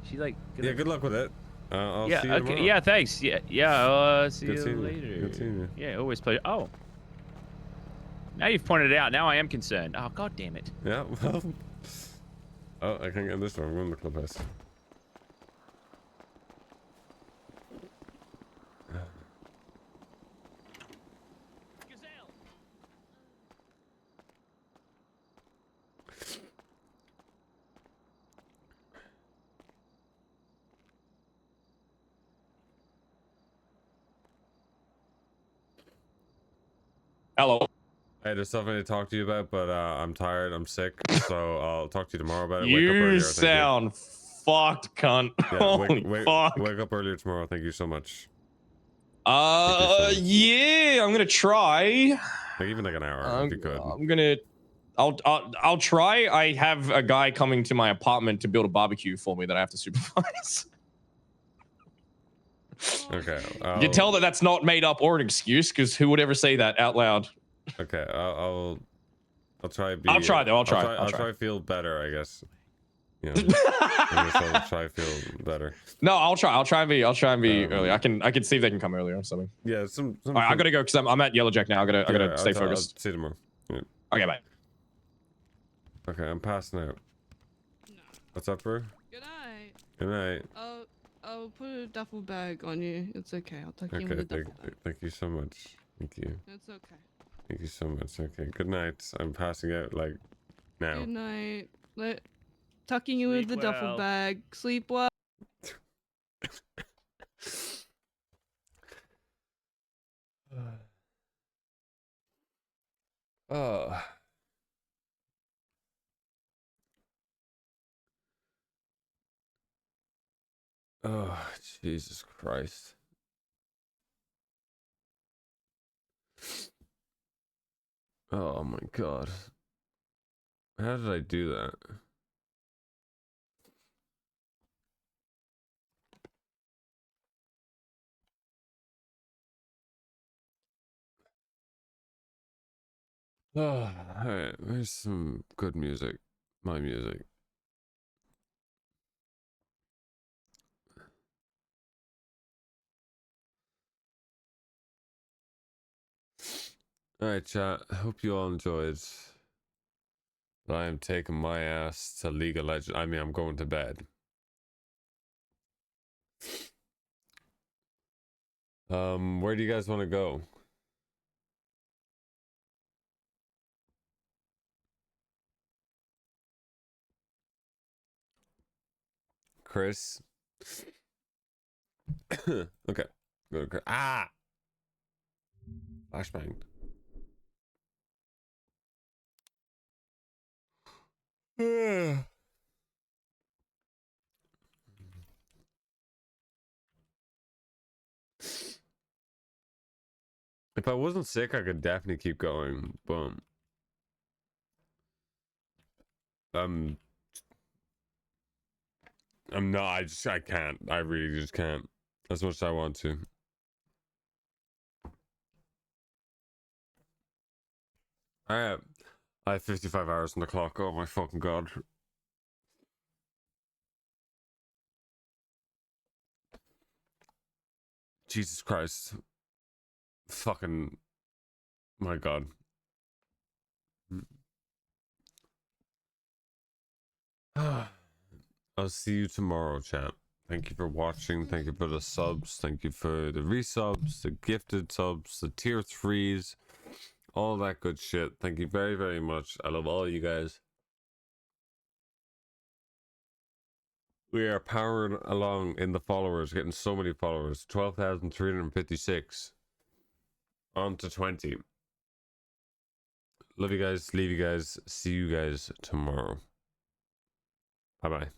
She like. Yeah, good luck with it. I'll yeah. see you Okay. tomorrow. Yeah. Thanks. Yeah. Yeah. See Good you seeing you. later. Good seeing you. Yeah. Always pleasure. Oh. Now you've pointed it out. Now I am concerned. Oh, god damn it. Yeah. Well. Oh, I can't get in this door. I'm going to the clubhouse. Hello. Hey, there's something to talk to you about, but I'm tired. I'm sick, so I'll talk to you tomorrow about it. Wake up earlier. You Thank sound fucked, cunt. Yeah, Holy fuck. wake up earlier tomorrow. Thank you so much. Yeah, I'm gonna try. Like even like an hour, if you could. I'm gonna. I'll try. I have a guy coming to my apartment to build a barbecue for me that I have to supervise. Okay. You can tell that that's not made up or an excuse, because who would ever say that out loud? Okay, I'll try. I'll try though. I'll try. I'll try to feel better, I guess. You know, I'll try to feel better. No, I'll try. I'll try and be early. I can see if they can come earlier or something. Yeah, some. All right, I gotta go because I'm at Yellowjack now. I gotta stay focused. I'll see you tomorrow. Yeah. Okay, bye. Okay, I'm passing out. What's up, bro? Good night. Good night. I'll put a duffel bag on you. It's okay. I'll tuck you in with a duffel bag. Thank you so much. Thank you. It's okay. Thank you so much. Okay, good night. I'm passing out like now. Good night. Tucking you in the duffel bag. Sleep well. Oh. Oh, Jesus Christ. Oh my God. How did I do that? Oh, alright, where's some good music? My music. Alright, chat. Hope you all enjoyed. But I am taking my ass to League of Legends. I mean, I'm going to bed. Where do you guys want to go? Chris? Okay. Go to Chris. Ah! Flashbang. If I wasn't sick, I could definitely keep going. But I'm not. I can't. I really just can't. As much as I want to. I have 55 hours on the clock. Oh my fucking God. Jesus Christ. Fucking. My God. I'll see you tomorrow, chat. Thank you for watching. Thank you for the subs. Thank you for the resubs, the gifted subs, the tier 3s, all that good shit. Thank you very, very much. I love all you guys. We are powering along in the followers, getting so many followers. 12,356. On to 20. Love you guys. Leave you guys. See you guys tomorrow. Bye-bye.